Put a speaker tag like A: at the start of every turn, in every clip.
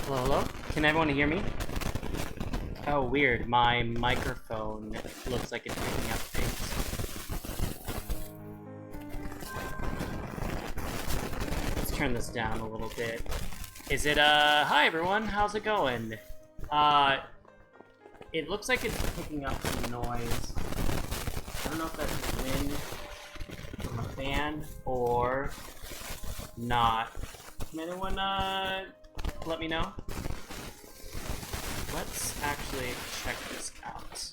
A: Hello, hello? Can everyone hear me? Oh, weird. My microphone looks like it's picking up things. Let's turn this down a little bit. Is it, hi everyone, how's it going? It looks like it's picking up some noise. I don't know if that's wind from a fan or not. Can anyone, let me know? Let's actually check this out.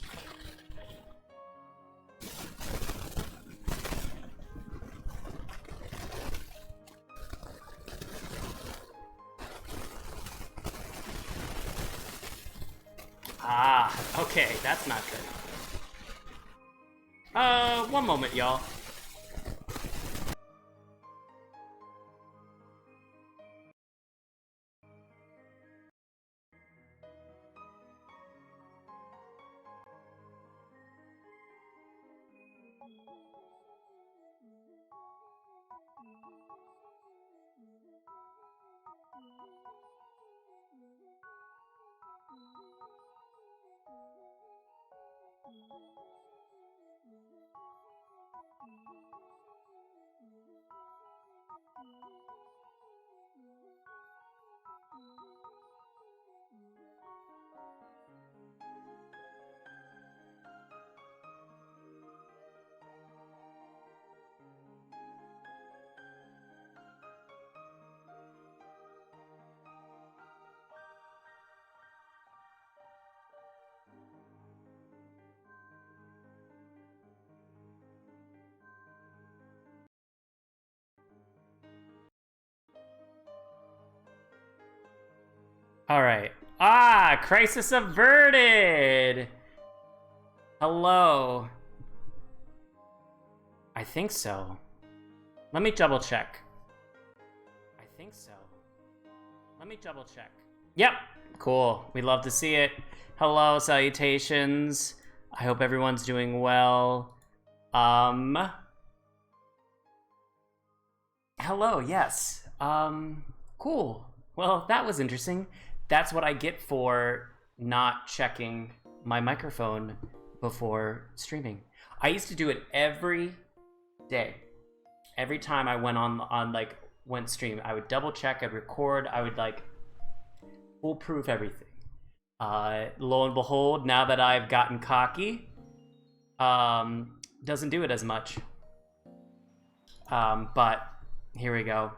A: Ah, okay, that's not good. One moment, y'all. All right. Ah, crisis averted. Hello. I think so. Let me double check. I think so. Let me double check. Yep. Cool. We'd love to see it. Hello, salutations. I hope everyone's doing well. Hello, yes. Cool. Well, that was interesting. That's what I get for not checking my microphone before streaming. I used to do it every day. Every time I went went stream, I would double check, I'd record, I would foolproof everything. Lo and behold, now that I've gotten cocky, doesn't do it as much. But here we go.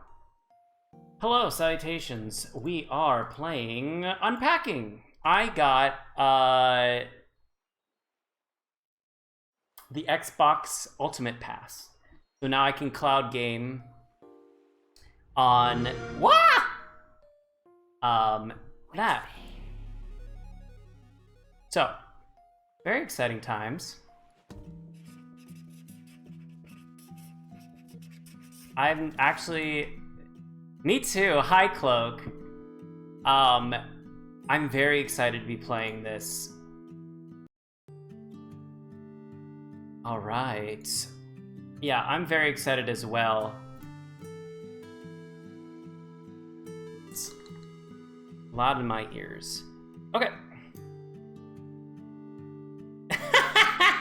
A: Hello, salutations. We are playing Unpacking. I got the Xbox Ultimate Pass. So now I can cloud game on that. So, very exciting times. I'm actually... Me too. Hi, Cloak. I'm very excited to be playing this. All right. Yeah, I'm very excited as well. It's loud in my ears. Okay.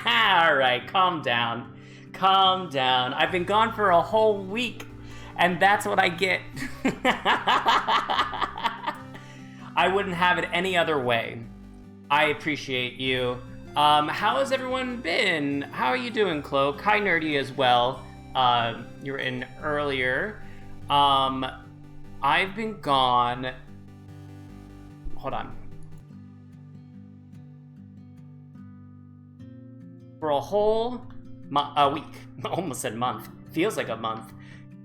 A: All right, calm down. Calm down. I've been gone for a whole week. And that's what I get. I wouldn't have it any other way. I appreciate you. How has everyone been? How are you doing, Cloak? Hi, Nerdy, as well. You were in earlier. I've been gone. Hold on. For a whole week. Almost said month. Feels like a month.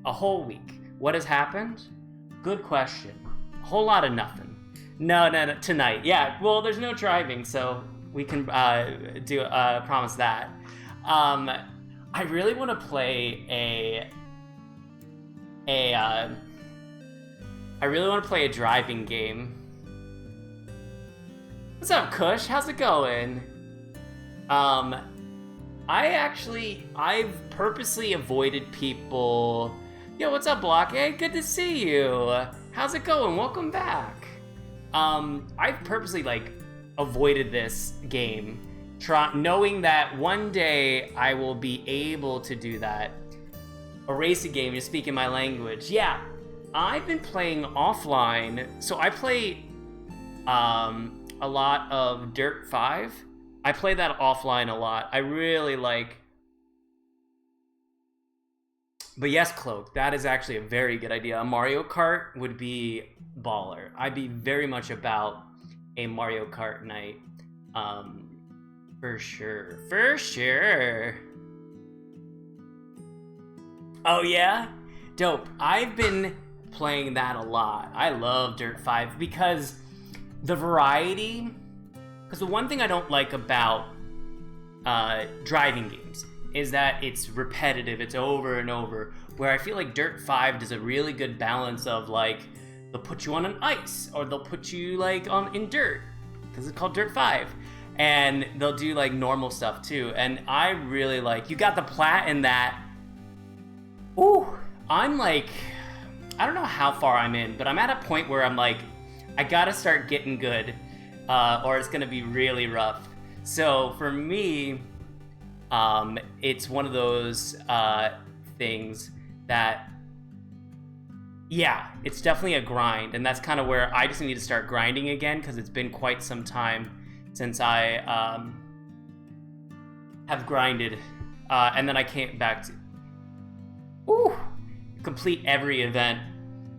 A: A whole week. What has happened? Good question. A whole lot of nothing. No, tonight. Yeah, well, there's no driving, so we can promise that. I really want to play I really want to play a driving game. What's up, Kush? How's it going? I've purposely avoided people. Yo, what's up, Block? Hey, good to see you. How's it going? Welcome back. I've purposely like avoided this game, knowing that one day I will be able to do that. Erase a game, you're speaking my language. Yeah, I've been playing offline, so I play a lot of Dirt 5. I play that offline a lot. I really like. But yes, Cloak, that is actually a very good idea. A Mario Kart would be baller. I'd be very much about a Mario Kart night. For sure. For sure. Oh yeah? Dope. I've been playing that a lot. I love Dirt 5 because the variety. Because the one thing I don't like about driving games is that it's repetitive, it's over and over, where I feel like Dirt 5 does a really good balance of like, they'll put you on an ice, or they'll put you like in dirt, because it's called Dirt 5, and they'll do like normal stuff too, and I really like, you got the plat in that. Ooh, I'm like, I don't know how far I'm in, but I'm at a point where I'm like, I gotta start getting good, or it's gonna be really rough. So for me, it's one of those things that, yeah, it's definitely a grind, and that's kind of where I just need to start grinding again, because it's been quite some time since I have grinded, and then I came back to complete every event.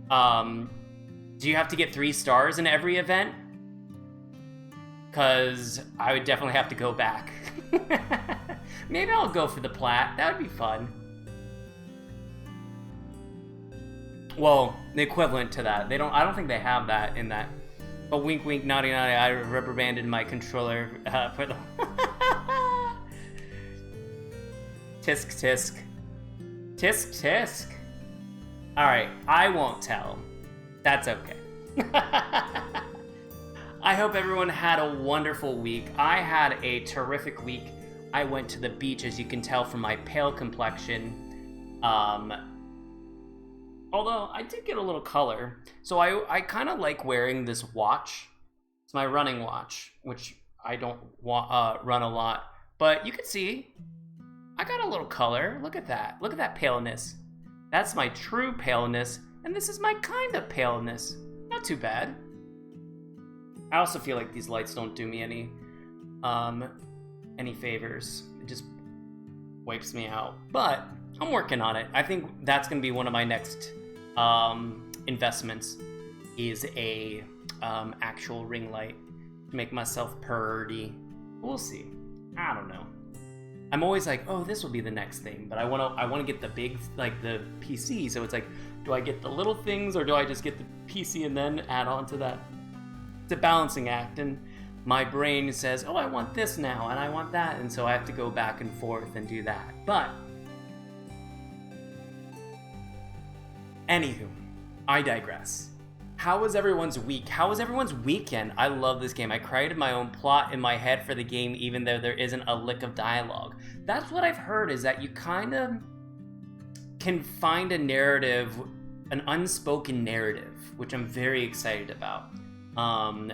A: Do you have to get 3 stars in every event? Because I would definitely have to go back. Maybe I'll go for the plat. That would be fun. Well, the equivalent to that. I don't think they have that in that. But wink, wink, naughty, naughty. I rubber banded my controller for the. Tisk, tisk. Tisk, tisk. All right, I won't tell. That's okay. I hope everyone had a wonderful week. I had a terrific week. I went to the beach, as you can tell from my pale complexion. Although I did get a little color. So I kind of like wearing this watch. It's my running watch, which I don't run a lot. But you can see, I got a little color. Look at that. Look at that paleness. That's my true paleness. And this is my kind of paleness. Not too bad. I also feel like these lights don't do me any favors. It just wipes me out. But I'm working on it. I think that's going to be one of my next investments, is a actual ring light to make myself purdy. We'll see. I don't know. I'm always like, oh, this will be the next thing, but I want to get the big, like the PC. So it's like, do I get the little things, or do I just get the PC and then add on to that? It's a balancing act, and my brain says, oh, I want this now, and I want that, and so I have to go back and forth and do that. But anywho, I digress. How was everyone's week? How was everyone's weekend? I love this game. I created my own plot in my head for the game, even though there isn't a lick of dialogue. That's what I've heard, is that you kind of can find a narrative, an unspoken narrative, which I'm very excited about. I'm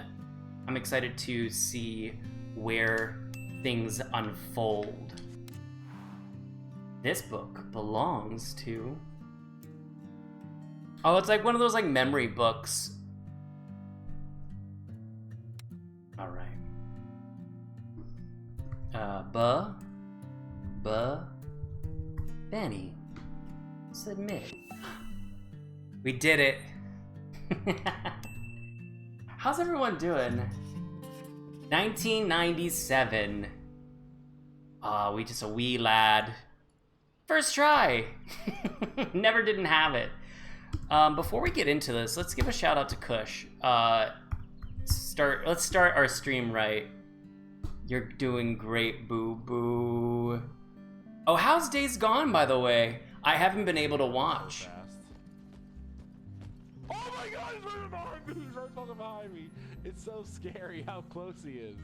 A: excited to see where things unfold. This book belongs to... Oh, it's like one of those like memory books. All right. Benny. Submit. We did it. How's everyone doing? 1997. We just a wee lad. First try. Never didn't have it. Before we get into this, let's give a shout out to Kush. Let's start our stream right. You're doing great, boo boo. Oh, how's Days Gone, by the way? I haven't been able to watch.
B: Oh my god, he's right behind me! He's right fucking behind me. It's so scary how close he is.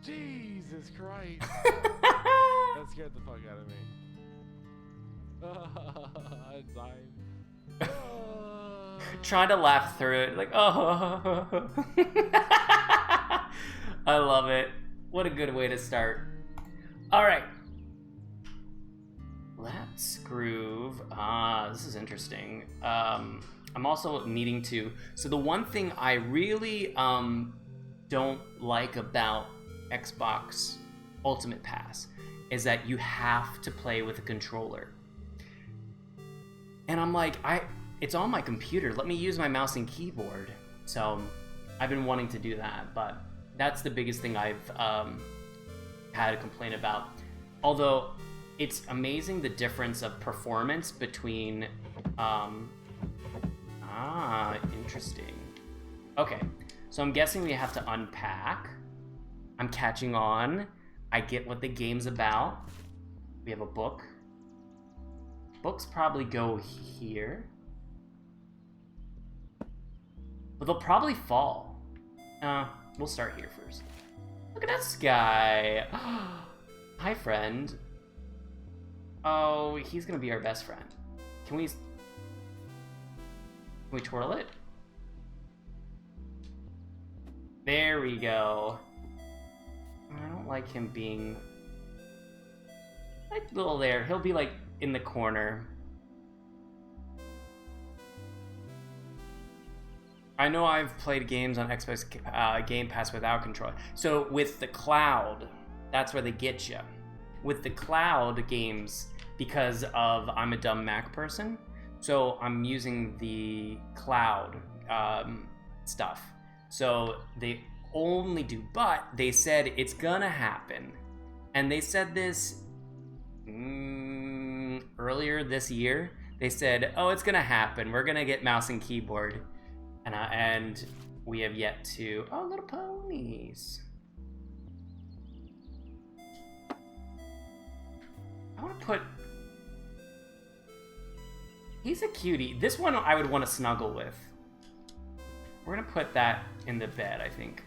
B: Jesus Christ. That scared the fuck out of me. I'm dying.
A: Trying to laugh through it, like, oh. I love it. What a good way to start. All right. Let's groove. This is interesting. I'm also needing to. So the one thing I really don't like about Xbox Ultimate Pass is that you have to play with a controller. And I'm like, it's on my computer. Let me use my mouse and keyboard. So I've been wanting to do that, but that's the biggest thing I've had a complaint about. Although it's amazing the difference of performance between. Interesting. Okay, so I'm guessing we have to unpack. I'm catching on. I get what the game's about. We have a book. Books probably go here. But they'll probably fall. We'll start here first. Look at that sky. Hi, friend. Oh, he's gonna be our best friend. Can we twirl it? There we go. I don't like him being like little there. He'll be like in the corner. I know I've played games on Xbox Game Pass without controller. So with the cloud, that's where they get you. With the cloud games, because of I'm a dumb Mac person, so I'm using the cloud stuff. So they only do, but they said it's gonna happen. And they said this earlier this year. They said, oh, it's gonna happen. We're gonna get mouse and keyboard. And we have yet to... Oh, little ponies. I want to put... He's a cutie. This one I would want to snuggle with. We're going to put that in the bed, I think.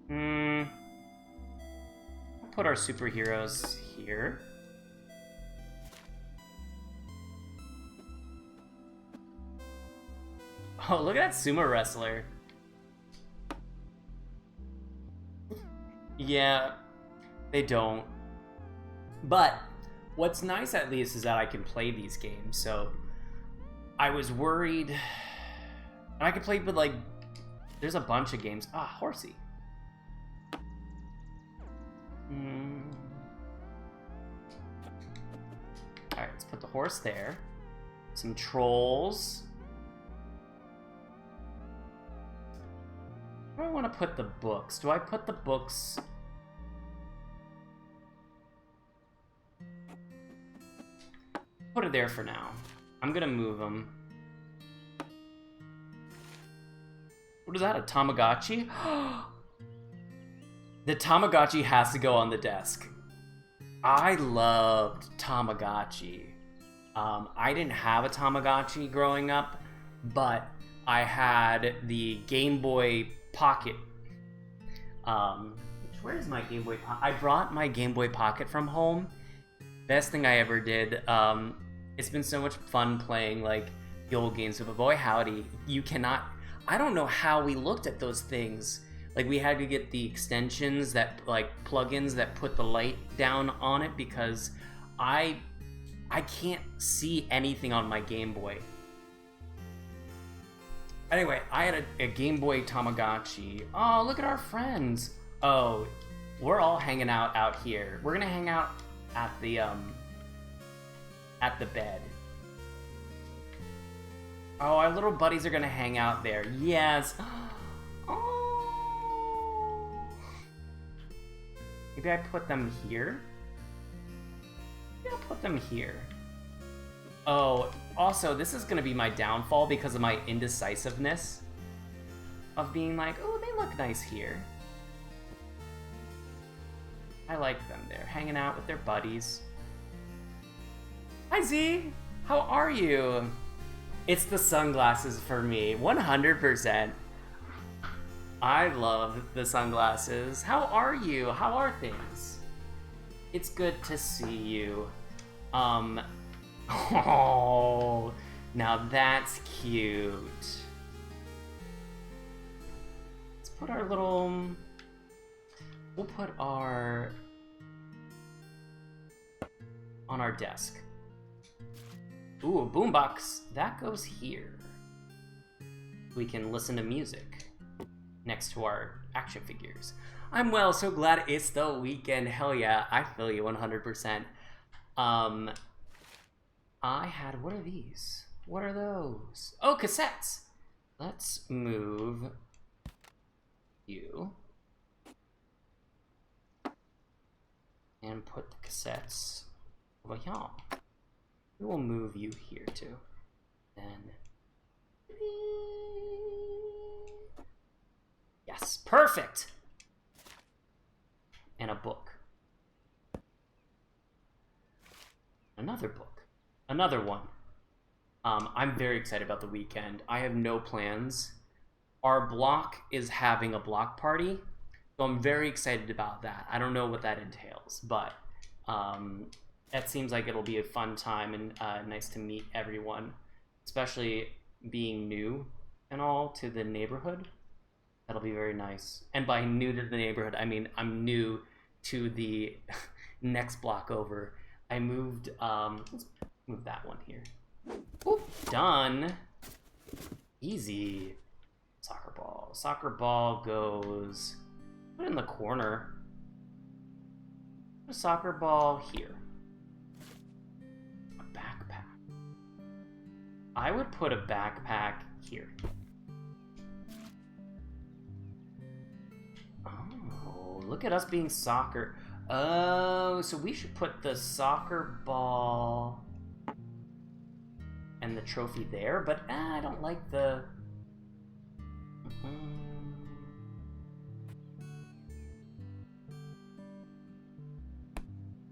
A: We'll put our superheroes here. Oh, look at that sumo wrestler. Yeah, they don't. But what's nice at least is that I can play these games. So I was worried. And I could play with like, there's a bunch of games. Ah, horsey. Alright, let's put the horse there. Some trolls. Where do I want to put the books? Do I put the books... Put it there for now. I'm gonna move them. What is that, a Tamagotchi? The Tamagotchi has to go on the desk. I loved Tamagotchi. I didn't have a Tamagotchi growing up, but I had the Game Boy Pocket. Where is my Game Boy Pocket? I brought my Game Boy Pocket from home. Best thing I ever did. It's been so much fun playing like the old games, but boy howdy, you cannot... I don't know how we looked at those things. Like we had to get the extensions that like plugins that put the light down on it because I can't see anything on my Game Boy. Anyway, I had a Game Boy Tamagotchi. Oh, look at our friends. Oh, we're all hanging out here. We're gonna hang out at the bed. Oh, our little buddies are gonna hang out there. Yes. Oh. Maybe I put them here? Maybe I'll put them here. Oh, also, this is gonna be my downfall because of my indecisiveness of being like, oh, they look nice here. I like them. They're hanging out with their buddies. Hi, Z! How are you? It's the sunglasses for me, 100%. I love the sunglasses. How are you? How are things? It's good to see you. Oh, now that's cute. Let's put our little... We'll put our... on our desk. Ooh, a boombox. That goes here. We can listen to music next to our action figures. I'm well, so glad it's the weekend. Hell yeah, I feel you 100%. I had, what are these? What are those? Oh, cassettes. Let's move you and put the cassettes over here. We will move you here too. Then, yes, perfect. And a book. Another book. Another one. I'm very excited about the weekend. I have no plans. Our block is having a block party, so I'm very excited about that. I don't know what that entails, but that seems like it'll be a fun time and nice to meet everyone, especially being new and all to the neighborhood. That'll be very nice. And by new to the neighborhood, I mean I'm new to the next block over. I moved, let's move that one here. Oop, done. Easy. Soccer ball. Soccer ball goes, put it in the corner. Put a soccer ball here. A backpack. I would put a backpack here. Oh, look at us being soccer. Oh, so we should put the soccer ball and the trophy there, but I don't like the...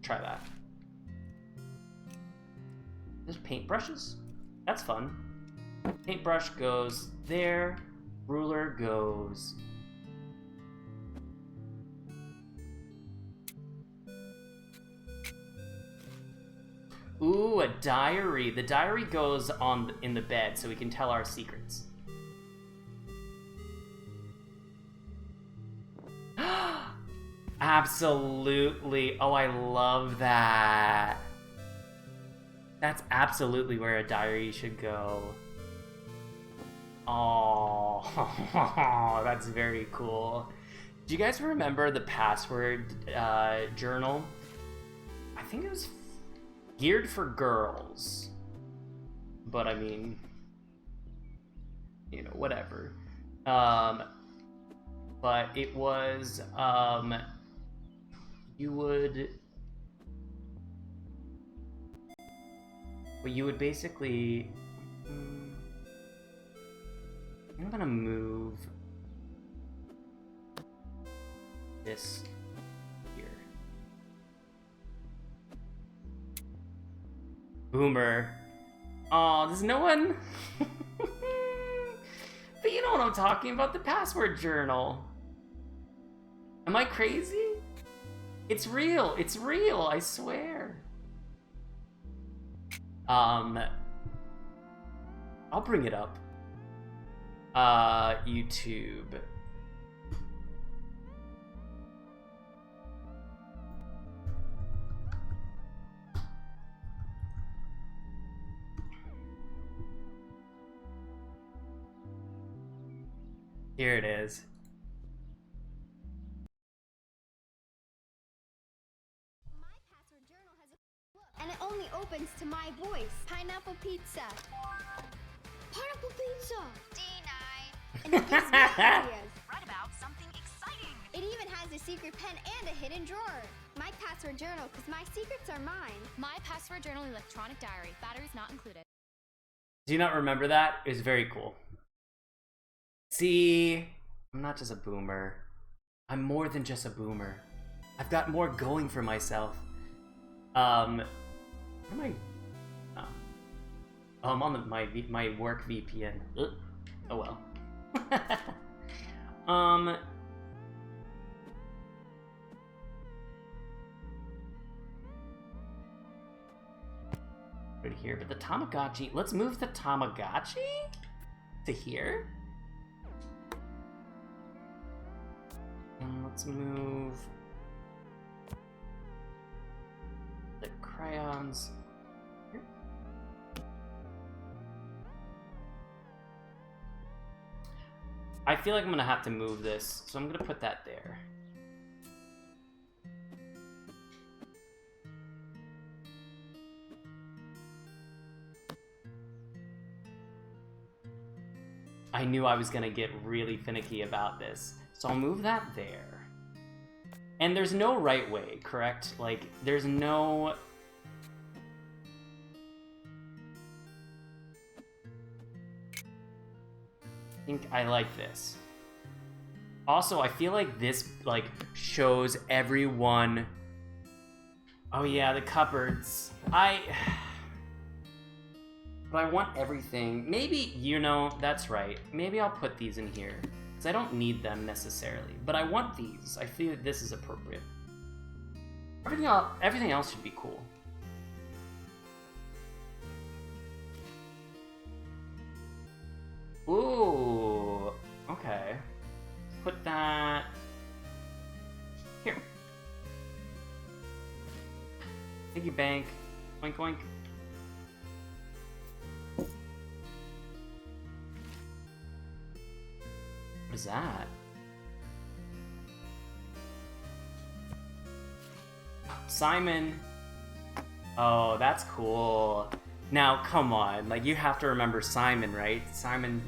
A: Try that. There's paintbrushes? That's fun. Paintbrush goes there. Ruler goes... Ooh, a diary. The diary goes on in the bed so we can tell our secrets. Absolutely. Oh, I love that. That's absolutely where a diary should go. Oh, that's very cool. Do you guys remember the password journal? I think it was geared for girls, but I mean, you know, whatever. But it was, you would basically, I'm gonna move this here. Boomer. Aw, there's no one. But you know what I'm talking about, the password journal. Am I crazy? It's real, I swear. I'll bring it up. YouTube. Here it is.
C: My password journal has a look, and it only opens to my voice. Pineapple pizza. Pineapple pizza. D9. And it gives me ideas.
D: Write about something exciting.
C: It even has a secret pen and a hidden drawer. My password journal, because my secrets are mine.
D: My password journal electronic diary. Batteries not included.
A: Do you not remember that? It was very cool. See, I'm not just a boomer. I'm more than just a boomer. I've got more going for myself. Where am I? Oh, I'm on my work VPN. Ugh. Oh well. Right here, but the Tamagotchi... Let's move the Tamagotchi to here. And let's move the crayons here. I feel like I'm gonna have to move this, so I'm gonna put that there. I knew I was gonna get really finicky about this, so I'll move that there. And there's no right way, correct? Like, there's no... I think I like this. Also, I feel like this, like, shows everyone... Oh yeah, the cupboards. But I want everything. Maybe, you know, that's right. Maybe I'll put these in here. Because I don't need them necessarily. But I want these. I feel like this is appropriate. Everything else should be cool. Ooh. Okay. Put that... here. Piggy bank. Oink oink. What is that? Simon. Oh, that's cool. Now, come on. Like, you have to remember Simon, right? Simon.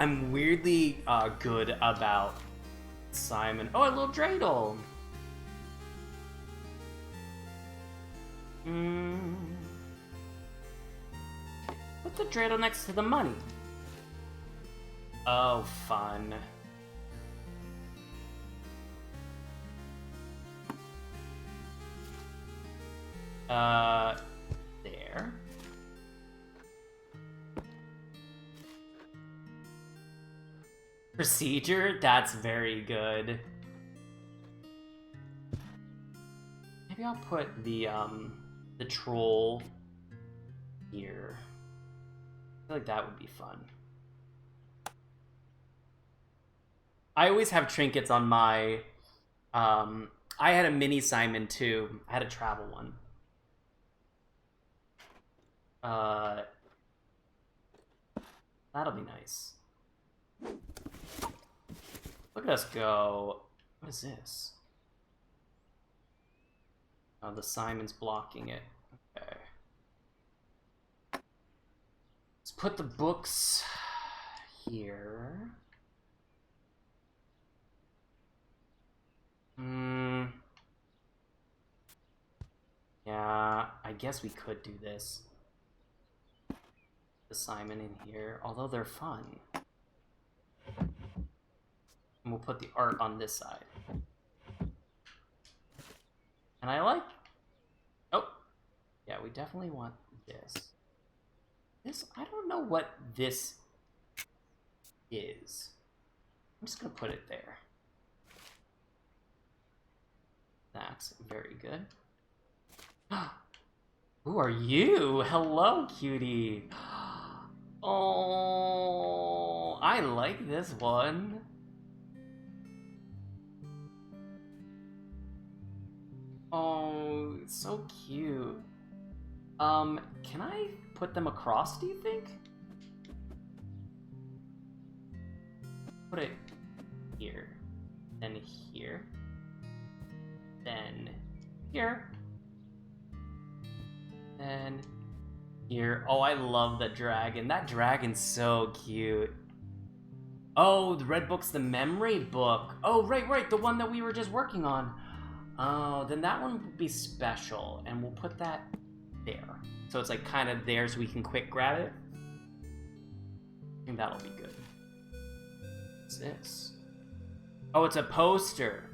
A: I'm weirdly good about Simon. Oh, a little dreidel. Put the dreidel next to the money. Oh, fun. There. Procedure? That's very good. Maybe I'll put the troll here. I feel like that would be fun. I always have trinkets on my... I had a mini Simon too. I had a travel one. That'll be nice. Look at us go. What is this? Oh, the Simon's blocking it. Okay. Let's put the books here. Yeah, I guess we could do this. The Simon in here, although they're fun. And we'll put the art on this side. And I like... Oh! Yeah, we definitely want this. This, I don't know what this is. I'm just gonna put it there. That's very good. Who are you? Hello, cutie. Oh, I like this one. Oh, it's so cute. Can I put them across, do you think? Put it here, then here, then here, then here. Oh, I love the dragon. That dragon's so cute. Oh, the red book's the memory book. Oh, right, the one that we were just working on. Oh, then that one would be special, and we'll put that there. So it's like kind of there so we can quick grab it. I think that'll be good. What's this? Oh, it's a poster.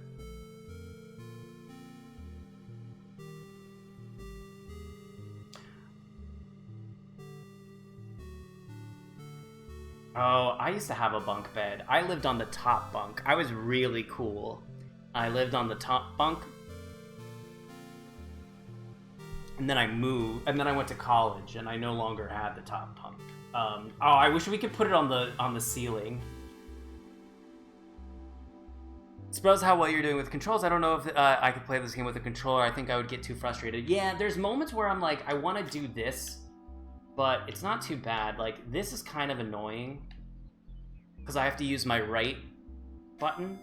A: Oh, I used to have a bunk bed. I lived on the top bunk. I was really cool. I lived on the top bunk. And then I moved, and then I went to college, and I no longer had the top pump. Oh, I wish we could put it on the ceiling. Suppose how well you're doing with controls. I don't know if I could play this game with a controller. I think I would get too frustrated. Yeah, there's moments where I'm like, I want to do this, but it's not too bad. Like, this is kind of annoying because I have to use my right button,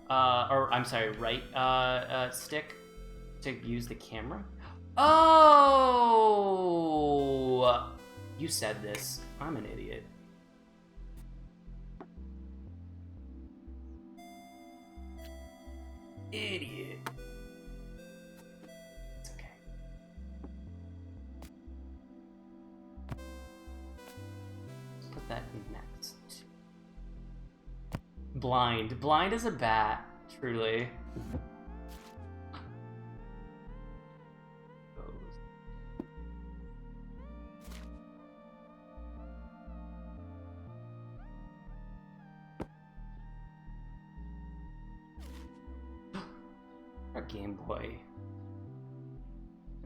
A: or I'm sorry, right stick to use the camera. Oh, you said this. I'm an idiot. Idiot. It's okay. Let's put that next. Blind. Blind as a bat, truly. Our Game Boy.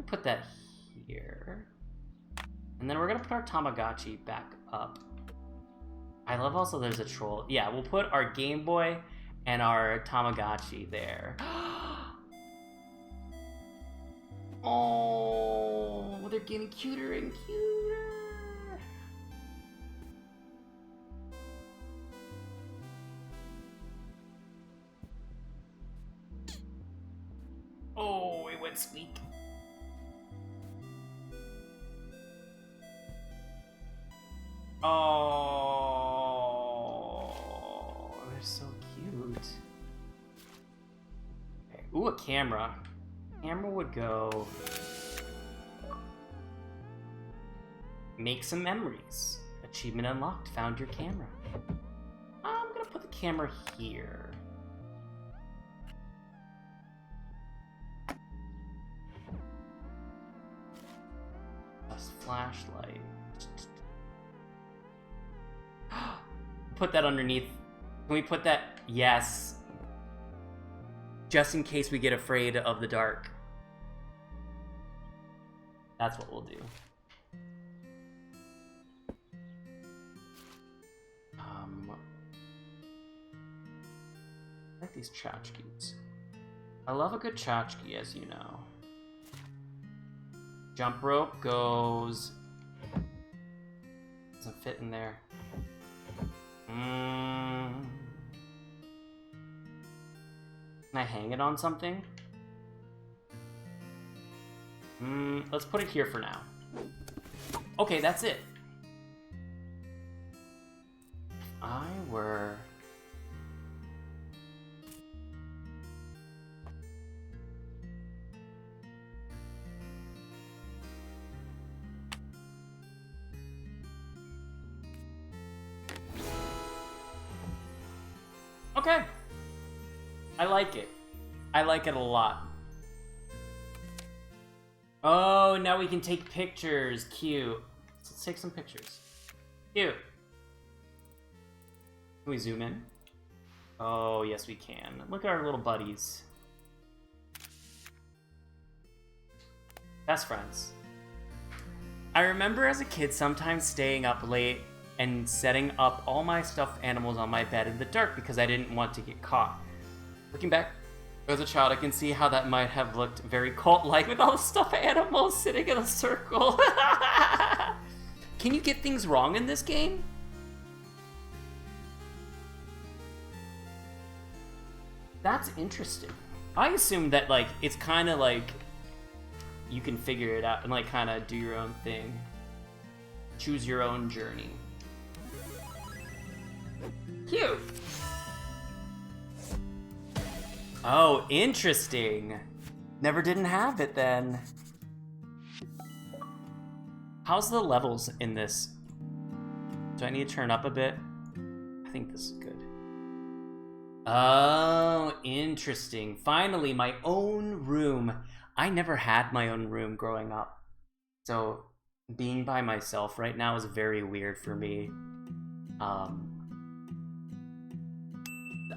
A: Put that here. And then we're gonna put our Tamagotchi back up. I love also there's a troll. Yeah, we'll put our Game Boy and our Tamagotchi there. Oh, they're getting cuter and cuter. Oh, it went squeak. Oh, they're so cute. Okay. Ooh, a camera. Camera would go. Make some memories. Achievement unlocked. Found your camera. I'm gonna put the camera here. Flashlight. Put that underneath. Can we put that? Yes. Just in case we get afraid of the dark. That's what we'll do. I like these tchotchkes. I love a good tchotchke, as you know. Jump rope goes. Doesn't fit in there. Can I hang it on something? Let's put it here for now. Okay, that's it. If I were... Okay. I like it. I like it a lot. Oh, now we can take pictures. Cute. Let's take some pictures. Cute. Can we zoom in? Oh, yes we can. Look at our little buddies. Best friends. I remember as a kid sometimes staying up late and setting up all my stuffed animals on my bed in the dark because I didn't want to get caught. Looking back as a child, I can see how that might have looked very cult-like with all the stuffed animals sitting in a circle. Can you get things wrong in this game? That's interesting. I assume that, like, it's kind of like you can figure it out and, like, kind of do your own thing. Choose your own journey. Cute. Oh, interesting. Never didn't have it then. How's the levels in this? Do I need to turn up a bit? I think this is good. Oh, interesting. Finally, my own room. I never had my own room growing up. So being by myself right now is very weird for me.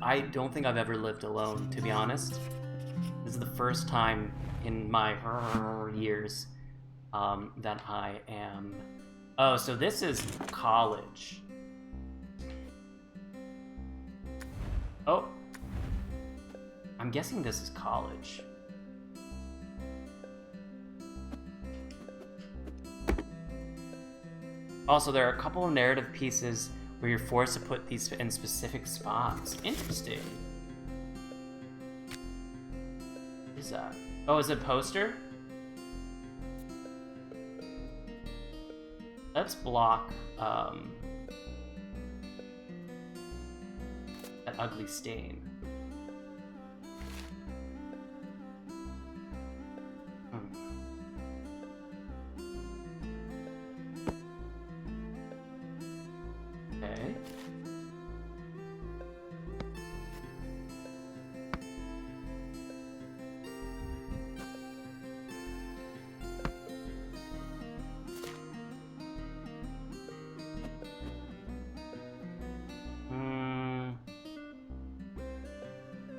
A: I don't think I've ever lived alone, to be honest. This is the first time in my years that I am... Oh, so this is college. Oh. I'm guessing this is college. Also, there are a couple of narrative pieces where you're forced to put these in specific spots. Interesting. What is that? Oh, is it a poster? Let's block that ugly stain. Okay.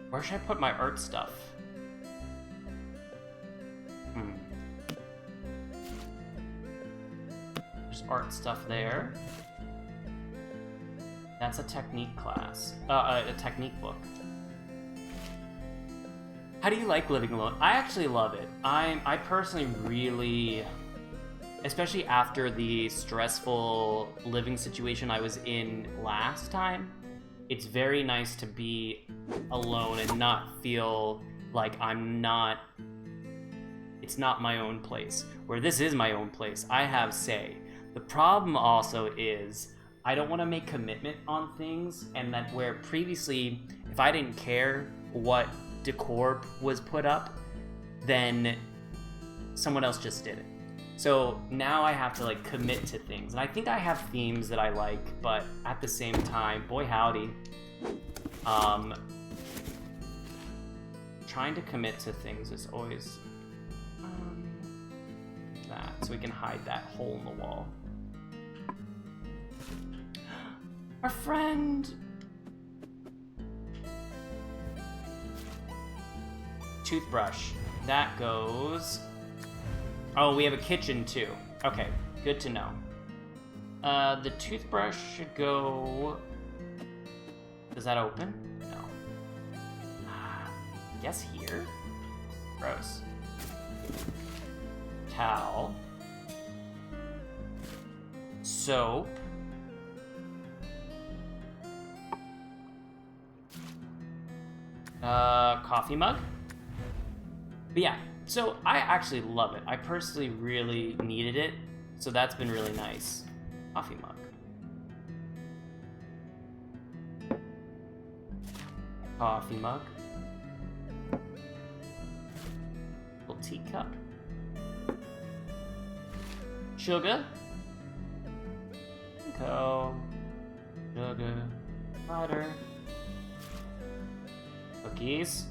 A: Where should I put my art stuff? There's art stuff there. That's a technique class. A technique book. How do you like living alone? I actually love it. I personally really, especially after the stressful living situation I was in last time, it's very nice to be alone and not feel like it's not my own place. Where this is my own place, I have say. The problem also is I don't want to make commitment on things, and that where previously, if I didn't care what decor was put up, then someone else just did it. So now I have to like commit to things, and I think I have themes that I like, but at the same time, boy howdy, trying to commit to things is always that, so we can hide that hole in the wall. Our friend! Toothbrush. That goes... Oh, we have a kitchen too. Okay, good to know. The toothbrush should go... Does that open? No. Guess here? Gross. Towel. Soap. Coffee mug. But yeah, so I actually love it. I personally really needed it, so that's been really nice. Coffee mug. Coffee mug. Little teacup. Sugar. Cocoa. Sugar. Butter. Cookies.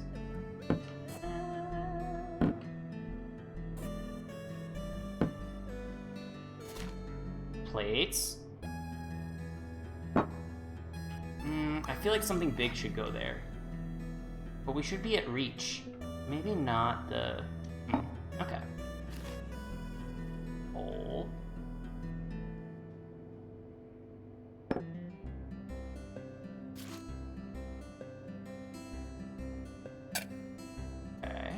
A: Plates. I feel like something big should go there. But we should be at reach. Maybe not the... Okay. Bowl. Okay.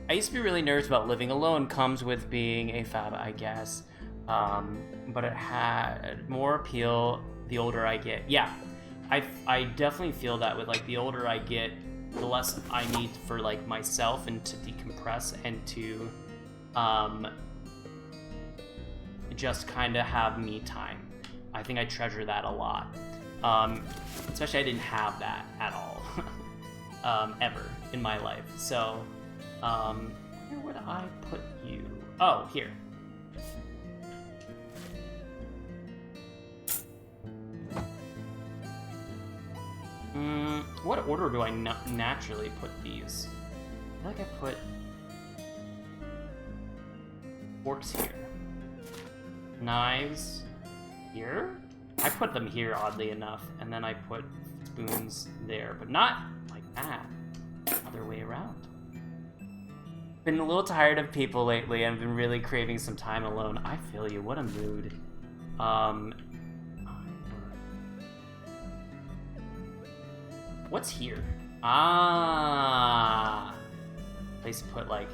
A: I used to be really nervous about living alone. Comes with being a fab, I guess. But it had more appeal the older I get. Yeah, I definitely feel that with like the older I get, the less I need for like myself and to decompress and to just kind of have me time. I think I treasure that a lot. Especially I didn't have that at all ever in my life. So where would I put you? Oh, here. What order do I naturally put these? I feel like I put forks here. Knives here? I put them here, oddly enough, and then I put spoons there, but not like that. Other way around. been a little tired of people lately. I've been really craving some time alone. I feel you. What a mood. What's here? Ah, place to put like.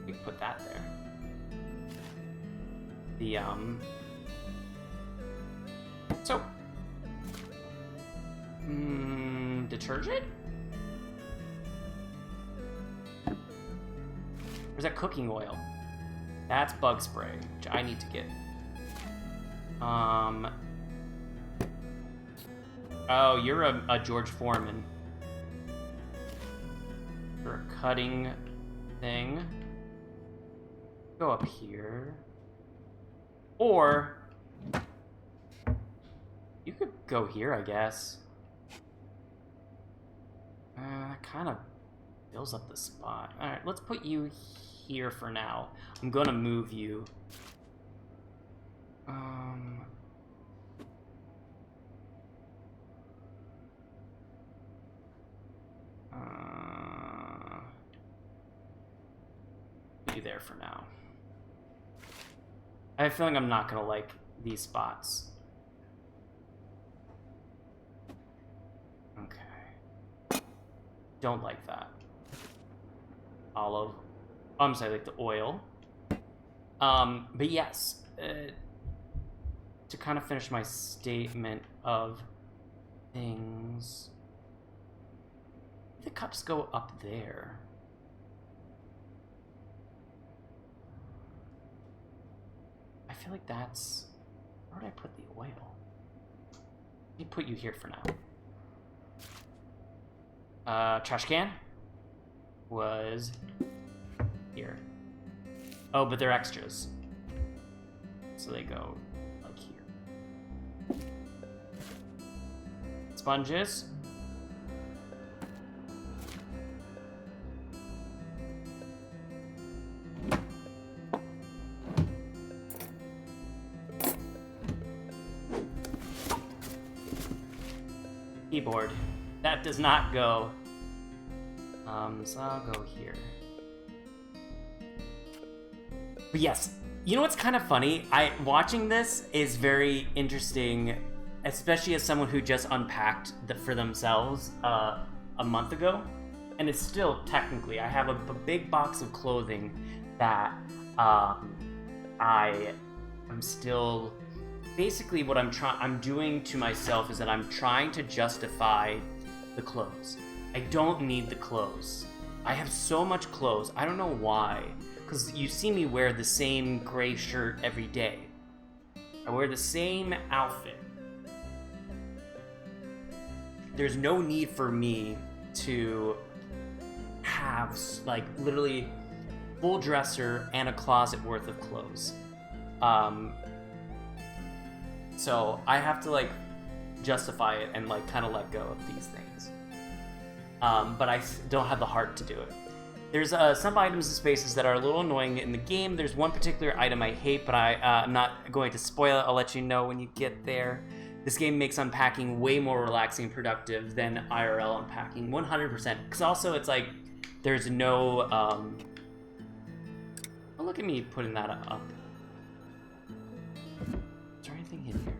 A: We can put that there. The So. Detergent? Or is that cooking oil? That's bug spray, which I need to get. Oh, you're a George Foreman. You're a cutting thing. Go up here. Or you could go here, I guess. That kind of fills up the spot. Alright, let's put you here for now. I'm gonna move you. Put you there for now. I have a feeling I'm not gonna like these spots. Okay. Don't like that. Olive. Oh, I'm sorry, like the oil. But yes, to kind of finish my statement of things, the cups go up there. I feel like that's... Where did I put the oil? Let me put you here for now. Trash can was here. Oh, but they're extras. So they go like here. Sponges. Keyboard. That does not go. So I'll go here. But yes, you know what's kind of funny? Watching this is very interesting, especially as someone who just unpacked for themselves a month ago, and it's still technically I have a big box of clothing that I am still. Basically, what I'm doing to myself is that I'm trying to justify the clothes. I don't need the clothes. I have so much clothes. I don't know why. Because you see me wear the same gray shirt every day. I wear the same outfit. There's no need for me to have, like, literally full dresser and a closet worth of clothes. So I have to, like, justify it and, like, kind of let go of these things. But I don't have the heart to do it. There's some items and spaces that are a little annoying in the game. There's one particular item I hate, but I'm not going to spoil it. I'll let you know when you get there. This game makes unpacking way more relaxing and productive than IRL unpacking, 100%. Because also it's like, there's no... Oh, look at me putting that up. Is there anything in here?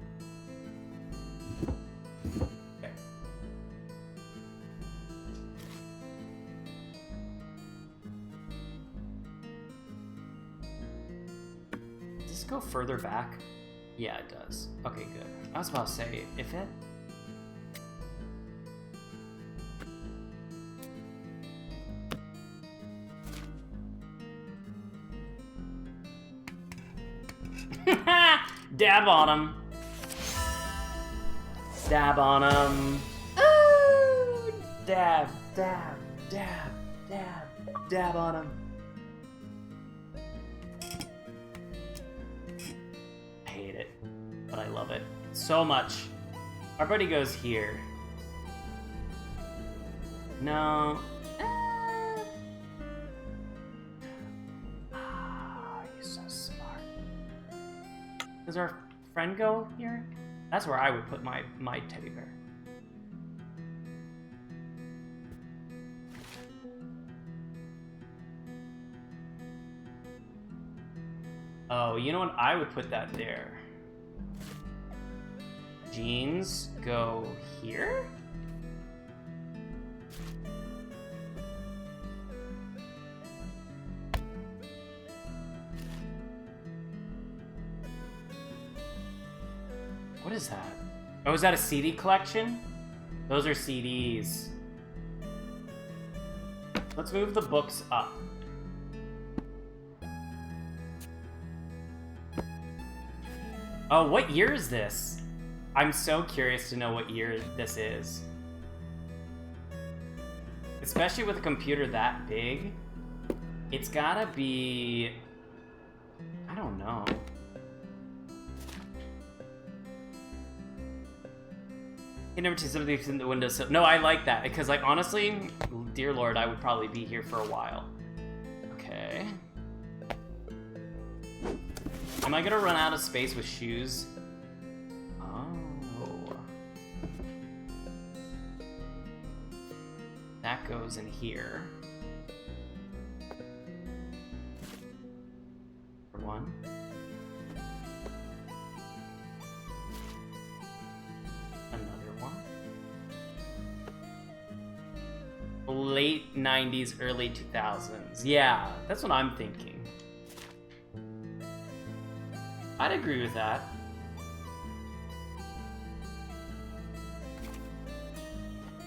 A: Okay. Does this go further back? Yeah, it does. Okay, good. I was about to say, if it... Dab on him. Dab on him. Ooh! Dab, dab, dab, dab, dab on him. I hate it, but I love it so much. Our buddy goes here. No. You're so smart. Does our friend go here? That's where I would put my teddy bear. Oh, you know what? I would put that there. Jeans go here? What is that? Oh, is that a CD collection? Those are CDs. Let's move the books up. Oh, what year is this? I'm so curious to know what year this is. Especially with a computer that big. It's gotta be... I don't know. You never see something in the window. So no, I like that because, like, honestly, dear Lord, I would probably be here for a while. Okay. Am I gonna run out of space with shoes? Oh. That goes in here. For one. Late 90s, early 2000s. Yeah, that's what I'm thinking. I'd agree with that.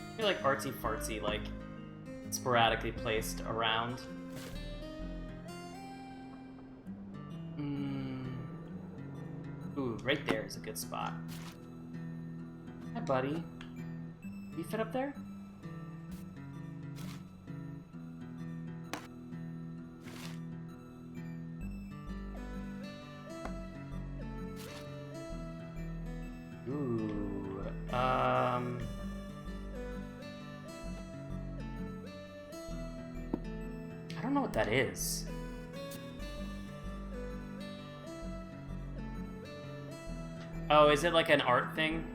A: I feel like artsy-fartsy, like, sporadically placed around. Ooh, right there is a good spot. Hi, buddy. You fit up there? Ooh, I don't know what that is. Oh, is it like an art thing?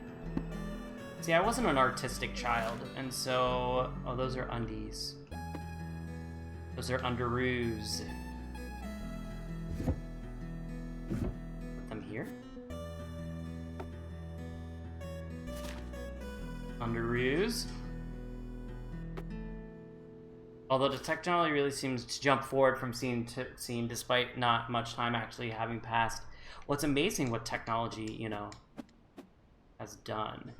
A: See, I wasn't an artistic child, and so... Oh, those are undies. Those are underoos. Put them here. Underoos. Although the technology really seems to jump forward from scene to scene despite not much time actually having passed. Well, it's amazing what technology, you know, has done.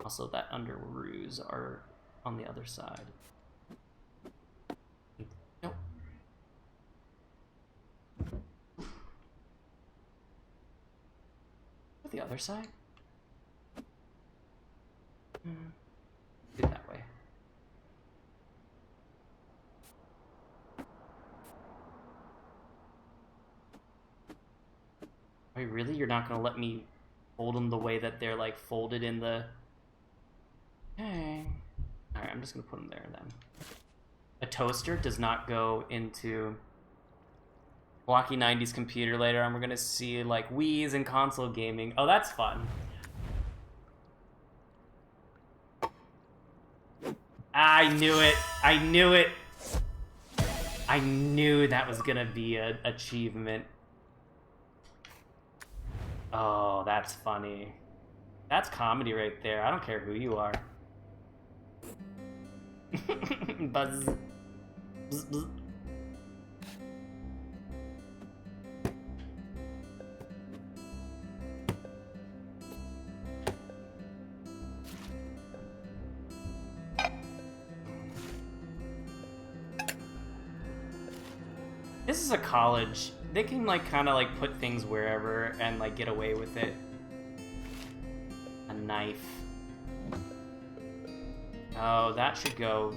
A: Also, that underoos are on the other side. Nope. The other side? Do it that way. Wait, really? You're not gonna let me fold them the way that they're like folded in the... Okay. Alright, I'm just gonna put them there then. A toaster does not go into blocky 90s computer later on. We're gonna see like Wii's and console gaming. Oh, that's fun. I knew it. I knew it. I knew that was gonna be an achievement. Oh, that's funny. That's comedy right there. I don't care who you are. Buzz. Bzz, bzz. This is a college. They can like kind of like put things wherever and like get away with it. A knife. Oh, that should go.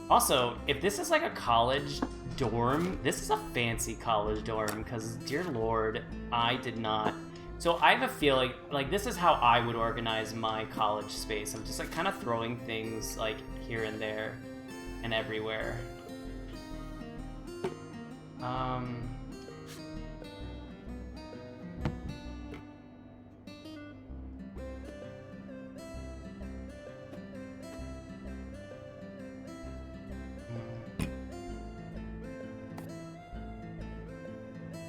A: Also, if this is like a college dorm, this is a fancy college dorm because, dear Lord, I did not. So I have a feeling, like, this is how I would organize my college space. I'm just, like, kind of throwing things, like, here and there and everywhere.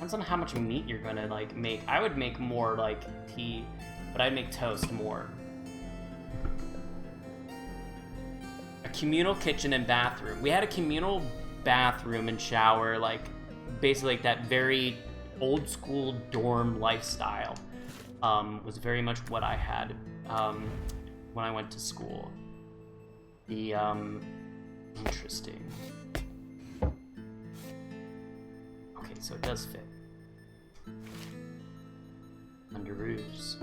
A: Depends on how much meat you're gonna like make. I would make more like tea, but I'd make toast more. A communal kitchen and bathroom. We had a communal bathroom and shower, like basically like that very old school dorm lifestyle. Was very much what I had when I went to school. The interesting. Okay, so it does fit. Under roofs.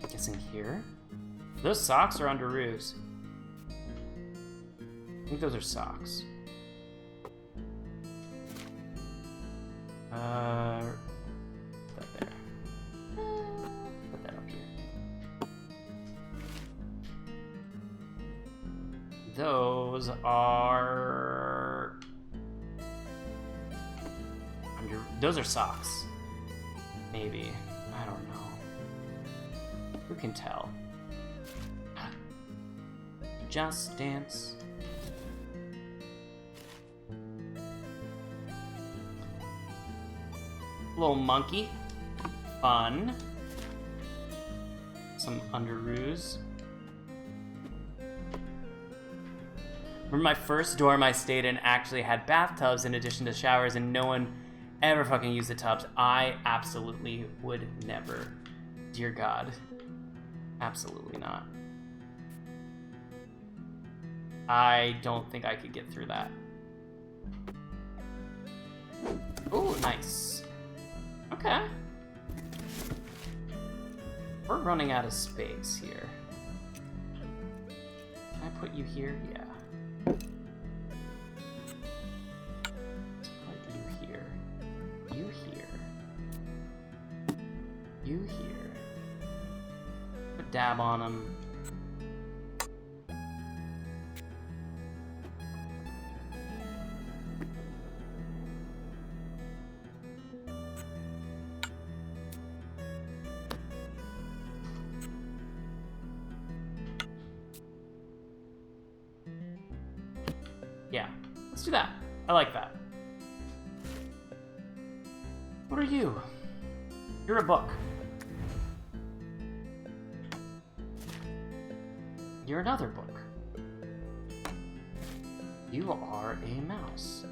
A: Guessing here? Those socks are under roofs. I think those are socks. Put that there. Put that up here. Those are under. Those are socks. Maybe. I don't know. Who can tell? Just Dance. Little monkey. Fun. Some underoos. Remember my first dorm I stayed in actually had bathtubs in addition to showers, and no one ever fucking used the tubs. I absolutely would never. Dear God. Absolutely not. I don't think I could get through that. Ooh, nice. Okay. We're running out of space here. Can I put you here? Yeah. Let's put you here. You here. You here. Put dab on them. Yeah, let's do that. I like that. What are you? You're a book. You're another book. You are a mouse.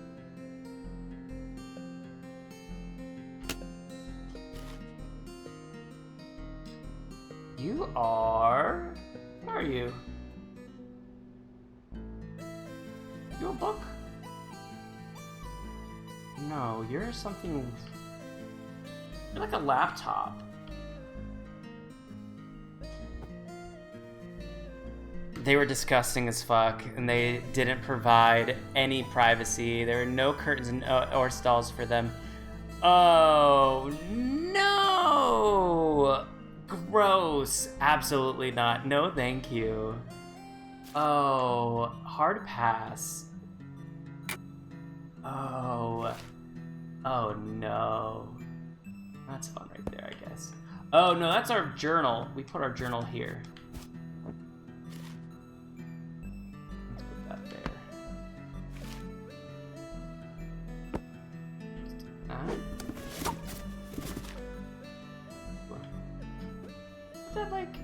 A: You are... What are you? You a book? No, you're something... You're like a laptop. They were disgusting as fuck, and they didn't provide any privacy. There were no curtains or stalls for them. Oh, no! Gross. Absolutely not. No, thank you. Oh, hard pass. Oh. Oh, no. That's fun right there, I guess. Oh, no, that's our journal. We put our journal here. Let's put that there. Is that like...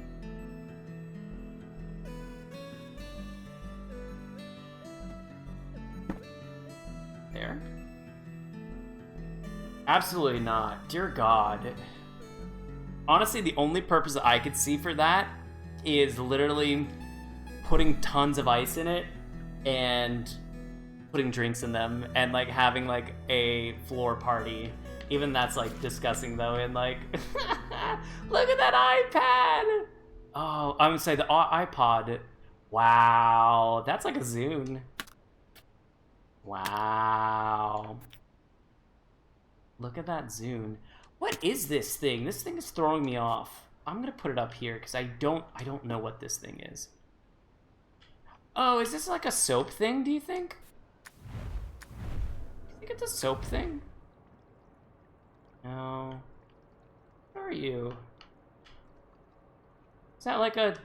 A: There? Absolutely not. Dear God. Honestly, the only purpose that I could see for that is literally putting tons of ice in it and putting drinks in them and like having like a floor party. Even that's like disgusting though, and like look at that iPad. Oh, I'm gonna say the iPod. Wow, that's like a Zune. Wow. Look at that Zune. What is this thing? This thing is throwing me off. I'm gonna put it up here because I don't know what this thing is. Oh, is this like a soap thing, do you think? Do you think it's a soap thing? No. What are you? Is that like a...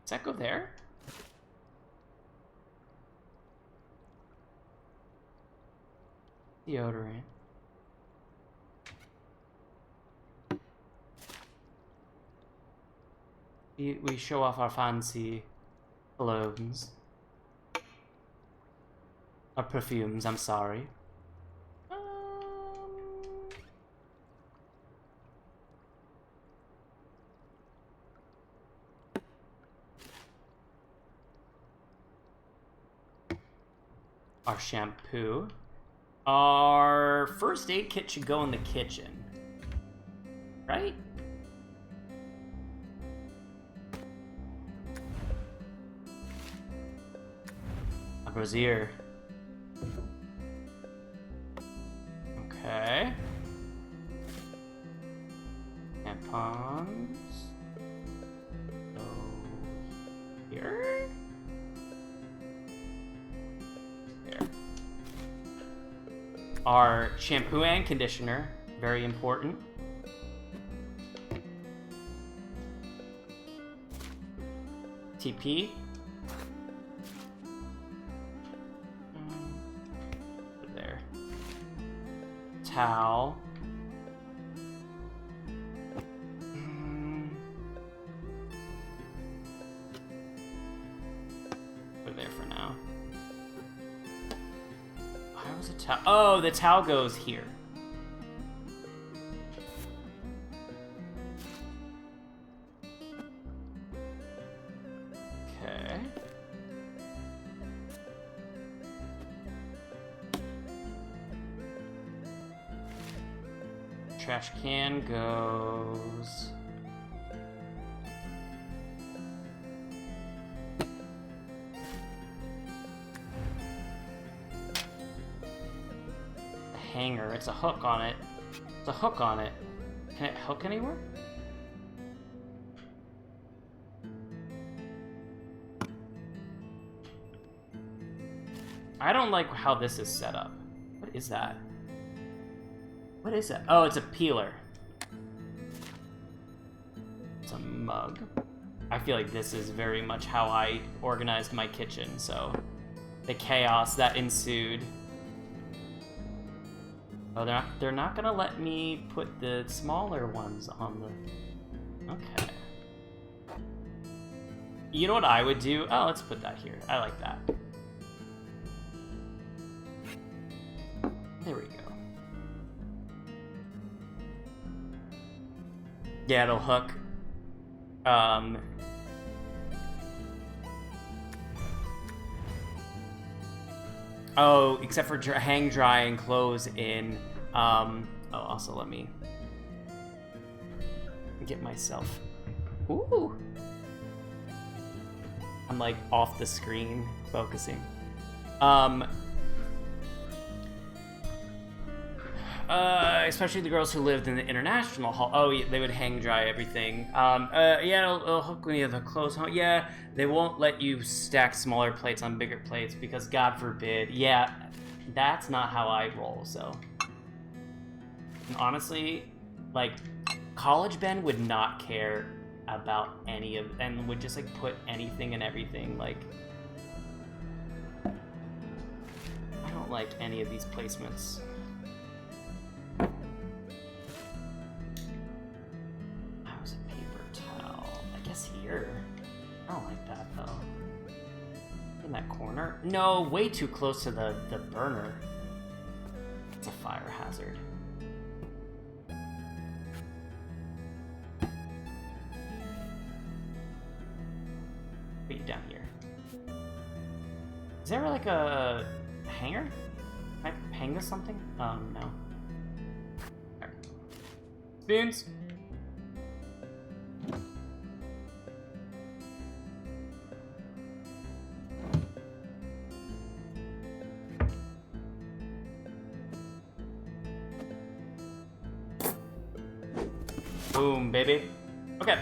A: Does that go there? Deodorant. We show off our fancy colognes. Or perfumes, I'm sorry. Our shampoo. Our first aid kit should go in the kitchen. Right? A brazier. Okay. Tampons. Go here. There. Our shampoo and conditioner, very important. TP. There. Towel. Put it there for now. Why was a towel? Oh, the towel goes here. Okay. Trash can goes. The hanger. It's a hook on it. It's a hook on it. Can it hook anywhere? I don't like how this is set up. What is that? What is that? Oh, it's a peeler. It's a mug. I feel like this is very much how I organized my kitchen, so the chaos that ensued. Oh, they're not gonna let me put the smaller ones on the... Okay. You know what I would do? Oh, let's put that here. I like that. There we go. Yeah, it'll hook. Oh, except for hang drying clothes in. Oh, also let me get myself. Ooh. I'm like off the screen focusing. Especially the girls who lived in the international hall. Oh, yeah, they would hang dry everything. Yeah, it'll hook when you have the clothes home. Yeah, they won't let you stack smaller plates on bigger plates because God forbid. Yeah, that's not how I roll, so. And honestly, like, College Ben would not care about any of, and would just, like, put anything and everything, like. I don't like any of these placements. Here. I don't like that though. In that corner? No, way too close to the burner. It's a fire hazard. Wait, down here. Is there like a hanger? Can I hang this something? No. Right. Spoons. Boom, baby. Okay.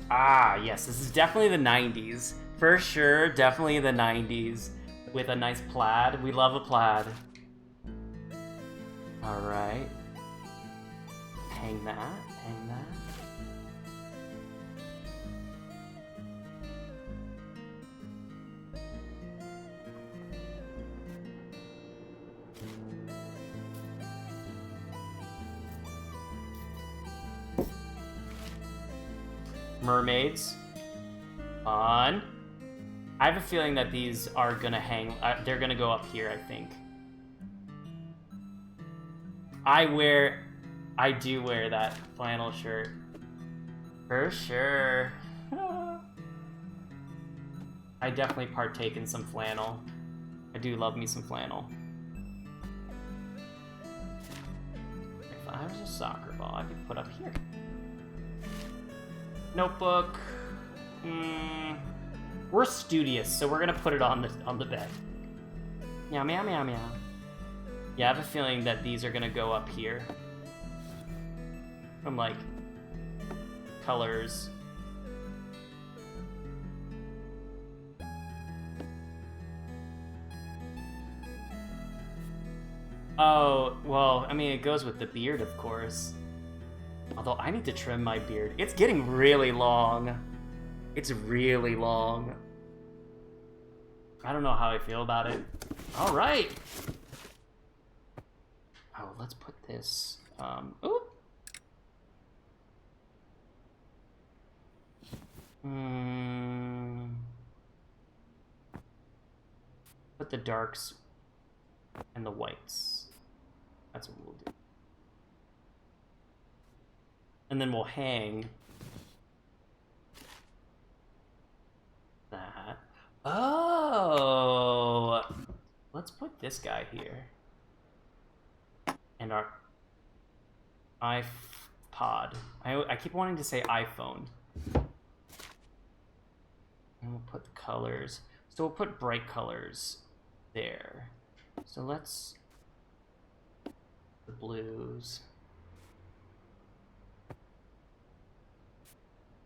A: Ah, yes, this is definitely the 90s. For sure, definitely the 90s. With a nice plaid. We love a plaid. Alright. Hang that. Hang Mermaids. Fun. I have a feeling that these are gonna hang. They're gonna go up here, I think. I do wear that flannel shirt. For sure. I definitely partake in some flannel. I do love me some flannel. If I was a soccer ball, I could put up here. Notebook. We're studious, so we're gonna put it on the bed. Meow meow meow meow. Yeah, I have a feeling that these are gonna go up here. From like colors. Oh, well, I mean, it goes with the beard, of course. Although I need to trim my beard. It's getting really long. It's really long. I don't know how I feel about it. All right. Oh, let's put this. Ooh. Put the darks and the whites. That's what we'll do. And then we'll hang that. Oh! Let's put this guy here. And our iPod. I keep wanting to say iPhone. And we'll put the colors. So we'll put bright colors there. So let's... the blues.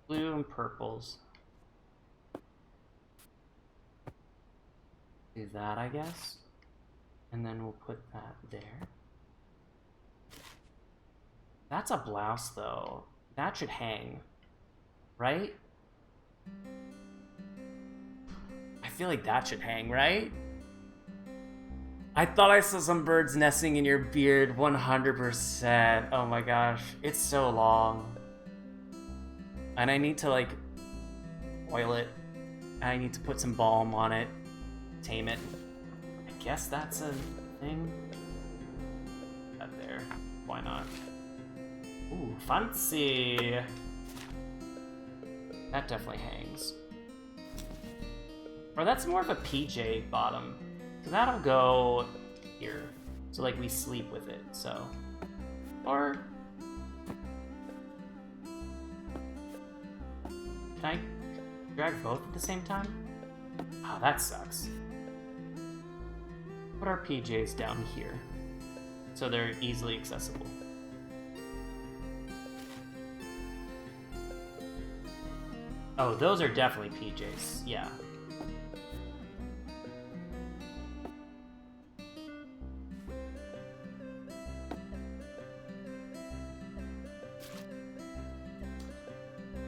A: Blue and purples. Do that, I guess. And then we'll put that there. That's a blouse, though. That should hang. Right? I feel like that should hang, right? I thought I saw some birds nesting in your beard 100%. Oh my gosh. It's so long. And I need to, like, oil it. And I need to put some balm on it. Tame it. I guess that's a thing. That there. Why not? Ooh, fancy. That definitely hangs. Or that's more of a PJ bottom. So that'll go here. So like we sleep with it, so. Or can I drag both at the same time? Oh, that sucks. Put our PJs down here. So they're easily accessible. Oh, those are definitely PJs, yeah.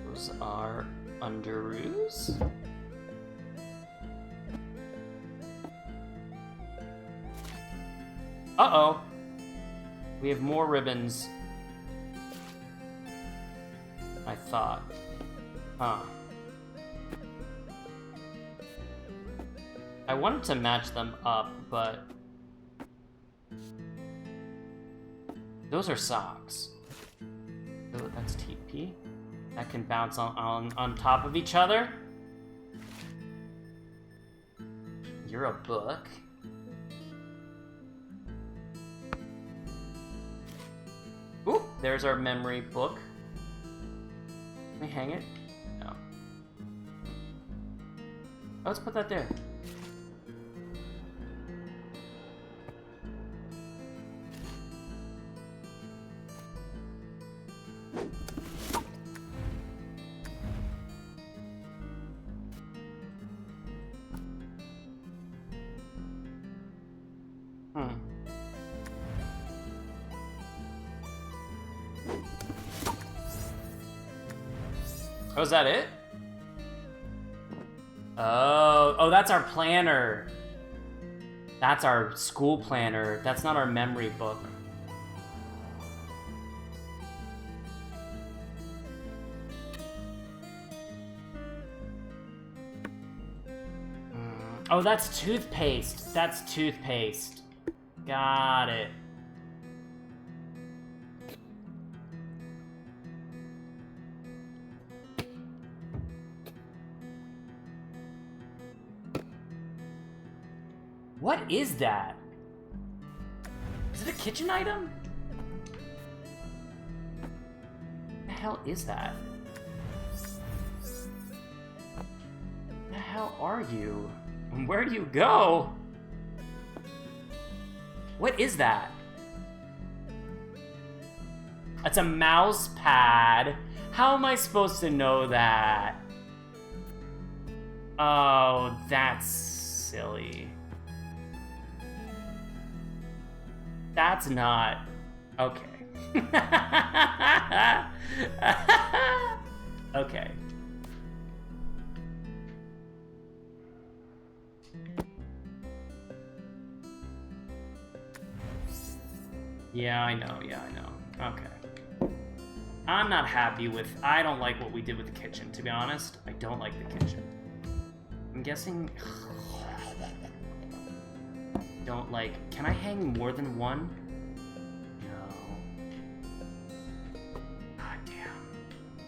A: Those are underoos. Uh-oh. We have more ribbons. I thought. Huh. I wanted to match them up, but those are socks. Oh, that's TP. That can bounce on top of each other. You're a book. Ooh, there's our memory book. Can we hang it? No. Oh, let's put that there. Oh, is that it? Oh, that's our planner. That's our school planner. That's not our memory book. Oh, that's toothpaste. That's toothpaste. Got it. What is that? Is it a kitchen item? What the hell is that? What the hell are you? And where do you go? What is that? It's a mouse pad. How am I supposed to know that? Oh, that's silly. That's not... Okay. Okay. Yeah, I know. Okay. I'm not happy with... I don't like what we did with the kitchen, to be honest. I don't like the kitchen. I'm guessing... Don't like... Can I hang more than one? No. God damn.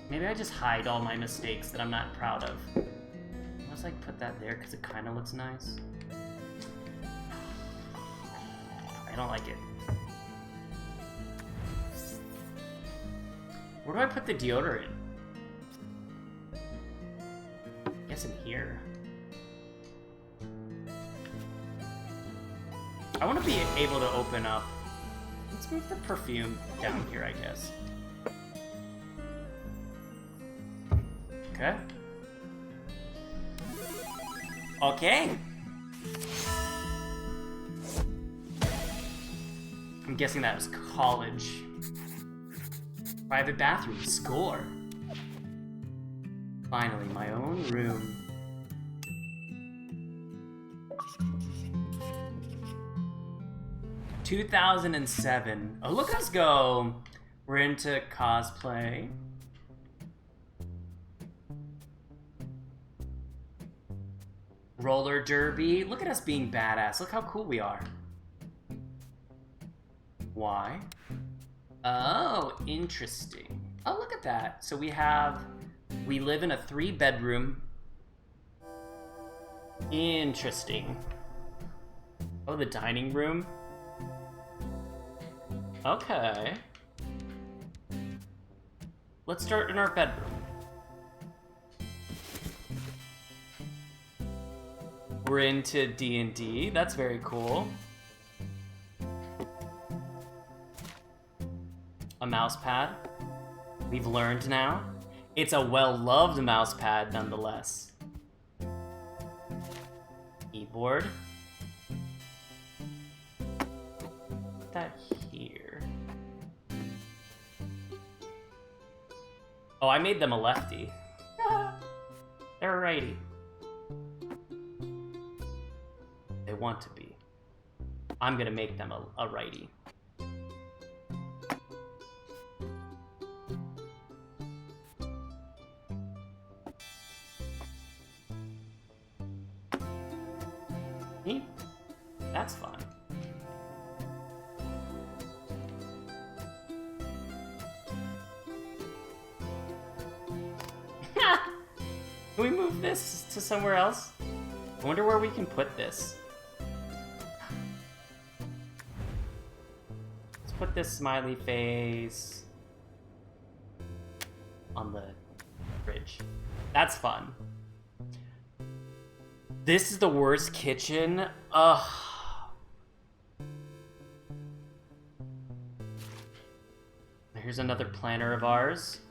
A: Maybe I just hide all my mistakes that I'm not proud of. Unless I put that there because it kind of looks nice. I don't like it. Where do I put the deodorant? I guess in here. I want to be able to open up. Let's move the perfume down here, I guess. Okay. Okay. I'm guessing that was college. Private bathroom, score. Finally, my own room. – 2007. Oh, look at us go. We're into cosplay. Roller derby. Look at us being badass. Look how cool we are. Why? Oh, interesting. Oh, look at that. So we live in a 3-bedroom. Interesting. Oh, the dining room. Okay. Let's start in our bedroom. We're into D&D. That's very cool. A mouse pad. We've learned now. It's a well-loved mouse pad nonetheless. Keyboard. Put that here. Oh, I made them a lefty. They're a righty. They want to be. I'm gonna make them a righty. Neat. That's fun. Can we move this to somewhere else? I wonder where we can put this. Let's put this smiley face on the fridge. That's fun. This is the worst kitchen. Ugh. Here's another planner of ours.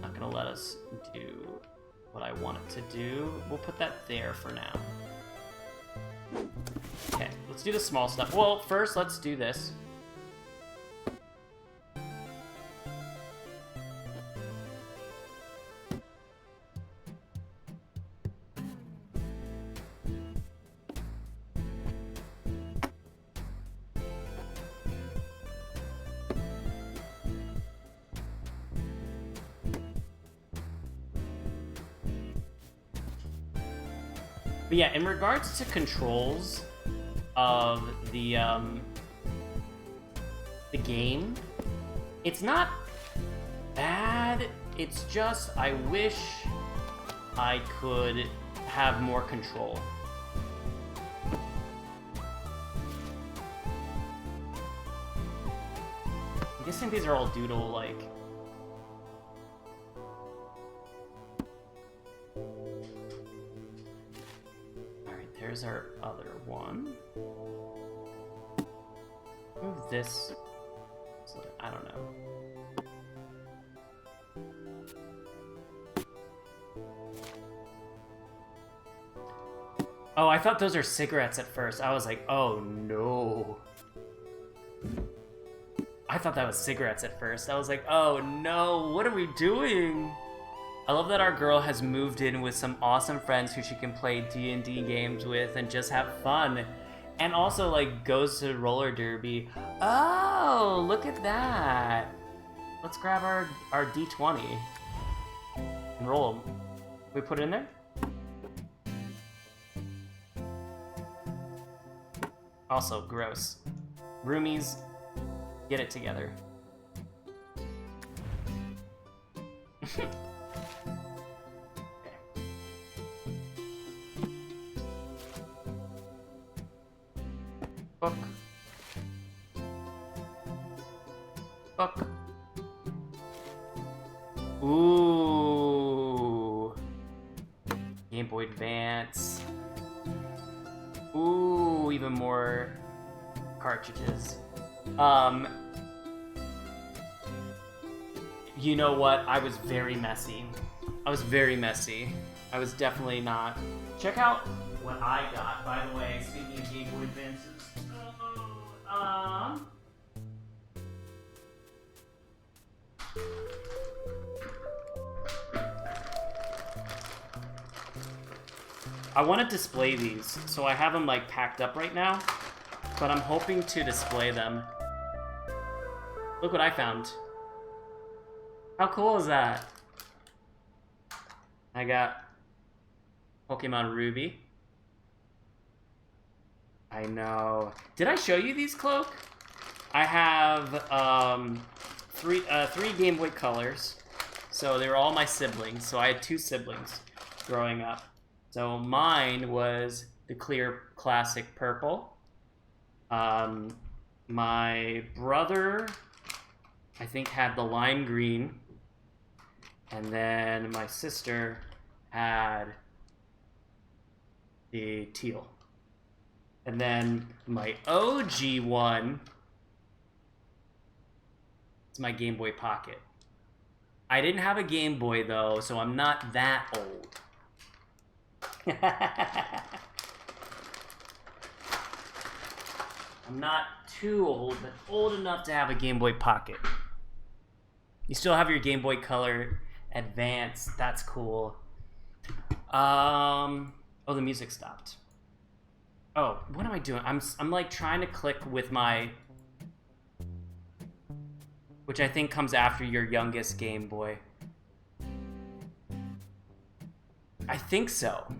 A: Not gonna let us do what I want it to do. We'll put that there for now. Okay, let's do the small stuff. Well, first let's do this. But yeah, in regards to controls of the game, it's not bad. It's just I wish I could have more control. I'm guessing these are all doodle-like. Alright, there's our other one. Move this. So, I don't know. Oh, I thought those are cigarettes at first. I was like, oh no. I thought that was cigarettes at first. I was like, oh no, what are we doing? I love that our girl has moved in with some awesome friends who she can play D&D games with and just have fun. And also, like, goes to roller derby. Oh, look at that. Let's grab our D20 and roll them. We put it in there? Also, gross. Roomies, get it together. Okay. Book. Book. Ooh. Game Boy Advance. Ooh, even more cartridges. You know what? I was very messy. I was definitely not. Check out what I got, by the way, speaking of Game Boy Advances. I want to display these, so I have them like packed up right now, but I'm hoping to display them. Look what I found. How cool is that? I got Pokemon Ruby. I know. Did I show you these, Cloak? I have three Game Boy Colors. So they were all my siblings. So I had 2 siblings growing up. So mine was the clear classic purple. My brother, I think, had the lime green. And then my sister had the teal. And then my OG one is my Game Boy Pocket. I didn't have a Game Boy though, so I'm not that old. I'm not too old, but old enough to have a Game Boy Pocket. You still have your Game Boy Color Advance. That's cool. Oh, the music stopped. Oh, what am I doing? I'm like trying to click with my, which I think comes after your youngest Game Boy. I think so.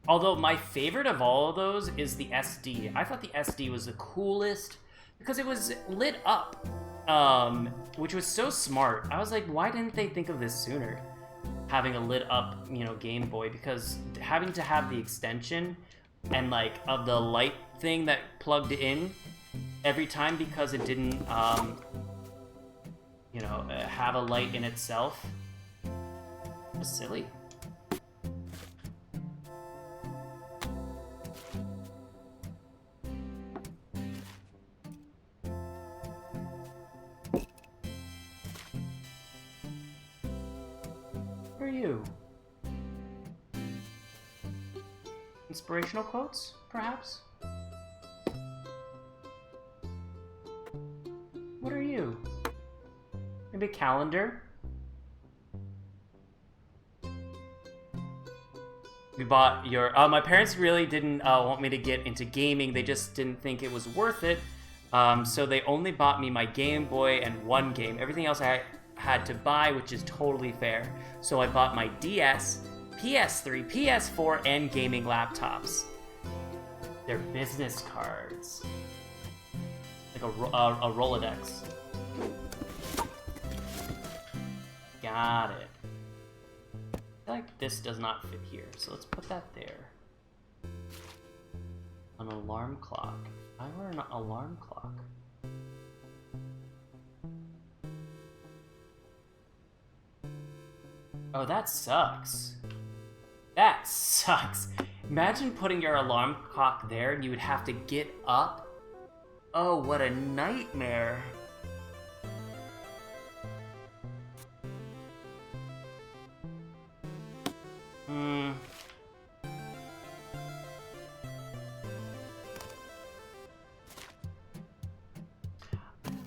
A: Although my favorite of all of those is the SD. I thought the SD was the coolest because it was lit up, which was so smart. I was like, why didn't they think of this sooner? Having a lit up, Game Boy, because having to have the extension and like of the light thing that plugged in every time because it didn't, have a light in itself. It was silly. Who are you? Inspirational quotes, perhaps? What are you? Maybe a calendar? We bought your... my parents really didn't want me to get into gaming. They just didn't think it was worth it. So they only bought me my Game Boy and one game. Everything else I had to buy, which is totally fair. So I bought my DS, PS3, PS4, and gaming laptops. They're business cards. Like a Rolodex. Got it. I feel like this does not fit here, so let's put that there. An alarm clock. If I were an alarm clock. Oh, that sucks. That sucks. Imagine putting your alarm clock there and you would have to get up. Oh, what a nightmare.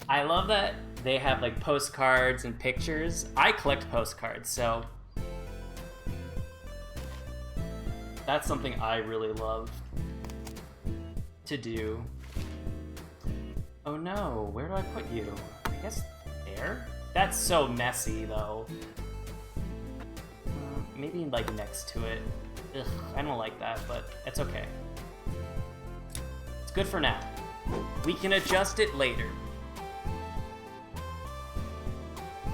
A: I love that they have like postcards and pictures. I collect postcards, so that's something I really love to do. Oh no, where do I put you? I guess there? That's so messy though. Maybe like next to it. Ugh, I don't like that, but it's okay. It's good for now. We can adjust it later.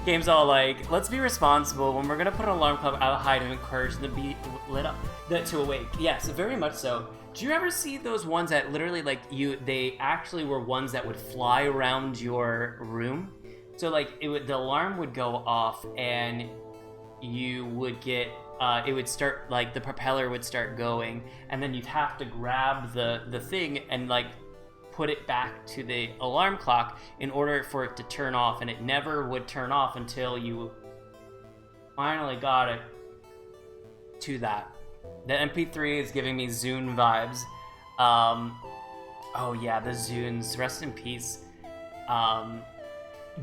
A: Game's all like, let's be responsible. When we're gonna put an alarm clock out high to encourage them to be lit up, to awake. Yes, very much so. Do you ever see those ones that literally like they actually were ones that would fly around your room? So like the alarm would go off and you would get, it would start, like the propeller would start going, and then you'd have to grab the thing and like put it back to the alarm clock in order for it to turn off, and it never would turn off until you finally got it to that. The MP3 is giving me Zune vibes. Oh yeah, the Zunes, rest in peace.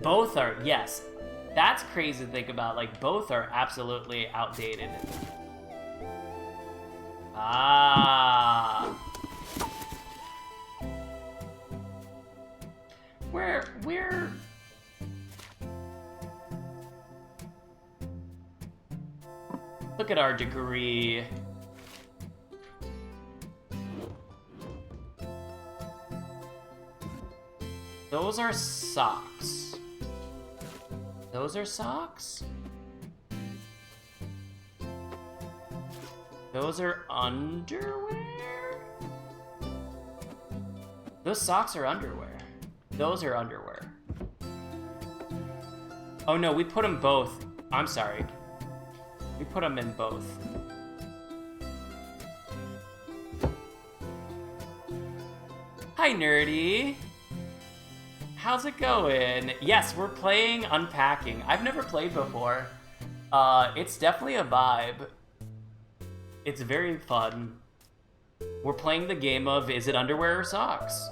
A: Both are, yes, that's crazy to think about, like both are absolutely outdated. Ah. Where... Look at our degree. Those are socks. Those are socks? Those are underwear? Those socks are underwear. Those are underwear. Oh no, we put them both. I'm sorry. We put them in both. Hi, Nerdy. How's it going? Yes, we're playing Unpacking. I've never played before. It's definitely a vibe. It's very fun. We're playing the game of, is it underwear or socks?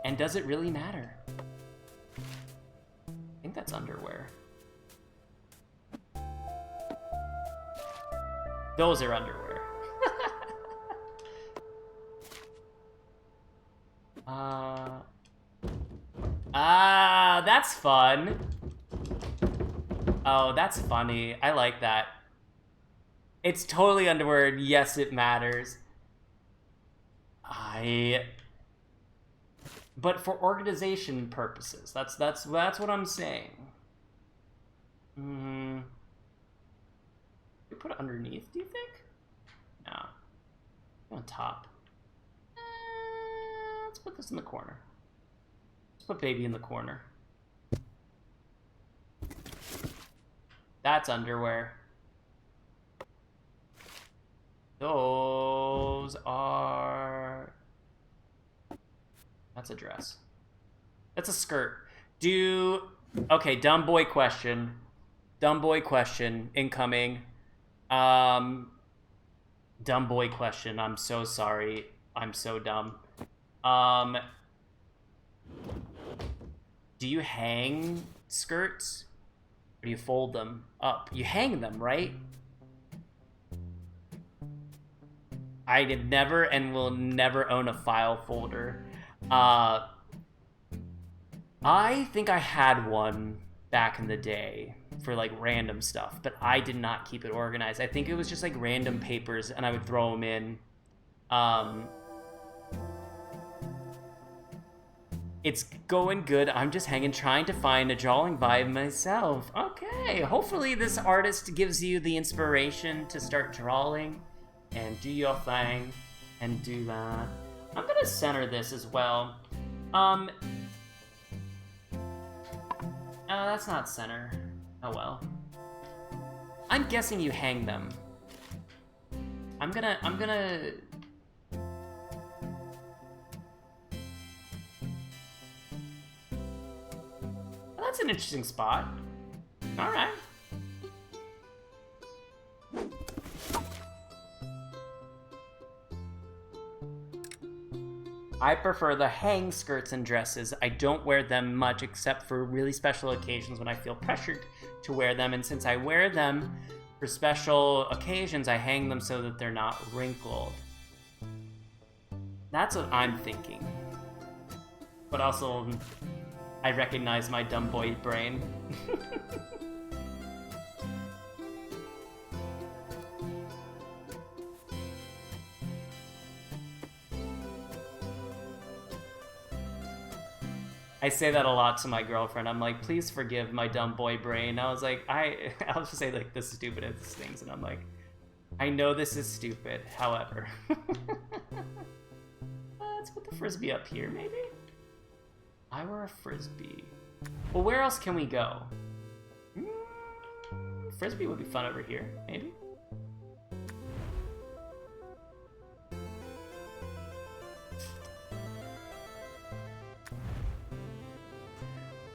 A: And does it really matter? I think that's underwear. Those are underwear. That's fun. Oh, that's funny. I like that. It's totally underwear. Yes, it matters. But for organization purposes, that's what I'm saying. You put it underneath, do you think? No. On top. Let's put this in the corner. Let's put baby in the corner. That's underwear. Those are... That's a dress. That's a skirt. Okay, dumb boy question. Dumb boy question incoming. Dumb boy question. I'm so sorry. I'm so dumb. Do you hang skirts? Or do you fold them up? You hang them, right? I did never and will never own a file folder. I think I had one back in the day. for like random stuff, but I did not keep it organized. I think it was just like random papers and I would throw them in. It's going good. I'm just hanging, trying to find a drawing vibe myself. Okay, hopefully this artist gives you the inspiration to start drawing and do your thing and do that. I'm gonna center this as well. That's not center. Oh well. I'm guessing you hang them. I'm gonna... Well, that's an interesting spot. Alright. I prefer the hang skirts and dresses. I don't wear them much except for really special occasions when I feel pressured to wear them, and since I wear them for special occasions, I hang them so that they're not wrinkled. That's what I'm thinking. But also, I recognize my dumb boy brain. I say that a lot to my girlfriend. I'm like, please forgive my dumb boy brain. I was like, I'll just say like the stupidest things, and I'm like, I know this is stupid, however. Let's put the frisbee up here, maybe? I were a frisbee. Well, where else can we go? Frisbee would be fun over here, maybe?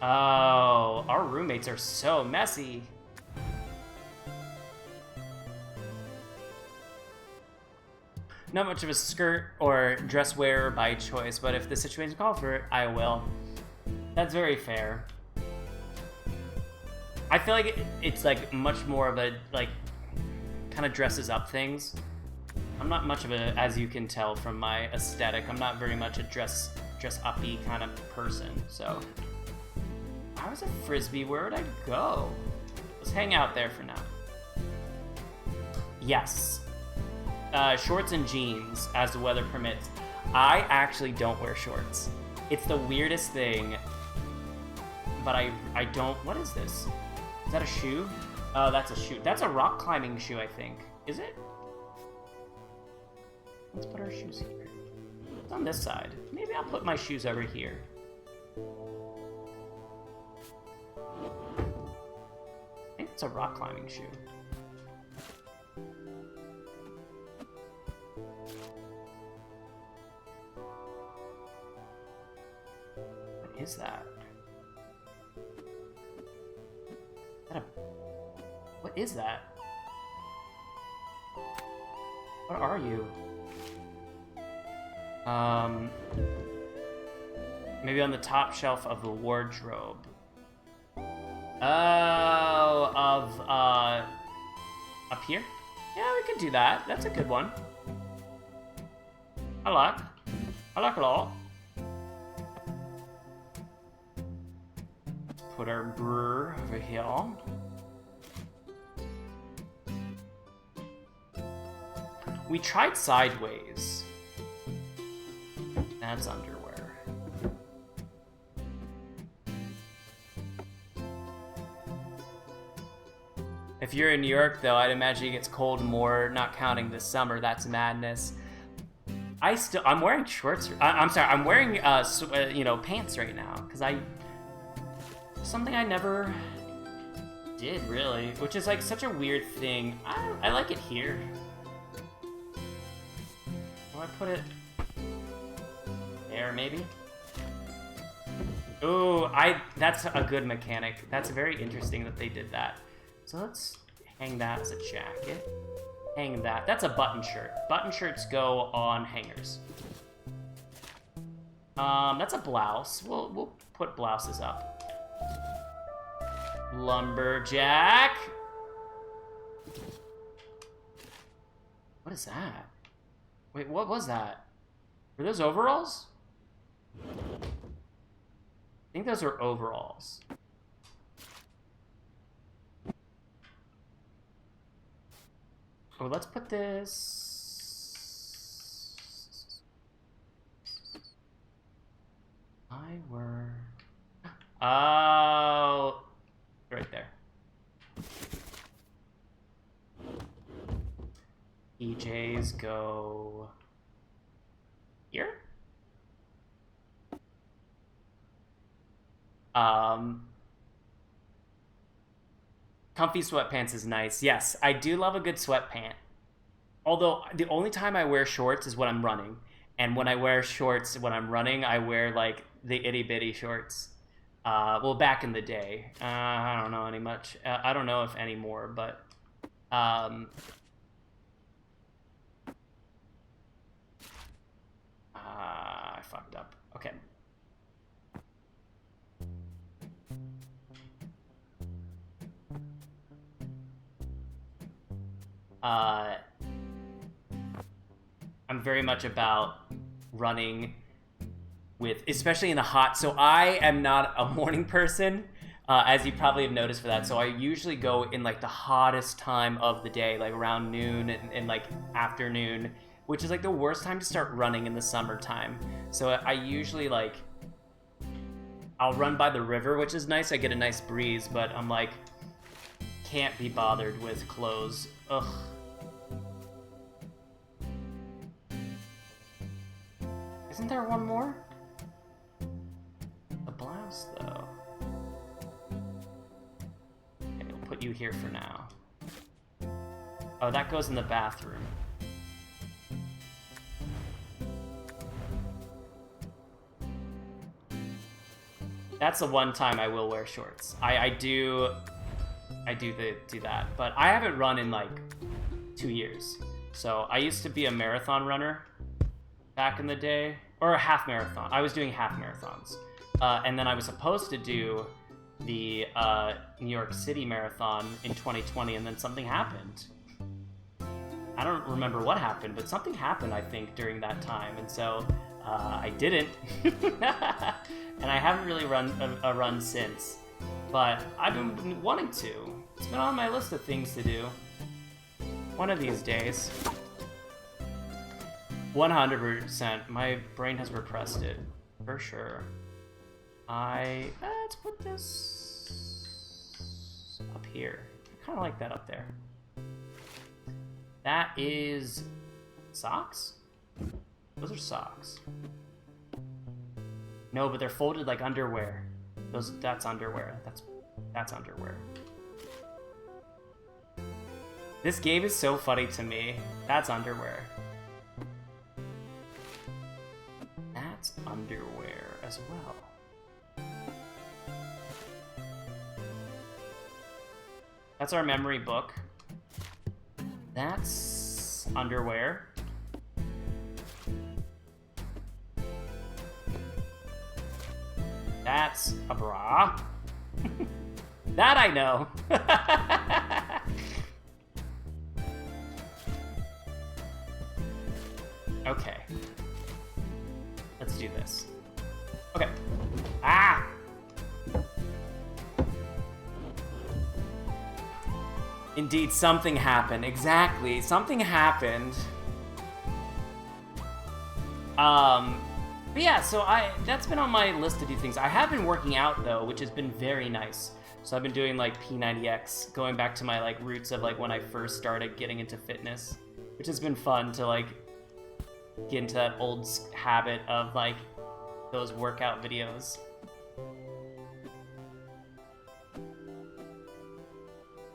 A: Oh, our roommates are so messy. Not much of a skirt or dress wearer by choice, but if the situation calls for it, I will. That's very fair. I feel like it's like much more of a, like, kind of dresses up things. I'm not much of a, as you can tell from my aesthetic, I'm not very much a dress uppy kind of person, so. I was a frisbee, where would I go? Let's hang out there for now. Yes. Shorts and jeans, as the weather permits. I actually don't wear shorts. It's the weirdest thing, but I don't... What is this? Is that a shoe? Oh, that's a shoe. That's a rock climbing shoe, I think. Is it? Let's put our shoes here. It's on this side. Maybe I'll put my shoes over here. I think it's a rock climbing shoe. What is that? What is that? What are you? Maybe on the top shelf of the wardrobe. Oh, up here? Yeah, we could do that. That's a good one. I like a lot. Put our brewer over here. We tried sideways. That's underwear. If you're in New York, though, I'd imagine it gets cold more, not counting this summer. That's madness. I'm wearing shorts. I'm sorry, I'm wearing, pants right now, because something I never did, really, which is, like, such a weird thing. I like it here. Do I put it there, maybe? Ooh, that's a good mechanic. That's very interesting that they did that. So let's hang that as a jacket. Hang that. That's a button shirt. Button shirts go on hangers. That's a blouse. We'll put blouses up. Lumberjack. What is that? Wait, what was that? Were those overalls? I think those are overalls. Oh, let's put this... I were... Oh... Right there. EJs go... Here? Comfy sweatpants is nice. Yes, I do love a good sweatpant. Although, the only time I wear shorts is when I'm running. And when I wear shorts when I'm running, I wear, like, the itty-bitty shorts. Well, back in the day. I don't know any much. I don't know if anymore, but... I fucked up. Okay. I'm very much about running with, especially in the hot. So I am not a morning person, as you probably have noticed for that. So I usually go in like the hottest time of the day, like around noon and like afternoon, which is like the worst time to start running in the summertime. So I usually like, I'll run by the river, which is nice. I get a nice breeze, but I'm like, can't be bothered with clothes. Ugh. Isn't there one more? The blouse, though. Okay, we'll put you here for now. Oh, that goes in the bathroom. That's the one time I will wear shorts. I do that, but I haven't run in like 2 years. So I used to be a marathon runner back in the day, or a half marathon. I was doing half marathons, and then I was supposed to do the New York City Marathon in 2020, and then something happened. I don't remember what happened, but something happened, I think, during that time, and so I didn't, and I haven't really run a run since. But I've been wanting to. It's been on my list of things to do. One of these days. 100%. My brain has repressed it. For sure. Let's put this up here. I kind of like that up there. That is socks? Those are socks. No, but they're folded like underwear. That's underwear. That's underwear. This game is so funny to me. That's underwear. That's underwear as well. That's our memory book. That's underwear. That's a bra. That I know. Okay. Let's do this. Okay. Ah! Indeed, something happened. Exactly. Something happened. But yeah, so that's been on my list to do things. I have been working out though, which has been very nice. So I've been doing like P90X, going back to my like roots of like when I first started getting into fitness, which has been fun to like get into that old habit of like those workout videos.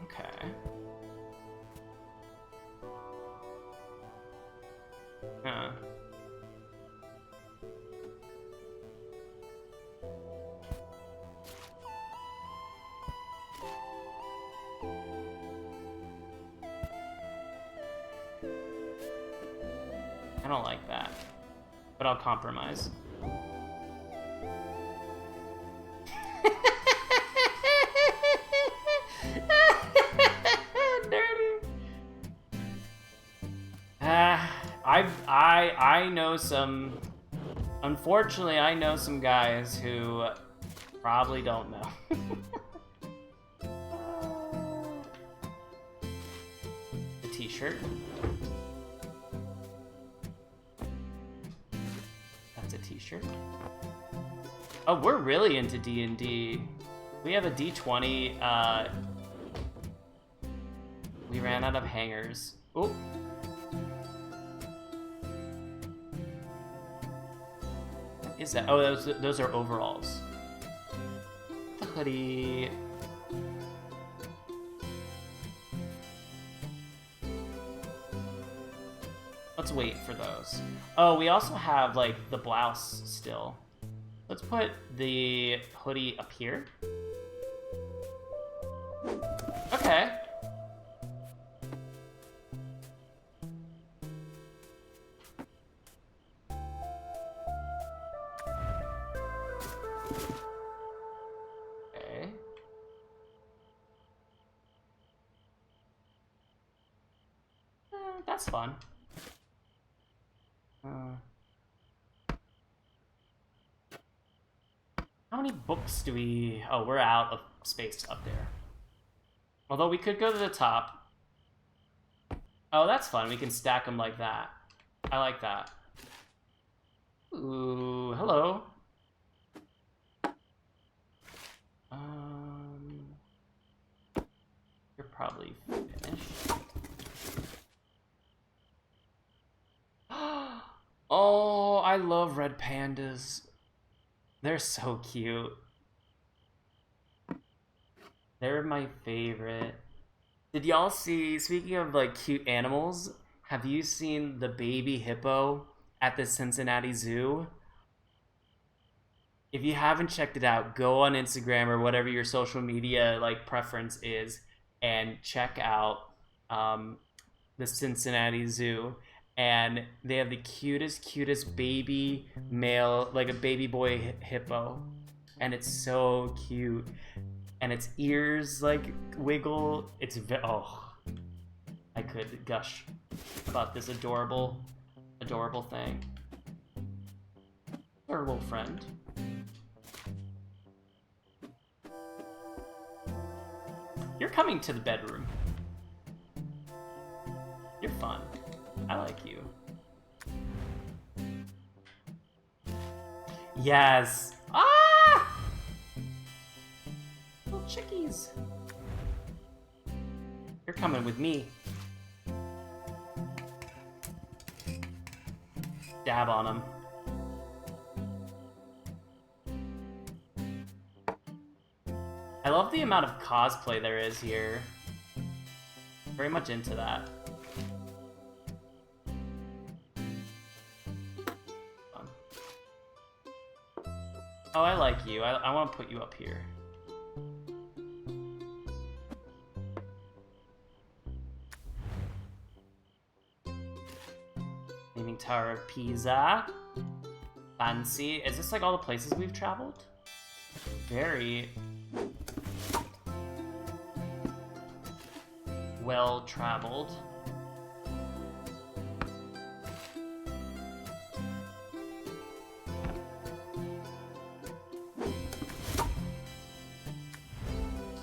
A: Okay. Huh. I don't like that, but I'll compromise. Dirty. I know some. Unfortunately, I know some guys who probably don't know. The t-shirt. That's a t-shirt. Oh, we're really into D&D. We have a D20. We ran out of hangers. Oh. What is that? Oh, those are overalls. The hoodie. Let's wait for those. Oh, we also have like the blouse still. Let's put the hoodie up here. Okay. Okay. That's fun. How many books do we... Oh, we're out of space up there. Although we could go to the top. Oh, that's fun. We can stack them like that. I like that. Ooh, hello. You're probably finished. Oh, I love red pandas. They're so cute. They're my favorite. Did y'all see, speaking of like cute animals, have you seen the baby hippo at the Cincinnati Zoo? If you haven't checked it out, go on Instagram or whatever your social media like preference is and check out the Cincinnati Zoo. And they have the cutest baby male, like a baby boy hippo. And it's so cute. And its ears like wiggle. Oh, I could gush about this adorable thing. Our little friend. You're coming to the bedroom. You're fun. I like you. Yes. Ah! Little chickies. You're coming with me. Dab on them. I love the amount of cosplay there is here. Very much into that. Fun. Oh, I like you. I want to put you up here. Leaning Tower of Pisa. Fancy. Is this like all the places we've traveled? Very well traveled.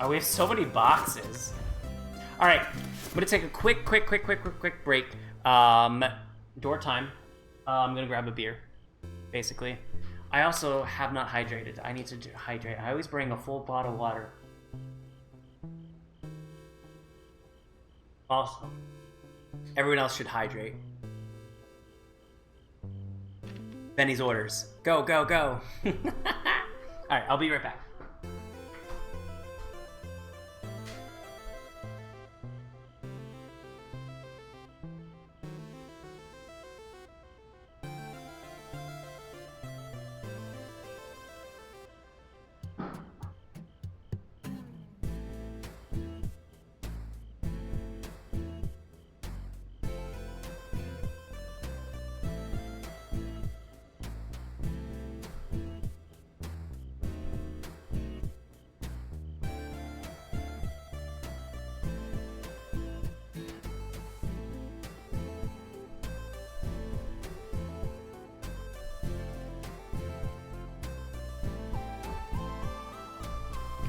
A: Oh, we have so many boxes. All right, I'm gonna take a quick break. Door time. I'm gonna grab a beer, basically. I also have not hydrated. I need to hydrate. I always bring a full bottle of water. Also, everyone else should hydrate. Benny's orders. Go, go, go. Alright, I'll be right back.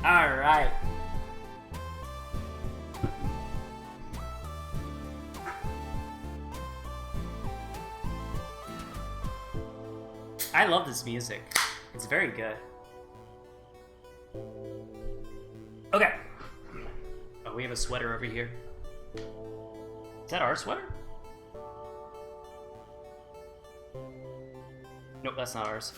A: All right. I love this music. It's very good. Okay. Oh, we have a sweater over here. Is that our sweater? Nope, that's not ours.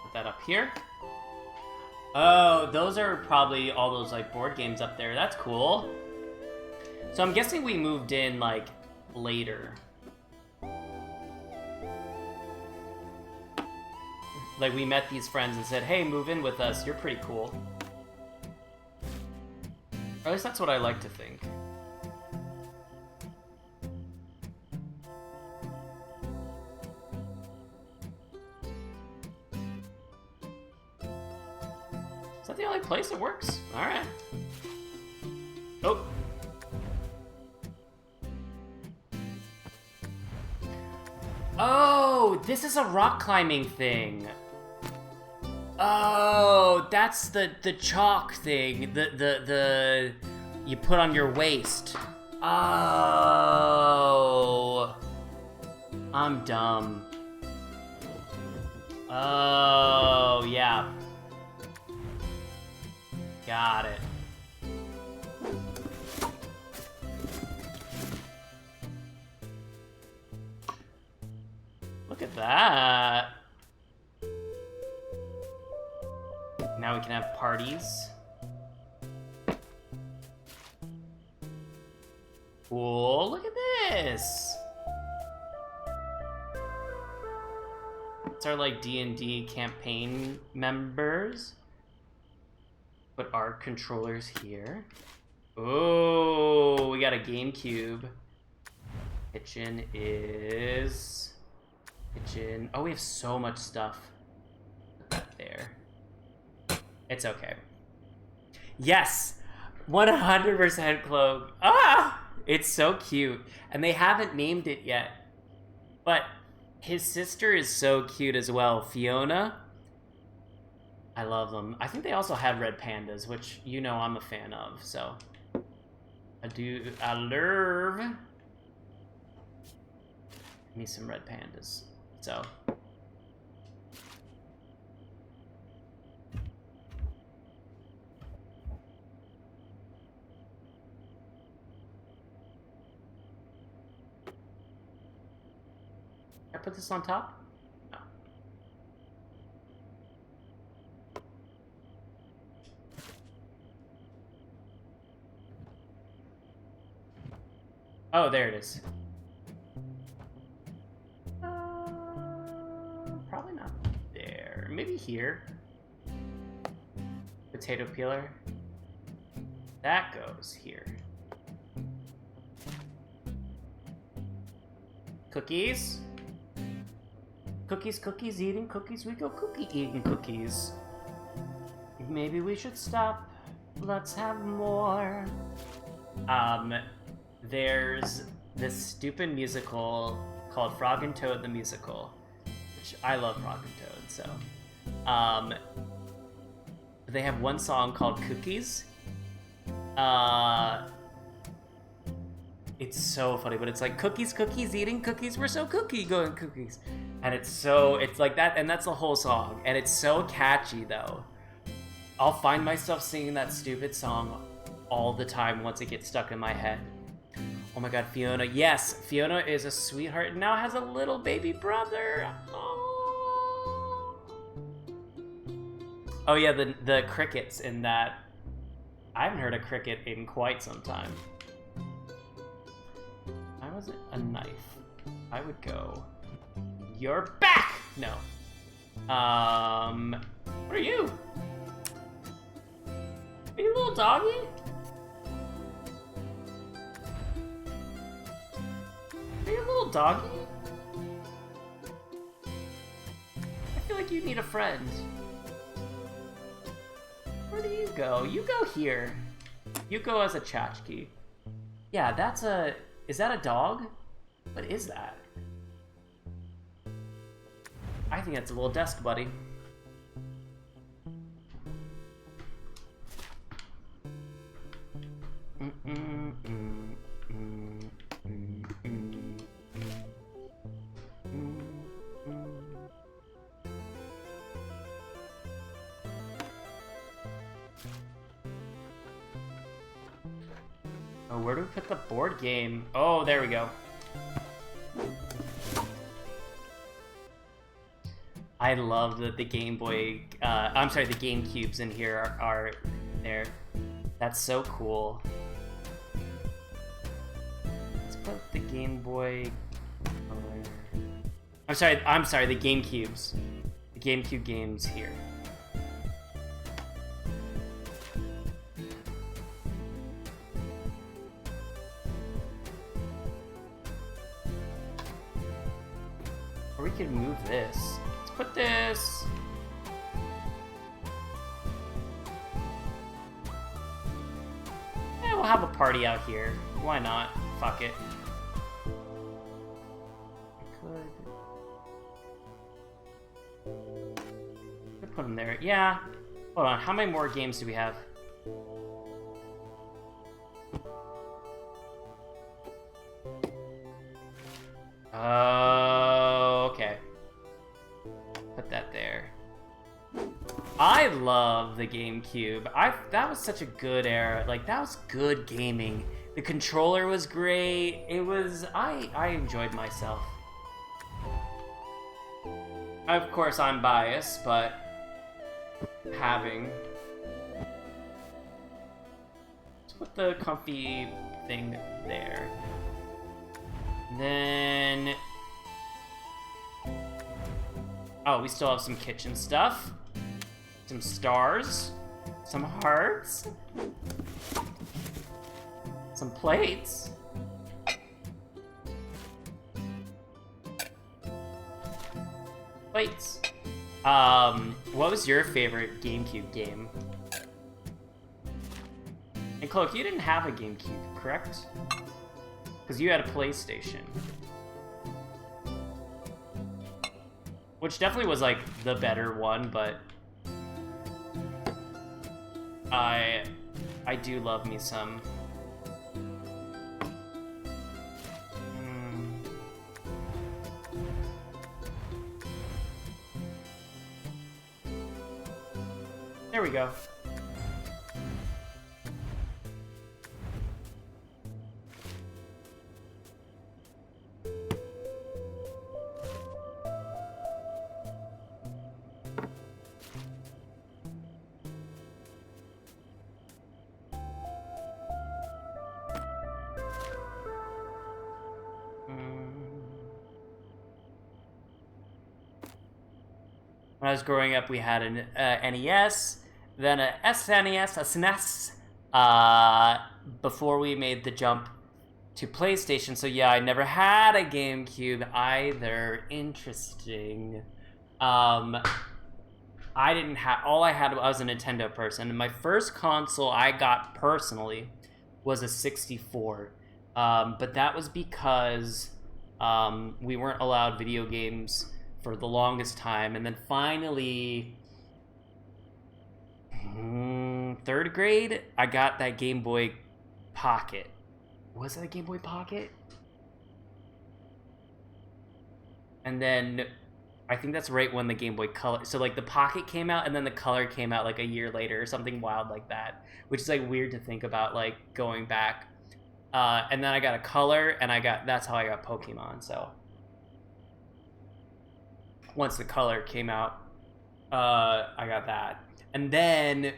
A: Put that up here. Oh, those are probably all those like board games up there. That's cool. So I'm guessing we moved in like later. Like we met these friends and said, hey, move in with us. You're pretty cool. Or at least that's what I like to think. Is that the only place it works? Alright. Oh. Oh, this is a rock climbing thing. Oh, that's the chalk thing. The you put on your waist. Oh. I'm dumb. Oh, yeah. Got it. Look at that. Now we can have parties. Cool, look at this. It's our like D&D campaign members. Put our controllers here. Oh, we got a GameCube. Kitchen is... Kitchen. Oh, we have so much stuff. Put that there. It's okay. Yes! 100% cloak. Ah! It's so cute. And they haven't named it yet. But his sister is so cute as well. Fiona. I love them. I think they also have red pandas, which you know I'm a fan of, so. I love me some red pandas. So. Can I put this on top? No. Oh, there it is. Probably not there. Maybe here. Potato peeler. That goes here. Cookies. Cookies, cookies, eating cookies. We go cookie eating cookies. Maybe we should stop. Let's have more. There's this stupid musical called Frog and Toad the Musical, which I love Frog and Toad, so. They have one song called Cookies. It's so funny, but it's like cookies, cookies, eating cookies, we're so cookie going cookies. And it's like that, and that's the whole song. And it's so catchy though. I'll find myself singing that stupid song all the time once it gets stuck in my head. Oh my god, Fiona. Yes, Fiona is a sweetheart and now has a little baby brother. Oh yeah, the crickets in that. I haven't heard a cricket in quite some time. Why was it a knife? I would go. You're back! No. What are you? Are you a little doggy? Are you a little doggy? I feel like you need a friend. Where do you go? You go here. You go as a tchotchke. Yeah, that's a... Is that a dog? What is that? I think that's a little desk buddy. Oh, where do we put the board game? Oh, there we go. I love that the Game Boy, I'm sorry, the GameCubes in here are there. That's so cool. Let's put the Game Boy color. I'm sorry, the GameCubes. The GameCube games here. Or we could move this. Let's put this. Yeah, we'll have a party out here. Why not? Fuck it. Could put them there. Yeah. Hold on. How many more games do we have? Okay. Put that there. I love the GameCube. That was such a good era. Like, that was good gaming. The controller was great. It was... I enjoyed myself. Of course, I'm biased, but... having... Let's put the comfy thing there. Then... oh, we still have some kitchen stuff. Some stars. Some hearts. Some plates. Plates. What was your favorite GameCube game? And Cloak, you didn't have a GameCube, correct? Because you had a PlayStation. Which definitely was, like, the better one, but... I do love me some... There we go. When I was growing up, we had an NES, then a SNES, a SNES, before we made the jump to PlayStation. So yeah, I never had a GameCube either. Interesting. I didn't have, all I had, I was a Nintendo person. And my first console I got personally was a 64. But that was because we weren't allowed video games for the longest time, and then finally, third grade, I got that Game Boy Pocket. Was it a Game Boy Pocket? And then, I think that's right when the Game Boy Color, so like the Pocket came out, and then the Color came out like a year later, or something wild like that, which is like weird to think about, like going back. And then I got a Color, and that's how I got Pokemon, so. Once the Color came out, I got that. And then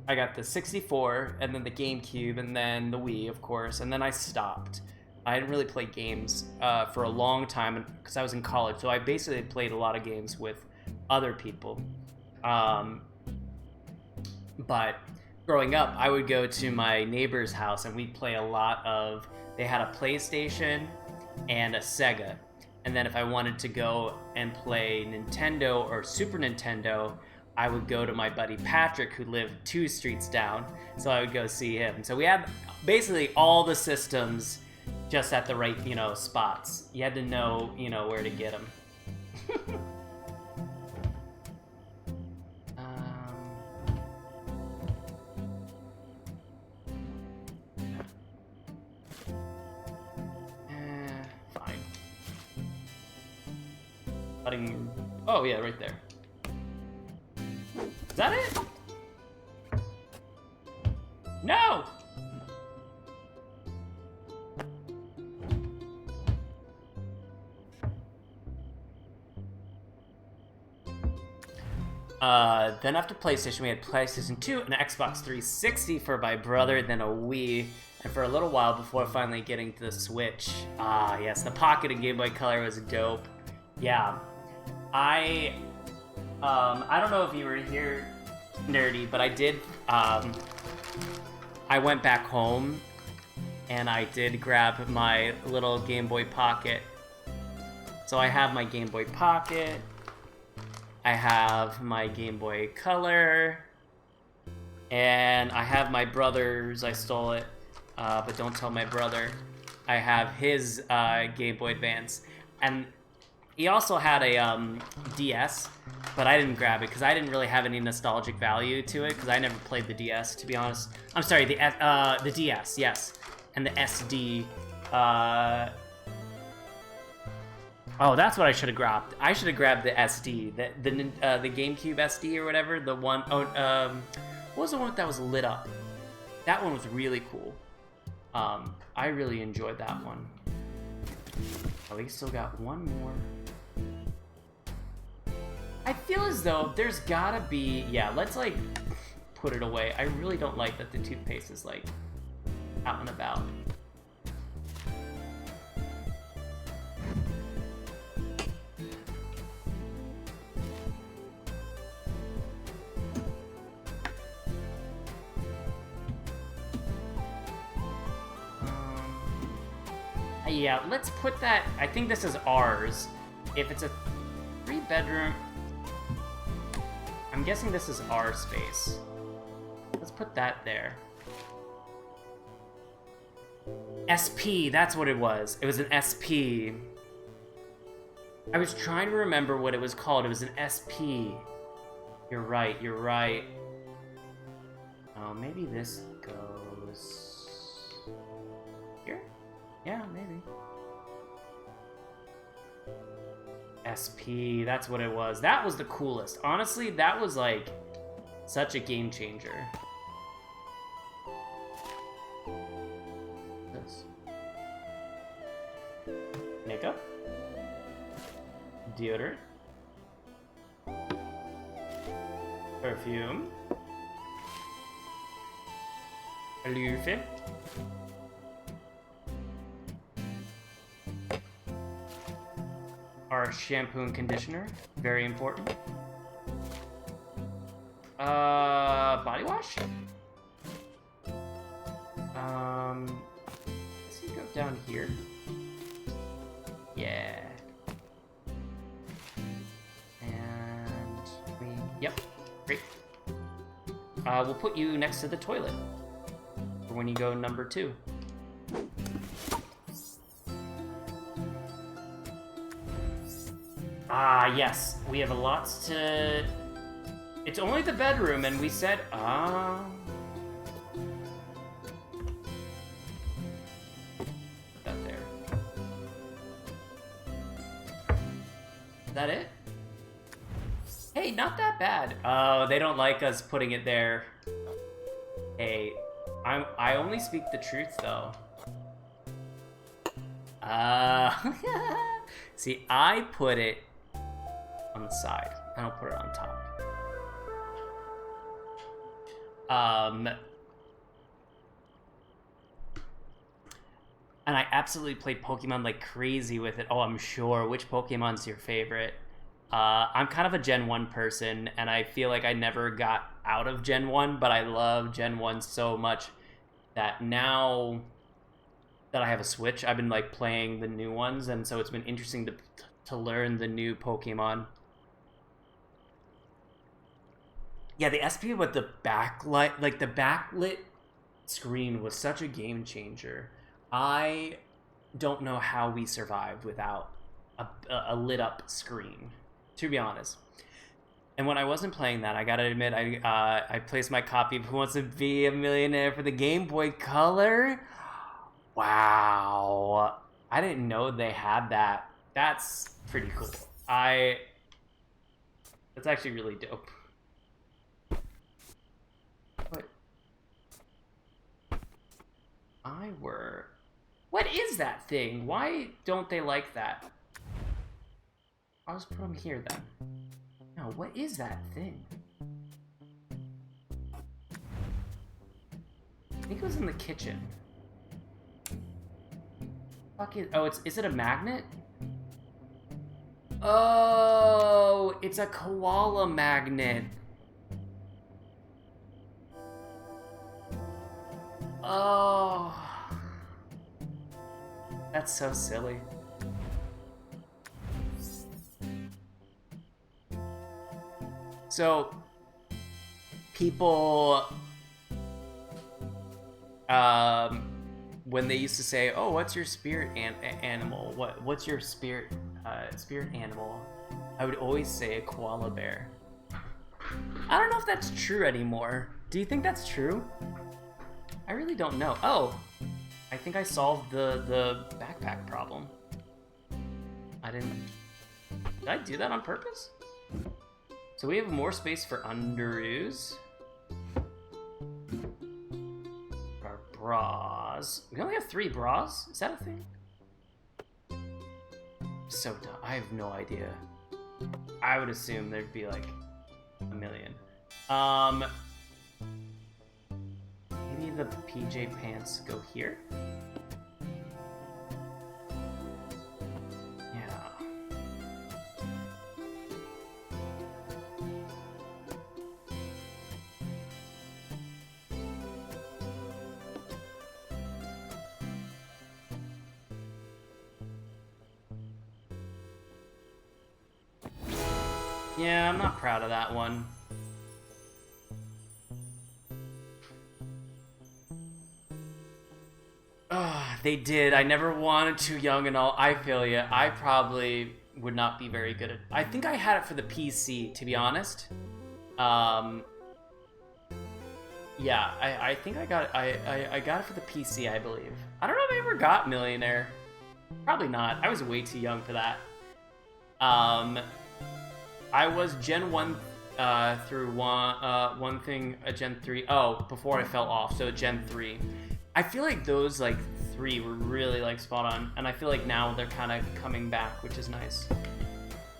A: I got the 64, and then the GameCube, and then the Wii, of course, and then I stopped. I didn't really play games for a long time because I was in college, so I basically played a lot of games with other people. But growing up, I would go to my neighbor's house, and we'd play a lot of... They had a PlayStation and a Sega, and then if I wanted to go and play Nintendo or Super Nintendo, I would go to my buddy Patrick, who lived 2 streets down, so I would go see him. So we had basically all the systems just at the right, spots. You had to know, where to get them. Cutting. Oh yeah, right there. Is that it? No! Then after PlayStation, we had PlayStation 2 and Xbox 360 for my brother, then a Wii, and for a little while before finally getting to the Switch. Ah, yes, the Pocket and Game Boy Color was dope. Yeah. I don't know if you were here, Nerdy, but I did, I went back home and I did grab my little Game Boy Pocket. So I have my Game Boy Pocket, I have my Game Boy Color, and I have my brother's, I stole it, but don't tell my brother. I have his Game Boy Advance, and he also had a DS, but I didn't grab it because I didn't really have any nostalgic value to it because I never played the DS, to be honest. I'm sorry, the DS, yes, and the SD. Oh, that's what I should have grabbed. I should have grabbed the SD, the GameCube SD or whatever. The one, what was the one that was lit up? That one was really cool. I really enjoyed that one. Oh, we still got one more. I feel as though there's gotta be, yeah, let's like put it away. I really don't like that the toothpaste is like out and about. Yeah, let's put that, I think this is ours. If it's a 3-bedroom, I'm guessing this is our space. Let's put that there. SP, that's what it was. It was an SP. I was trying to remember what it was called. It was an SP. You're right, you're right. Oh, maybe this goes here? Yeah, maybe. SP, that's what it was. That was the coolest. Honestly, that was like such a game changer. This. Makeup. Deodorant. Perfume. Lufe. Our shampoo and conditioner, very important. Body wash? Let's go down here. Yeah. And yep, great. We'll put you next to the toilet for when you go number 2. Ah, yes. We have a lot to... It's only the bedroom, and we said, Put that there. Is that it? Hey, not that bad. Oh, they don't like us putting it there. Hey, I only speak the truth, though. See, I put it on the side. I don't put it on top. And I absolutely played Pokemon like crazy with it. Oh, I'm sure. Which Pokemon's your favorite? I'm kind of a Gen 1 person, and I feel like I never got out of Gen 1, but I love Gen 1 so much that now that I have a Switch, I've been like playing the new ones, and so it's been interesting to learn the new Pokemon. Yeah, the SP with the backlight, like the backlit screen was such a game changer. I don't know how we survived without a lit up screen, to be honest. And when I wasn't playing that, I gotta admit, I placed my copy of Who Wants to Be a Millionaire for the Game Boy Color. Wow. I didn't know they had that. That's pretty cool. That's actually really dope. But what is that thing? Why don't they like that? I'll just put them here then. No, what is that thing? I think it was in the kitchen. Fuck it. Oh, is it a magnet? Oh, it's a koala magnet. Oh. That's so silly. So, people, when they used to say, "Oh, what's your spirit animal? What's your spirit animal?" I would always say a koala bear. I don't know if that's true anymore. Do you think that's true? I really don't know. Oh, I think I solved the backpack problem. Did I do that on purpose? So we have more space for underoos. Our bras. We only have 3 bras? Is that a thing? So dumb. I have no idea. I would assume there'd be like a million. Maybe the PJ pants go here? Yeah, I'm not proud of that one. Ugh, they did. I never wanted Too Young and All. I feel ya. I probably would not be very good at. I think I had it for the PC, to be honest. Yeah, I think I got it. I got it for the PC, I believe. I don't know if I ever got Millionaire. Probably not. I was way too young for that. I was Gen 1 through one thing, Gen 3. Oh, before I fell off, so Gen 3. I feel like those like 3 were really like spot on, and I feel like now they're kind of coming back, which is nice.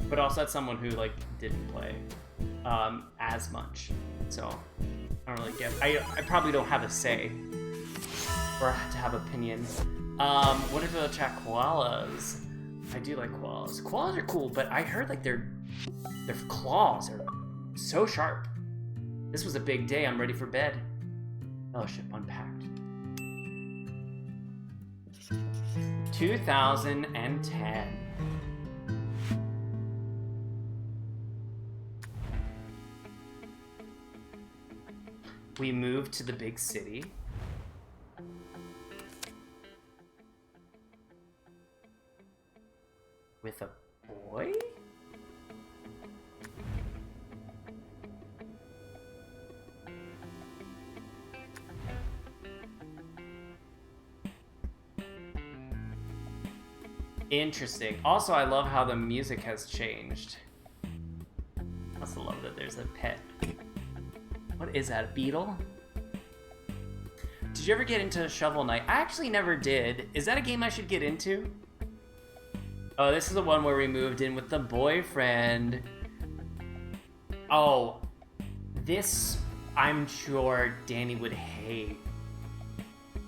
A: But also that's someone who like didn't play as much, so I don't really get. I probably don't have a say or to have opinion. What if I check koalas? I do like koalas. Koalas are cool, but I heard like their claws are so sharp. This was a big day. I'm ready for bed. Fellowship unpacked. 2010. We moved to the big city. With a boy? Interesting. Also, I love how the music has changed. I also love that there's a pet. What is that, a beetle? Did you ever get into Shovel Knight? I actually never did. Is that a game I should get into? Oh, this is the one where we moved in with the boyfriend. Oh, this, I'm sure Danny would hate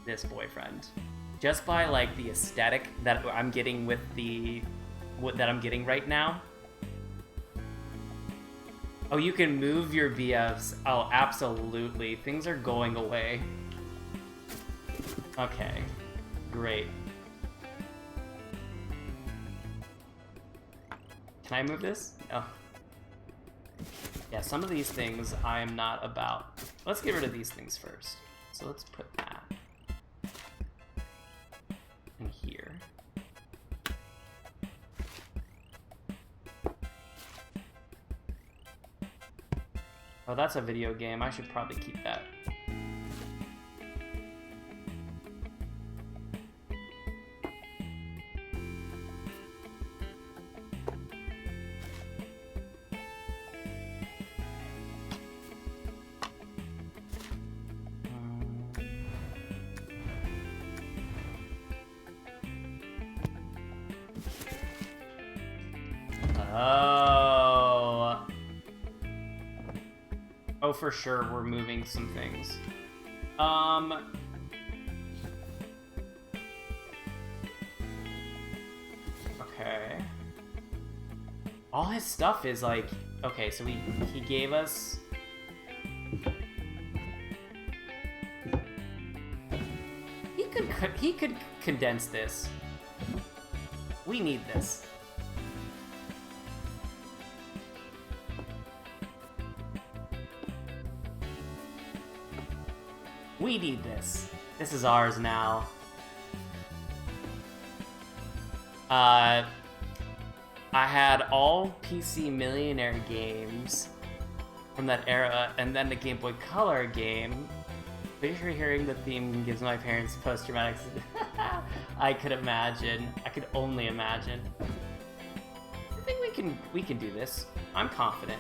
A: this boyfriend. Just by like the aesthetic that I'm getting with that I'm getting right now. Oh, you can move your BFs. Oh, absolutely. Things are going away. Okay, great. Can I move this? Oh. Yeah, some of these things I'm not about. Let's get rid of these things first. So let's put that in here. Oh, that's a video game. I should probably keep that. Oh. Oh, for sure, we're moving some things. Okay. All his stuff is like... Okay, so he gave us... He could condense this. We need this. We need this. This is ours now. I had all PC Millionaire games from that era, and then the Game Boy Color game. Pretty sure hearing the theme gives my parents post-traumatic... I could imagine. I could only imagine. I think we can do this. I'm confident.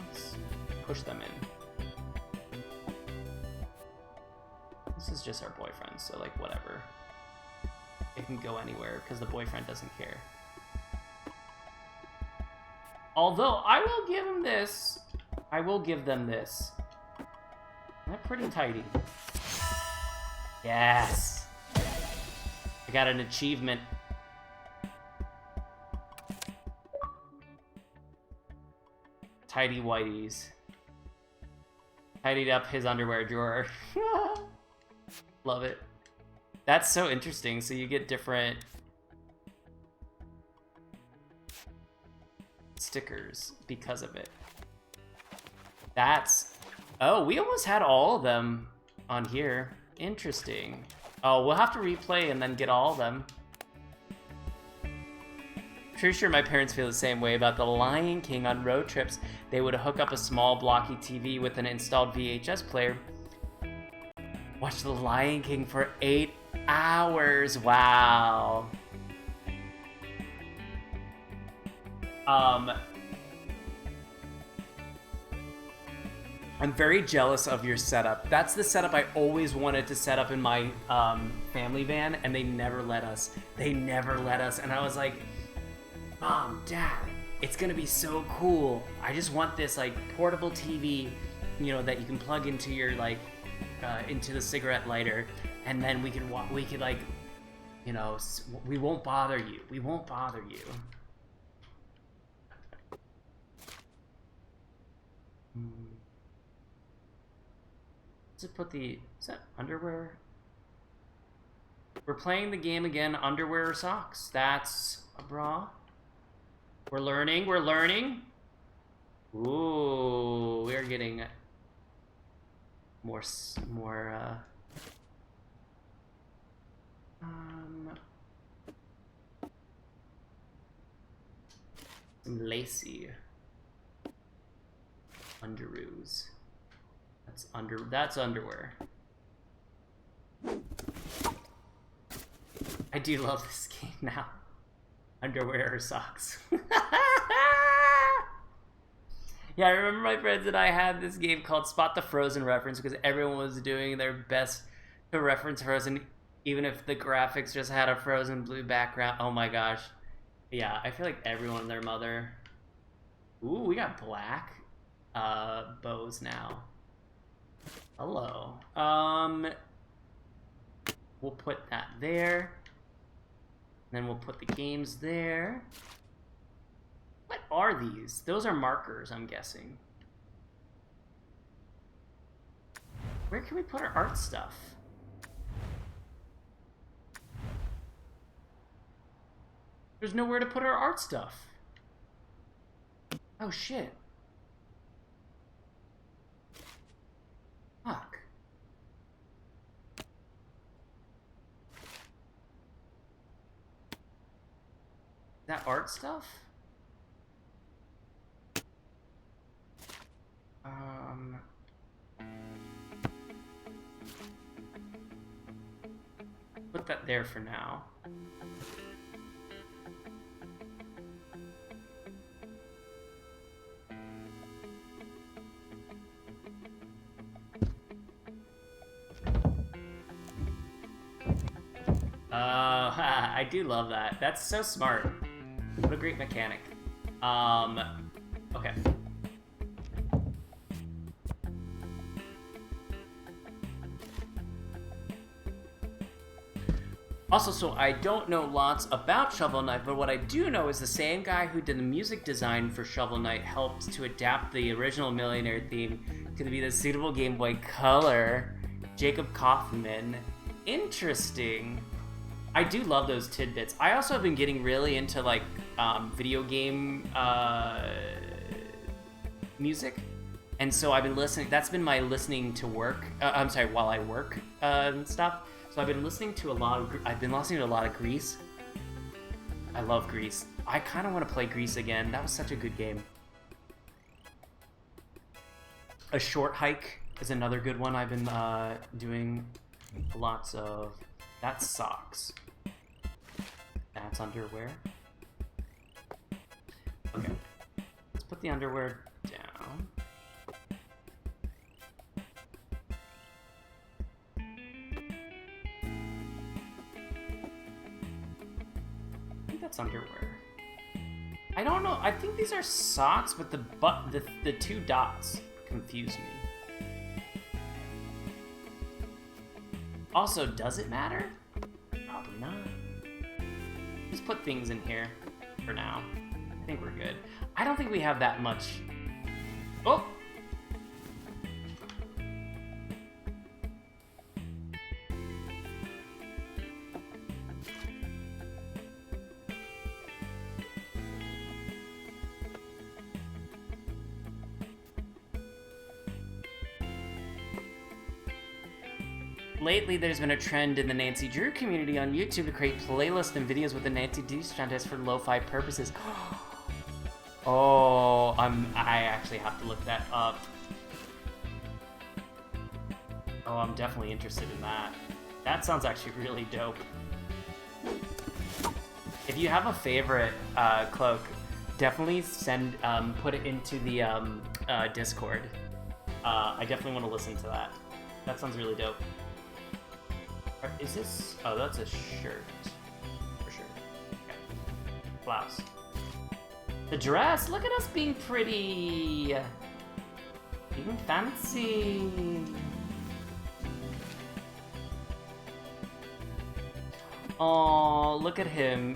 A: Let's push them in. This is just our boyfriend, so like whatever. It can go anywhere because the boyfriend doesn't care. Although I will give him this. I will give them this. They're pretty tidy. Yes! I got an achievement. Tidy whiteys. Tidied up his underwear drawer. Love it. That's so interesting. So you get different stickers because of it. That's... Oh, we almost had all of them on here. Interesting. Oh, we'll have to replay and then get all of them. Pretty sure my parents feel the same way about The Lion King on road trips. They would hook up a small blocky TV with an installed VHS player. Watch The Lion King for 8 hours. Wow. I'm very jealous of your setup. That's the setup I always wanted to set up in my family van, and they never let us. They never let us, and I was like, Mom, Dad, it's gonna be so cool. I just want this like portable TV, you know, that you can plug into your like into the cigarette lighter, and then we could like, you know, we won't bother you. We won't bother you. Let's put the... Is that underwear? We're playing the game again, underwear or socks. That's a bra. We're learning, we're learning. Ooh, we're getting more some lacy underoos. That's underwear. I do love this game now. Underwear or socks. Yeah, I remember my friends and I had this game called Spot the Frozen reference because everyone was doing their best to reference Frozen, even if the graphics just had a frozen blue background. Oh my gosh. Yeah, I feel like everyone and their mother. Ooh, we got black bows now. Hello. We'll put that there. Then we'll put the games there. What are these? Those are markers, I'm guessing. Where can we put our art stuff? There's nowhere to put our art stuff. Oh shit. Fuck. That art stuff? Put that there for now. I do love that. That's so smart. What a great mechanic. Okay. Also, so I don't know lots about Shovel Knight, but what I do know is the same guy who did the music design for Shovel Knight helped to adapt the original Millionaire theme to be the suitable Game Boy Color. Jacob Kaufman. Interesting. I do love those tidbits. I also have been getting really into like video game music, and so I've been listening. That's been my listening to work. I'm sorry, while I work and stuff. So I've been listening to a lot of Grease. I love Grease. I kind of want to play Grease again. That was such a good game. A Short Hike is another good one I've been doing lots of. That's socks. That's underwear. Okay. Let's put the underwear down. I think that's underwear. I don't know. I think these are socks, but the two dots confuse me. Also, does it matter? Probably not. Just put things in here for now. I think we're good. I don't think we have that much. Oh! Lately, there's been a trend in the Nancy Drew community on YouTube to create playlists and videos with the Nancy Drew contest for lo-fi purposes. Oh, I actually have to look that up. Oh, I'm definitely interested in that. That sounds actually really dope. If you have a favorite cloak, definitely put it into the Discord. I definitely want to listen to that. That sounds really dope. Is this? Oh, that's a shirt. For sure. Okay. Blouse. The dress! Look at us being pretty! Being fancy! Oh, look at him.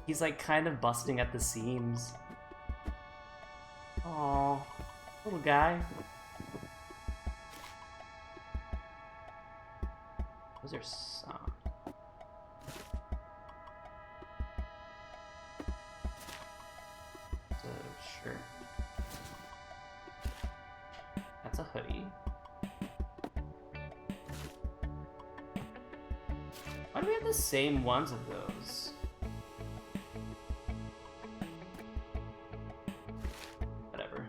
A: He's like kind of busting at the seams. Oh, little guy. Those are some. It's a shirt. That's a hoodie. Why do we have the same ones of those? Whatever.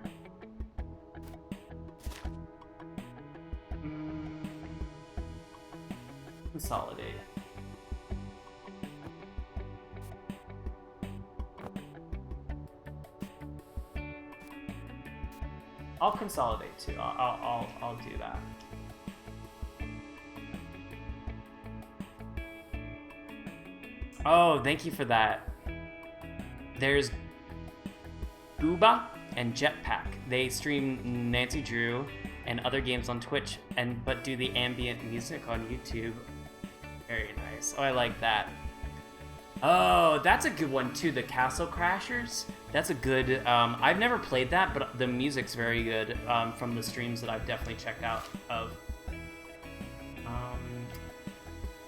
A: Consolidate. I'll consolidate too. I'll do that. Oh, thank you for that. There's Gooba and Jetpack. They stream Nancy Drew and other games on Twitch, but do the ambient music on YouTube. Very nice. Oh, I like that. Oh, that's a good one too. The Castle Crashers. That's a good. I've never played that, but the music's very good from the streams that I've definitely checked out of.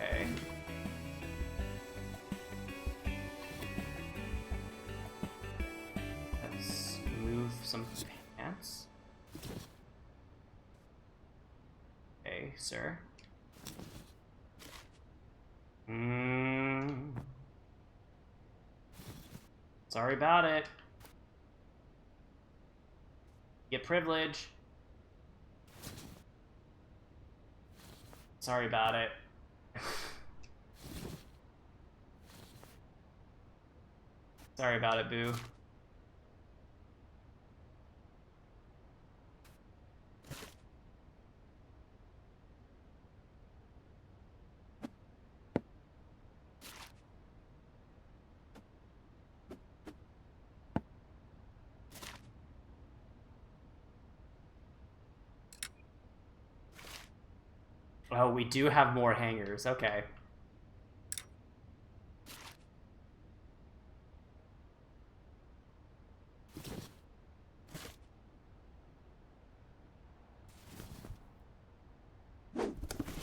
A: Okay. Let's move some pants. Okay, sir. Sorry about it. Get privilege. Sorry about it. Sorry about it, boo. Oh, we do have more hangers. Okay.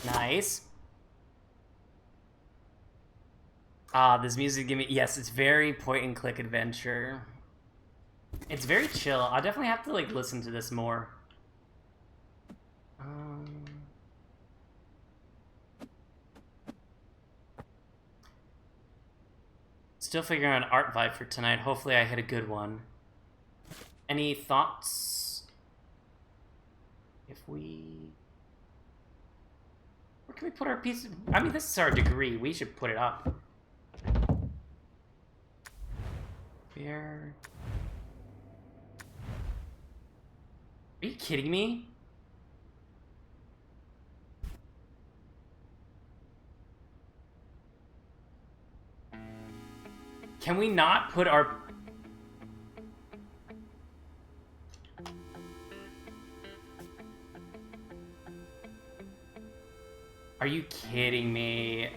A: Nice. Ah, this music give me... Yes, it's very point-and-click adventure. It's very chill. I'll definitely have to, like, listen to this more. Still figuring out an art vibe for tonight. Hopefully I hit a good one. Any thoughts? If we... Where can we put our piece of... I mean, this is our degree. We should put it up. Where... Are you kidding me? Can we not put our... Are you kidding me?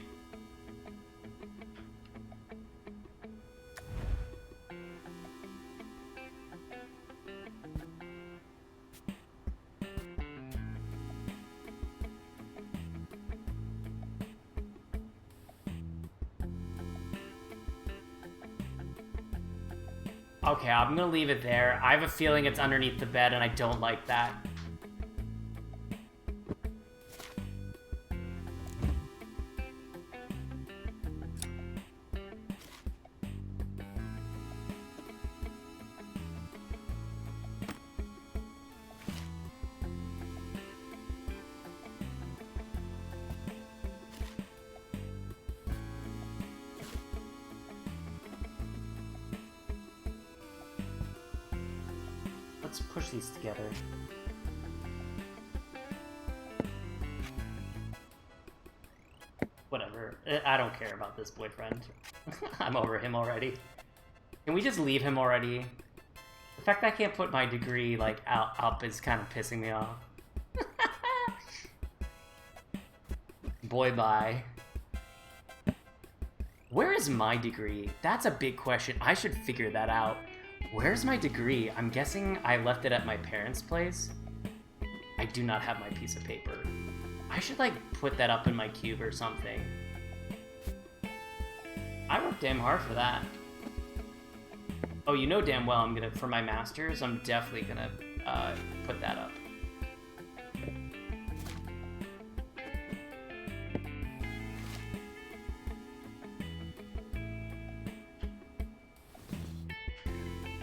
A: Okay, I'm gonna leave it there. I have a feeling it's underneath the bed, and I don't like that. Let's push these together. Whatever. I don't care about this boyfriend. I'm over him already. Can we just leave him already? The fact that I can't put my degree, like, up is kind of pissing me off. Boy, bye. Where is my degree? That's a big question. I should figure that out. Where's my degree? I'm guessing I left it at my parents' place. I do not have my piece of paper. I should, like, put that up in my cube or something. I worked damn hard for that. Oh, you know damn well I'm gonna, for my master's, I'm definitely gonna put that up.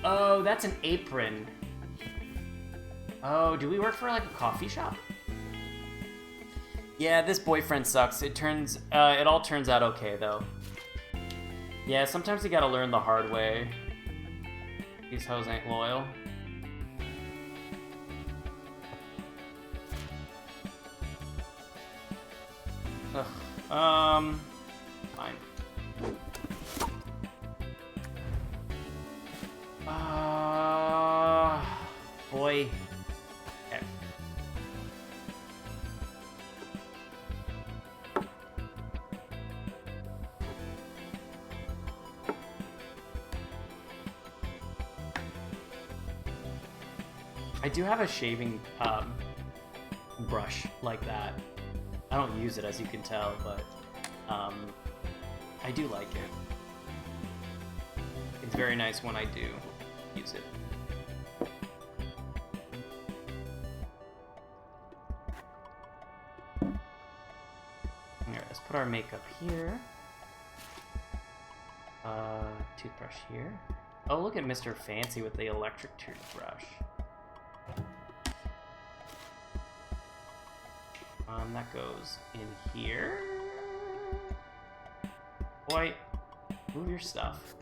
A: Oh, that's an apron. Oh, do we work for like a coffee shop? Yeah, this boyfriend sucks. It all turns out okay though. Yeah, sometimes you gotta learn the hard way. These hoes ain't loyal. Ugh. Fine. Boy. Okay. I do have a shaving brush like that. I don't use it, as you can tell, but I do like it. It's very nice when I do use it. Alright, let's put our makeup here. Toothbrush here. Oh, look at Mr. Fancy with the electric toothbrush. That goes in here. Boy, move your stuff.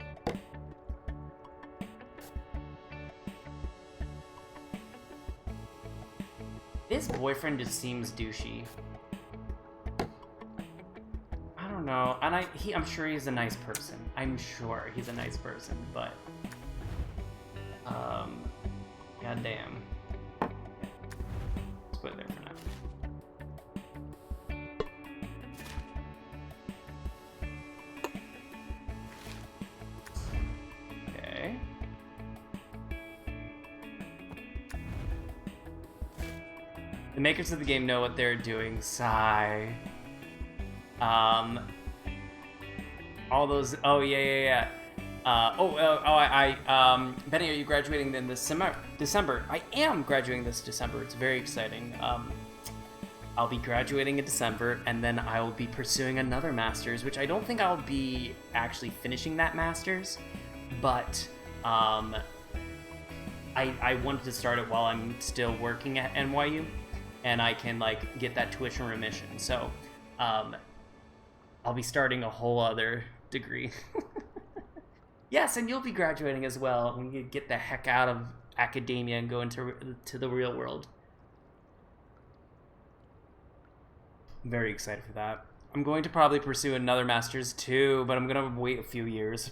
A: This boyfriend just seems douchey. I don't know, and I'm sure he's a nice person. I'm sure he's a nice person, but goddamn. Let's put it there for now. The makers of the game know what they're doing. Sigh. All those. Oh yeah. Benny, are you graduating in December? I am graduating this December. It's very exciting. I'll be graduating in December, and then I will be pursuing another master's, which I don't think I'll be actually finishing that master's, but I wanted to start it while I'm still working at NYU, and I can like get that tuition remission. So I'll be starting a whole other degree. Yes, and you'll be graduating as well when you get the heck out of academia and go into the real world. I'm very excited for that. I'm going to probably pursue another master's too, but I'm going to wait a few years.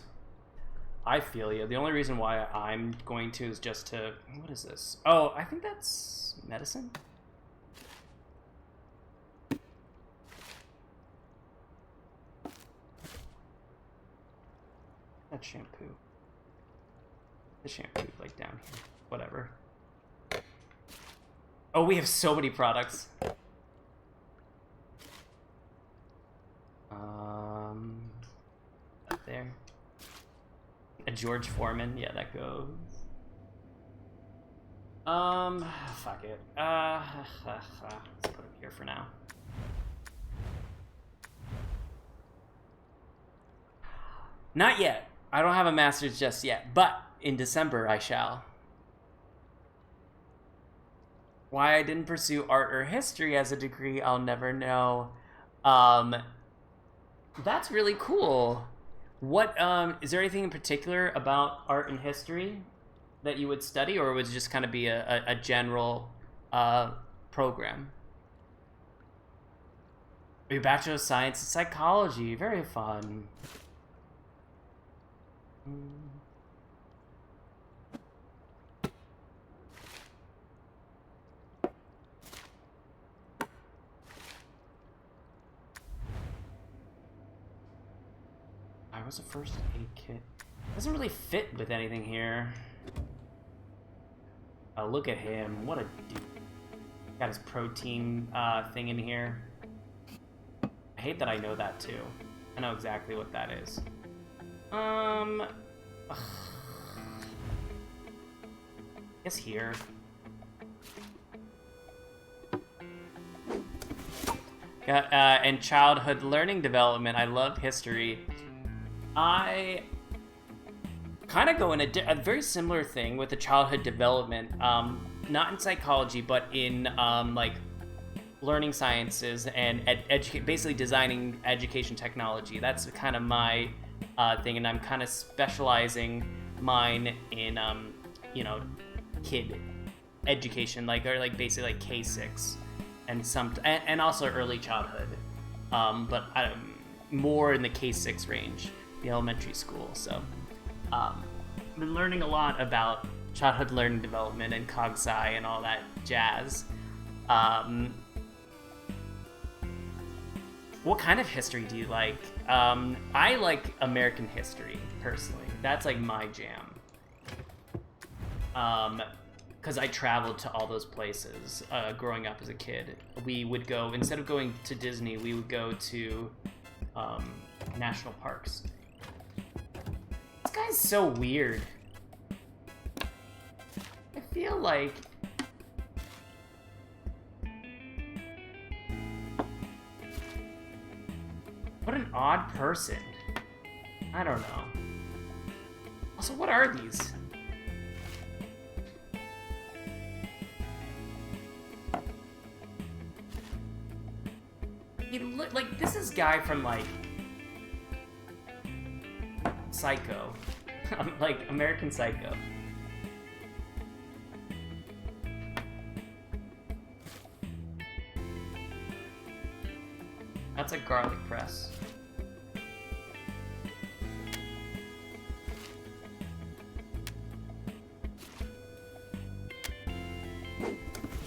A: I feel you. The only reason why I'm going to is just to... What is this? Oh, I think that's medicine? That's shampoo. The shampoo, like, down here. Whatever. Oh, we have so many products. Up there. A George Foreman. Yeah, that goes. Fuck it. Let's put it here for now. Not yet. I don't have a master's just yet, but in December I shall. Why I didn't pursue art or history as a degree, I'll never know. That's really cool. What is there anything in particular about art and history that you would study, or would it just kind of be a general program? Your Bachelor of Science in Psychology, very fun. I was a first aid kit. Doesn't really fit with anything here. Oh, look at him. What a dude. Got his protein thing in here. I hate that I know that too. I know exactly what that is. I guess here. And childhood learning development. I love history. I kind of go in a very similar thing with the childhood development. Not in psychology, but in like learning sciences and basically designing education technology. That's kind of my thing, and I'm kind of specializing mine in kid education, or basically like K6 and also early childhood, but more in the K6 range, the elementary school. So I've been learning a lot about childhood learning development and cog sci and all that jazz. What kind of history do you like? I like American history, personally. That's like my jam. Because I traveled to all those places growing up as a kid. We would go, instead of going to Disney, we would go to national parks. This guy's so weird. I feel like... What an odd person. I don't know. Also, what are these? He like, this is guy from, like, Psycho. Like, American Psycho. That's a garlic press.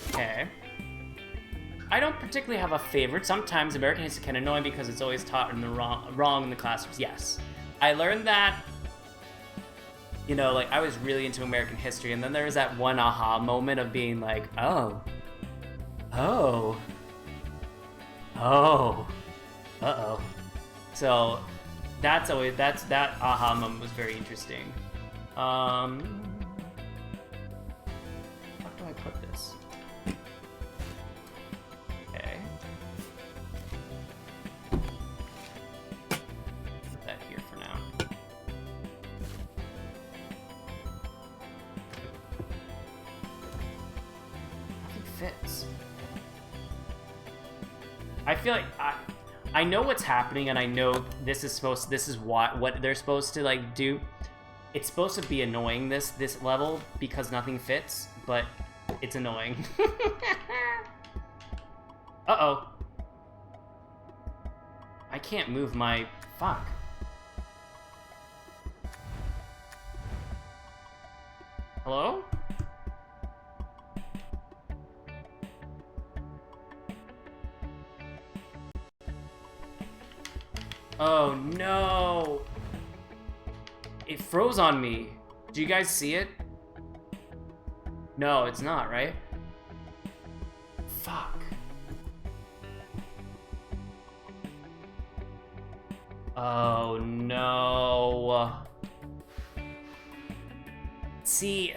A: Okay. I don't particularly have a favorite. Sometimes American history can annoy me because it's always taught in the wrong in the classrooms. Yes. I learned that, like, I was really into American history, and then there was that one aha moment of being like, oh, Oh. Oh. Uh-oh. So that aha moment was very interesting. How do I put this? Okay. Put that here for now. Nothing fits. I feel like I know what's happening, and I know this is what they're supposed to like do. It's supposed to be annoying this level because nothing fits, but it's annoying. Uh-oh. I can't move my fuck. Hello? Oh no! It froze on me. Do you guys see it? No, it's not, right? Fuck. Oh no. See,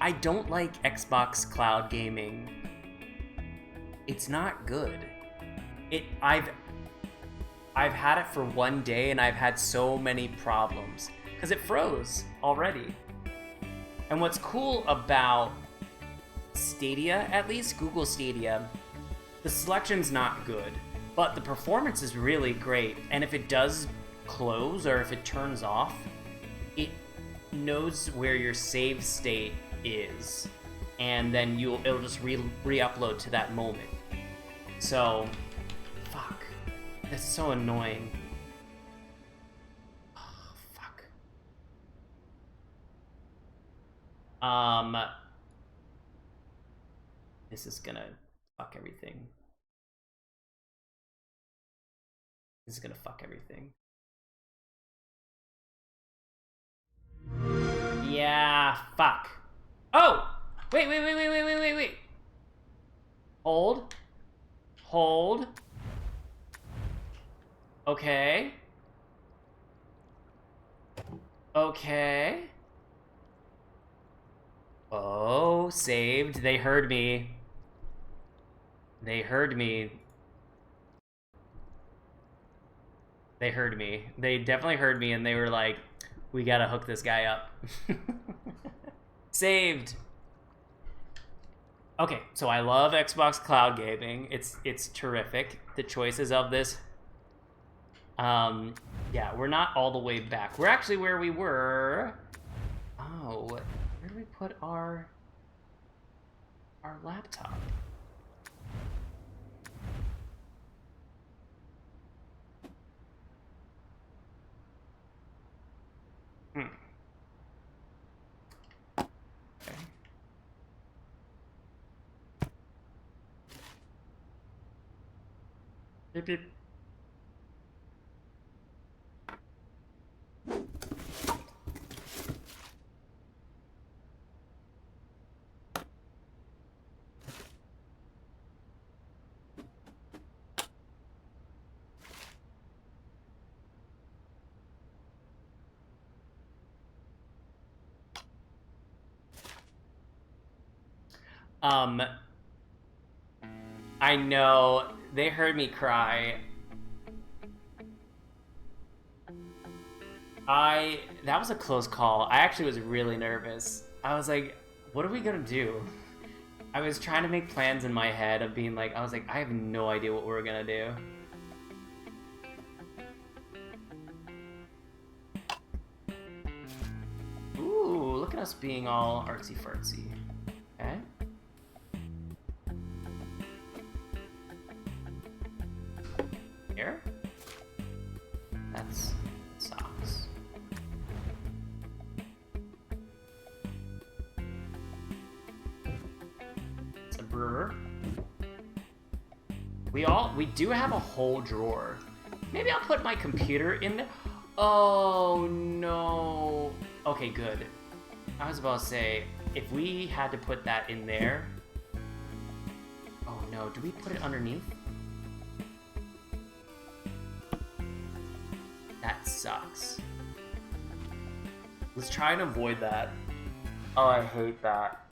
A: I don't like Xbox cloud gaming. It's not good. I've had it for one day and I've had so many problems because it froze already. And what's cool about Stadia, at least Google Stadia, the selection's not good, but the performance is really great. And if it does close or if it turns off, it knows where your save state is, and then it'll just re-upload to that moment. So, fuck. That's so annoying. Oh, fuck. This is gonna fuck everything. This is gonna fuck everything. Yeah, fuck. Oh! Wait. Hold. Okay. Oh, saved. They heard me. They definitely heard me, and they were like, we gotta hook this guy up. Saved. Okay, so I love Xbox Cloud Gaming. It's terrific. The choices of this. Yeah, we're not all the way back. We're actually where we were. Oh, where do we put our laptop? Okay. Beep, beep. I know, they heard me cry. That was a close call. I actually was really nervous. I was like, what are we gonna do? I was trying to make plans in my head of being like, I have no idea what we're gonna do. Ooh, look at us being all artsy-fartsy. Okay. Here? That's socks. It's a brewer. We do have a whole drawer. Maybe I'll put my computer in there. Oh no. Okay, good. I was about to say, if we had to put that in there... Oh no, do we put it underneath? That sucks. Let's try and avoid that. Oh, I hate that.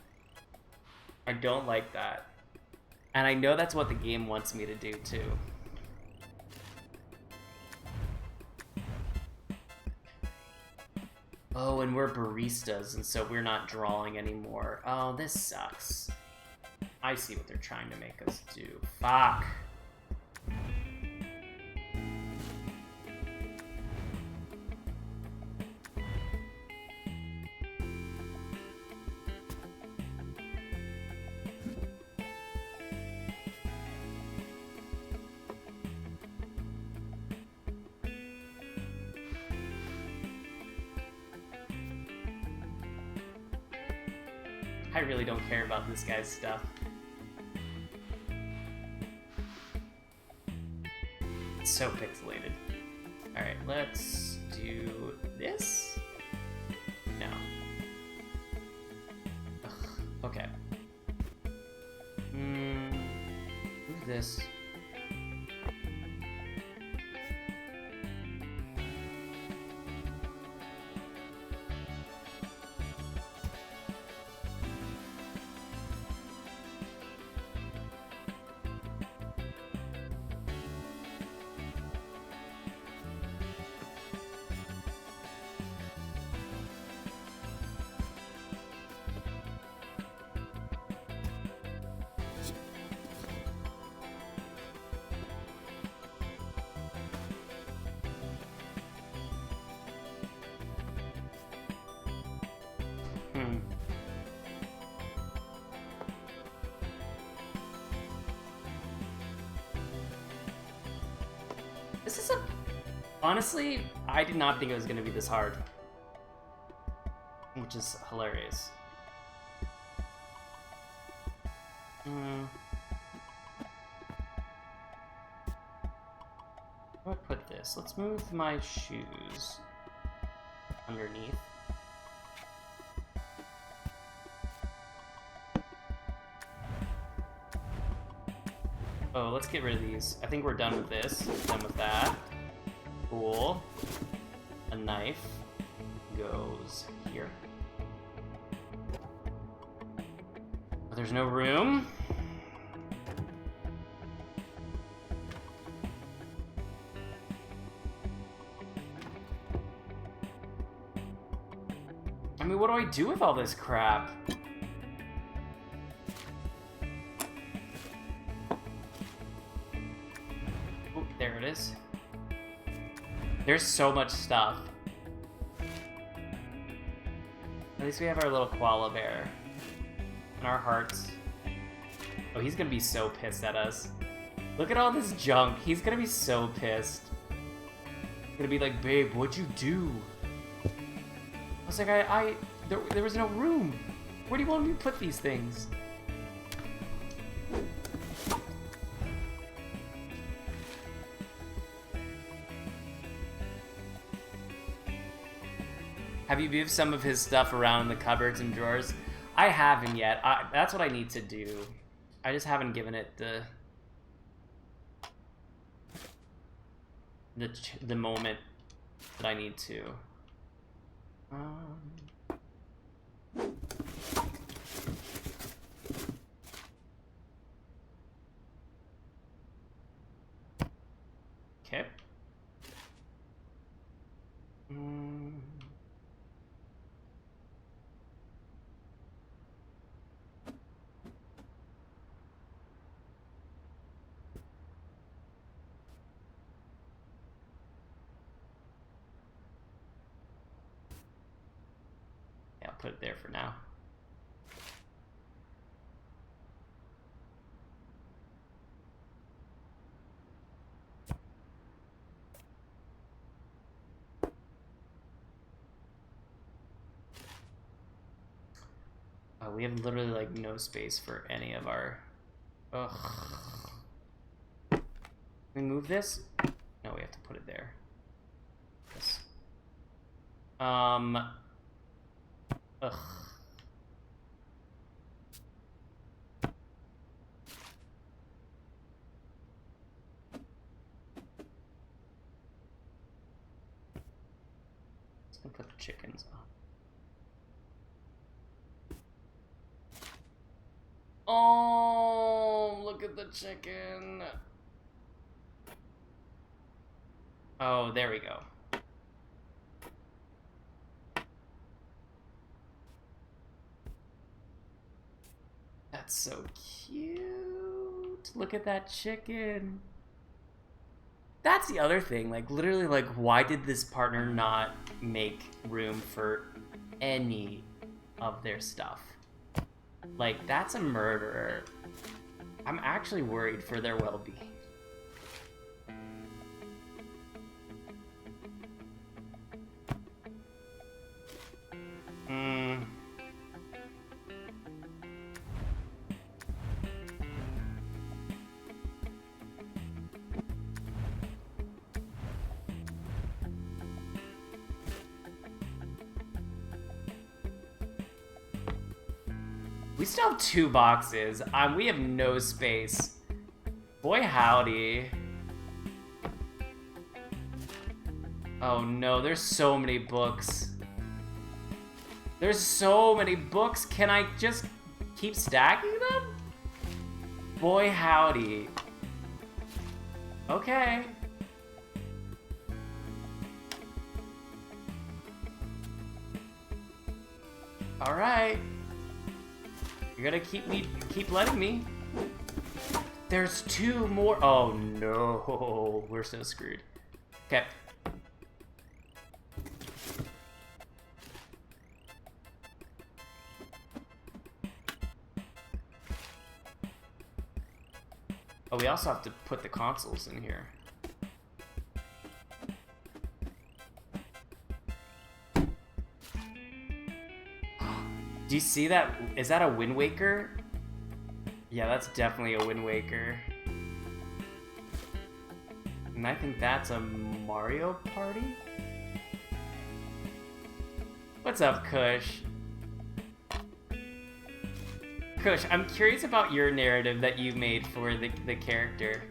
A: I don't like that. And I know that's what the game wants me to do too. Oh, and we're baristas, and so we're not drawing anymore. Oh, this sucks. I see what they're trying to make us do. Fuck. I really don't care about this guy's stuff. It's so pixelated. Alright, let's do this? No. Ugh, okay. Move this. This is a... Honestly, I did not think it was going to be this hard. Which is hilarious. Where do I put this? Let's move my shoes underneath. Oh, let's get rid of these. I think we're done with this. Done with that. Cool. A knife goes here. But there's no room. I mean, what do I do with all this crap? There it is. There's so much stuff. At least we have our little koala bear. And our hearts. Oh, he's gonna be so pissed at us. Look at all this junk. He's gonna be so pissed. He's gonna be like, babe, what'd you do? I was like, there was no room. Where do you want me to put these things? Have you moved some of his stuff around in the cupboards and drawers? I haven't yet. That's what I need to do. I just haven't given it the moment that I need to. Okay. Yeah, I'll put it there for now. We have literally like no space for any of our... Ugh. Can we move this? No, we have to put it there. Yes. Ugh. just gonna put the chickens on. Oh, look at the chicken. Oh, there we go. That's so cute. Look at that chicken. That's the other thing. Like, literally, like, why did this partner not make room for any of their stuff? Like, that's a murderer. I'm actually worried for their well-being. We still have 2 boxes. We have no space. Boy, howdy. Oh no, there's so many books. There's so many books. Can I just keep stacking them? Boy, howdy. Okay. All right. You're gonna keep letting me. There's 2 more. Oh no, we're so screwed. Okay. Oh, we also have to put the consoles in here. Do you see that? Is that a Wind Waker? Yeah, that's definitely a Wind Waker. And I think that's a Mario Party? What's up, Kush? Kush, I'm curious about your narrative that you made for the character.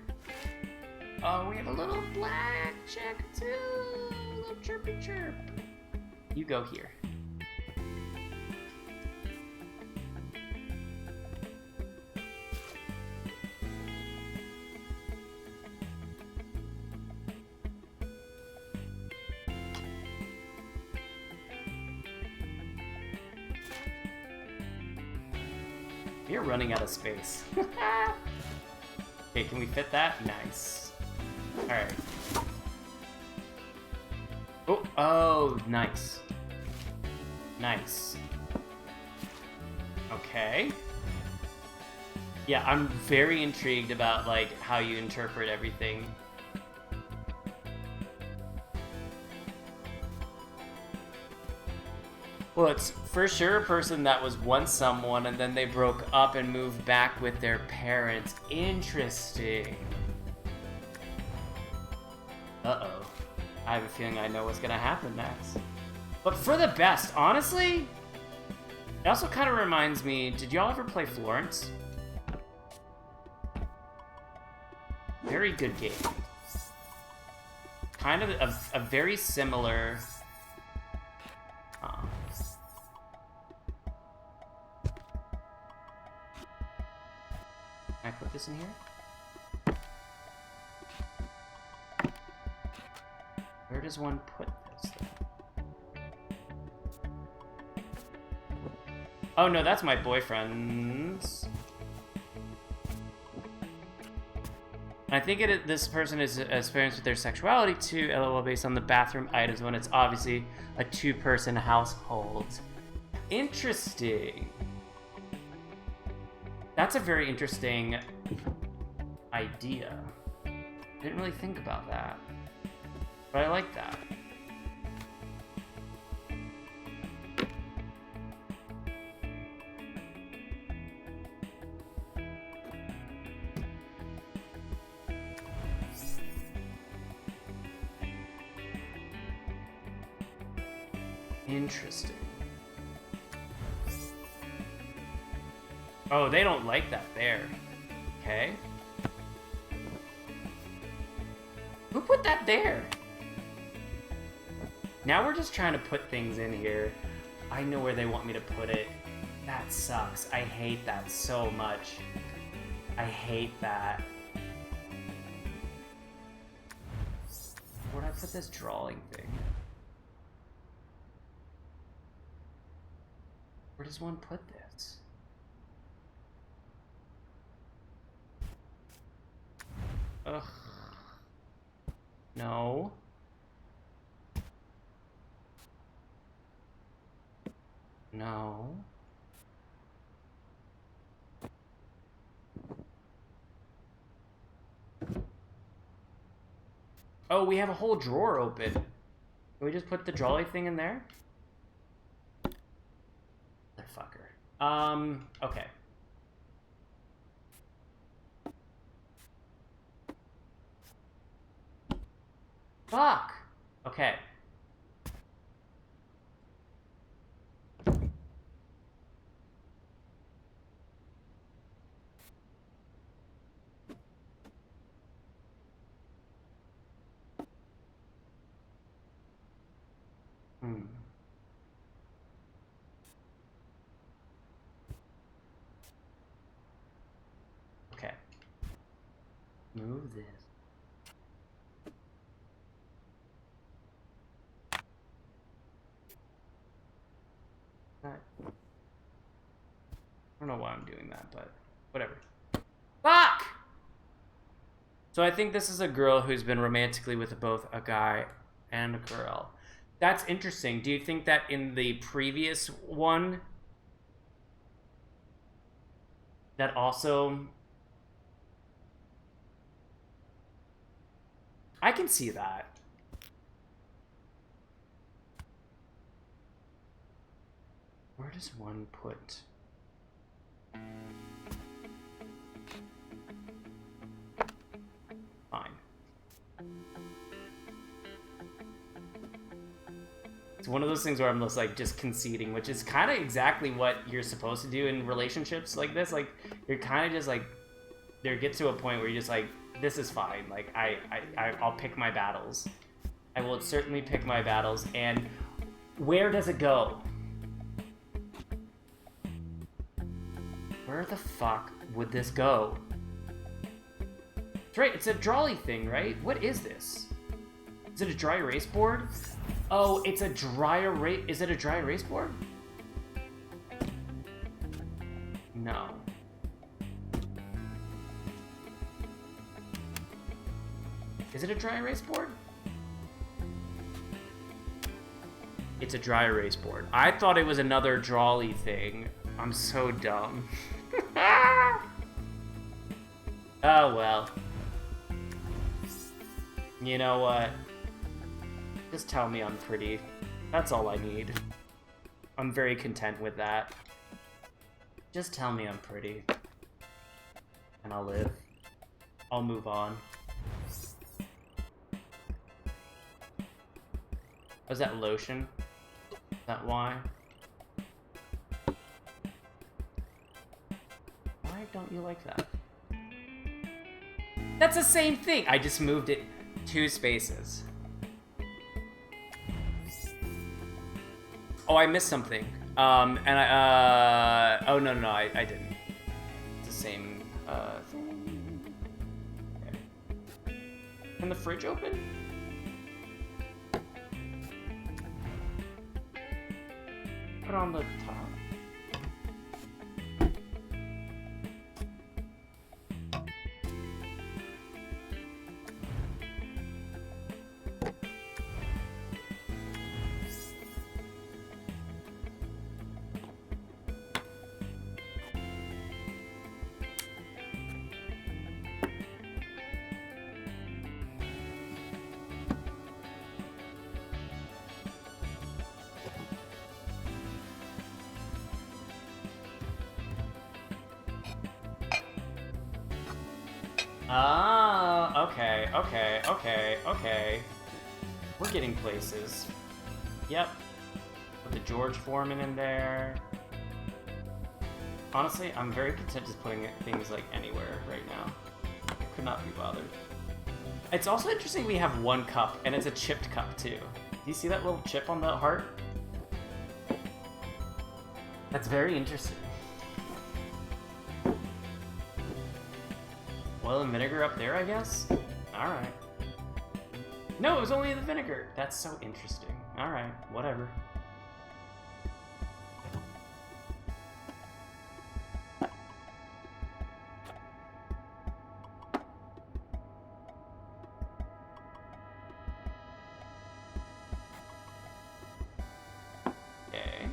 A: Oh, we have a little black chick too! A little chirpy chirp. You go here. You're running out of space. Okay, can we fit that? Nice. Alright. Oh, nice. Nice. Okay. Yeah, I'm very intrigued about, like, how you interpret everything. Well, it's for sure a person that was once someone and then they broke up and moved back with their parents. Interesting. Uh-oh. I have a feeling I know what's gonna happen next. But for the best, honestly? It also kind of reminds me, did y'all ever play Florence? Very good game. Kind of a very similar... Can I put this in here? Where does one put this? Oh no, that's my boyfriend's. I think this person is experienced with their sexuality too, LOL, based on the bathroom items when it's obviously a 2-person household. Interesting. That's a very interesting idea. Didn't really think about that, but I like that. Interesting. Oh, they don't like that there. Okay. Who put that there? Now we're just trying to put things in here. I know where they want me to put it. That sucks. I hate that so much. I hate that. Where'd I put this drawing thing? Where does one put this? Ugh. No. No. Oh, we have a whole drawer open. Can we just put the trolley thing in there? Motherfucker. Okay. Fuck! Okay. Okay. Move this. I don't know why I'm doing that, but whatever. Fuck! So I think this is a girl who's been romantically with both a guy and a girl. That's interesting. Do you think that in the previous one that also... I can see that. Where does one put... Fine. It's one of those things where I'm just conceding, which is kind of exactly what you're supposed to do in relationships like this. Like, you're kind of just like, there gets to a point where you're just like, this is fine. Like, I'll pick my battles. I will certainly pick my battles. And where does it go? Where the fuck would this go? That's right, it's a trolley thing, right? What is this? Is it a dry erase board? Oh, it's a dry erase... Is it a dry erase board? No. Is it a dry erase board? It's a dry erase board. I thought it was another drawly thing. I'm so dumb. Oh, well. You know what? Just tell me I'm pretty. That's all I need. I'm very content with that. Just tell me I'm pretty. And I'll live. I'll move on. Was that lotion? Is that why? Why don't you like that? That's the same thing! I just moved it 2 spaces. Oh, I missed something. And oh, no, I didn't. It's the same, thing. Okay. Can the fridge open? Put it on the top. Ah, okay. We're getting places. Yep. Put the George Foreman in there. Honestly, I'm very content just putting things like anywhere right now. I could not be bothered. It's also interesting we have 1 cup, and it's a chipped cup too. you see that little chip on the heart? That's very interesting. Oil and vinegar up there, I guess? Alright. No, it was only the vinegar. That's so interesting. Alright, whatever. Okay.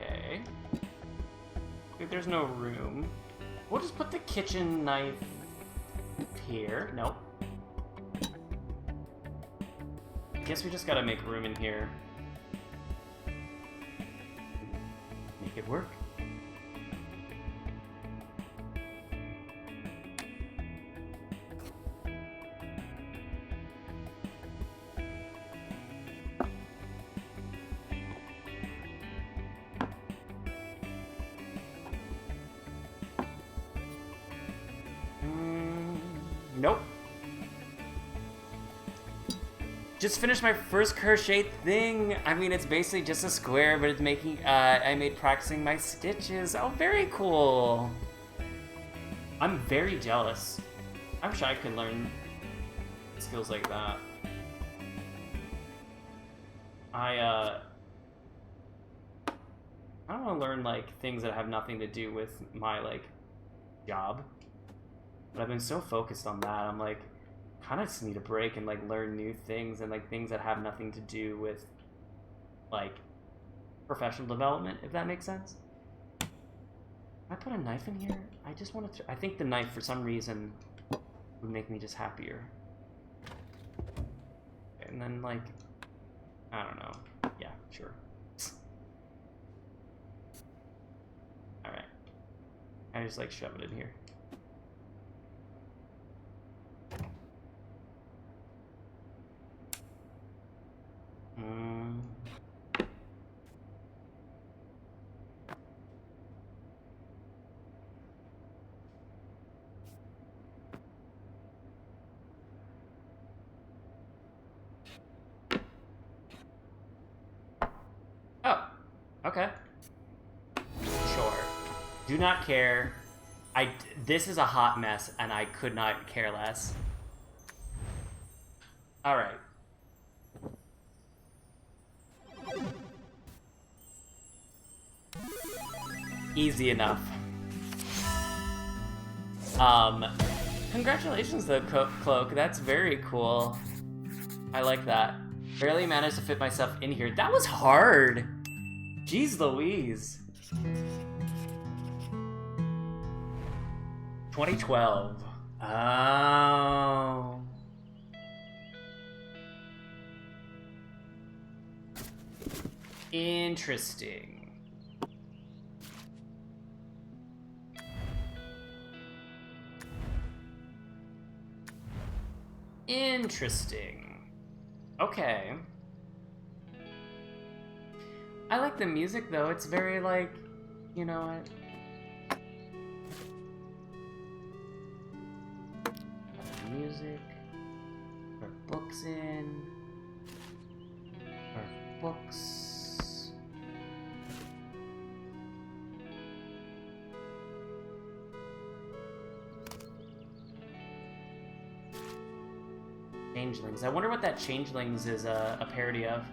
A: Okay. If there's no room, we'll just put the kitchen knife here. Nope. Guess we just gotta make room in here. Make it work. Nope. Just finished my first crochet thing. I mean, it's basically just a square, but it's making, I made practicing my stitches. Oh, very cool. I'm very jealous. I wish I could learn skills like that. I want to learn, like, things that have nothing to do with my, like, job. But I've been so focused on that, I'm like, kind of just need a break and like learn new things and like things that have nothing to do with like professional development, if that makes sense. I put a knife in here. I just want to. I think the knife for some reason would make me just happier. And then like, I don't know. Yeah, sure. All right. I just like shove it in here. Oh, okay. Sure. Do not care. This is a hot mess, and I could not care less. All right. Easy enough. Congratulations though, Cloak. That's very cool. I like that. Barely managed to fit myself in here. That was hard. Jeez Louise. 2012. Oh. Interesting. Interesting. Okay. I like the music though. It's very like, you know what? Music. Put books in. Or books. Changelings. I wonder what that Changelings is a parody of.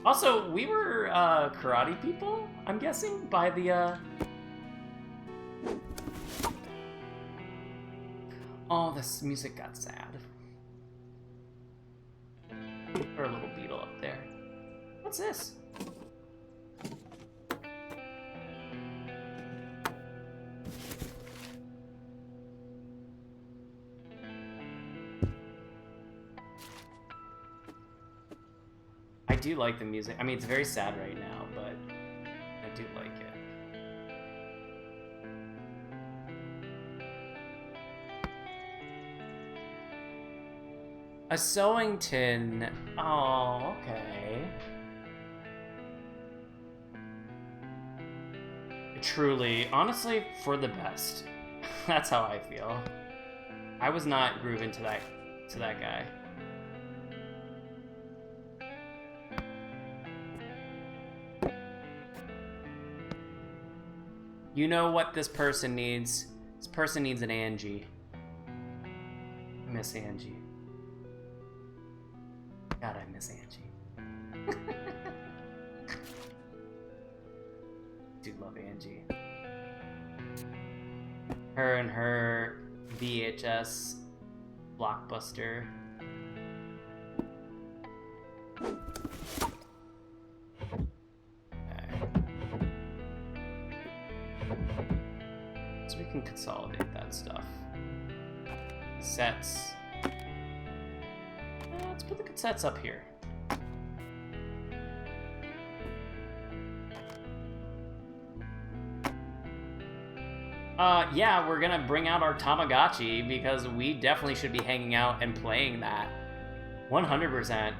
A: Also, we were karate people, I'm guessing, by the Oh, this music got sad. Or a little beetle up there. What's this? I do like the music. I mean, it's very sad right now, but I do like it. A sewing tin. Oh, okay. Truly, honestly, for the best. That's how I feel. I was not grooving to that guy. You know what this person needs? This person needs an Angie. Miss Angie. God, I miss Angie. Do love Angie. Her and her VHS blockbuster. So we can consolidate that stuff. Cassettes. Let's put the cassettes up here. Yeah, we're gonna bring out our Tamagotchi because we definitely should be hanging out and playing that. 100%.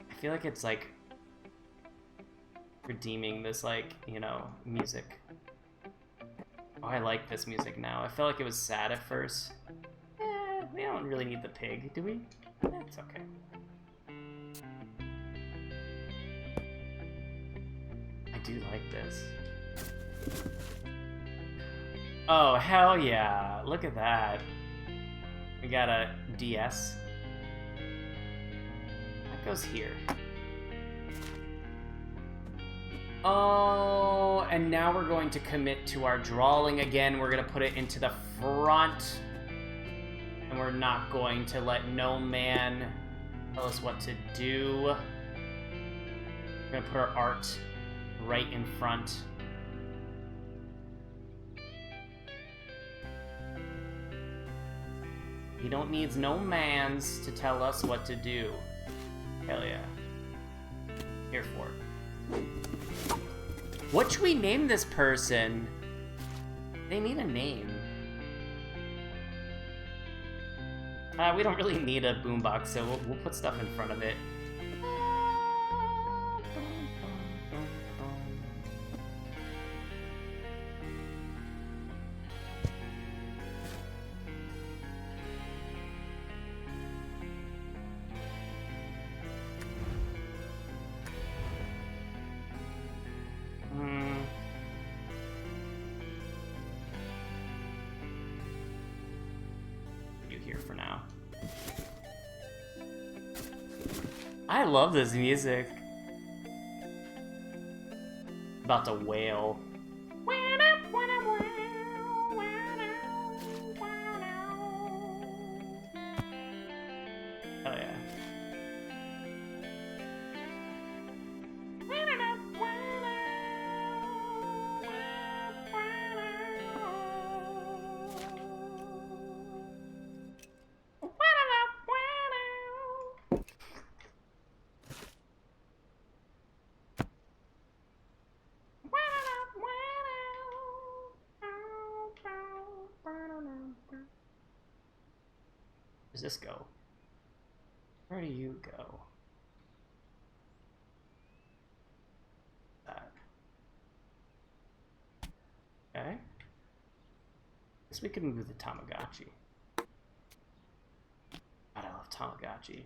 A: I feel like it's like redeeming this, like, you know, music. Oh, I like this music now. I felt like it was sad at first. We don't really need the pig, do we? It's okay. I do like this. Oh, hell yeah. Look at that. We got a DS. That goes here. Oh, and now we're going to commit to our drawing again. We're going to put it into the front. And we're not going to let no man tell us what to do. We're going to put our art right in front. He don't needs no mans to tell us what to do. Hell yeah. Here for it. What should we name this person? They need a name. We don't really need a boombox, so we'll put stuff in front of it. Here for now. I love this music. About to wail. Oh yeah. Where's this go? Where do you go? That. Okay. Guess we can move the Tamagotchi. God, I love Tamagotchi.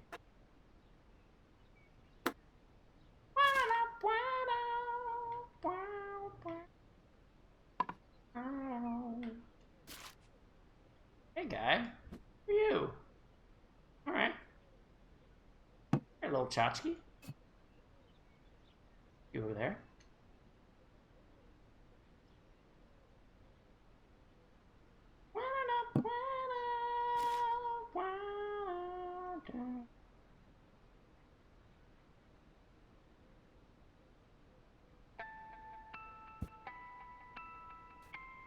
A: Hey guy, who are you? Alright. Hey little tchotchke. You over there?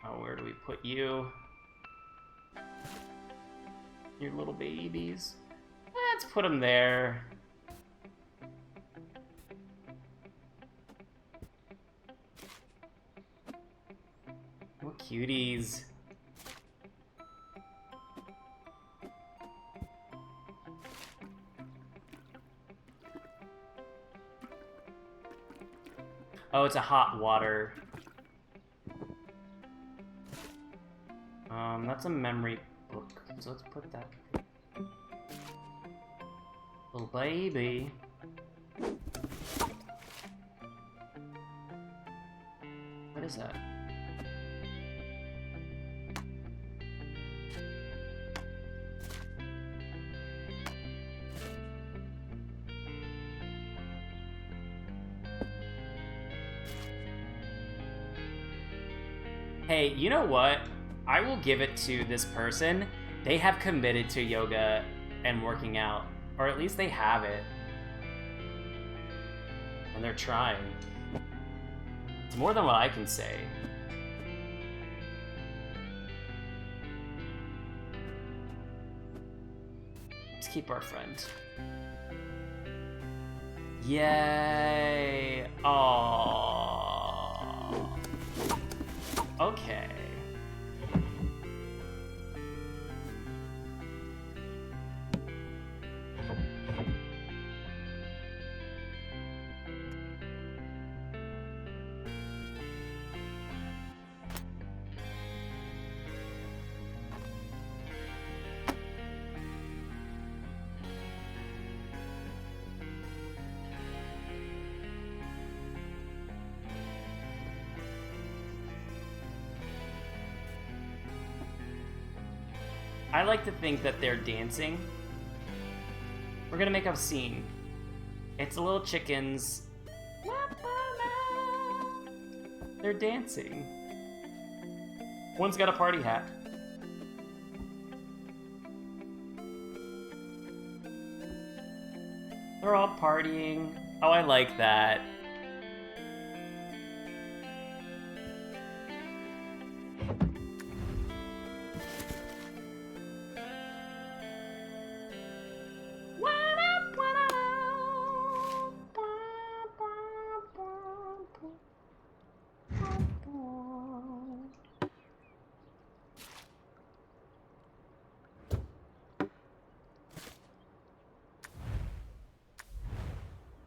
A: Oh, where do we put you? Your little babies. Let's put them there. Cuties. Oh, it's a hot water. That's a memory book. So let's put that. Little baby. What is that? Hey, you know what? I will give it to this person. They have committed to yoga and working out. Or at least they have it. And they're trying. It's more than what I can say. Let's keep our friend. Yay! Aww. Okay. I like to think that they're dancing. We're gonna make a scene. It's little chickens. They're dancing. One's got a party hat. They're all partying. Oh, I like that.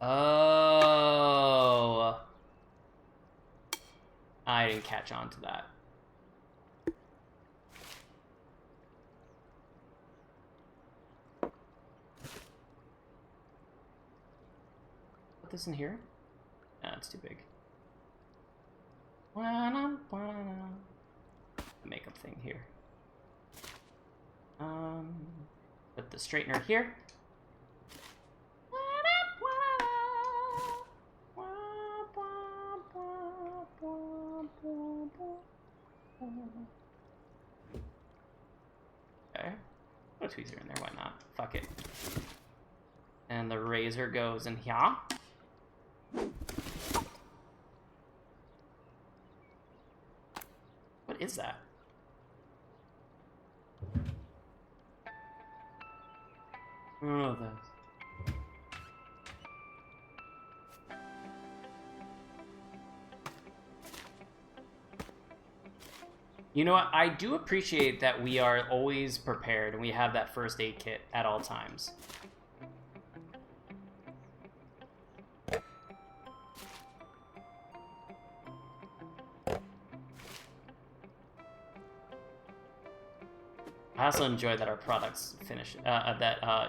A: Oh. I didn't catch on to that. Put this in here? No, it's too big. Makeup thing here. Put the straightener here. Okay. Put a tweezer in there, why not? Fuck it. And the razor goes in here. What is that? I don't know what that is. You know what? I do appreciate that we are always prepared and we have that first aid kit at all times. I also enjoy that our products finish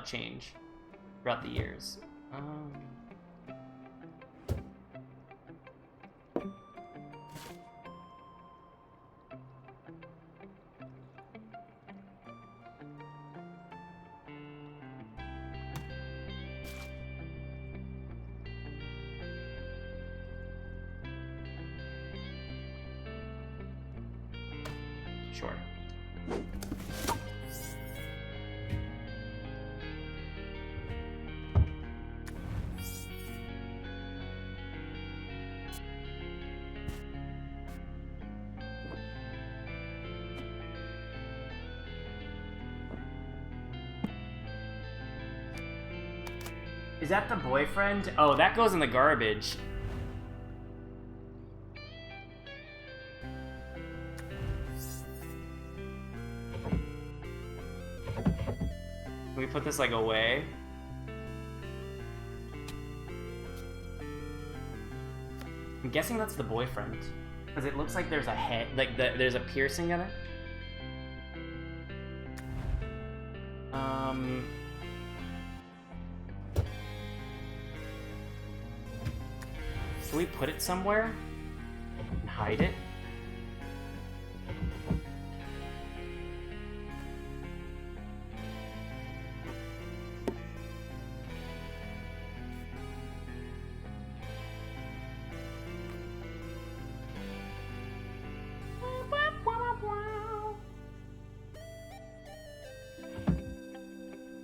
A: change throughout the years. Sure. Is that the boyfriend? Oh, that goes in the garbage. we put this like away? I'm guessing that's the boyfriend. Because it looks like there's a head, like there's a piercing in it. Can we put it somewhere? And hide it?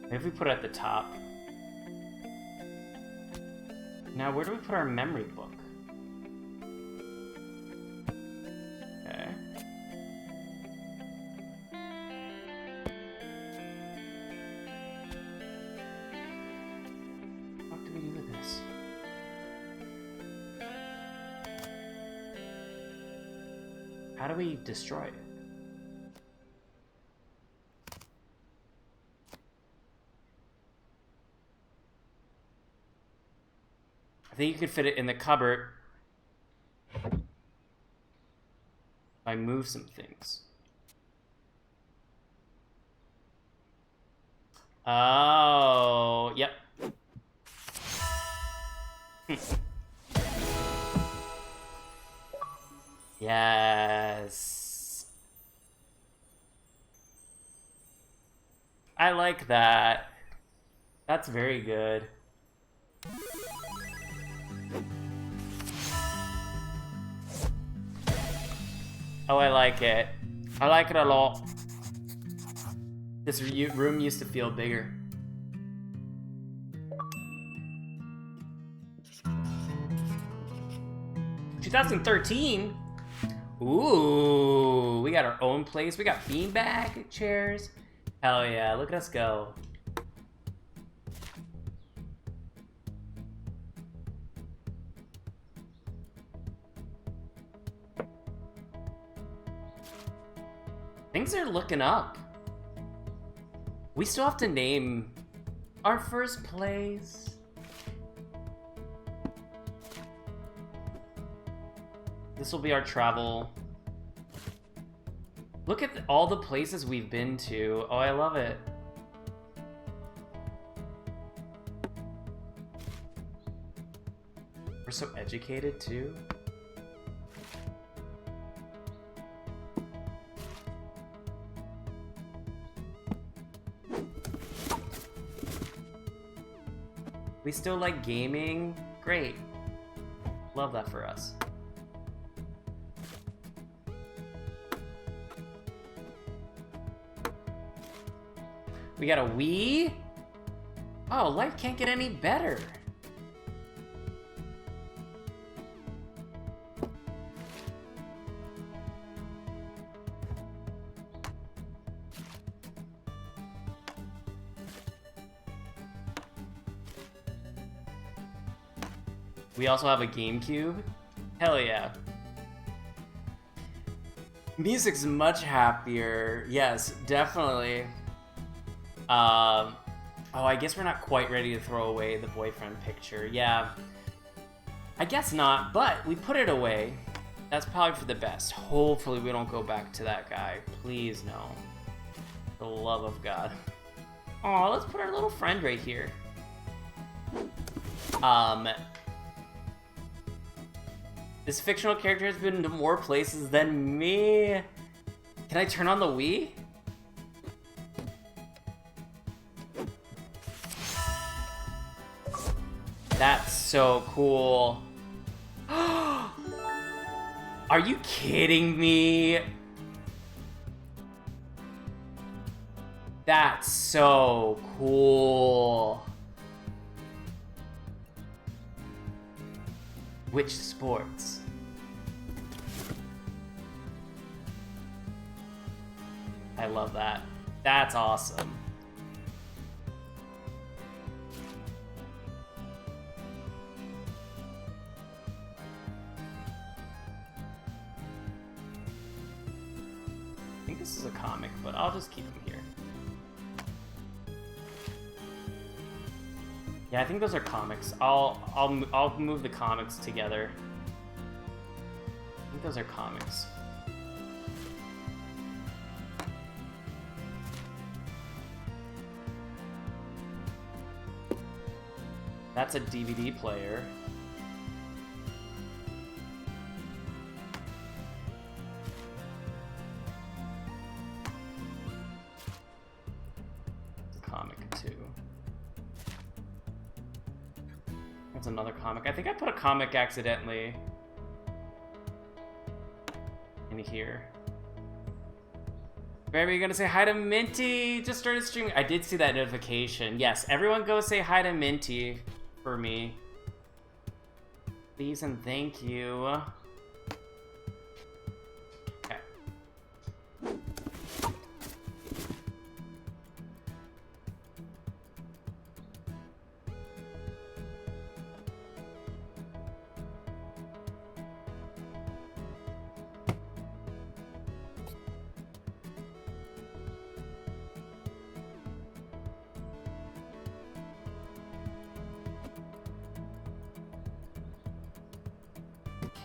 A: Maybe if we put it at the top. Now, where do we put our memory book? Okay. What do we do with this? How do we destroy it? I think you could fit it in the cupboard if I move some things. Oh, yep. Yes. I like that. That's very good. Oh, I like it. I like it a lot. This room used to feel bigger. "2013? Ooh, we got our own place. We got beanbag chairs. Hell yeah, look at us go. Things are looking up. We still have to name our first place. This will be our travel. Look at all the places we've been to. Oh, I love it. We're so educated too. We still like gaming? Great. Love that for us. We got a Wii? Oh, life can't get any better. We also have a GameCube. Hell yeah. Music's much happier. Yes, definitely. Oh, I guess we're not quite ready to throw away the boyfriend picture. Yeah. I guess not, but we put it away. That's probably for the best. Hopefully we don't go back to that guy. Please no. For the love of God. Aw, let's put our little friend right here. This fictional character has been to more places than me. Can I turn on the Wii? That's so cool. Are you kidding me? That's so cool. Which sports? I love that. That's awesome. I think this is a comic, but I'll just keep him here. Yeah, I think those are comics. I'll move the comics together. I think those are comics. That's a DVD player. It's a comic too. That's another comic. I think I put a comic accidentally in here. Baby, you gonna say hi to Minty? Just started streaming. I did see that notification. Yes, everyone go say hi to Minty for me. Please and thank you. Okay.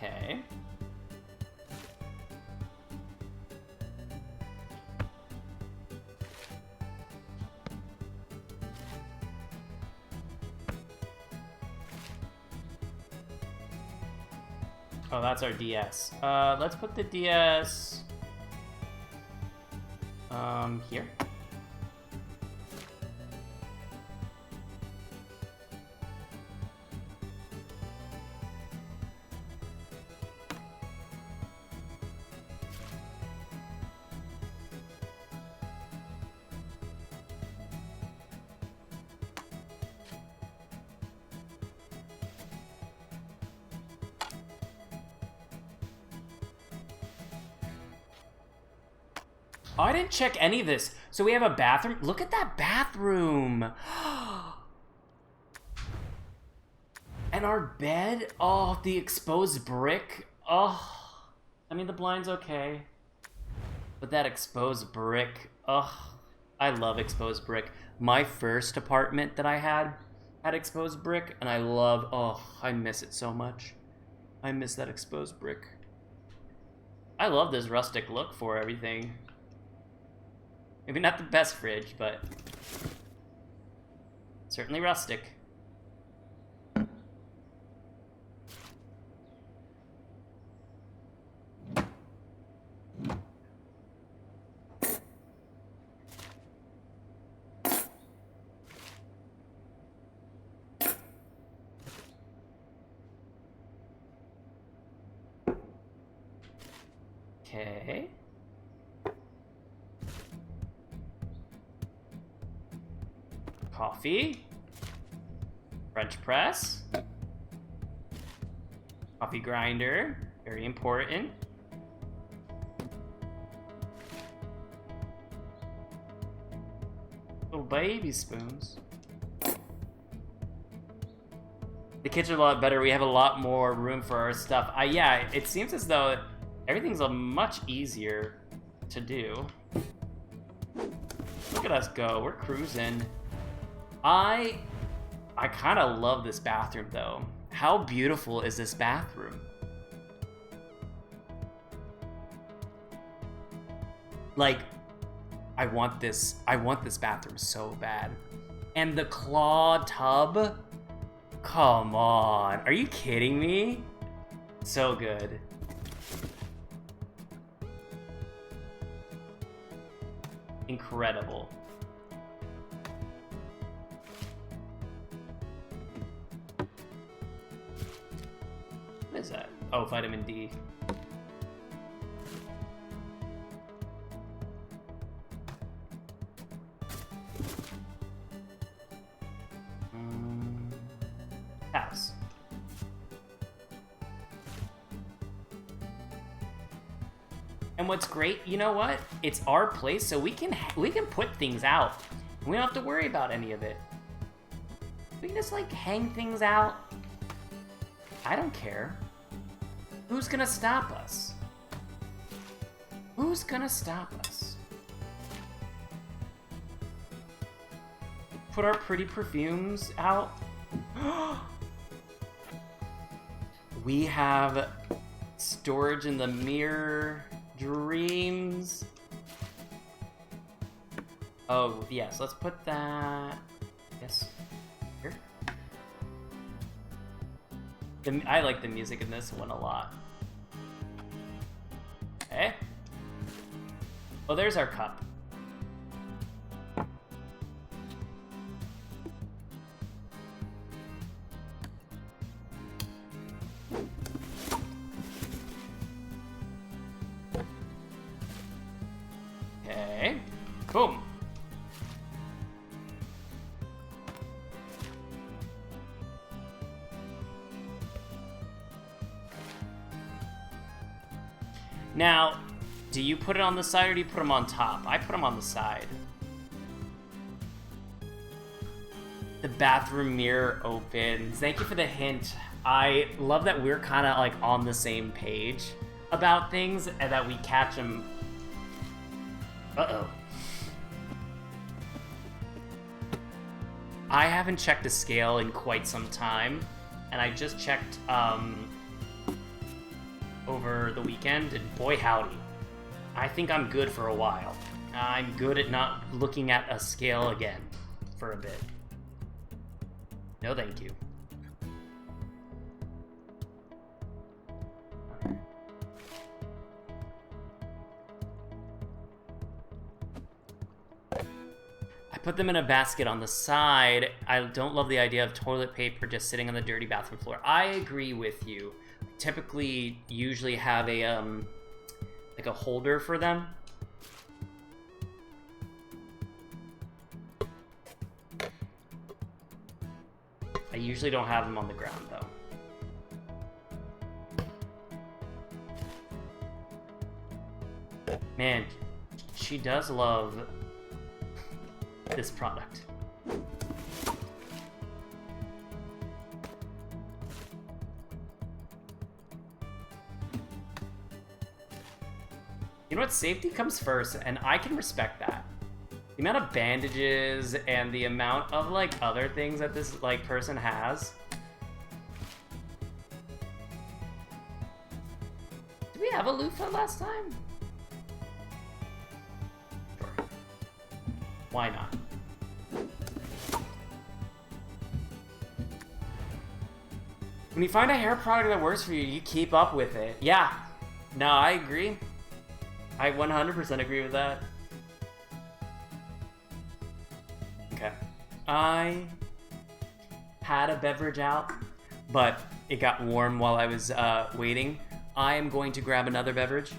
A: Okay. Oh, that's our DS. Let's put the DS here. Oh, I didn't check any of this. So we have a bathroom. Look at that bathroom. And our bed. Oh, the exposed brick. Oh, I mean, the blind's okay. But that exposed brick. Oh, I love exposed brick. My first apartment that I had exposed brick. And I love, oh, I miss it so much. I miss that exposed brick. I love this rustic look for everything. Maybe not the best fridge, but certainly rustic. Okay. Coffee. French press. Coffee grinder. Very important. Little baby spoons. The kitchen's a lot better. We have a lot more room for our stuff. Yeah, it seems as though everything's a much easier to do. Look at us go. We're cruising. I kind of love this bathroom, though. How beautiful is this bathroom? Like, I want this bathroom so bad. And the claw tub? Come on. Are you kidding me? So good. Incredible. What is that? Oh, vitamin D. House. And what's great, you know what? It's our place, so we can put things out. We don't have to worry about any of it. We can just like hang things out. I don't care. Who's gonna stop us? Who's gonna stop us? Put our pretty perfumes out. We have storage in the mirror dreams. Oh, yes, let's put that, yes, here. I like the music in this one a lot. Okay. Oh, there's our cup. Okay. Boom. Now, do you put it on the side or do you put them on top? I put them on the side. The bathroom mirror opens. Thank you for the hint. I love that we're kind of like on the same page about things and that we catch them. Uh-oh. I haven't checked a scale in quite some time, and I just checked over the weekend, and boy howdy, I think I'm good for a while. I'm good at not looking at a scale again for a bit. No thank you. I put them in a basket on the side. I don't love the idea of toilet paper just sitting on the dirty bathroom floor. I agree with you. Typically usually have a like a holder for them. I usually don't have them on the ground though. Man, she does love this product. You know what? Safety comes first, and I can respect that. The amount of bandages and the amount of like other things that this like person has. Did we have a loofah last time? Sure. Why not? When you find a hair product that works for you, you keep up with it. Yeah. No, I agree. I 100% agree with that. Okay. I had a beverage out, but it got warm while I was waiting. I am going to grab another beverage.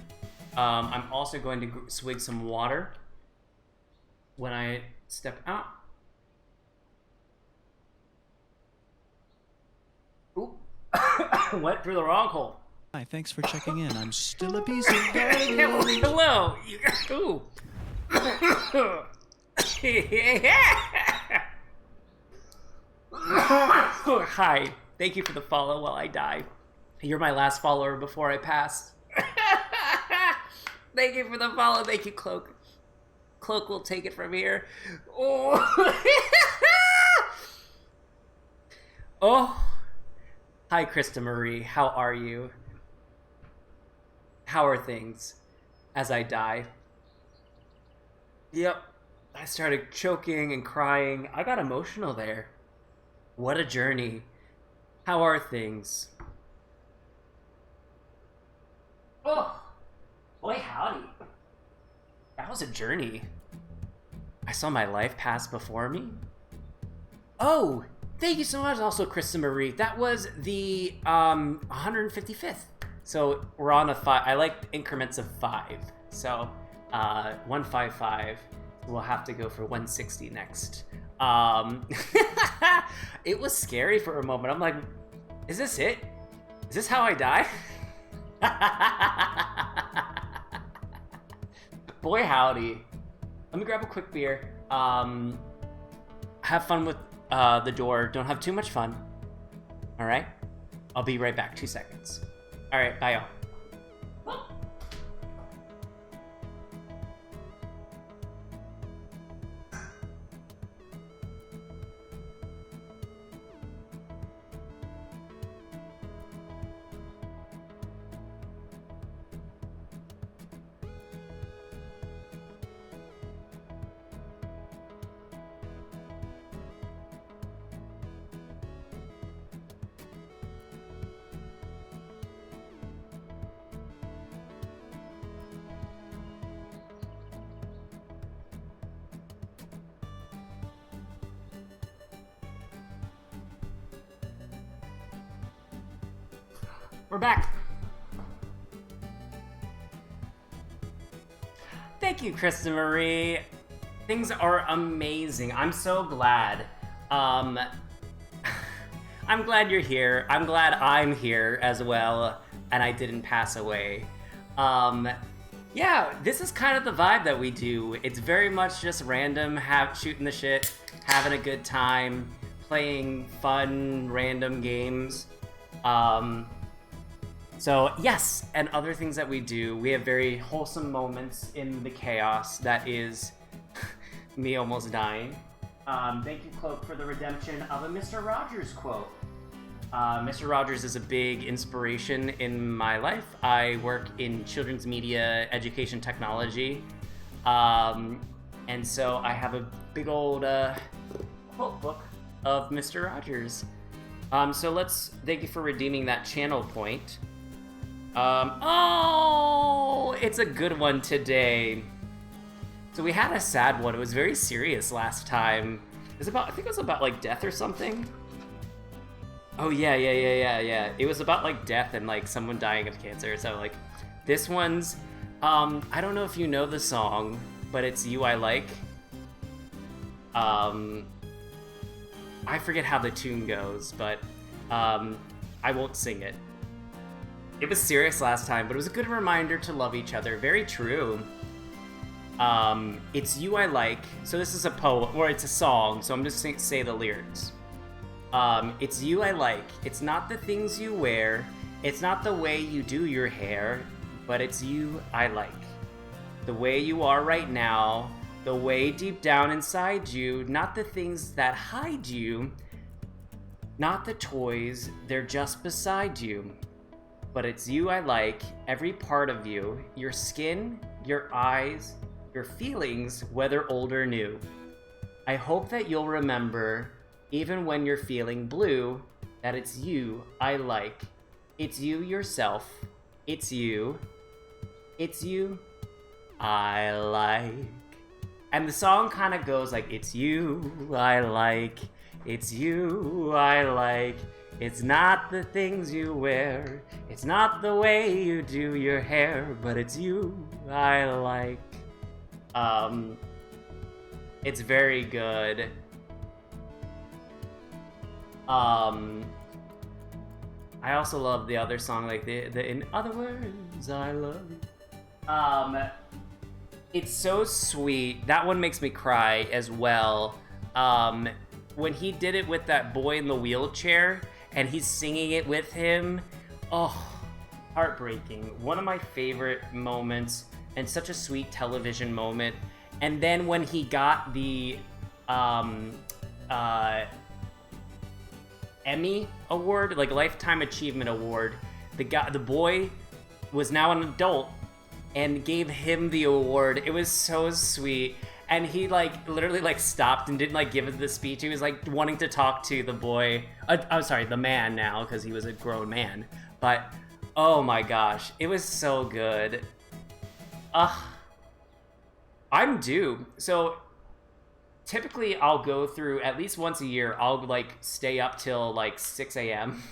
A: I'm also going to swig some water when I step out. Ooh. Went through the wrong hole.
E: Hi, thanks for checking in. I'm still a piece of garbage.
A: Hello. Ooh. Hi. Thank you for the follow while I die. You're my last follower before I pass. Thank you for the follow. Thank you, Cloak. Cloak will take it from here. Oh. Oh. Hi, Krista Marie. How are you? How are things as I die? Yep. I started choking and crying. I got emotional there. What a journey. How are things? Oh, boy howdy. That was a journey. I saw my life pass before me. Oh, thank you so much also, Krista Marie. That was the 155th. So we're on a 5. I like increments of 5. So 155. We'll have to go for 160 next. It was scary for a moment. I'm like, is this it? Is this how I die? Boy howdy. Let me grab a quick beer. Have fun with the door. Don't have too much fun. All right? I'll be right back. 2 seconds. All right, bye y'all. We're back. Thank you, Kristen Marie. Things are amazing. I'm so glad. I'm glad you're here. I'm glad I'm here as well, and I didn't pass away. Yeah, this is kind of the vibe that we do. It's very much just random, shooting the shit, having a good time, playing fun, random games. So yes, and other things that we do. We have very wholesome moments in the chaos that is me almost dying. Thank you, Cloak, for the redemption of a Mr. Rogers quote. Mr. Rogers is a big inspiration in my life. I work in children's media education technology. And so I have a big old quote book of Mr. Rogers. So thank you for redeeming that channel point. Oh, it's a good one today. So we had a sad one. It was very serious last time. I think it was about like death or something. Oh yeah. It was about like death and like someone dying of cancer. So like this one's, I don't know if you know the song, but it's You I Like. I forget how the tune goes, but I won't sing it. It was serious last time, but it was a good reminder to love each other. Very true. It's You I Like. So this is a poem, or it's a song, so I'm just going to say the lyrics. It's you I like. It's not the things you wear. It's not the way you do your hair. But it's you I like. The way you are right now. The way deep down inside you. Not the things that hide you. Not the toys. They're just beside you. But it's you I like. Every part of you. Your skin. Your eyes. Your feelings, whether old or new. I hope that you'll remember, even when you're feeling blue, that it's you I like. It's you yourself. It's you. It's you I like. And the song kind of goes like, it's you I like. It's you I like. It's not the things you wear. It's not the way you do your hair. But it's you I like. It's very good. I also love the other song, like the In Other Words, I Love You. It's so sweet. That one makes me cry as well. When he did it with that boy in the wheelchair and he's singing it with him, oh, heartbreaking. One of my favorite moments and such a sweet television moment. And then when he got the Emmy award, like Lifetime Achievement Award, the boy was now an adult and gave him the award. It was so sweet. And he like literally like stopped and didn't like give the speech. He was like wanting to talk to the boy. I'm sorry, the man now, because he was a grown man. But oh my gosh, it was so good. I'm due. So typically I'll go through at least once a year. I'll like stay up till like 6 a.m.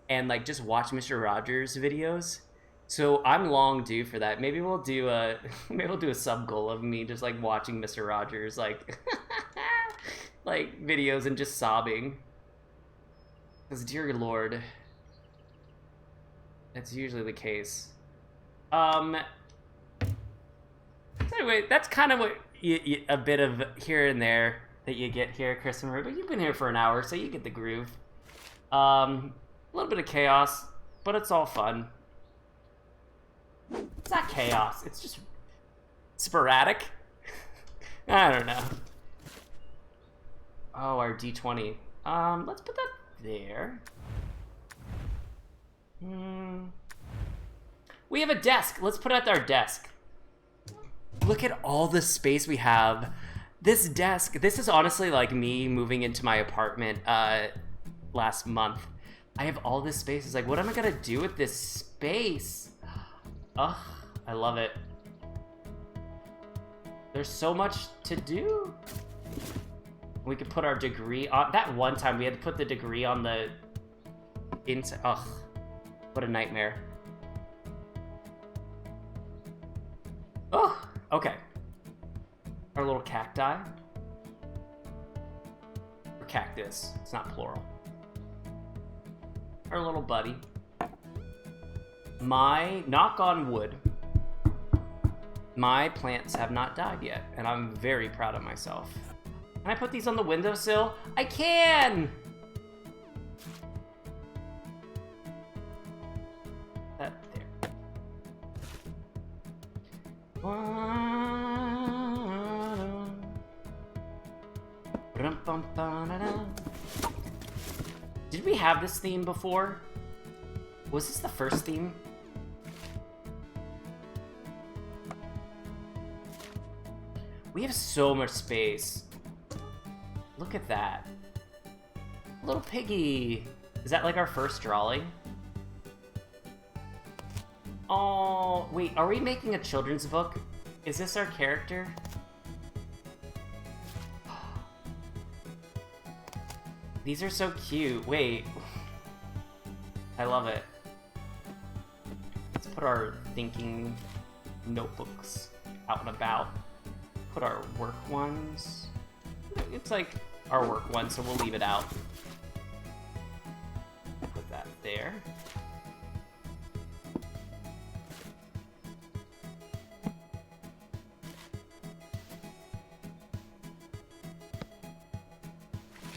A: and like just watch Mr. Rogers videos. So I'm long due for that. Maybe we'll do a sub goal of me just like watching Mr. Rogers like like videos and just sobbing. Because dear Lord, that's usually the case. Anyway, that's kind of what a bit of here and there that you get here, Kristen Marie. But you've been here for an hour, so you get the groove. A little bit of chaos, but it's all fun. It's not chaos. It's just sporadic. I don't know. Oh, our D20. Let's put that there. We have a desk. Let's put it at our desk. Look at all the space we have. This desk, this is honestly like me moving into my apartment last month. I have all this space. It's like, what am I gonna do with this space? Ugh, I love it. There's so much to do. We could put our degree on. That one time we had to put the degree on the inside. Ugh. What a nightmare. Oh, okay. Our little cacti. Or cactus. It's not plural. Our little buddy. Knock on wood, my plants have not died yet, and I'm very proud of myself. Can I put these on the windowsill? I can! That there. Did we have this theme before? Was this the first theme? We have so much space. Look at that. Little piggy. Is that like our first drawing? Oh, wait, are we making a children's book? Is this our character? These are so cute. Wait. I love it. Let's put our thinking notebooks out and about. Put our work ones. It's like our work one, so we'll leave it out. Put that there.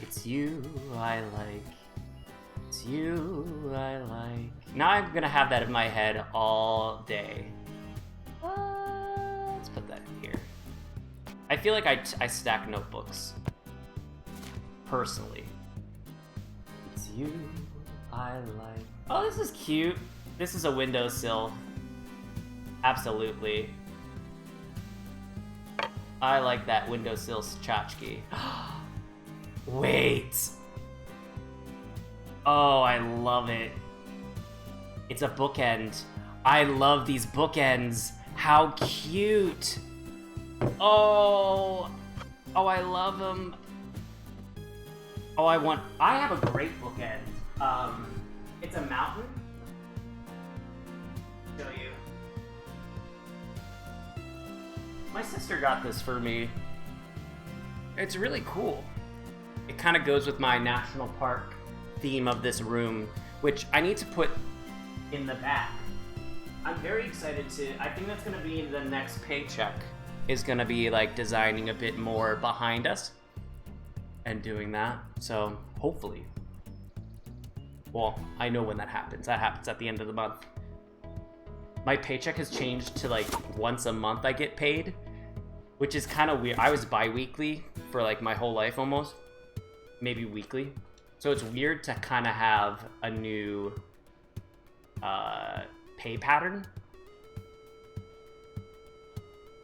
A: It's you I like. It's you I like. Now I'm gonna have that in my head all day. Let's put that in here. I feel like I stack notebooks. Personally. It's you I like. Oh, this is cute. This is a windowsill. Absolutely. I like that windowsill tchotchke. Wait. Oh, I love it. It's a bookend. I love these bookends. How cute. Oh, I love them. Oh, I have a great bookend. It's a mountain. Show you. My sister got this for me. It's really cool. It kind of goes with my national park theme of this room, which I need to put in the back. I'm very excited I think that's gonna be the next paycheck, is gonna be like designing a bit more behind us and doing that. So hopefully, well, I know when that happens. That happens at the end of the month. My paycheck has changed to like once a month I get paid, which is kind of weird. I was bi-weekly for like my whole life almost, maybe weekly. So it's weird to kind of have a new pay pattern.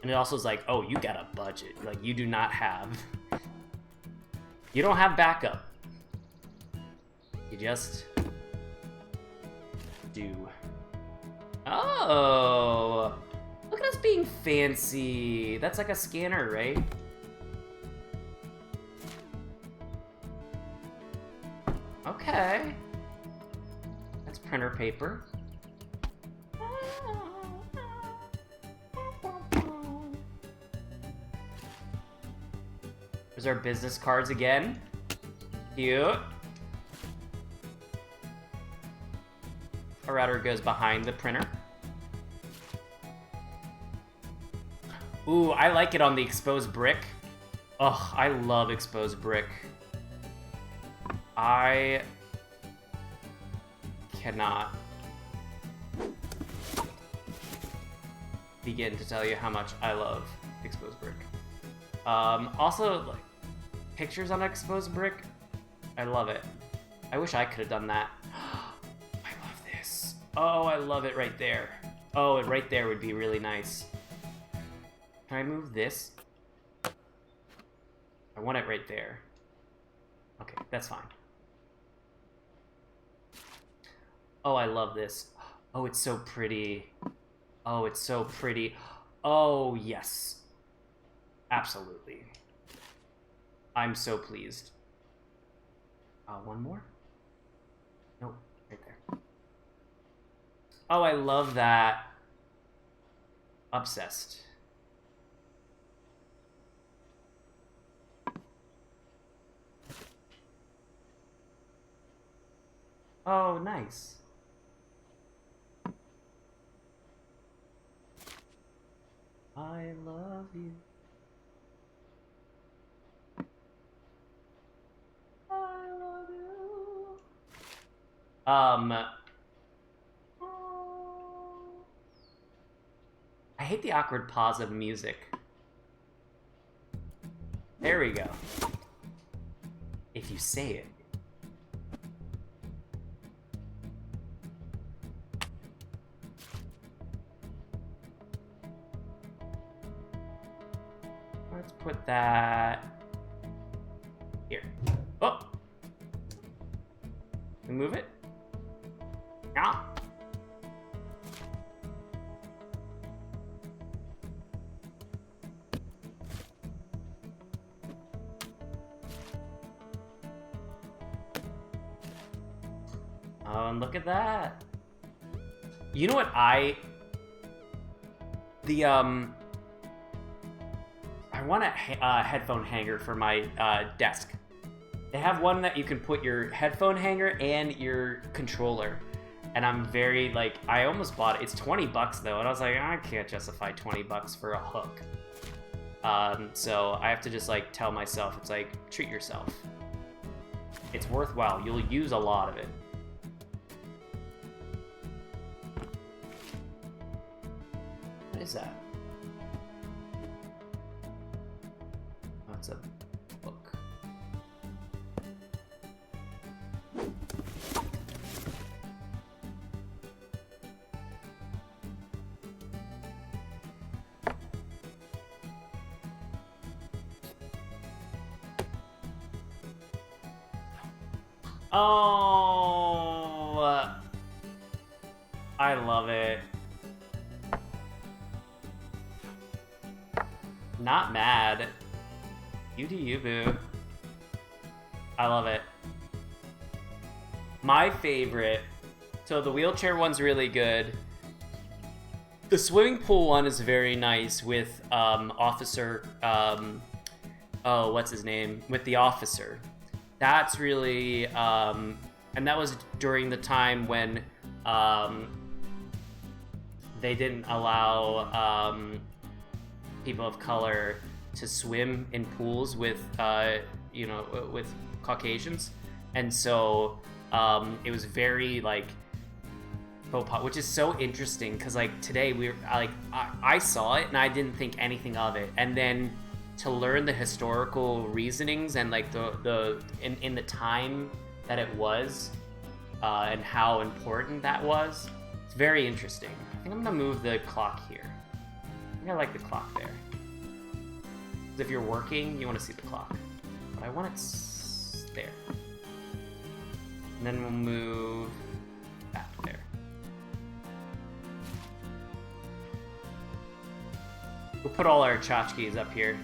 A: And it also is like, oh, you got a budget. Like, you do not have... You don't have backup. You just... do. Oh! Look at us being fancy. That's like a scanner, right? Okay. That's printer paper. There's our business cards again. Cute. Our router goes behind the printer. Ooh, I like it on the exposed brick. Ugh, I love exposed brick. I cannot begin to tell you how much I love exposed brick. Also, like, pictures on exposed brick, I love it. I wish I could have done that. I love this. Oh, I love it right there. Oh, and right there would be really nice. Can I move this? I want it right there. Okay, that's fine. Oh, I love this. Oh, it's so pretty. Oh, it's so pretty. Oh, yes. Absolutely. I'm so pleased. One more? Nope, right there. Oh, I love that. Obsessed. Oh, nice. I love you. I love you. I hate the awkward pause of music. There we go. If you say it. Let's put that here. Oh! Can we move it? Ah! Oh, and look at that. You know what I want a headphone hanger for my desk. They have one that you can put your headphone hanger and your controller. And I'm very, like, I almost bought it. It's 20 bucks though, and I was like, I can't justify 20 bucks for a hook. So I have to just, like, tell myself, it's like, treat yourself. It's worthwhile. You'll use a lot of it. What is that? Oh, it's a book. Oh, I love it. Not mad. You do you, boo. I love it. My favorite. So the wheelchair one's really good. The swimming pool one is very nice with Officer. Oh, what's his name? With the officer. That's really. And that was during the time when they didn't allow people of color to swim in pools with, you know, with Caucasians, and so it was very like faux pas, which is so interesting because like today I saw it and I didn't think anything of it, and then to learn the historical reasonings and like in the time that it was and how important that was, it's very interesting. I think I'm gonna move the clock here. I think I like the clock there. Because if you're working, you want to see the clock. But I want it there. And then we'll move back there. We'll put all our tchotchkes up here.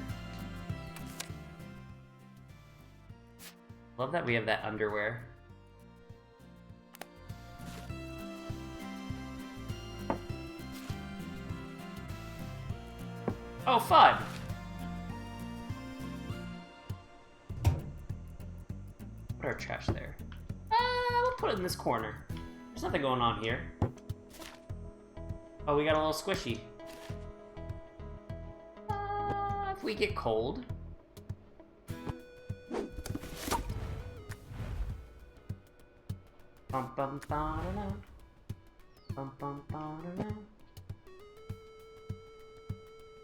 A: Love that we have that underwear. Oh, fun! Put our trash there. We'll put it in this corner. There's nothing going on here. Oh, we got a little squishy. If we get cold. Bum bum ba da da. Bum bum ba da da.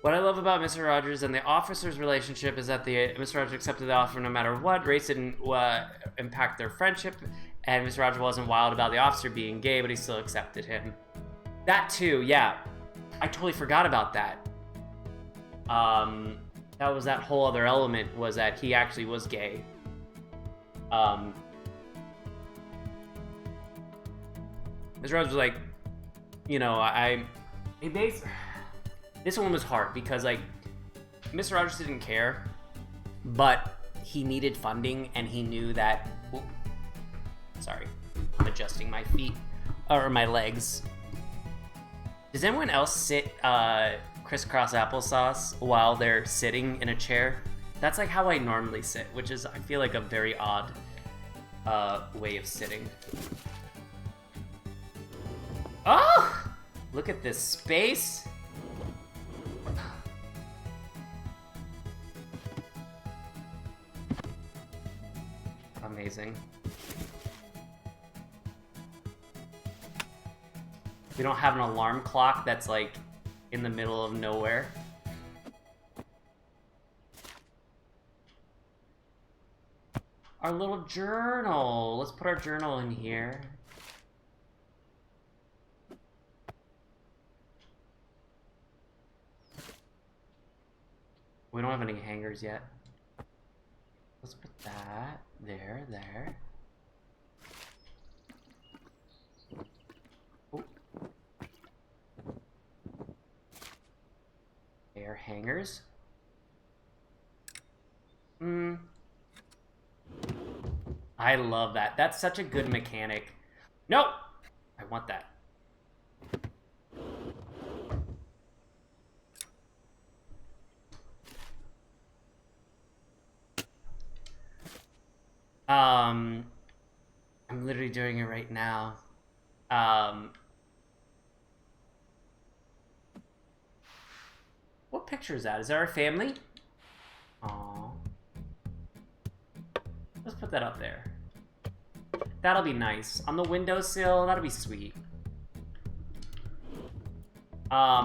A: What I love about Mr. Rogers and the officer's relationship is that Mr. Rogers accepted the offer no matter what. Race didn't impact their friendship, and Mr. Rogers wasn't wild about the officer being gay, but he still accepted him. That too, yeah. I totally forgot about that. That was that whole other element, was that he actually was gay. Mr. Rogers was like, you know, this one was hard because, like, Mr. Rogers didn't care, but he needed funding, and he knew that. Sorry, I'm adjusting my feet or my legs. Does anyone else sit crisscross applesauce while they're sitting in a chair? That's like how I normally sit, which is, I feel like, a very odd way of sitting. Oh! Look at this space. Amazing. We don't have an alarm clock that's like in the middle of nowhere. Our little journal. Let's put our journal in here. We don't have any hangers yet. Let's put that there. Oh. Air hangers. I love that. That's such a good mechanic. No! I want that. I'm literally doing it right now. What picture is that? Is that our family? Aww. Let's put that up there. That'll be nice. On the windowsill, that'll be sweet. What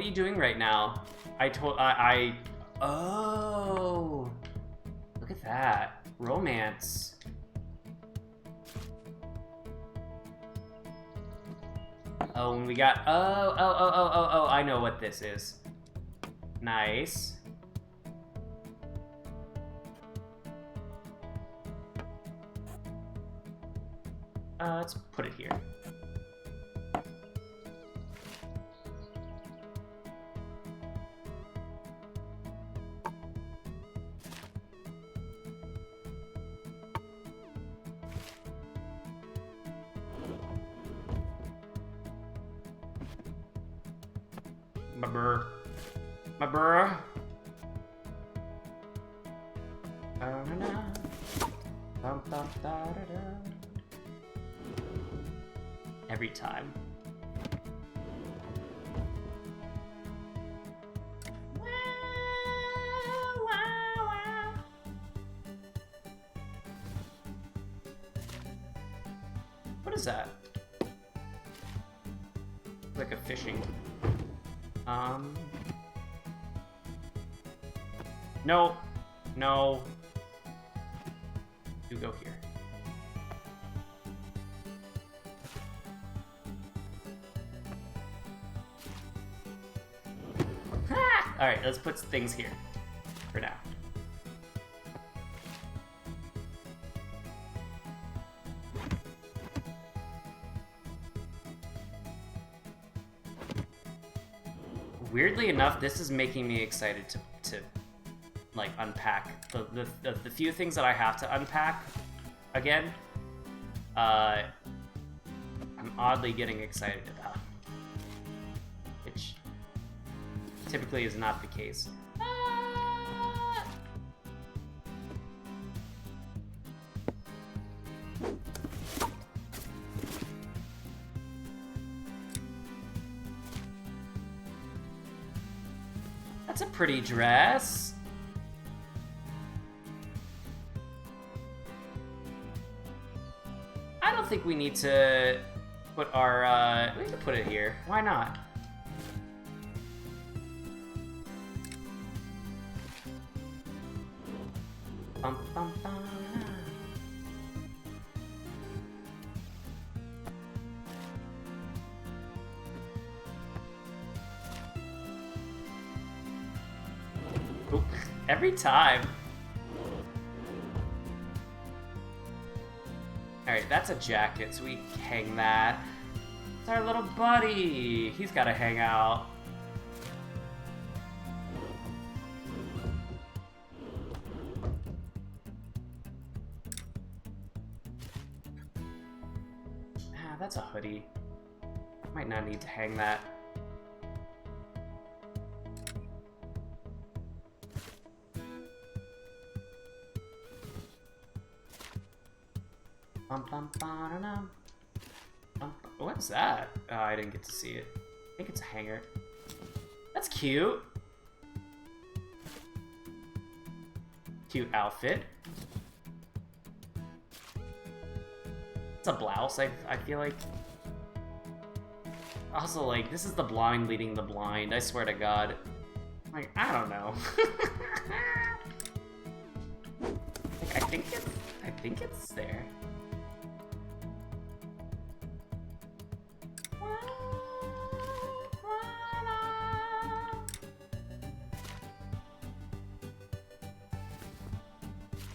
A: are you doing right now? Oh, look at that. Romance. Oh, and we got, oh, I know what this is. Nice. Let's put it here. My burr. Every time. What is that? Like a fishing. No. No. You go here. Alright, let's put things here. For now. Weirdly enough, this is making me excited to like unpack the few things that I have to unpack again. I'm oddly getting excited about, which typically is not the case. That's a pretty dress. I don't think we need to put our, we can put it here. Why not? Bum, bum, bum. Oop. Every time. Alright, that's a jacket, so we hang that. It's our little buddy. He's gotta hang out. That's a hoodie. Might not need to hang that. What's that? Oh, I didn't get to see it. I think it's a hanger. That's cute. Cute outfit. It's a blouse, I feel like. Also, like, this is the blind leading the blind, I swear to God. Like, I don't know. Like, I think it's there.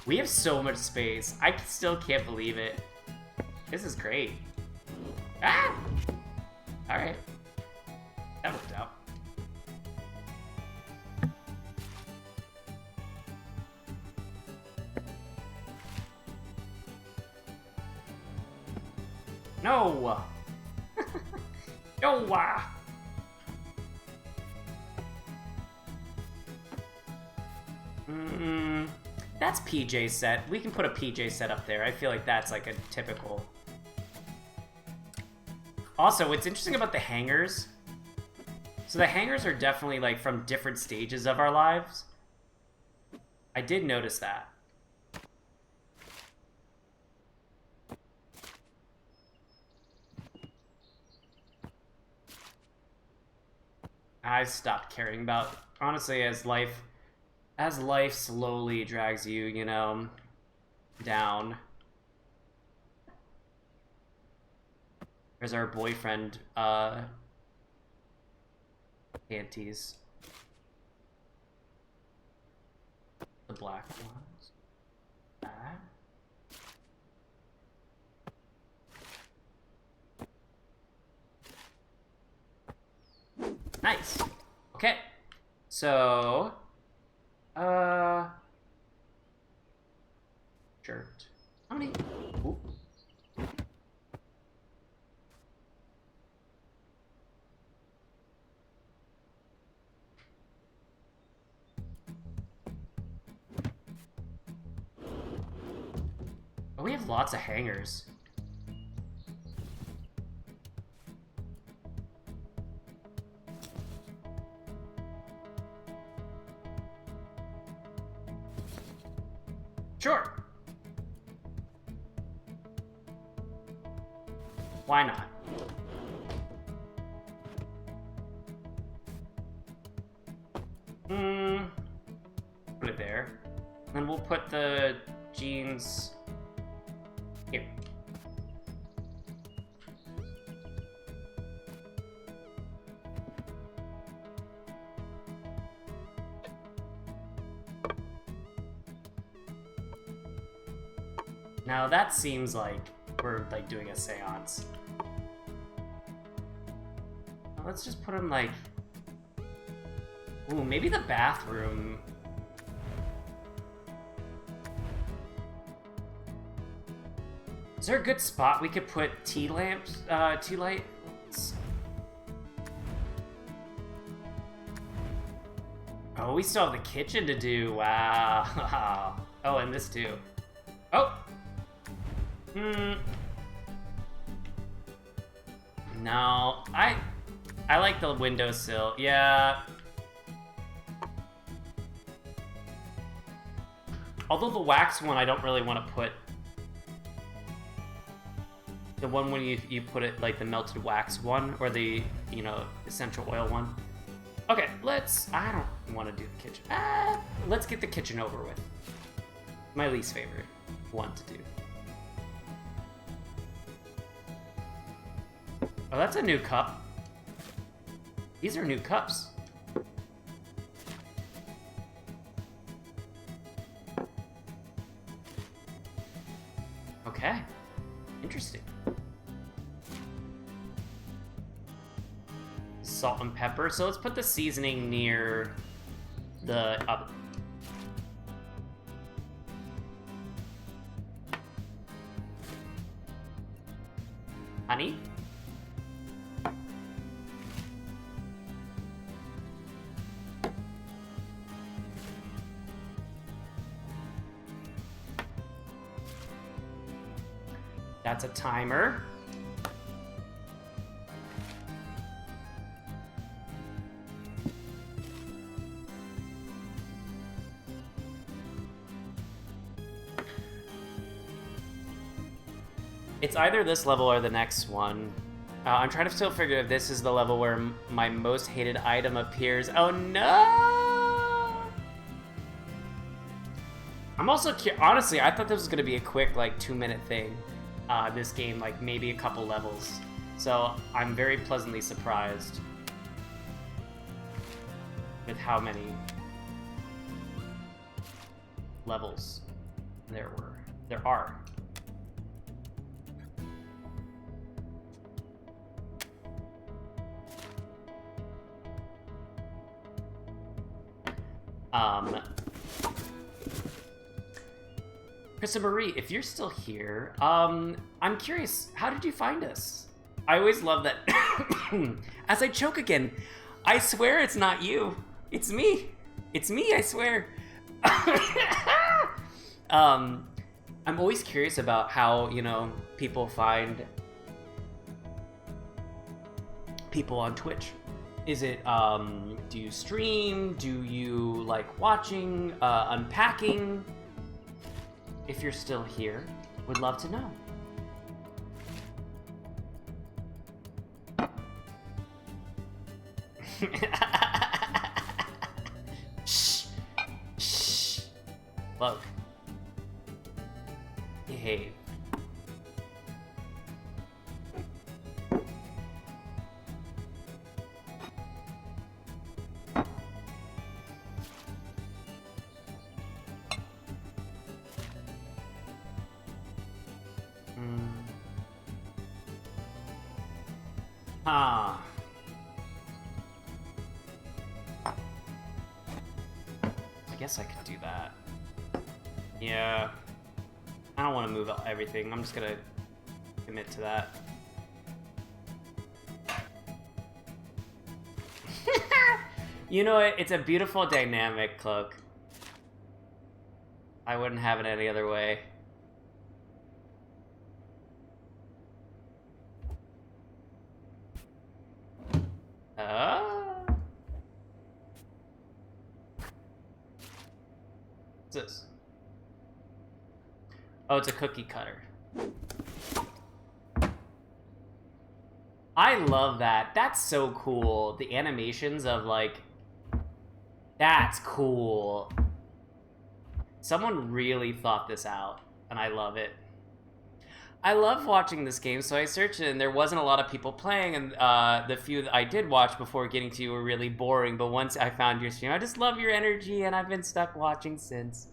A: We have so much space. I still can't believe it. This is great. Ah! Alright. That worked out. No! No! That's PJ set. We can put a PJ set up there. I feel like that's like a typical. Also, what's interesting about the hangers, so the hangers are definitely like from different stages of our lives. I did notice that. I stopped caring about, honestly, as life slowly drags you, you know, down. There's our boyfriend, panties. The black ones. That. Nice. Okay. So, shirt. How many? Ooh. Oh, we have lots of hangers. Sure. Why not? Put it there. Then we'll put the jeans here. Now that seems like we're like doing a seance. Let's just put them like, ooh, maybe the bathroom. Is there a good spot we could put tea lamps, tea lights? Oh, we still have the kitchen to do. Wow. Oh, and this too. Oh. No, I like the windowsill. Yeah. Although the wax one, I don't really want to put. The one when you put it like the melted wax one, or the, you know, essential oil one. Okay, I don't want to do the kitchen. Let's get the kitchen over with. My least favorite one to do. Oh, that's a new cup. These are new cups. Okay. Interesting. Salt and pepper. So let's put the seasoning near the oven. Honey? That's a timer. It's either this level or the next one. I'm trying to still figure if this is the level where my most hated item appears. Oh no! I'm also honestly, I thought this was gonna be a quick, like, 2-minute thing. This game, like, maybe a couple levels. So I'm very pleasantly surprised with how many levels there are. Krista Marie, if you're still here, I'm curious, how did you find us? I always love that. As I choke again, I swear it's not you. It's me. It's me, I swear. I'm always curious about how, you know, people find people on Twitch. Is it, do you stream? Do you like watching, unpacking? If you're still here, would love to know. Shh. Shh. Look. Behave. Ah. I guess I could do that. Yeah. I don't want to move everything. I'm just gonna commit to that. You know what? It's a beautiful dynamic, Cloak. I wouldn't have it any other way. What's this? Oh, it's a cookie cutter. I love that. That's so cool. The animations of, like... That's cool. Someone really thought this out, and I love it. I love watching this game, so I searched it, and there wasn't a lot of people playing, and the few that I did watch before getting to you were really boring, but once I found your stream, I just love your energy, and I've been stuck watching since.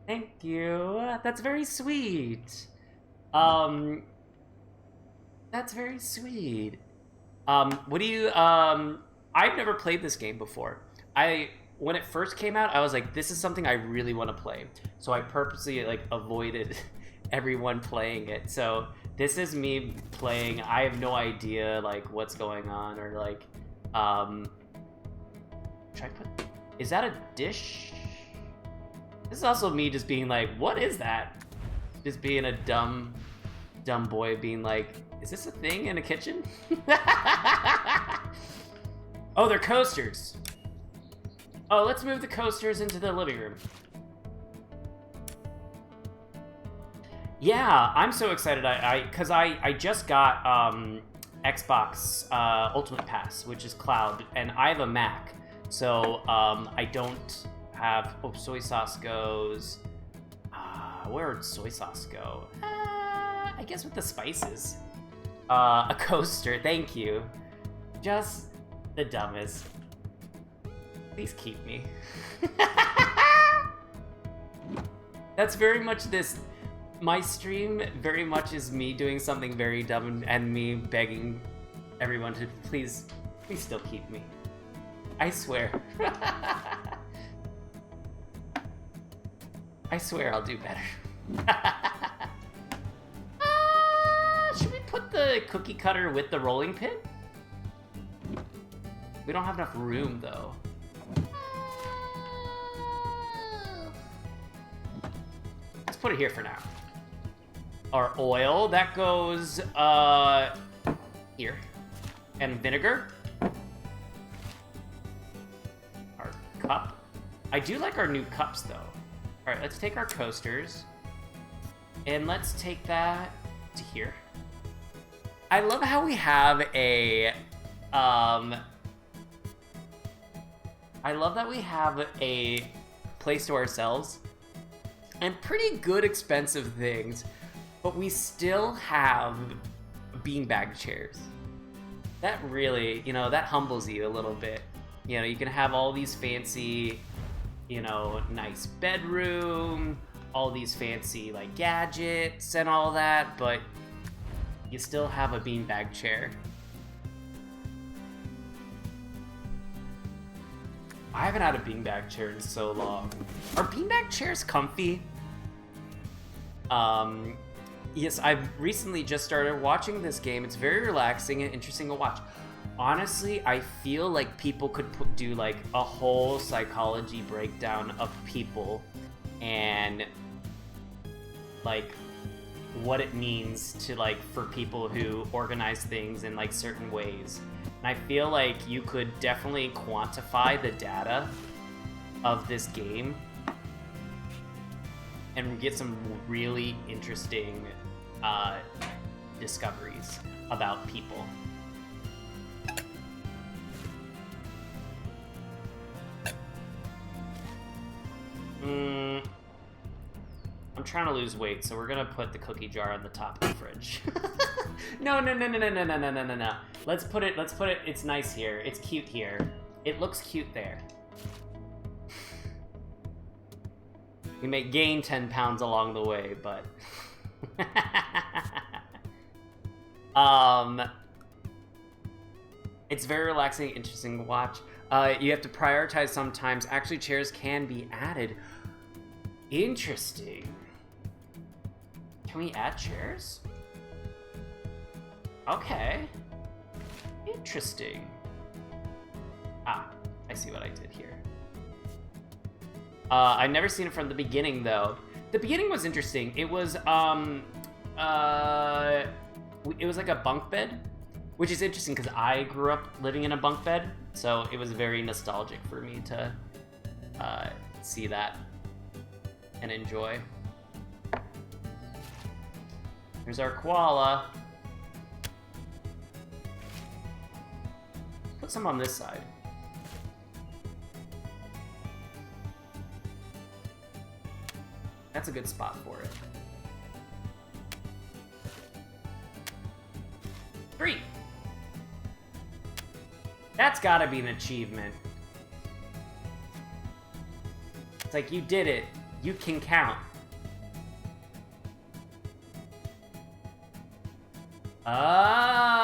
A: Thank you. That's very sweet. That's very sweet. What do you, I've never played this game before. When it first came out, I was like, this is something I really want to play. So I purposely, like, avoided everyone playing it. So this is me playing. I have no idea, like, what's going on, or, like, is that a dish? This is also me just being like, what is that? Just being a dumb boy being like, is this a thing in a kitchen? Oh, they're coasters. Oh, let's move the coasters into the living room. Yeah, I'm so excited. Because I just got Xbox Ultimate Pass, which is cloud, and I have a Mac, so I don't have. Oh, soy sauce goes. Where'd soy sauce go? I guess with the spices. A coaster, thank you. Just the dumbest. Please keep me. That's very much this. My stream very much is me doing something very dumb and me begging everyone to please still keep me. I swear. I swear I'll do better. Should we put the cookie cutter with the rolling pin? We don't have enough room though. Let's put it here for now. Our oil, that goes, here. And vinegar. Our cup. I do like our new cups, though. All right, let's take our coasters. And let's take that to here. I love how we have a, I love that we have a place to ourselves and pretty good expensive things, but we still have beanbag chairs. That really, you know, that humbles you a little bit. You know, you can have all these fancy, you know, nice bedroom, all these fancy, like, gadgets and all that, but you still have a beanbag chair. I haven't had a beanbag chair in so long. Are beanbag chairs comfy? Yes, I've recently just started watching this game. It's very relaxing and interesting to watch. Honestly, I feel like people could do like a whole psychology breakdown of people and like what it means to like for people who organize things in like certain ways. And I feel like you could definitely quantify the data of this game and get some really interesting discoveries about people. I'm trying to lose weight, so we're gonna put the cookie jar on the top of the fridge. No. Let's put it, it's nice here. It's cute here. It looks cute there. We may gain 10 pounds along the way, but... It's very relaxing, interesting to watch. You have to prioritize sometimes. Actually, chairs can be added. Interesting. Can we add chairs? Okay. Interesting. Ah, I see what I did here. I've never seen it from the beginning, though. The beginning was interesting. It was, it was like a bunk bed, which is interesting because I grew up living in a bunk bed, so it was very nostalgic for me to see that and enjoy. Here's our koala. Put some on this side. That's a good spot for it. 3. That's gotta be an achievement. It's like, you did it. You can count. Oh.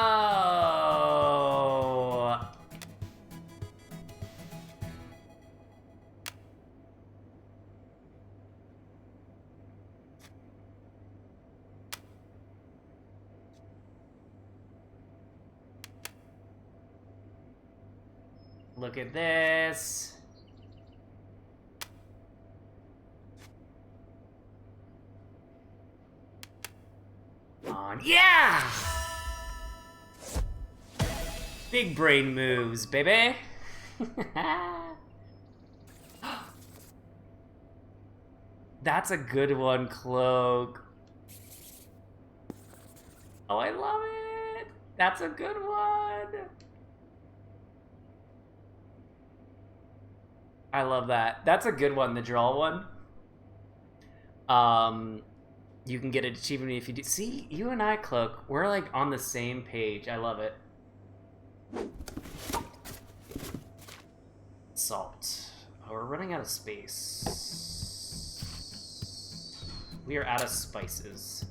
A: Look at this. On. Yeah! Big brain moves, baby. That's a good one, Cloak. Oh, I love it. That's a good one. I love that. That's a good one, the draw one. You can get an achievement if you do. See, you and I, Cloak, we're like on the same page. I love it. Salt. Oh, we're running out of space. We are out of spices.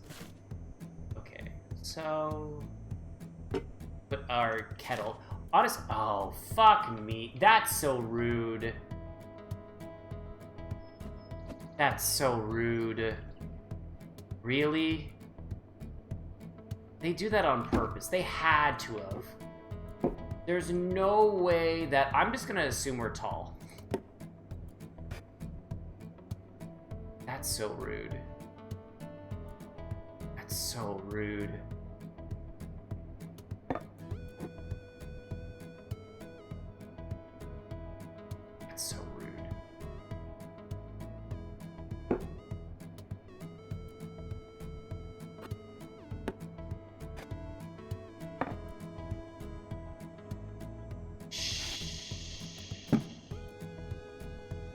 A: Okay, so put our kettle. Honest. Oh, fuck me. That's so rude. That's so rude. Really? They do that on purpose. They had to have. There's no way that... I'm just gonna assume we're tall. That's so rude. That's That's so rude. That's so rude.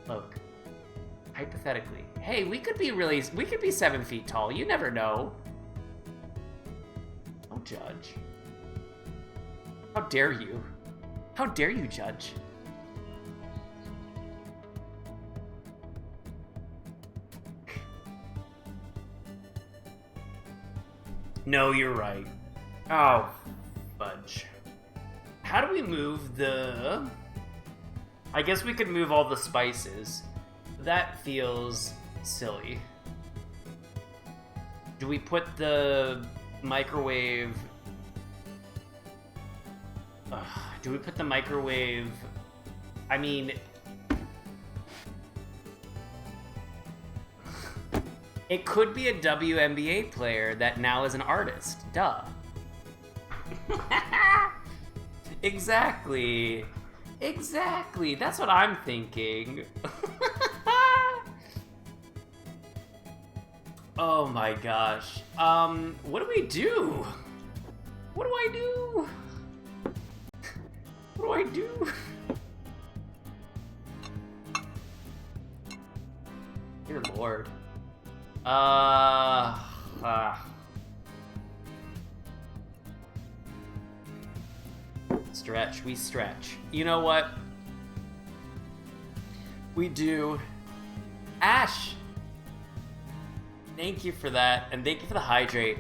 A: Look, hypothetically, hey, we could be 7 feet tall. You never know. Don't judge. How dare you? How dare you judge? No, you're right. Oh, fudge. How do we move the... I guess we could move all the spices. That feels silly. Do we put the microwave... do we put the microwave... I mean... It could be a WNBA player that now is an artist. Duh. Exactly. Exactly. That's what I'm thinking. Oh my gosh. What do we do? What do I do? What do I do? Dear Lord. Stretch, we stretch. You know what? We do. Ash! Thank you for that, and thank you for the hydrate.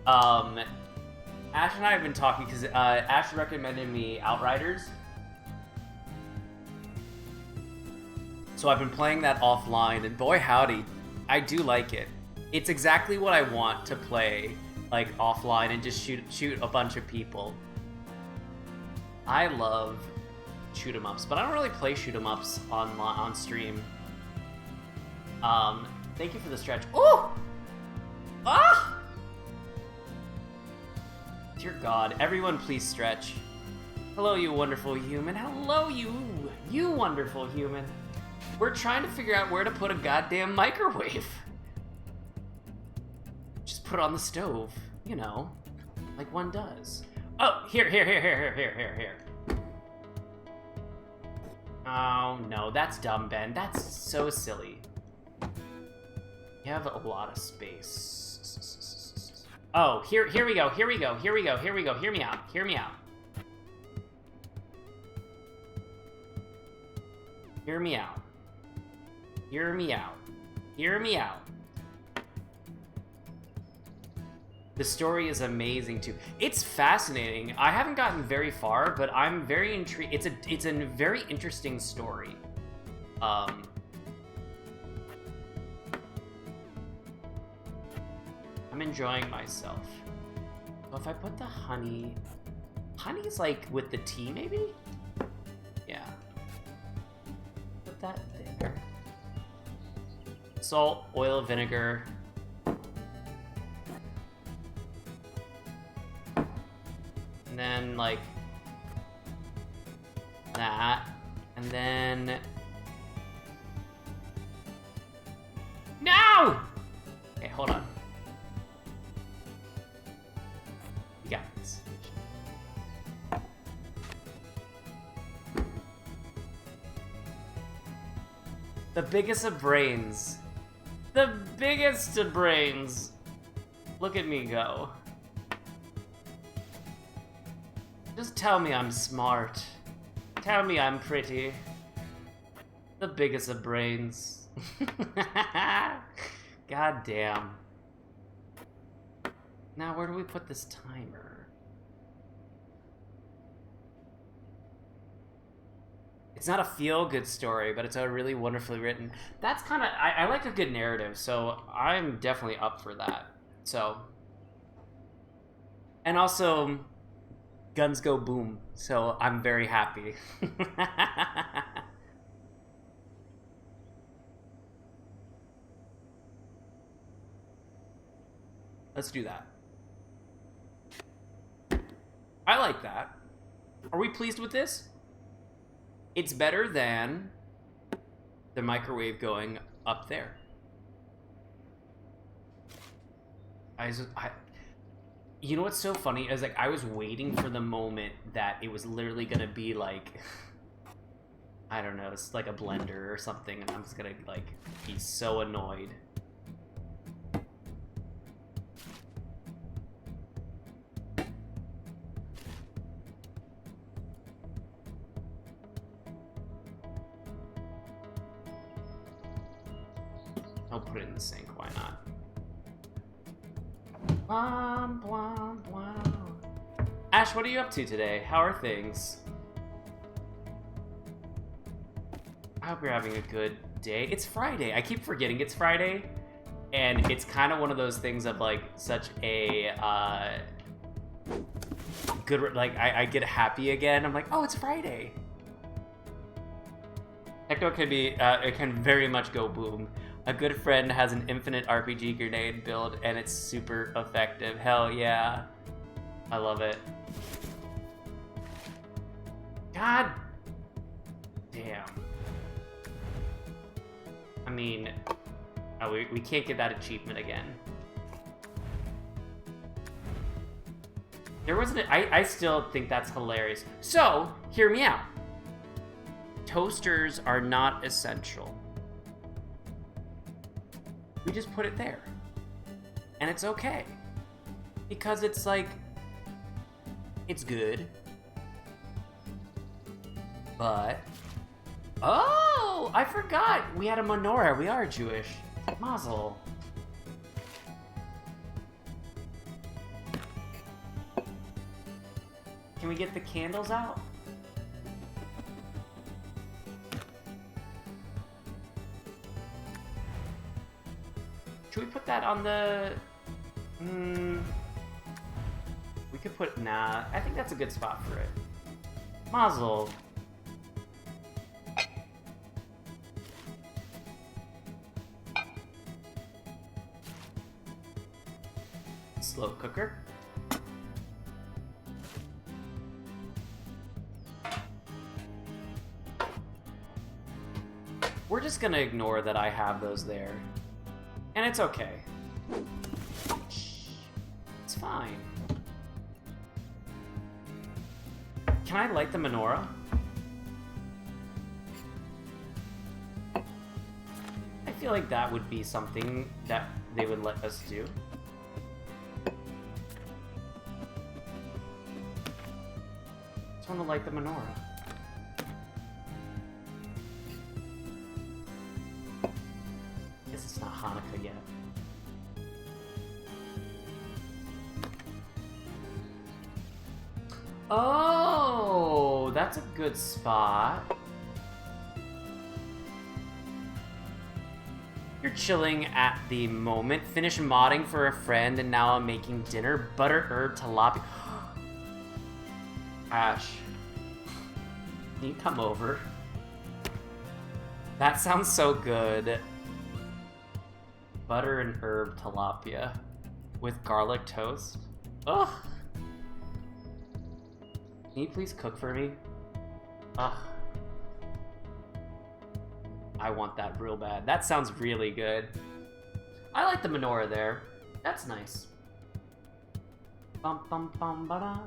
A: Ash and I have been talking because Ash recommended me Outriders. So I've been playing that offline, and boy howdy, I do like it. It's exactly what I want to play, like, offline and just shoot a bunch of people. I love shoot 'em ups, but I don't really play shoot 'em ups on stream. Thank you for the stretch. Oh! Ah! Dear God, everyone please stretch. Hello, you wonderful human. Hello, you wonderful human. We're trying to figure out where to put a goddamn microwave. Just put it on the stove, you know, like one does. Oh, here. Oh, no, that's dumb, Ben. That's so silly. You have a lot of space. Oh, here we go. Hear me out. Hear me out. Hear me out. Hear me out. Hear me out. The story is amazing too. It's fascinating. I haven't gotten very far, but I'm very intrigued. It's a very interesting story. I'm enjoying myself. So if I put the honey's like with the tea maybe? Yeah. Put that there. Salt, oil, vinegar. And then, like, that. And then... No! Okay, hold on. You got this. The biggest of brains. The biggest of brains. Look at me go. Just tell me I'm smart. Tell me I'm pretty. The biggest of brains. God damn. Now where do we put this timer? It's not a feel-good story, but it's a really wonderfully written. That's kind of... I like a good narrative, so I'm definitely up for that. So... And also... Guns go boom, so I'm very happy. Let's do that. I like that. Are we pleased with this? It's better than the microwave going up there. You know what's so funny is like I was waiting for the moment that it was literally gonna be like, I don't know, it's like a blender or something, and I'm just gonna like be so annoyed. I'll put it in the sink, why not? Bwom, bwom, bwom. Ash, what are you up to today? How are things? I hope you're having a good day. It's Friday. I keep forgetting it's Friday, and it's kind of one of those things of like such a good, like I get happy again. I'm like, oh, it's Friday. Techno can be, it can very much go boom. A good friend has an infinite RPG grenade build, and it's super effective. Hell yeah. I love it. God damn. I mean, oh, we can't get that achievement again. There wasn't I still think that's hilarious. So, hear me out. Toasters are not essential. We just put it there. And it's okay. Because it's like, it's good. But, oh, I forgot. We had a menorah. We are Jewish. Mazel. Can we get the candles out? Should we put that on the... We could put... Nah, I think that's a good spot for it. Mazel. Slow cooker. We're just gonna ignore that I have those there. And it's okay. It's fine. Can I light the menorah? I feel like that would be something that they would let us do. Just want to light the menorah. Guess it's not Hanukkah yet. Oh, that's a good spot. You're chilling at the moment. Finished modding for a friend, and now I'm making dinner. Butter herb tilapia. Ash, can you come over? That sounds so good. Butter and herb tilapia with garlic toast. Ugh. Can you please cook for me? Ugh. I want that real bad. That sounds really good. I like the menorah there. That's nice. Bum bum bum ba-da.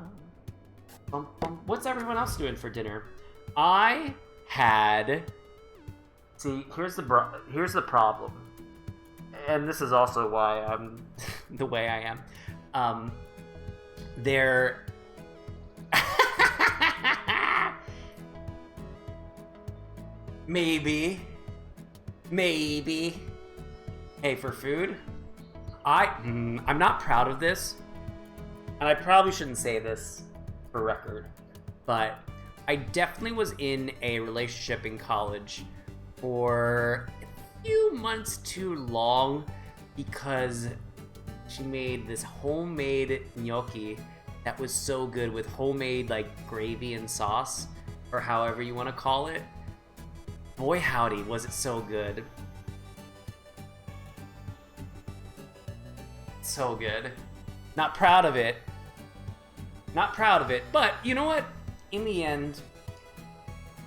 A: Bum bum. What's everyone else doing for dinner? I had... See, here's the problem. And this is also why I'm the way I am. There... Maybe. Hey, for food, I'm not proud of this, and I probably shouldn't say this for record, but I definitely was in a relationship in college for a few months too long because she made this homemade gnocchi that was so good with homemade like gravy and sauce, or however you want to call it. Boy howdy, was it so good. So good. Not proud of it. Not proud of it, but you know what? In the end,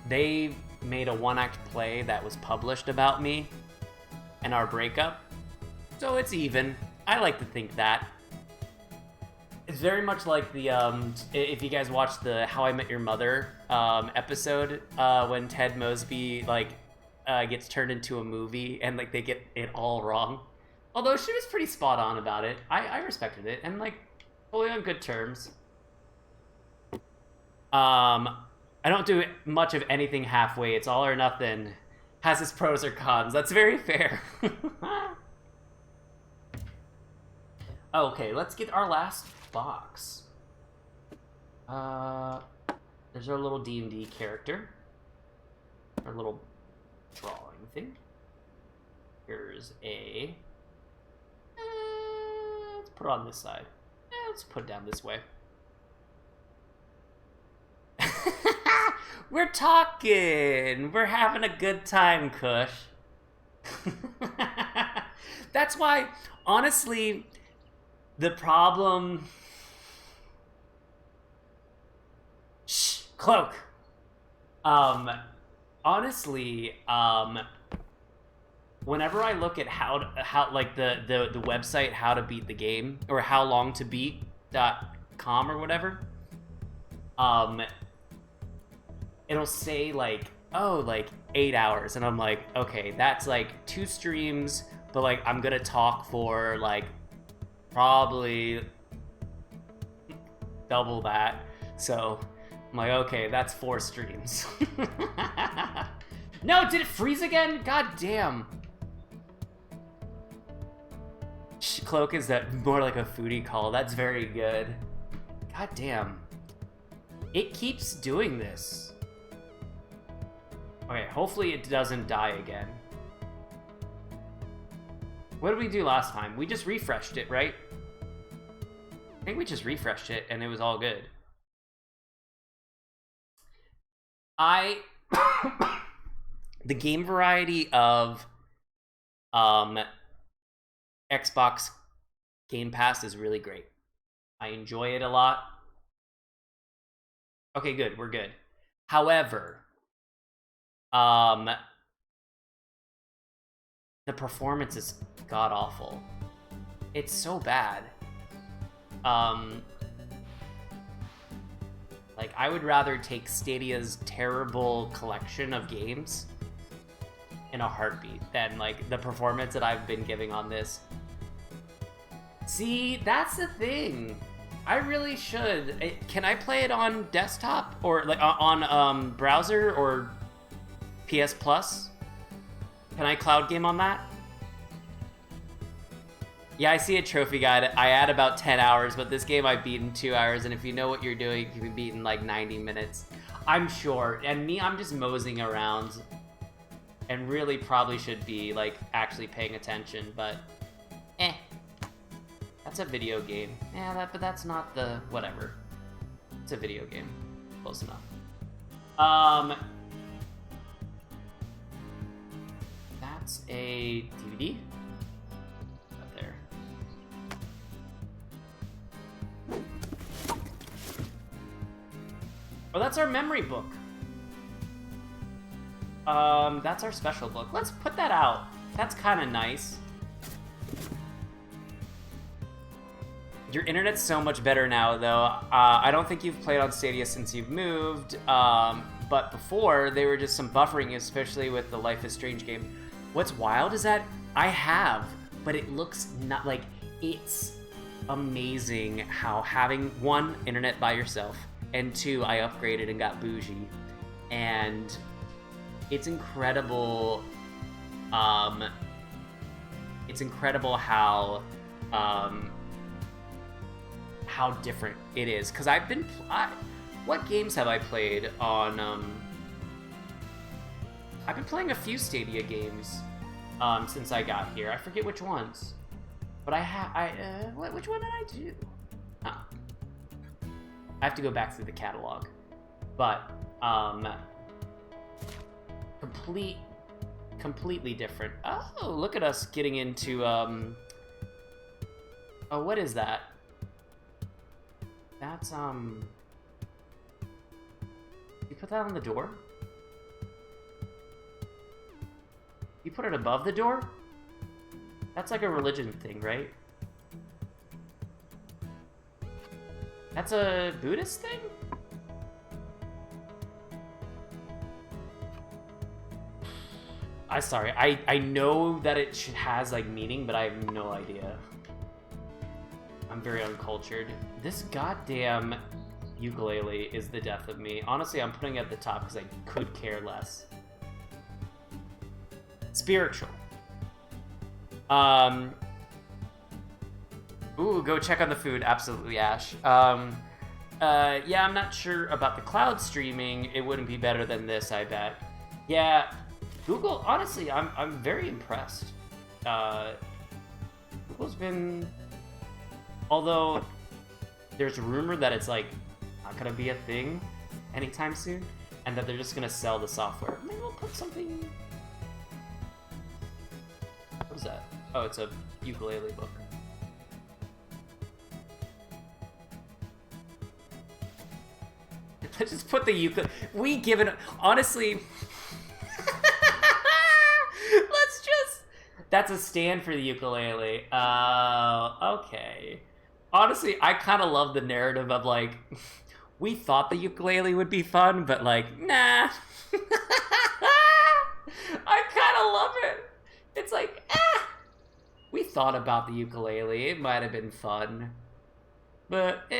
A: they made a one-act play that was published about me and our breakup, so it's even. I like to think that. It's very much like the, if you guys watched the How I Met Your Mother episode, when Ted Mosby, like, gets turned into a movie and, like, they get it all wrong. Although she was pretty spot on about it. I respected it, and, like, totally on good terms. I don't do much of anything halfway. It's all or nothing. Has its pros or cons. That's very fair. Okay, let's get our last box. There's our little D&D character. Our little drawing thing. Here's a... let's put it on this side. Let's put it down this way. We're talking. We're having a good time, Kush. That's why, honestly, the problem... Shh, Cloak. Honestly, whenever I look at how like the website How to Beat the Game or howlongtobeat.com or whatever, it'll say like, oh, like 8 hours, and I'm like, okay, that's like 2 streams, but like I'm gonna talk for like probably double that, so I'm like, okay, that's 4 streams. No, did it freeze again? God damn. Cloak is that more like a foodie call. That's very good. God damn. It keeps doing this. Okay, hopefully it doesn't die again. What did we do last time? We just refreshed it, right? I think we just refreshed it and it was all good. The game variety of Xbox Game Pass is really great. I enjoy it a lot. Okay, good, we're good. However, the performance is god-awful. It's so bad. Like, I would rather take Stadia's terrible collection of games in a heartbeat than, like, the performance that I've been giving on this. See, that's the thing. I really should. Can I play it on desktop or, like, on browser or PS Plus? Can I cloud game on that? Yeah, I see a trophy guide. I add about 10 hours, but this game I beat in 2 hours, and if you know what you're doing, you can be beat in like 90 minutes. I'm sure. And me, I'm just moseying around and really probably should be like actually paying attention, but that's a video game. Yeah, but that's not the whatever. It's a video game. Close enough. That's a DVD. Oh, that's our memory book. That's our special book. Let's put that out. That's kind of nice. Your internet's so much better now, though. I don't think you've played on Stadia since you've moved, but before, they were just some buffering, especially with the Life is Strange game. What's wild is that I have, but it looks not like... It's amazing how having, 1, internet by yourself, and 2, I upgraded and got bougie, and it's incredible. It's incredible how different it is. Because I've been, what games have I played on? I've been playing a few Stadia games since I got here. I forget which ones, but which one did I do? Huh. I have to go back through the catalog, but completely different. Oh, look at us getting into Oh, what is that? That's, you put that on the door? You put it above the door? That's like a religion thing, right? That's a Buddhist thing? Sorry, I know that it has like meaning, but I have no idea. I'm very uncultured. This goddamn ukulele is the death of me. Honestly, I'm putting it at the top because I could care less. Spiritual. Ooh, go check on the food. Absolutely, Ash. Yeah, I'm not sure about the cloud streaming. It wouldn't be better than this, I bet. Yeah, Google, honestly, I'm very impressed. Google's been... Although, there's a rumor that it's, like, not gonna be a thing anytime soon, and that they're just gonna sell the software. Maybe we'll put something... What is that? Oh, it's a ukulele book. Let's just put the ukulele... We give it... Honestly... Let's just... That's a stand for the ukulele. Okay. Honestly, I kind of love the narrative of, like... We thought the ukulele would be fun, but, like, nah. I kind of love it. It's like, we thought about the ukulele. It might have been fun. But,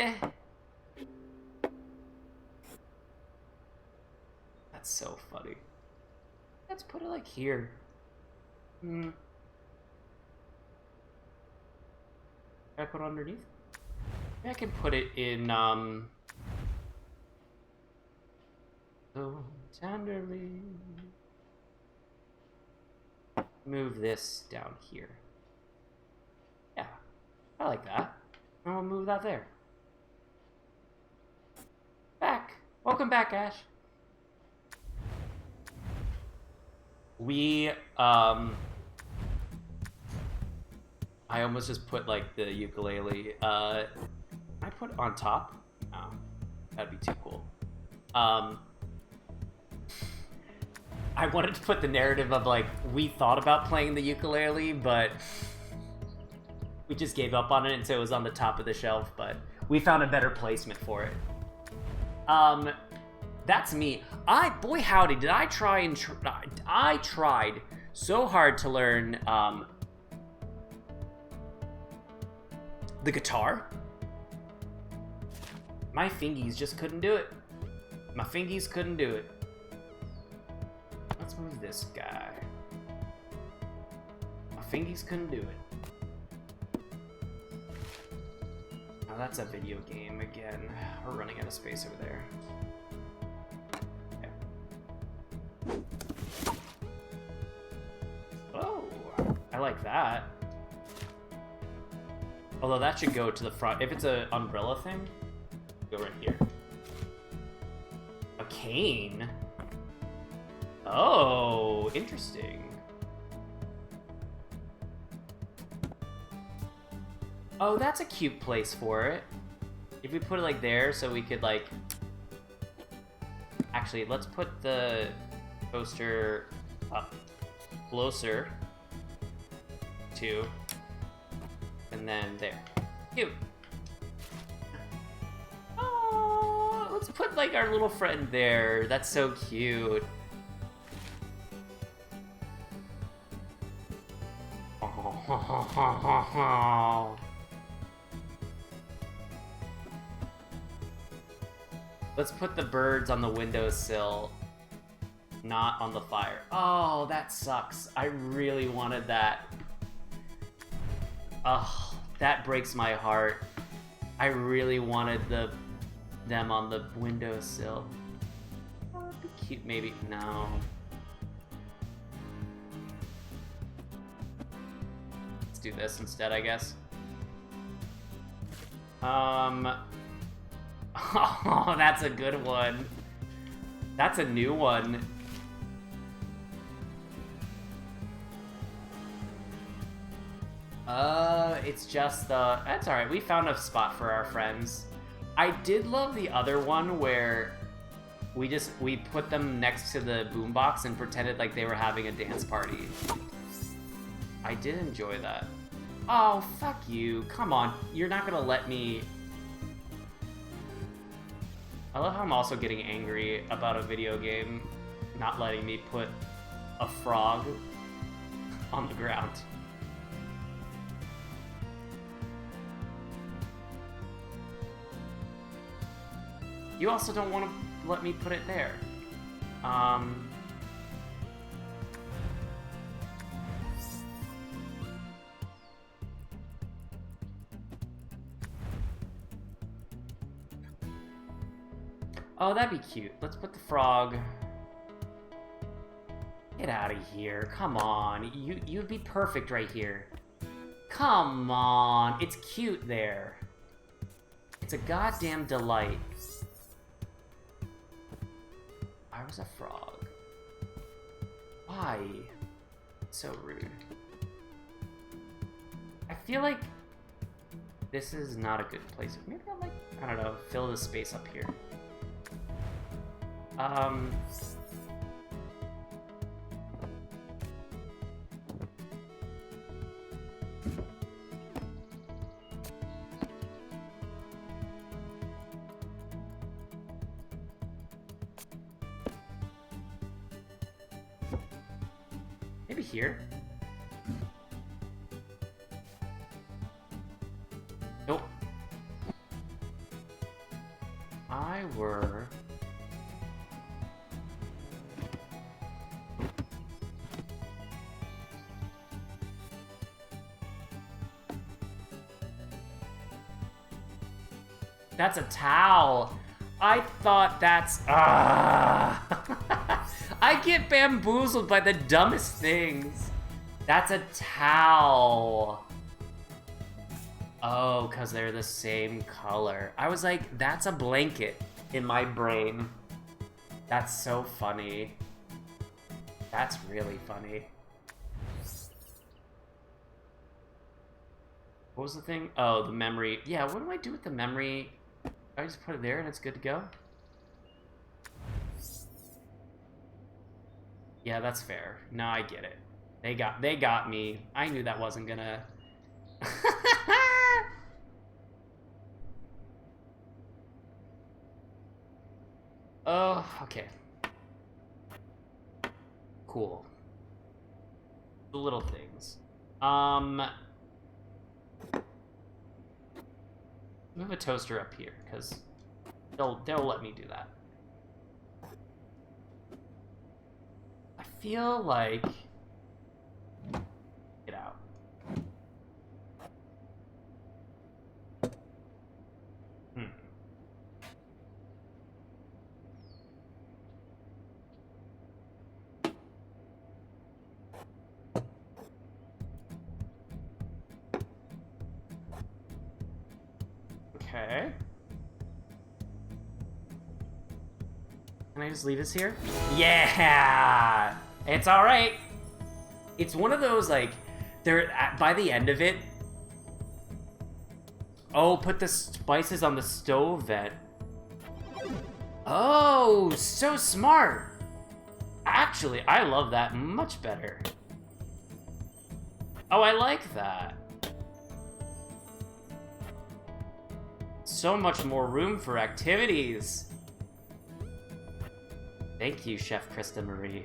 A: That's so funny. Let's put it, like, here. Can I put it underneath? Maybe I can put it in, So tenderly... Move this down here. Yeah, I like that. And we'll move that there. Back. Welcome back, Ash. We, I almost just put, like, the ukulele, I put on top? No, that'd be too cool. I wanted to put the narrative of, like, we thought about playing the ukulele, but we just gave up on it until it was on the top of the shelf, but we found a better placement for it. That's me. Boy howdy, did I try and I tried so hard to learn, the guitar. My fingies just couldn't do it. My fingies couldn't do it. Let's move this guy. My fingies couldn't do it. Oh, that's a video game again. We're running out of space over there. Okay. Oh, I like that. Although that should go to the front. If it's an umbrella thing, go right here. A cane? Oh, interesting. Oh, that's a cute place for it. If we put it like there, so we could like... Actually, let's put the poster up closer to, and then there. Cute. Oh, let's put like our little friend there. That's so cute. Let's put the birds on the windowsill, not on the fire. Oh, that sucks. I really wanted that. Oh, that breaks my heart. I really wanted them on the windowsill. Oh, that'd be cute, maybe. No. Let's do this instead, I guess. Oh, that's a good one. That's a new one. it's just the... That's alright, we found a spot for our friends. I did love the other one where we put them next to the boombox and pretended like they were having a dance party. I did enjoy that. Oh, fuck you. Come on. You're not gonna let me... I love how I'm also getting angry about a video game not letting me put a frog on the ground. You also don't want to let me put it there. Oh, that'd be cute. Let's put the frog... Get out of here. Come on. You'd be perfect right here. Come on. It's cute there. It's a goddamn delight. I was a frog. Why? So rude. I feel like this is not a good place. Maybe I'll, like, I don't know, fill the space up here. Maybe here? Nope. I were... That's a towel. I thought that's... I get bamboozled by the dumbest things. That's a towel. Oh, because they're the same color. I was like, that's a blanket in my brain. That's so funny. That's really funny. What was the thing? Oh, the memory. Yeah, what do I do with the memory? I just put it there and it's good to go? Yeah, that's fair. No, I get it. They got me. I knew that wasn't gonna... Oh, okay. Cool. The little things. Move a toaster up here, because they'll let me do that. I feel like... Get out. Okay. Can I just leave this here? Yeah! It's alright. It's one of those, like, by the end of it... Oh, put the spices on the stove vent. Oh, so smart! Actually, I love that much better. Oh, I like that. So much more room for activities. Thank you, Chef Krista Marie.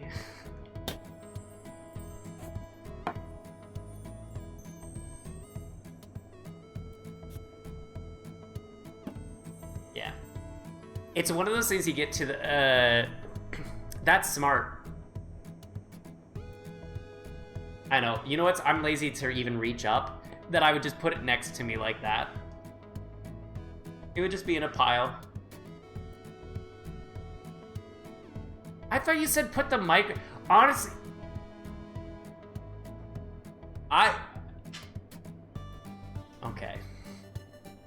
A: Yeah. It's one of those things you get to the, that's smart. I know. You know what? I'm lazy to even reach up. That I would just put it next to me like that. It would just be in a pile. I thought you said put the mic... Honestly... Okay.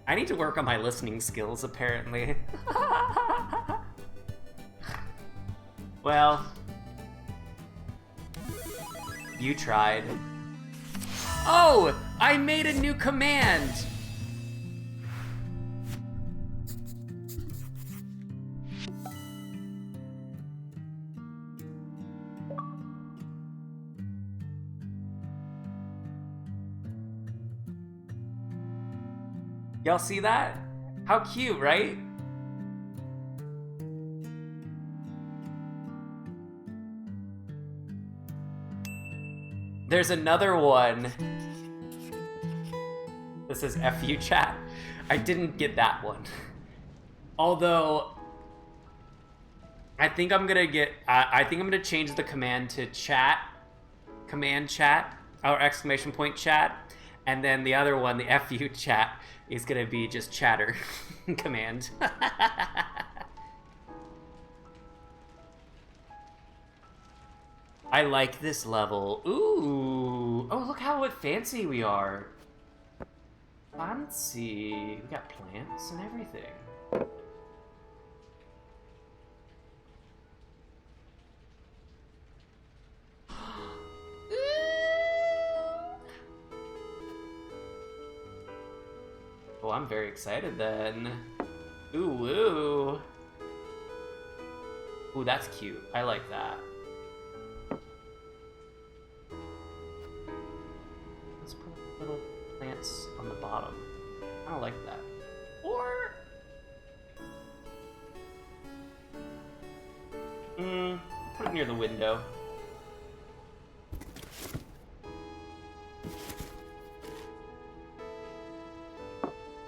A: I need to work on my listening skills, apparently. Well... You tried. Oh, I made a new command. Y'all see that? How cute, right? There's another one. This is FU chat. I didn't get that one. Although, I think I'm gonna get, I think I'm gonna change the command to chat, command chat, or exclamation point chat, and then the other one, the FU chat, is gonna be just chatter command. I like this level. Ooh. Oh, look how fancy we are. Fancy. We got plants and everything. Oh, I'm very excited then. Ooh, ooh. Ooh, that's cute. I like that. Let's put little plants on the bottom. I don't like that. Or... put it near the window.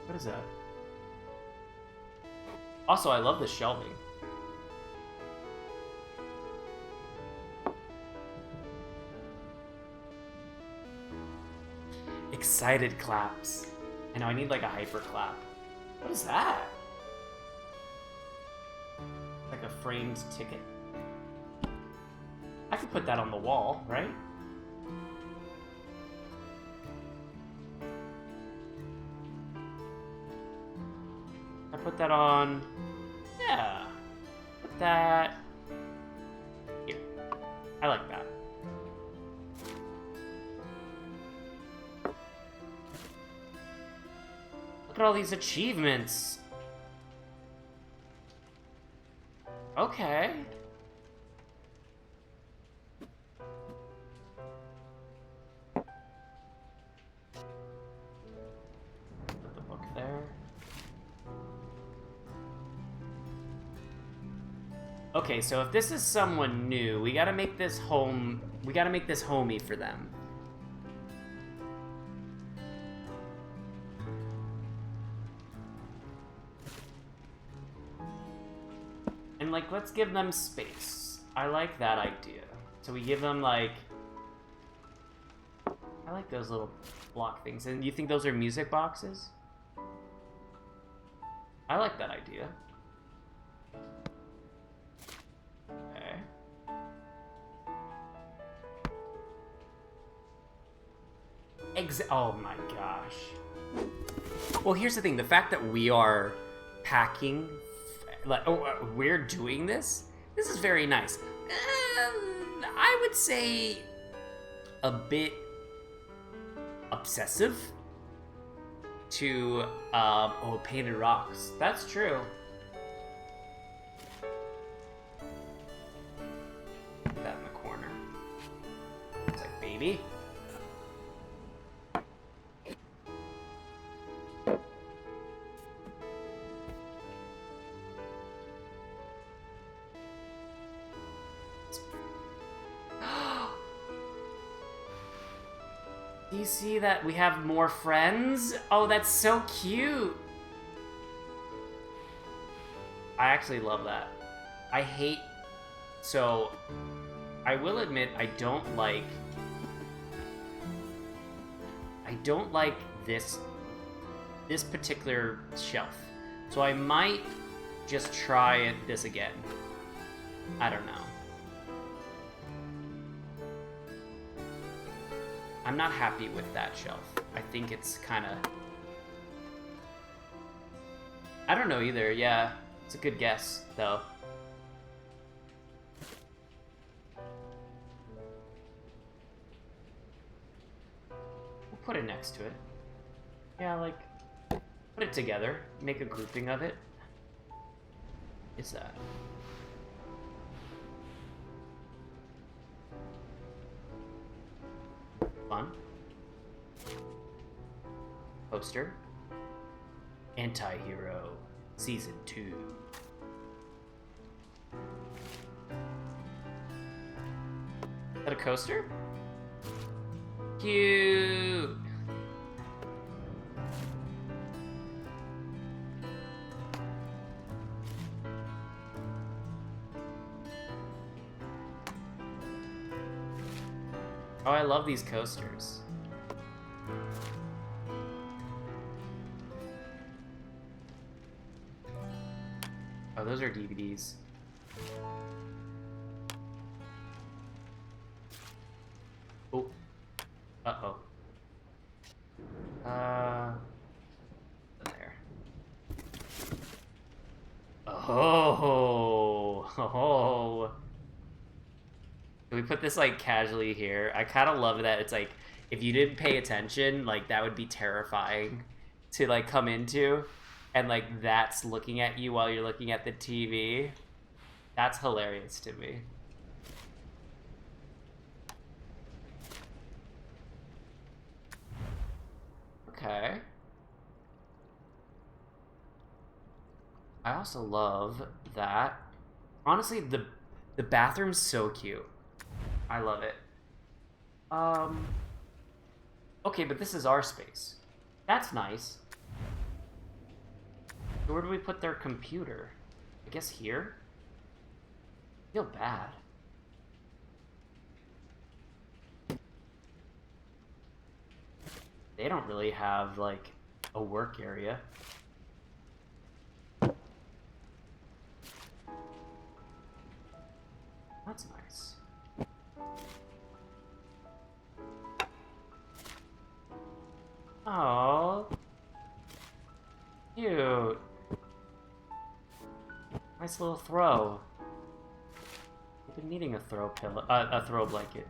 A: What is that? Also, I love the shelving. Excited claps. I know, I need like a hyper clap. What is that? Like a framed ticket. I could put that on the wall, right? I put that on... Yeah. Put that... Here. I like that. Look at all these achievements. Okay. Put the book there. Okay, so if this is someone new, we gotta make this home... We gotta make this homey for them. And, like, let's give them space. I like that idea. So we give them, like... I like those little block things. And you think those are music boxes? I like that idea. Oh my gosh. Well, here's the thing. The fact that we are packing, like, we're doing this is very nice. I would say a bit obsessive to, painted rocks. That's true. Put that in the corner. It's like, baby. Do you see that we have more friends? Oh, that's so cute. I actually love that. I hate... So, I will admit I don't like this particular shelf. So I might just try this again. I don't know. I'm not happy with that shelf. I think it's kind of... I don't know either, yeah. It's a good guess, though. put it next to it. Yeah, like, put it together. Make a grouping of it. What is that? Fun. Poster. Anti-Hero Season 2. Is that a coaster? Cute! Oh, I love these coasters. Oh, those are DVDs. Oh. Uh-oh. There. Oh. Oh. Can we put this, like, casually here? I kind of love that it's, like, if you didn't pay attention, like, that would be terrifying to, like, come into. And, like, that's looking at you while you're looking at the TV. That's hilarious to me. Okay. I also love that. Honestly, the bathroom's so cute. I love it. Okay, but this is our space. That's nice. Where do we put their computer? I guess here? I feel bad. They don't really have, like, a work area. That's nice. Oh, cute. Nice little throw. I've been needing a throw pillow, a throw blanket.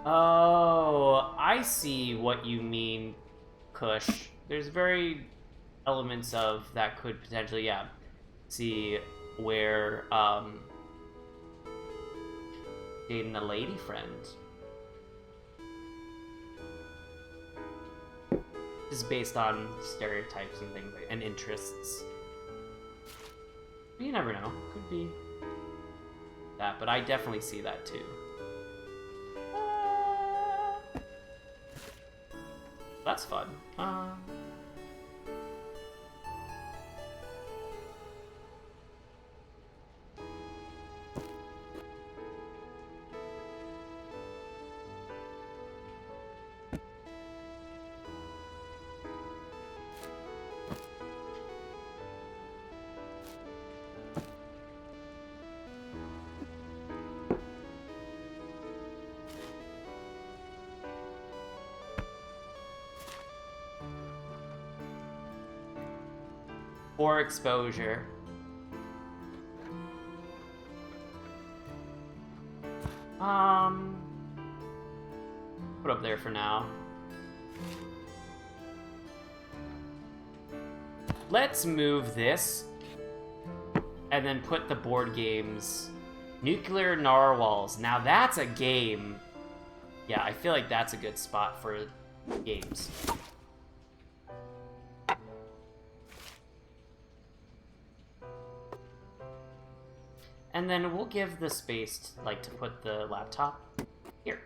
A: Oh, I see what you mean, Kush. There's very elements of that could potentially, yeah, see where, dating a lady friend. This is based on stereotypes and things, and interests. But you never know. Could be that, but I definitely see that too. That's fun. For exposure. Put up there for now. Let's move this and then put the board games. Nuclear Narwhals. Now that's a game. Yeah, I feel like that's a good spot for games. And then we'll give the space, like, to put the laptop here.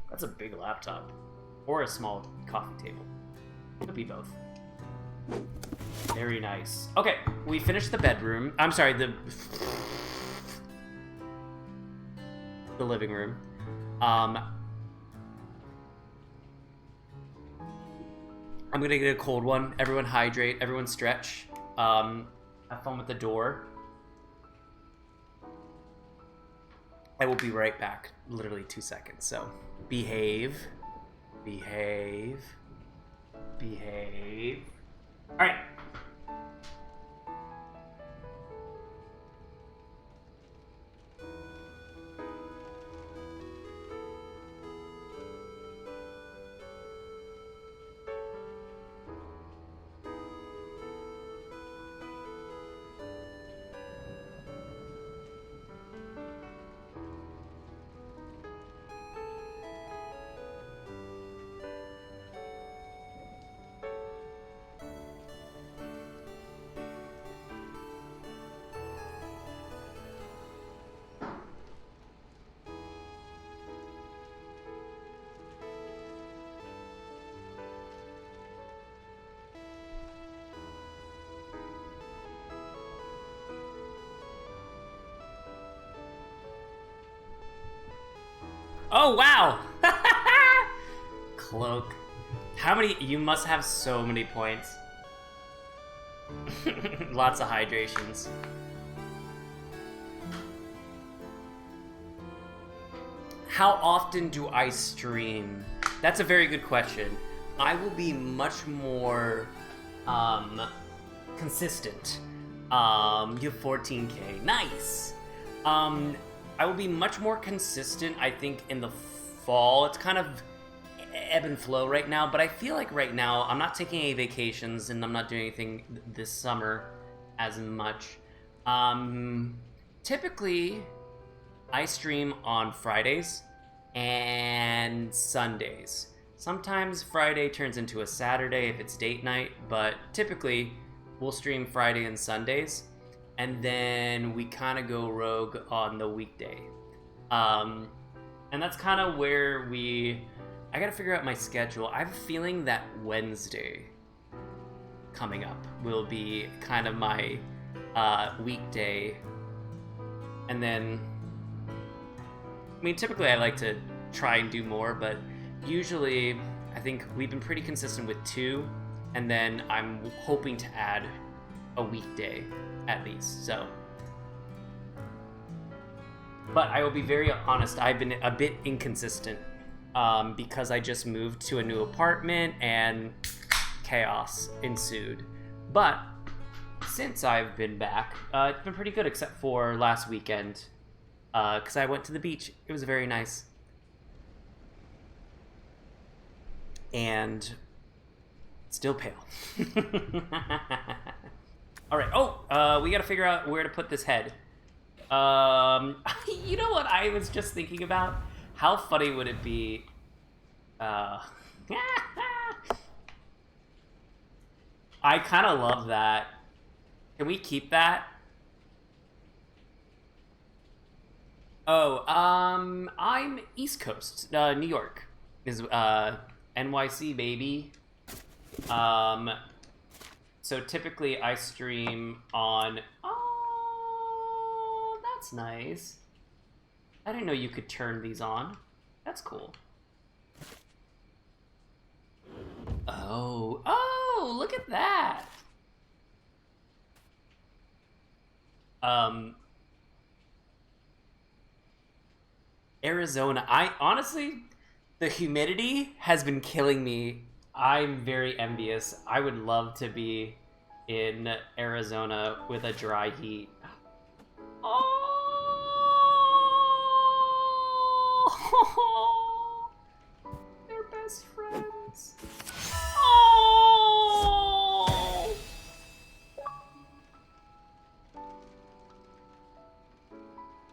A: That's a big laptop. Or a small coffee table. Could be both. Very nice. Okay, we finished the bedroom. I'm sorry, the living room. I'm gonna get a cold one. Everyone hydrate. Everyone stretch. Have fun with the door. I will be right back. Literally 2 seconds. So, behave. Behave. Behave. All right. Oh, wow! Cloak. How many? You must have so many points. Lots of hydrations. How often do I stream? That's a very good question. I will be much more consistent. You have 14K. Nice. I will be much more consistent, I think, in the fall. It's kind of ebb and flow right now, but I feel like right now I'm not taking any vacations and I'm not doing anything this summer as much. Typically, I stream on Fridays and Sundays. Sometimes Friday turns into a Saturday if it's date night, but typically we'll stream Friday and Sundays, and then we kind of go rogue on the weekday. And that's kind of where I gotta figure out my schedule. I have a feeling that Wednesday coming up will be kind of my weekday, and then I mean, typically I like to try and do more, but usually I think we've been pretty consistent with 2, and then I'm hoping to add a weekday at least, so. But I will be very honest, I've been a bit inconsistent because I just moved to a new apartment and chaos ensued. But since I've been back, it's been pretty good except for last weekend. Because I went to the beach. It was very nice. And still pale. All right. Oh, we got to figure out where to put this head. You know what I was just thinking about? How funny would it be? I kind of love that. Can we keep that? Oh, I'm East Coast, New York is NYC, baby. So typically I stream on. Oh, that's nice. I didn't know you could turn these on. That's cool. Oh, look at that. Arizona. I honestly, the humidity has been killing me. I'm very envious. I would love to be in Arizona with a dry heat. Oh, they're best friends. Oh.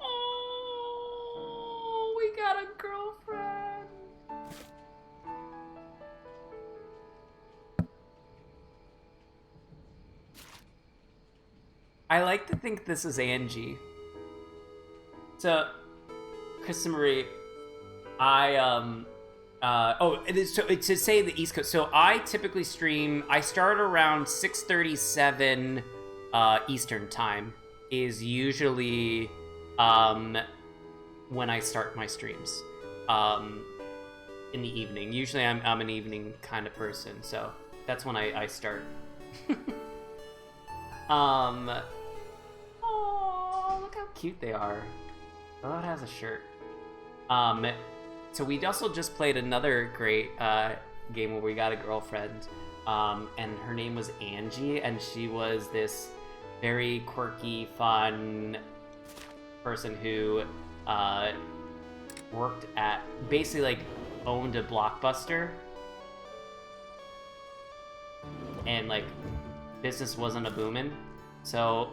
A: Oh, we got a girlfriend. I like to think this is Angie. So, Krista Marie, to say the East Coast. So I typically stream. I start around 6:37 Eastern time. Is usually when I start my streams in the evening. Usually I'm an evening kind of person, so that's when I start. Oh, look how cute they are. Oh, it has a shirt. So we also just played another great game where we got a girlfriend, and her name was Angie, and she was this very quirky, fun person who worked at, basically like owned a Blockbuster, and like business wasn't a booming. So,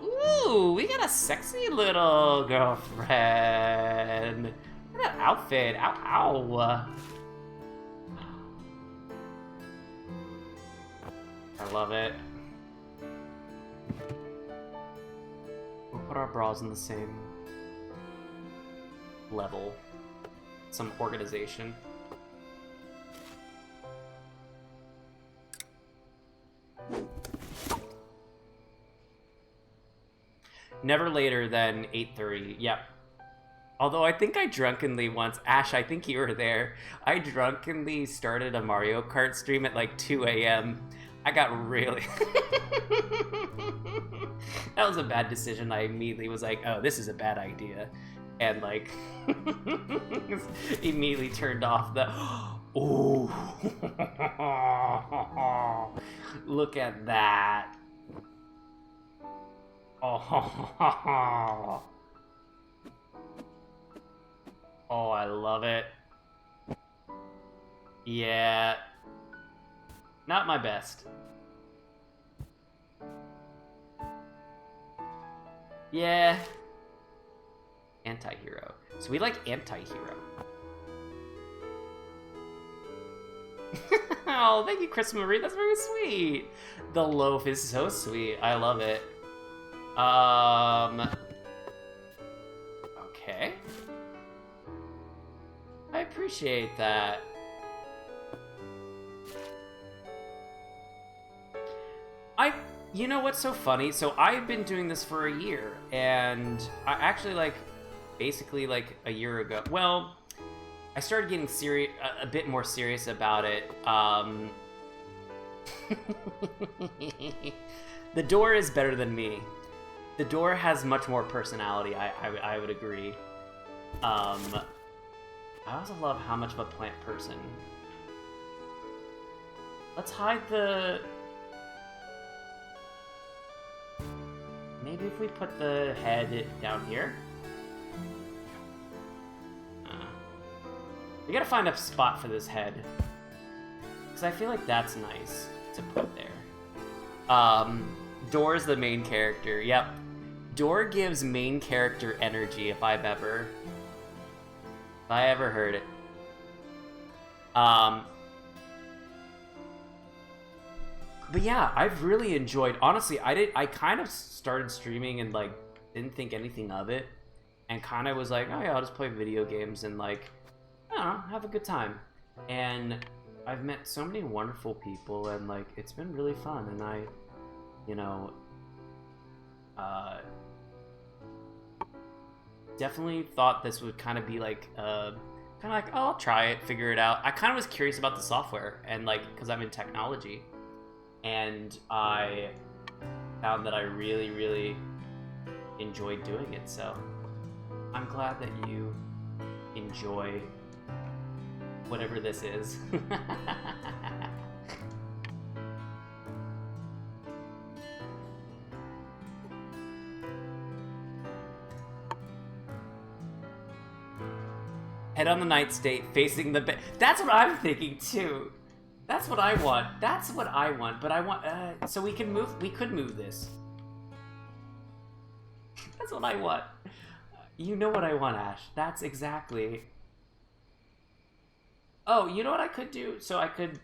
A: ooh, we got a sexy little girlfriend. Look at that outfit. Ow, ow. I love it. We'll put our bras in the same level. Some organization. Never later than 8:30. Yep. Although I think I drunkenly once, Ash, I think you were there. I drunkenly started a Mario Kart stream at like 2 a.m. I got really... That was a bad decision. I immediately was like, oh, this is a bad idea. And like, immediately turned off the... Ooh. Look at that. Oh. Oh, I love it. Yeah. Not my best. Yeah. Anti-hero. So we like anti-hero. Oh, thank you, Chris Marie. That's very sweet. The loaf is so sweet. I love it. Okay. I appreciate that. You know what's so funny? So I've been doing this for a year, and I actually, like, basically, like, a year ago. Well, I started getting a bit more serious about it. The door is better than me. The door has much more personality, I would agree. I also love how much of a plant person. Let's hide the... Maybe if we put the head down here? We gotta find a spot for this head. Because I feel like that's nice to put there. Door's the main character. Yep. Door gives main character energy if I ever heard it. But yeah, I've really enjoyed. Honestly, I kind of started streaming and like didn't think anything of it, and kind of was like, oh yeah, I'll just play video games and like, I don't know, have a good time. And I've met so many wonderful people, and like it's been really fun. And I, you know, definitely thought this would kind of be like kind of like, oh, I'll try it, figure it out. I kind of was curious about the software, and like, because I'm in technology. And I found that I really, really enjoyed doing it, so I'm glad that you enjoy whatever this is. Head on the night state, facing the bed. That's what I'm thinking too. That's what I want. That's what I want. But I want, so we can move, we could move this. That's what I want. You know what I want, Ash. That's exactly. Oh, you know what I could do? So I could.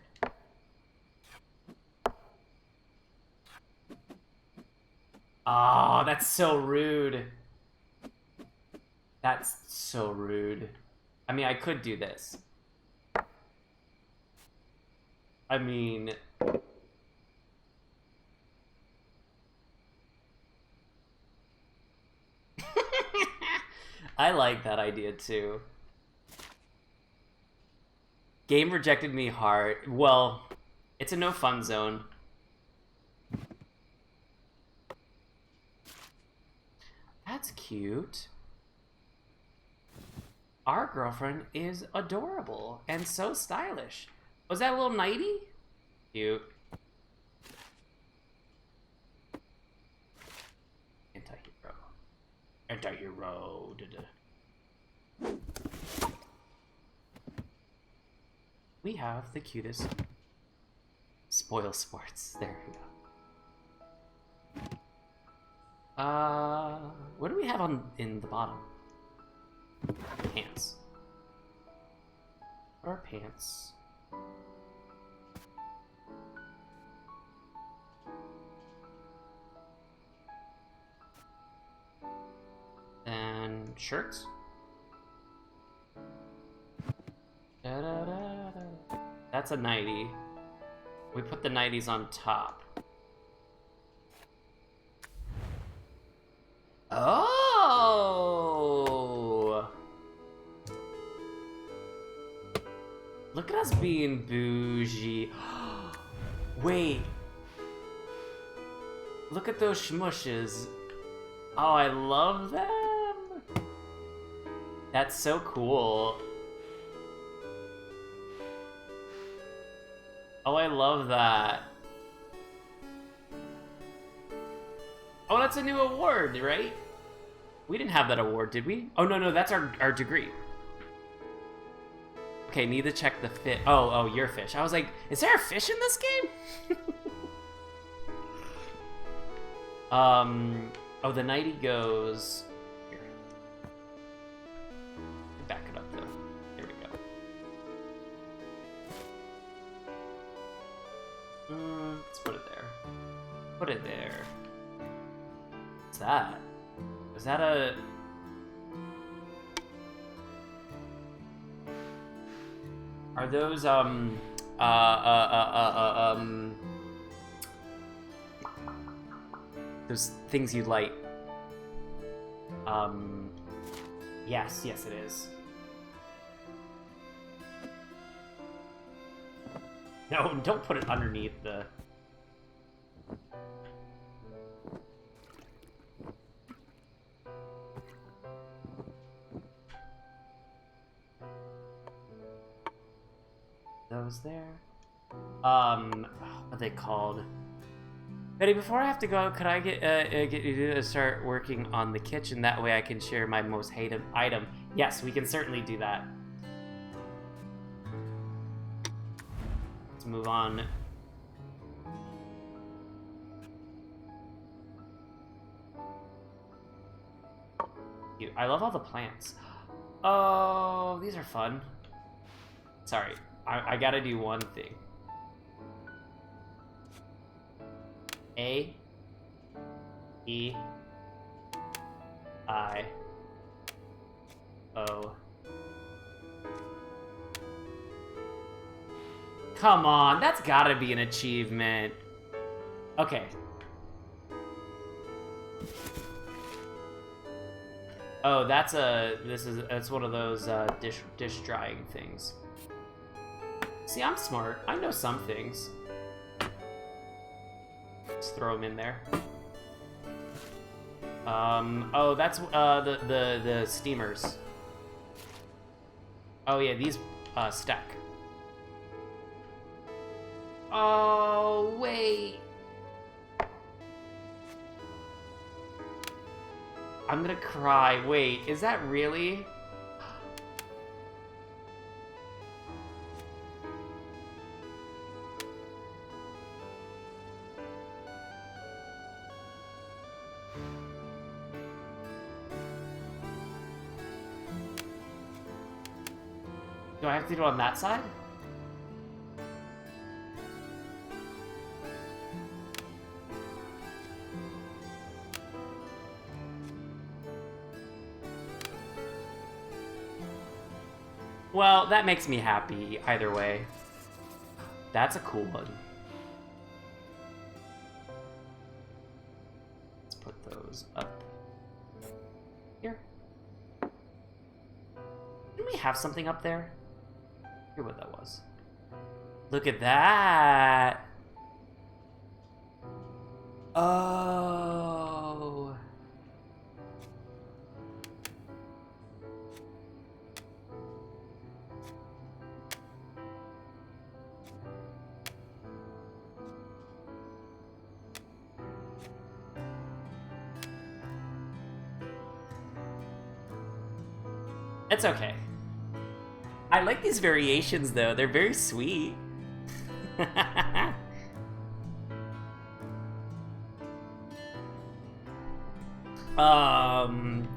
A: Oh, that's so rude. That's so rude. I mean, I could do this. I mean... I like that idea too. Game rejected me hard. Well, it's a no fun zone. That's cute. Our girlfriend is adorable and so stylish. Was that a little nighty? Cute. Anti-hero. Anti-hero. We have the cutest spoil sports. There we go. What do we have in the bottom? Pants. What are pants? And shirts. That's a nightie. We put the nighties on top. Oh! Look at us being bougie. Wait. Look at those shmushes. Oh, I love them. That's so cool. Oh, I love that. Oh, that's a new award, right? We didn't have that award, did we? Oh, no, that's our degree. Okay, need to check the fit. Oh, your fish. I was like, is there a fish in this game? Oh, the nighty goes... Here. Back it up, though. Here we go. Let's put it there. Put it there. What's that? Is that a... Are those, those things you light? Yes, it is. No, don't put it underneath the... Those there. What are they called? Betty, before I have to go, could I get you to start working on the kitchen? That way I can share my most hated item. Yes, we can certainly do that. Let's move on. Cute. I love all the plants. Oh, these are fun. Sorry, I gotta do one thing. A E I O. Come on, that's gotta be an achievement. Okay. Oh, that's that's one of those dish drying things. See, I'm smart. I know some things. Just throw them in there. Oh, that's the steamers. Oh yeah, these stack. Oh wait. I'm gonna cry. Wait, is that really? Do I have to do it on that side? Well, that makes me happy either way. That's a cool one. Let's put those up here. Didn't we have something up there? Hear what that was. Look at that. Oh. It's okay. I like these variations though, they're very sweet.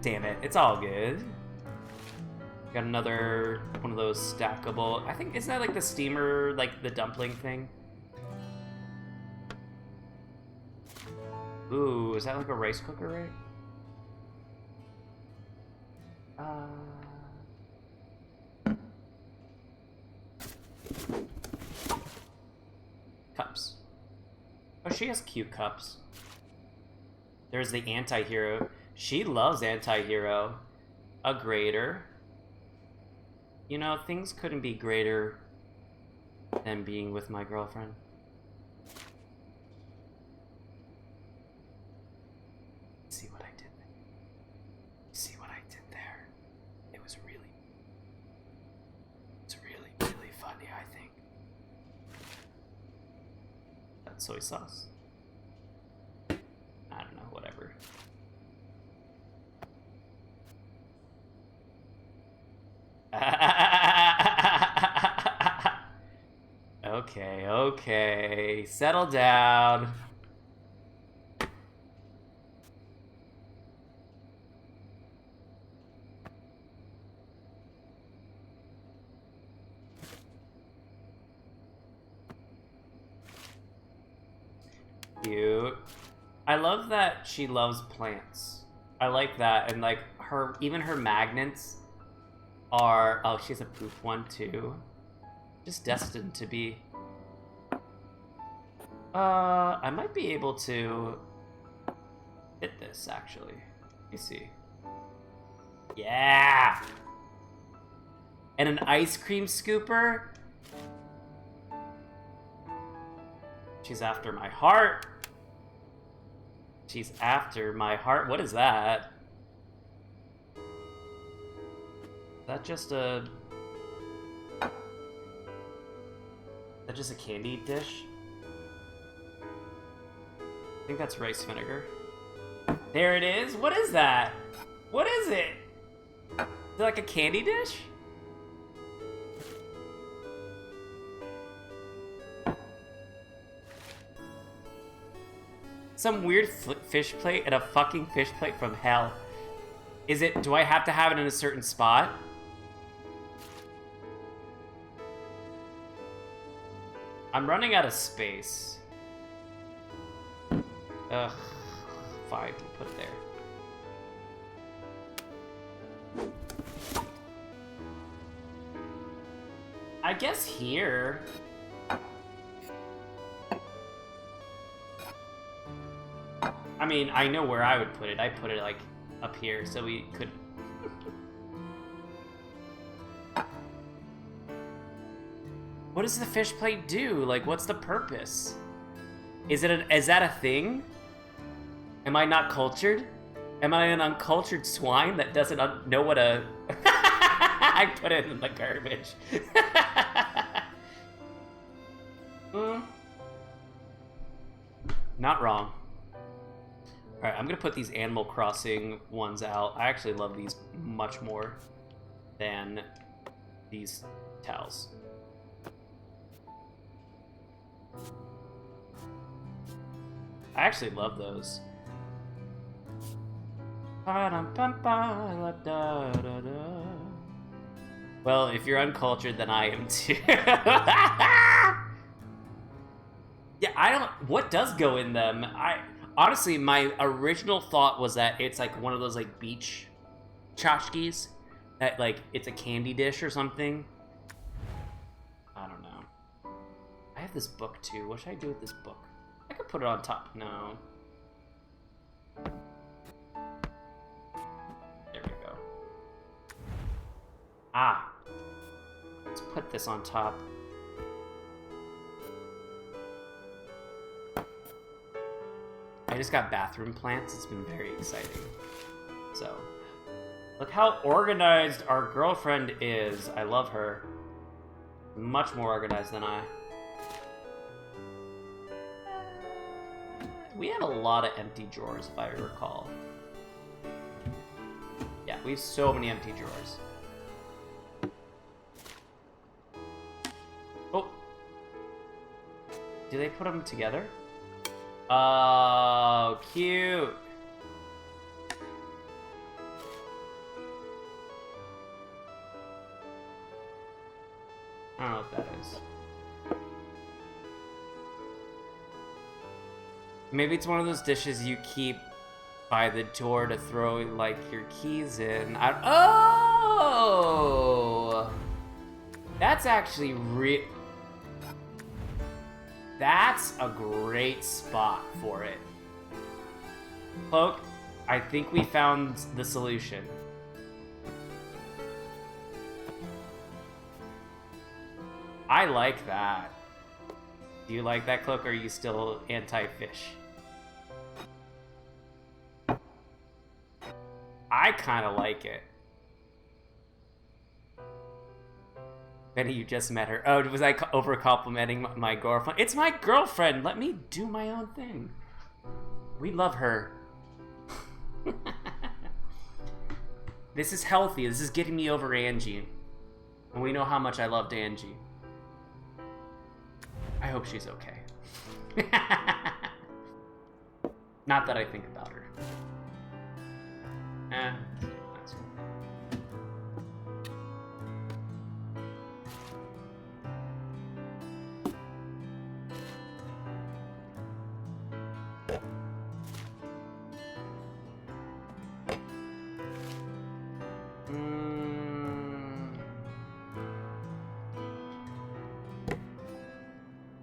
A: Damn it, it's all good. Got another one of those stackable, I think, isn't that like the steamer, like the dumpling thing? Ooh, is that like a rice cooker, right? Cups. Oh, she has cute cups. There's the anti-hero. She loves anti-hero. A grater. You know, things couldn't be greater than being with my girlfriend. See what I did there? See what I did there? It was really funny, I think. That's soy sauce. I don't know, whatever. Okay, settle down. Cute. I love that she loves plants. I like that, and like even her magnets are. Oh, she has a poop one too. Just destined to be. I might be able to hit this actually. Let me see. Yeah. And an ice cream scooper. She's after my heart. She's after my heart. What is that? Is that just a... Is that just a candy dish? I think that's rice vinegar. There it is. What is that? What is it? Is it like a candy dish? Some weird fish plate and a fucking fish plate from hell. Is it, do I have to have it in a certain spot? I'm running out of space. Ugh, fine, we'll put it there. I guess here. I mean, I know where I would put it. I put it like up here so we could. What does the fish plate do? Like, what's the purpose? Is that a thing? Am I not cultured? Am I an uncultured swine that doesn't know what a... I put it in the garbage. Not wrong. Alright, I'm gonna put these Animal Crossing ones out. I actually love these much more than these towels. I actually love those. Well, if you're uncultured, then I am too. Yeah, I don't... What does go in them? Honestly, my original thought was that it's like one of those like beach tchotchkes. That like, it's a candy dish or something. I don't know. I have this book too. What should I do with this book? I could put it on top. No. There we go. Ah. Let's put this on top. I just got bathroom plants. It's been very exciting. So, look how organized our girlfriend is. I love her. Much more organized than I. We have a lot of empty drawers, if I recall. Yeah, we have so many empty drawers. Oh. Do they put them together? Oh, cute. I don't know what that is. Maybe it's one of those dishes you keep by the door to throw, like, your keys in. Oh! That's actually That's a great spot for it. Cloak, I think we found the solution. I like that. Do you like that, Cloak, or are you still anti-fish? I kind of like it. Benny, you just met her. Oh, was I over-complimenting my girlfriend? It's my girlfriend! Let me do my own thing. We love her. This is healthy. This is getting me over Angie. And we know how much I loved Angie. I hope she's okay. Not that I think about her. That's one.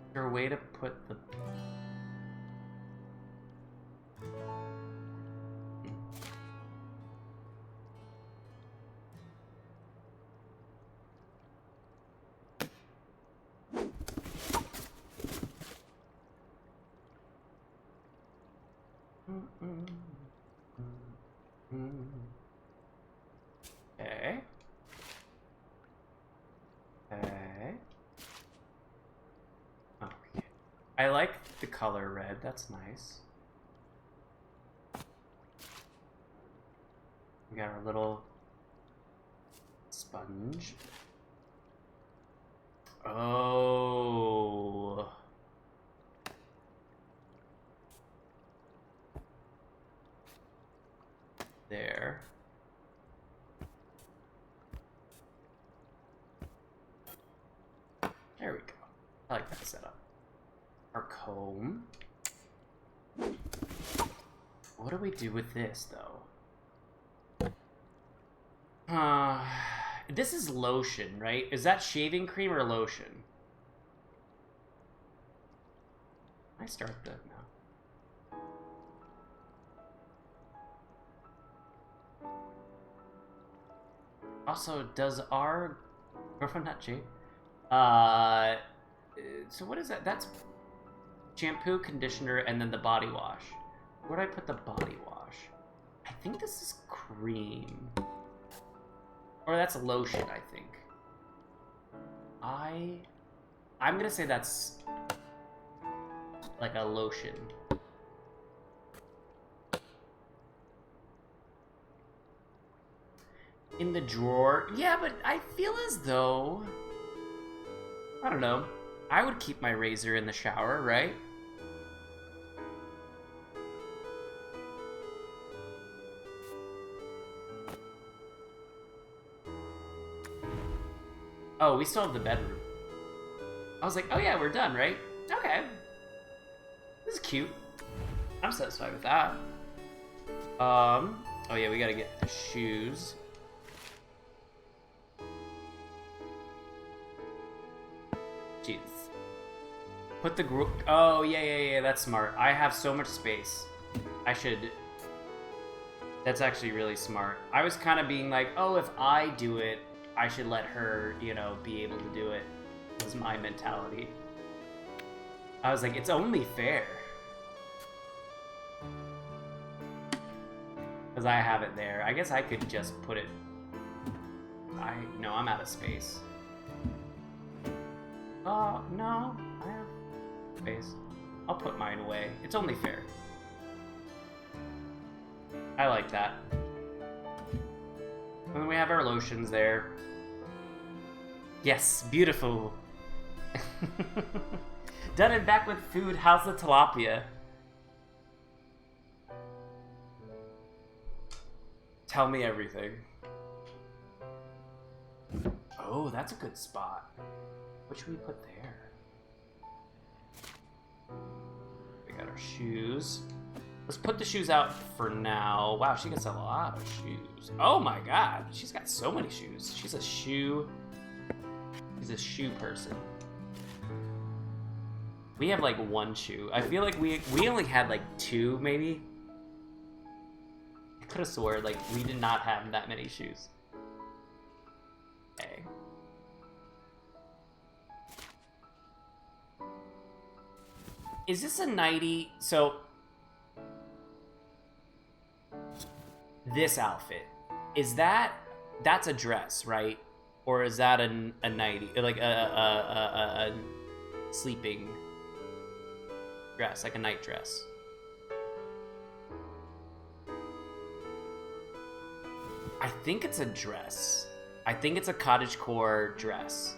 A: Is there a way to put the... Okay. Okay. Okay. I like the color red. That's nice. We got our little sponge. Oh. There. There we go. I like that setup. Our comb. What do we do with this, though? This is lotion, right? Is that shaving cream or lotion? I start the now. Also, does our girlfriend not shave? So what is that? That's shampoo, conditioner, and then the body wash. Where do I put the body wash? I think this is cream. Or that's lotion, I think. I'm gonna say that's like a lotion. In the drawer? Yeah, but I feel as though... I don't know. I would keep my razor in the shower, right? Oh, we still have the bedroom. I was like, oh yeah, we're done, right? Okay. This is cute. I'm satisfied with that. Oh yeah, we gotta get the shoes. Jeez. Put the group. Oh, yeah, that's smart. I have so much space. I should... That's actually really smart. I was kind of being like, oh, if I do it, I should let her, you know, be able to do it. Was my mentality. I was like, it's only fair. Because I have it there. I guess I could just put it... No, I'm out of space. No, I have space. I'll put mine away. It's only fair. I like that. And then we have our lotions there. Yes, beautiful. Done and back with food. How's the tilapia? Tell me everything. Oh, that's a good spot. What should we put there? We got our shoes. Let's put the shoes out for now. Wow, she gets a lot of shoes. Oh my god, she's got so many shoes. She's a shoe person. We have like one shoe. I feel like we only had like two, maybe. I could have swore like we did not have that many shoes. Okay. Is this a nightie? So, this outfit, is that's a dress, right? Or is that a nightie, like a sleeping dress, like a night dress? I think it's a dress. I think it's a cottagecore dress.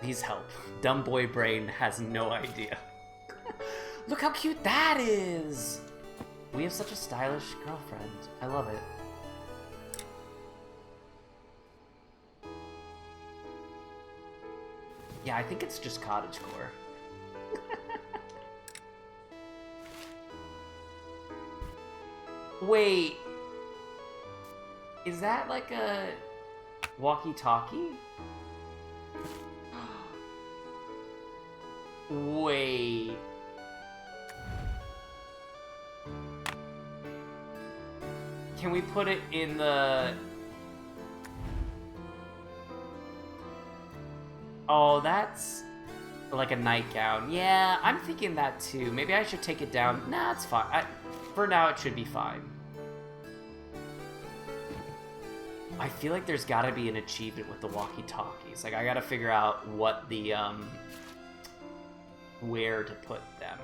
A: Please help. Dumb boy brain has no idea. Look how cute that is! We have such a stylish girlfriend. I love it. Yeah, I think it's just cottagecore. Wait. Is that like a walkie-talkie? Wait. Can we put it in the... Oh, that's like a nightgown. Yeah, I'm thinking that too. Maybe I should take it down. Nah, it's fine. For now, it should be fine. I feel like there's gotta be an achievement with the walkie-talkies. Like, I gotta figure out what the, where to put them.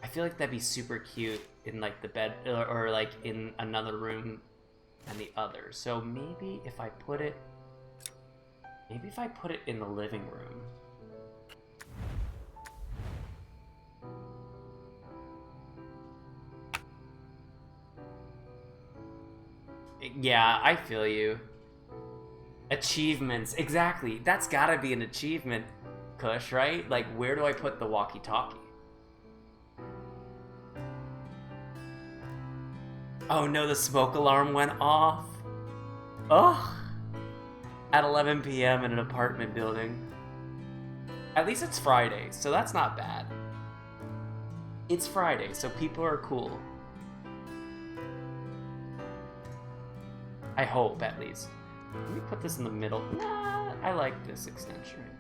A: I feel like that'd be super cute in, like, the bed, or like, in another room than the other. So maybe if I put it... Maybe if I put it in the living room. Yeah, I feel you. Achievements. Exactly. That's gotta be an achievement, Kush, right? Like, where do I put the walkie-talkie? Oh no, the smoke alarm went off. Ugh. At 11 p.m. in an apartment building. At least it's Friday, so that's not bad. It's Friday, so people are cool. I hope, at least. Let me put this in the middle. Nah, I like this extension right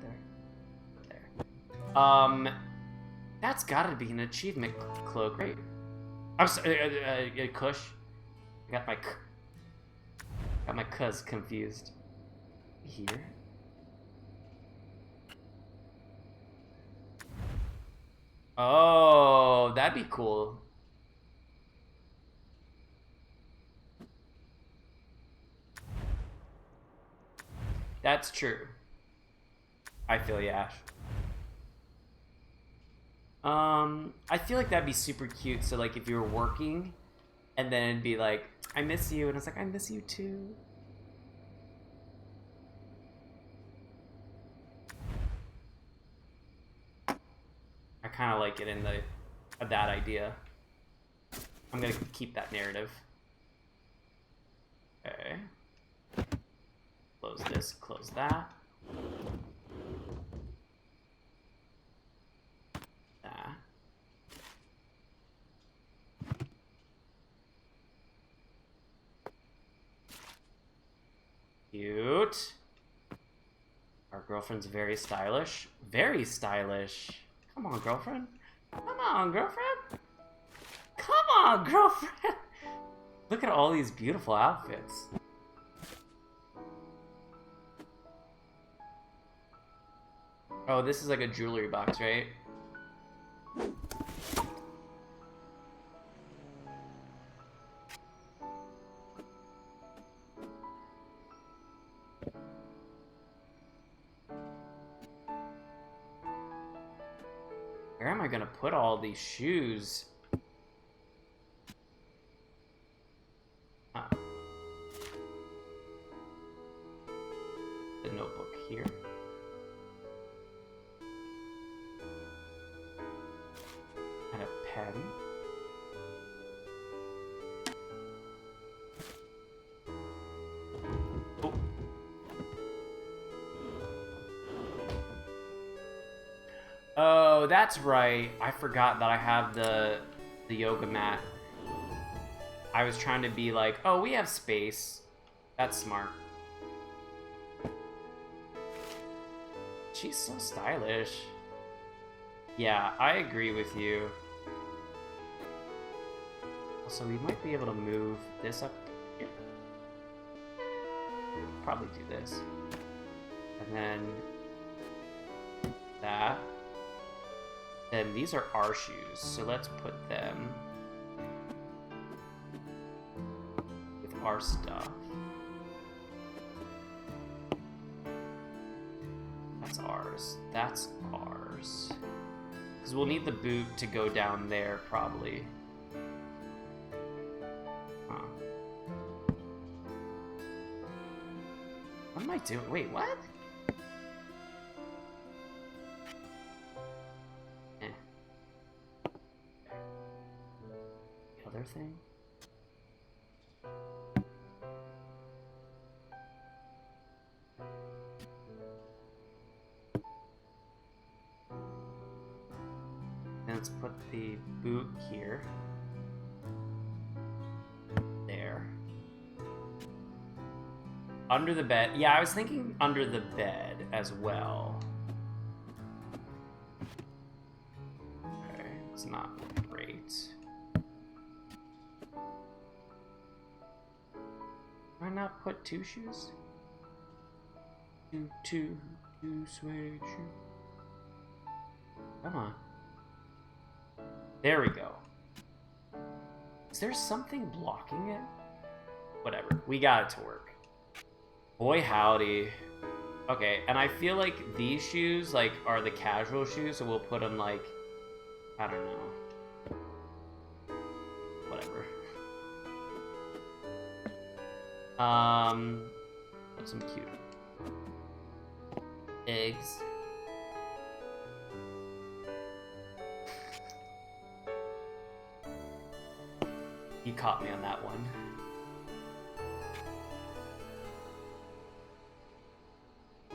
A: there. That's gotta be an achievement cloak, right? I'm sorry, Kush. I got my cuz confused. Here. Oh, that'd be cool. That's true. I feel you, Ash. I feel like that'd be super cute. So, like, if you were working, and then it'd be like, I miss you, and it's like, I miss you too. I kind of like it in that idea. I'm gonna keep that narrative. Okay. Close this, close that. That. Cute. Our girlfriend's very stylish. Very stylish. Come on, girlfriend. Come on, girlfriend. Come on, girlfriend. Look at all these beautiful outfits. Oh, this is like a jewelry box, right? Where am I gonna put all these shoes? Huh. The notebook here. And a pen. Oh. Oh, that's right. I forgot that I have the yoga mat. I was trying to be like, oh, we have space. That's smart. she's so stylish. Yeah, I agree with you. Also, we might be able to move this up here. Probably do this. And then that. Then these are our shoes, so let's put them with our stuff. That's ours. That's ours. Because we'll need the boot to go down there, probably. Huh. What am I doing? Wait, what? The other thing? Let's put the boot here. There. Under the bed. Yeah, I was thinking under the bed as well. Okay, it's not great. Why not put two shoes? Two suede shoes. Come on. There we go. Is there something blocking it? Whatever. We got it to work. Boy, howdy. Okay, and I feel like these shoes, like, are the casual shoes, so we'll put them, like, I don't know. Whatever. Put some cute eggs. You caught me on that one.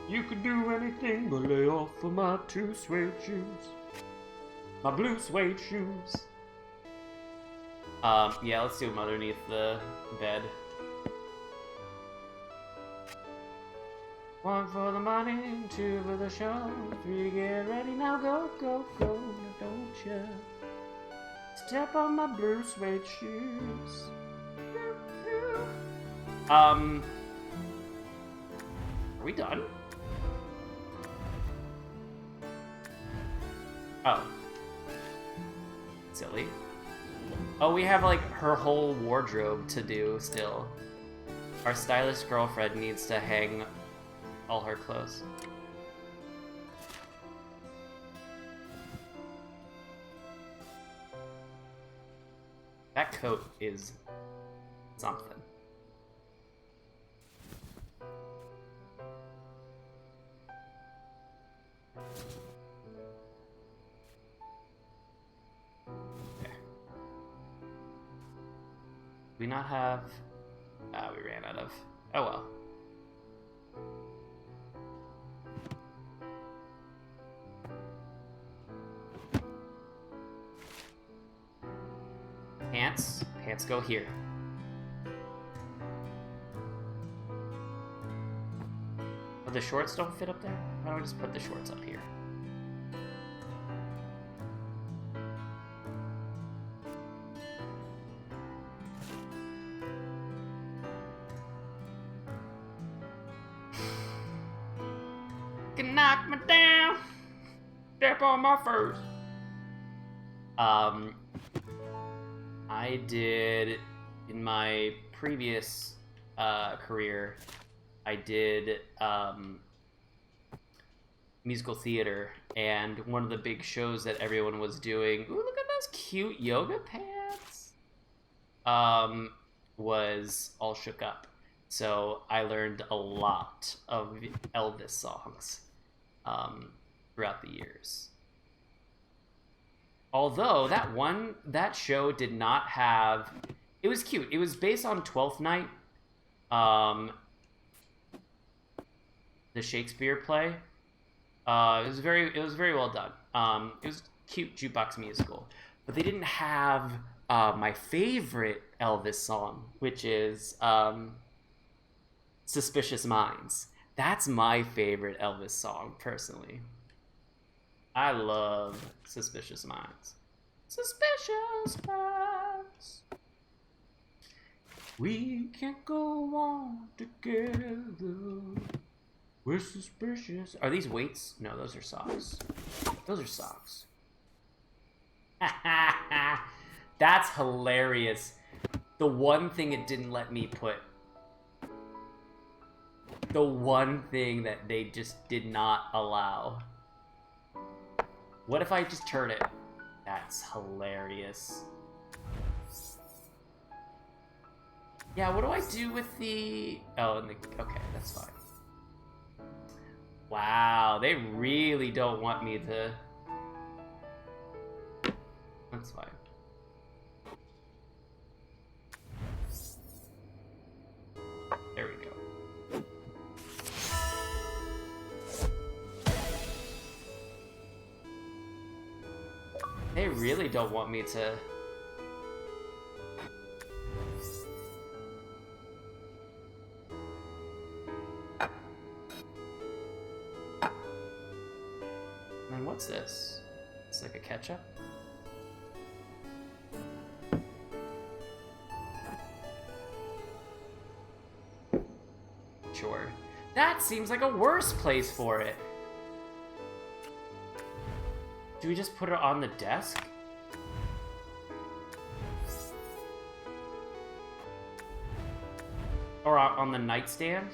A: You could do anything but lay off of my two suede shoes. My blue suede shoes. Yeah, let's do them underneath the bed. One for the money, two for the show, three get ready, now go, go, go, now don't you step on my blue suede shoes. Are we done? Oh. Silly. Oh, we have, like, her whole wardrobe to do still. Our stylish girlfriend needs to hang all her clothes. That coat is something. Okay. Do we not have... we ran out of... Oh well. Pants. Pants go here. But the shorts don't fit up there? Why don't we just put the shorts up here? Can knock me down. Step on my first. I did, in my previous career, I did musical theater, and one of the big shows that everyone was doing, ooh, look at those cute yoga pants, was All Shook Up. So I learned a lot of Elvis songs throughout the years. Although that show did not have, it was cute. It was based on Twelfth Night, the Shakespeare play. It was very well done. It was cute jukebox musical, but they didn't have my favorite Elvis song, which is Suspicious Minds. That's my favorite Elvis song, personally. I love Suspicious Minds. Suspicious Minds. We can't go on together. We're suspicious. Are these weights? No, those are socks. Those are socks. That's hilarious. The one thing it didn't let me put. The one thing that they just did not allow. What if I just turn it? That's hilarious. Yeah, what do I do with the... Oh, and the... Okay, that's fine. Wow, they really don't want me to... That's fine. There we go. They really don't want me to... And what's this? It's like a ketchup? Sure. That seems like a worse place for it. Do we just put it on the desk? Or on the nightstand?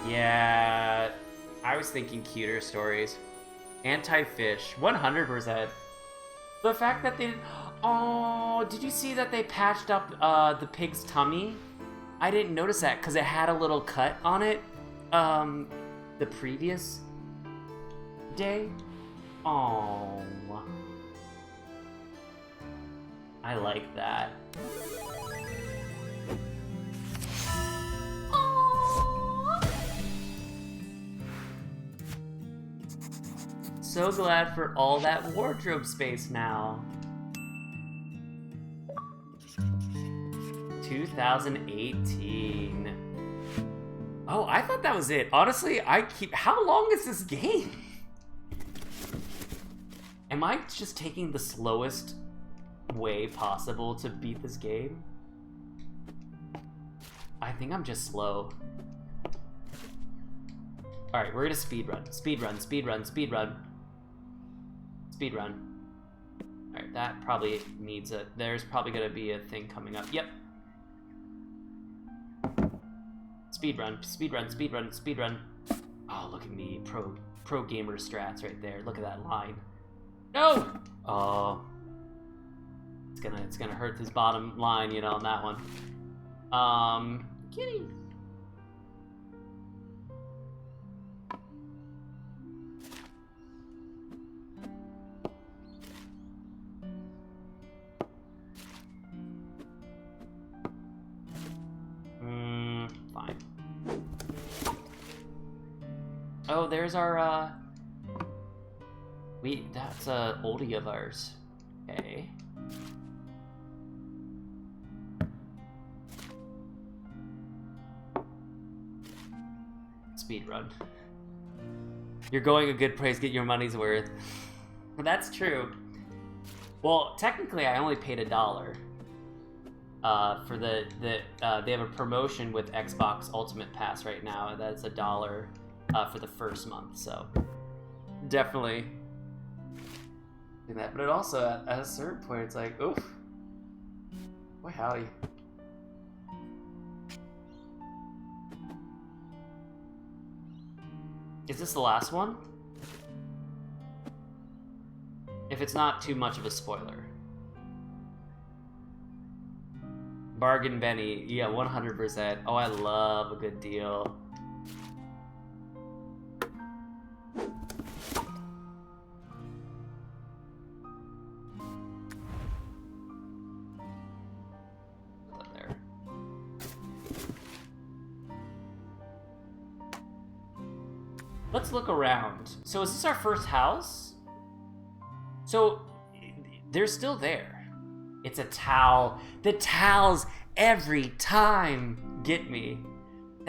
A: Yeah, I was thinking cuter stories. Anti-fish, 100%. The fact that they... Oh, did you see that they patched up the pig's tummy? I didn't notice that because it had a little cut on it the previous day. Oh, I like that. So glad for all that wardrobe space now. 2018. Oh, I thought that was it. Honestly, how long is this game? Am I just taking the slowest way possible to beat this game? I think I'm just slow. Alright, we're gonna speedrun. Speedrun, speedrun, speedrun. Speedrun. Alright, that probably needs a... There's probably gonna be a thing coming up. Yep. Speedrun, speedrun, speedrun, speedrun. Oh, look at me. Pro gamer strats right there. Look at that line. No! Oh. It's gonna hurt this bottom line, you know, on that one. Kitty. Fine. Oh, there's our, that's a oldie of ours. Okay. Speedrun. You're going a good place, get your money's worth. That's true. Well, technically I only paid $1. For they have a promotion with Xbox Ultimate Pass right now. That's $1 for the first month, so definitely do that. But it also, at a certain point, it's like, oof, boy howdy. Is this the last one? If it's not too much of a spoiler. Bargain Benny, yeah, 100%. Oh, I love a good deal. Put that there. Let's look around. So is this our first house? So they're still there. It's a towel. The towels every time get me.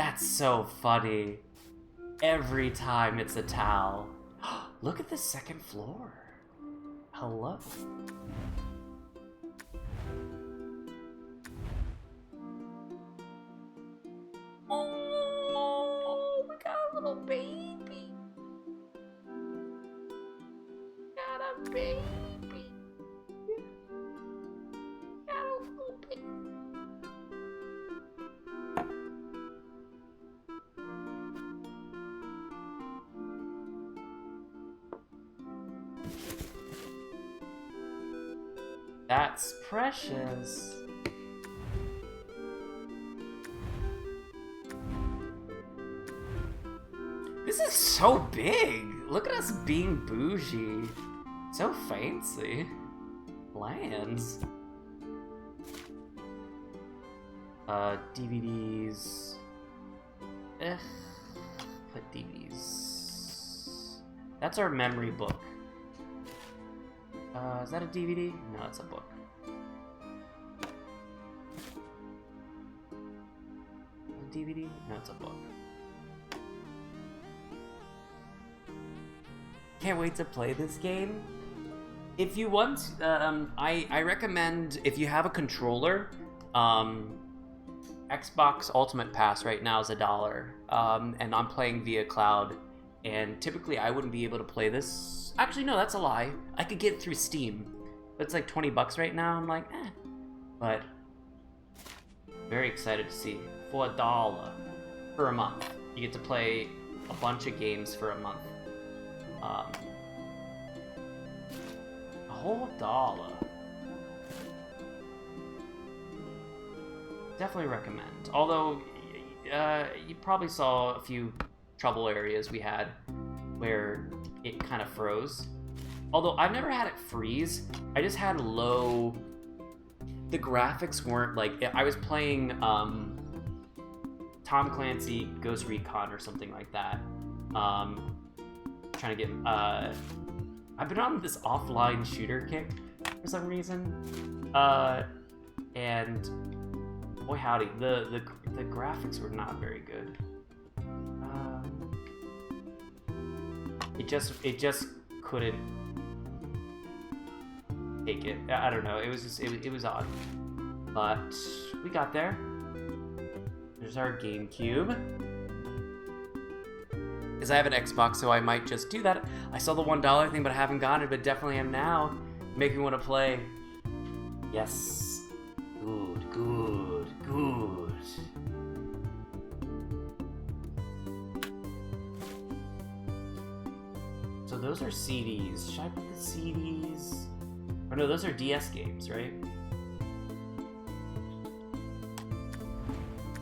A: That's so funny. Every time it's a towel. Look at the second floor. Hello. Oh, we got a little baby. Got a baby. Got a little baby. That's precious. This is so big. Look at us being bougie. So fancy. Lands. DVDs. Put DVDs. That's our memory book. Is that a DVD? No, it's a book. A DVD? No, it's a book. Can't wait to play this game. If you want, I recommend, if you have a controller, Xbox Ultimate Pass right now is $1, and I'm playing via cloud, and typically I wouldn't be able to play this. Actually, no, that's a lie. I could get it through Steam, but it's like $20 right now. I'm like, eh. But very excited to see for $1 for a month. You get to play a bunch of games for a month. A whole $1. Definitely recommend. Although, you probably saw a few trouble areas we had where it kind of froze. Although I've never had it freeze. I just had low... The graphics weren't like... I was playing Tom Clancy Ghost Recon or something like that. Trying to get... I've been on this offline shooter kick for some reason. And... Boy howdy, the graphics were not very good. It just couldn't take it. I don't know. It was just it was odd, but we got there. There's our GameCube. Because I have an Xbox, so I might just do that. I saw the $1 thing, but I haven't gotten it. But definitely am now. Make me want to play. Yes. Good. So those are CDs. Should I put the CDs? Or no, those are DS games, right?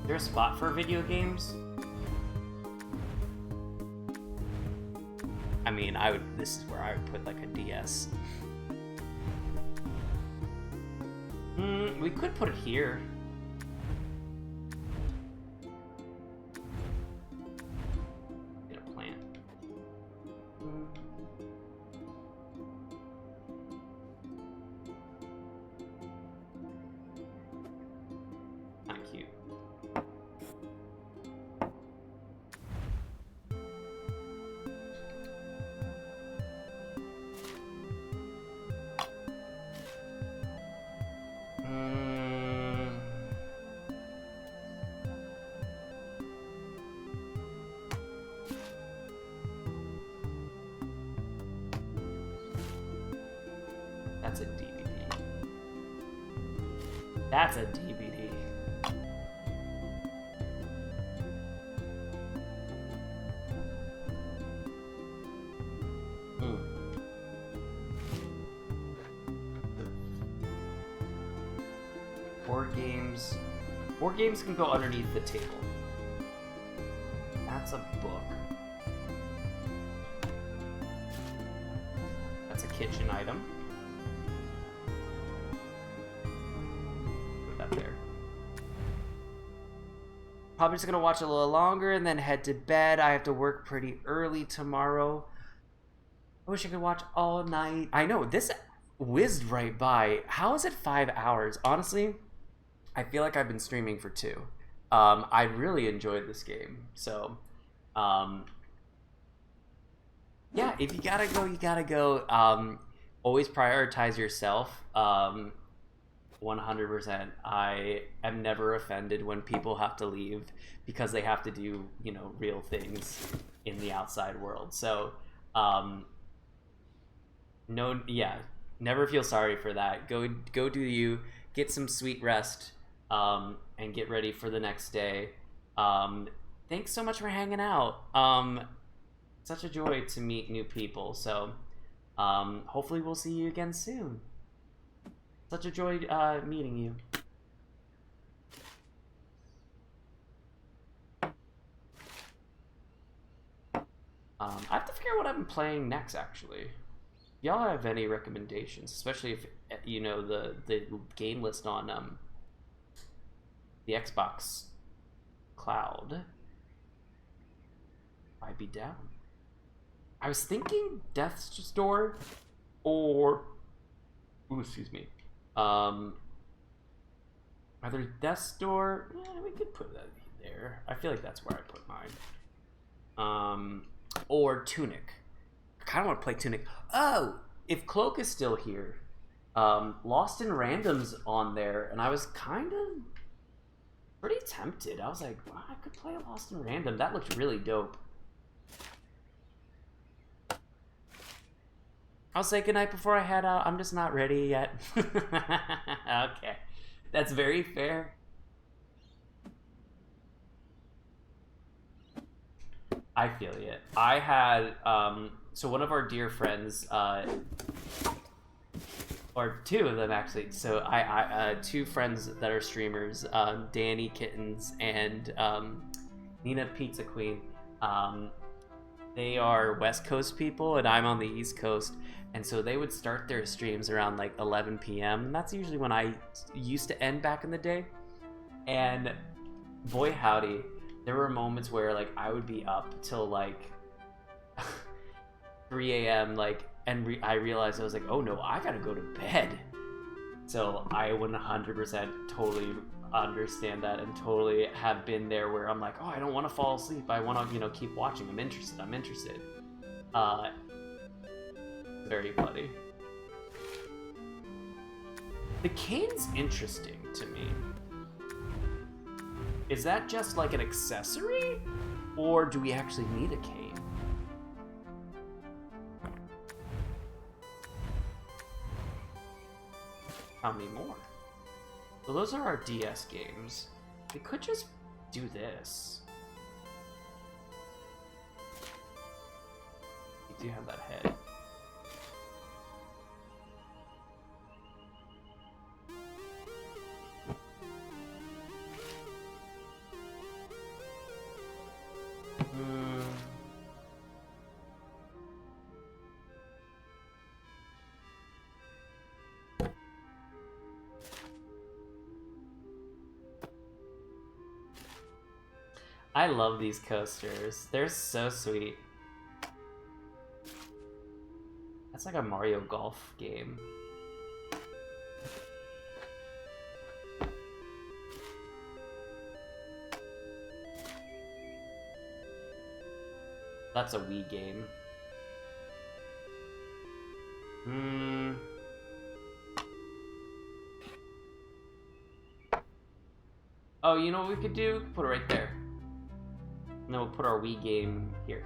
A: Is there a spot for video games? I mean, this is where I would put like a DS. We could put it here. Get a plant. Not cute. That's a DVD. That's a DVD. Board games. Board games can go underneath the table. That's a book. That's a kitchen item. There. Probably just gonna watch a little longer and then head to bed. I have to work pretty early tomorrow. I wish I could watch all night. I know, this whizzed right by. How is it 5 hours? Honestly, I feel like I've been streaming for 2. I really enjoyed this game. So, yeah, if you gotta go, you gotta go. Always prioritize yourself. 100%. I am never offended when people have to leave because they have to do, real things in the outside world. So, no, yeah, never feel sorry for that. Go do you, get some sweet rest, and get ready for the next day. Thanks so much for hanging out. Such a joy to meet new people. So, hopefully we'll see you again soon. Such a joy meeting you. I have to figure out what I'm playing next, actually. Y'all have any recommendations, especially if you know the game list on the Xbox Cloud? I'd be down. I was thinking Death's Door or excuse me. Either Death's Door, we could put that there. I feel like that's where I put mine. Or Tunic. I kind of want to play Tunic. Oh, if Cloak is still here, Lost in Random's on there, and I was kind of pretty tempted. I was like, well, I could play Lost in Random. That looked really dope. I'll say goodnight before I head out. I'm just not ready yet. Okay. That's very fair. I feel it. I had, so one of our dear friends, or two of them actually, so I two friends that are streamers, Danny Kittens and Nina Pizza Queen, they are West Coast people and I'm on the East Coast, and so they would start their streams around like 11 p.m. and that's usually when I used to end back in the day. And boy howdy, there were moments where like I would be up till like 3 a.m. like, and I realized I was like, oh no, I gotta go to bed. So I 100% totally understand that and totally have been there where I'm like, oh, I don't want to fall asleep. I want to, keep watching. I'm interested. Very funny. The cane's interesting to me. Is that just like an accessory? Or do we actually need a cane? Tell me more. So those are our DS games. We could just do this. We do have that head. I love these coasters. They're so sweet. That's like a Mario Golf game. That's a Wii game. Oh, you know what we could do? Put it right there. And then we'll put our Wii game here.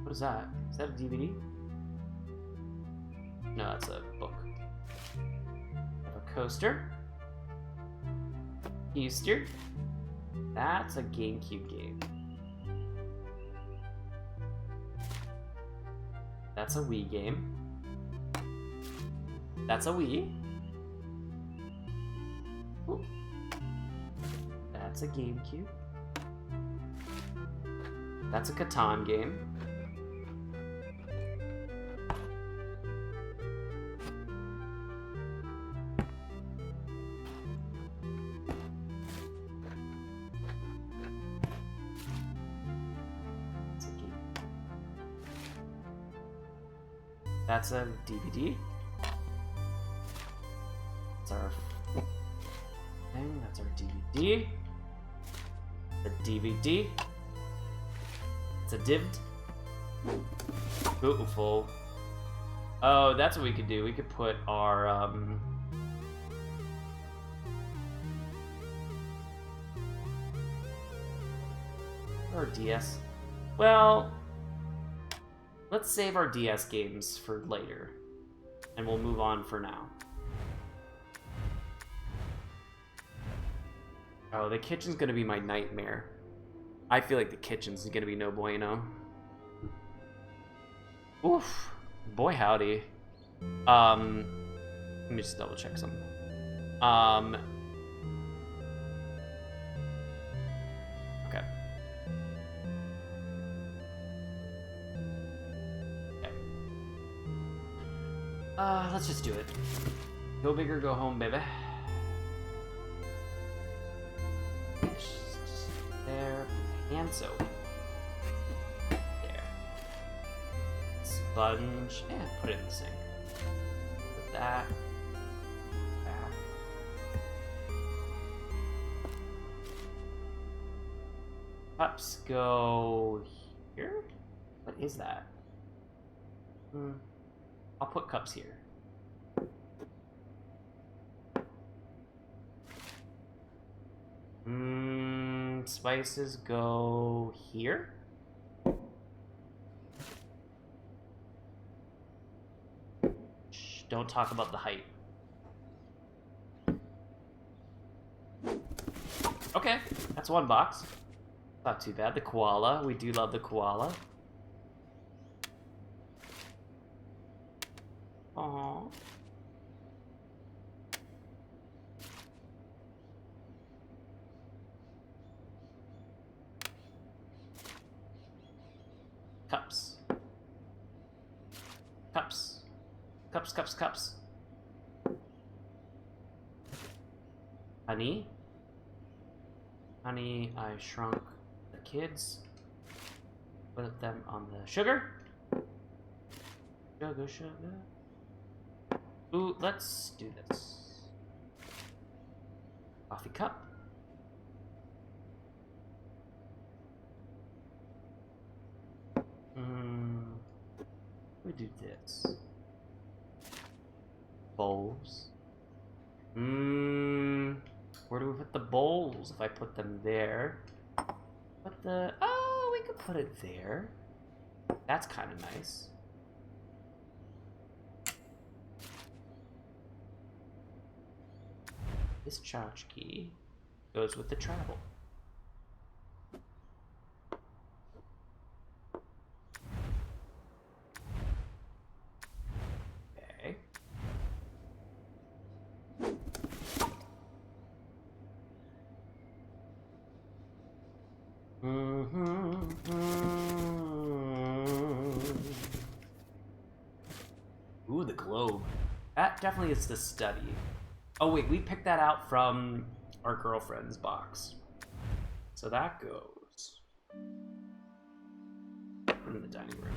A: What is that? Is that a DVD? No, that's a book. Have a coaster. Easter. That's a GameCube game. That's a Wii game. That's a Wii. Ooh. That's a GameCube. That's a Catan game. That's a DVD. That's our thing. That's our DVD. The DVD. It's a divd. Beautiful. Oh, that's what we could do. We could put our DS. Well, let's save our DS games for later, and we'll move on for now. Oh, the kitchen's gonna be my nightmare. I feel like the kitchen's gonna be no bueno. Oof. Boy howdy. Let me just double check something. Okay. Let's just do it. Go big or go home, baby. There. Hand soap. There. Sponge. Yeah, put it in the sink. Put that. Back. Cups go here? What is that? I'll put cups here. Spices go here? Shh, don't talk about the height. Okay, that's one box. Not too bad. The koala. We do love the koala. Aww. Cups. Cups. Cups, cups, cups. Honey. Honey, I shrunk the kids. Put them on the sugar. Sugar, sugar. Ooh, let's do this. Coffee cup. We do this. Bowls. Where do we put the bowls? If I put them there. Oh, we could put it there. That's kind of nice. This tchotchke goes with the travel. Okay. Ooh, the globe. That definitely is the study. Oh wait, we picked that out from our girlfriend's box. So that goes in the dining room.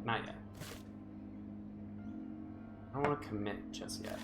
A: Not yet. I don't want to commit just yet.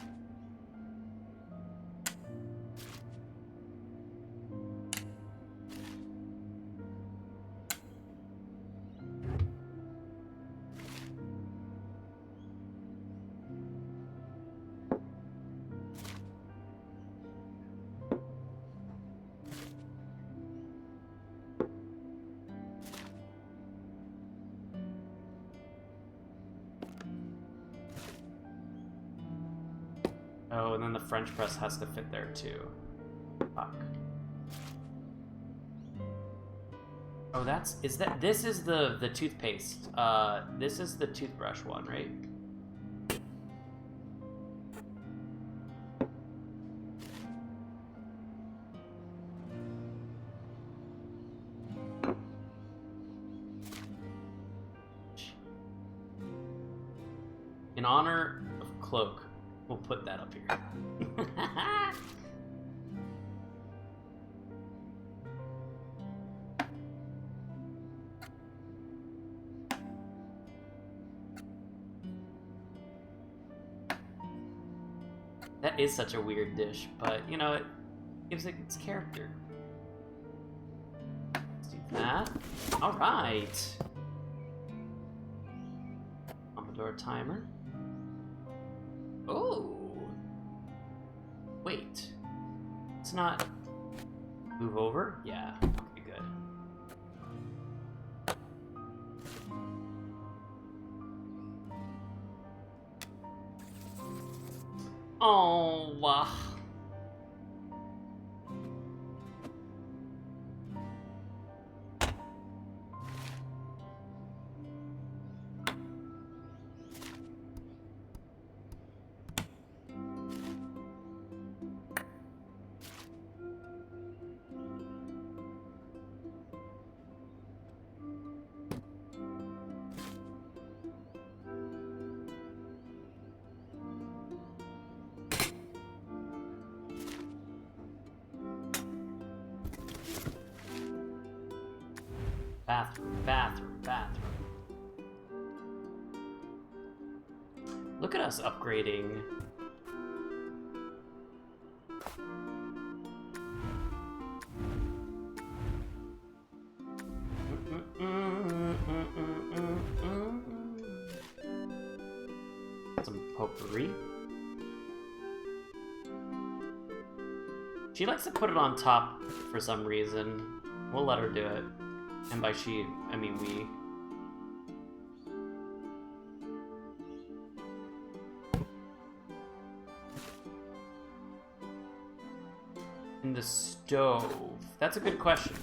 A: Oh, and then the French press has to fit there too. Fuck. Oh, this is the toothpaste. This is the toothbrush one, right? In honor of Cloak, We'll put that up here. That is such a weird dish, but you know, it gives it its character. Let's do that. Alright. Pomodoro timer. Oh. Wait. It's not. Move over? Yeah. Okay, good. Oh, wow. Bathroom, bathroom, bathroom. Look at us upgrading. Some potpourri. She likes to put it on top for some reason. We'll let her do it. And by she, I mean we. In the stove. That's a good question.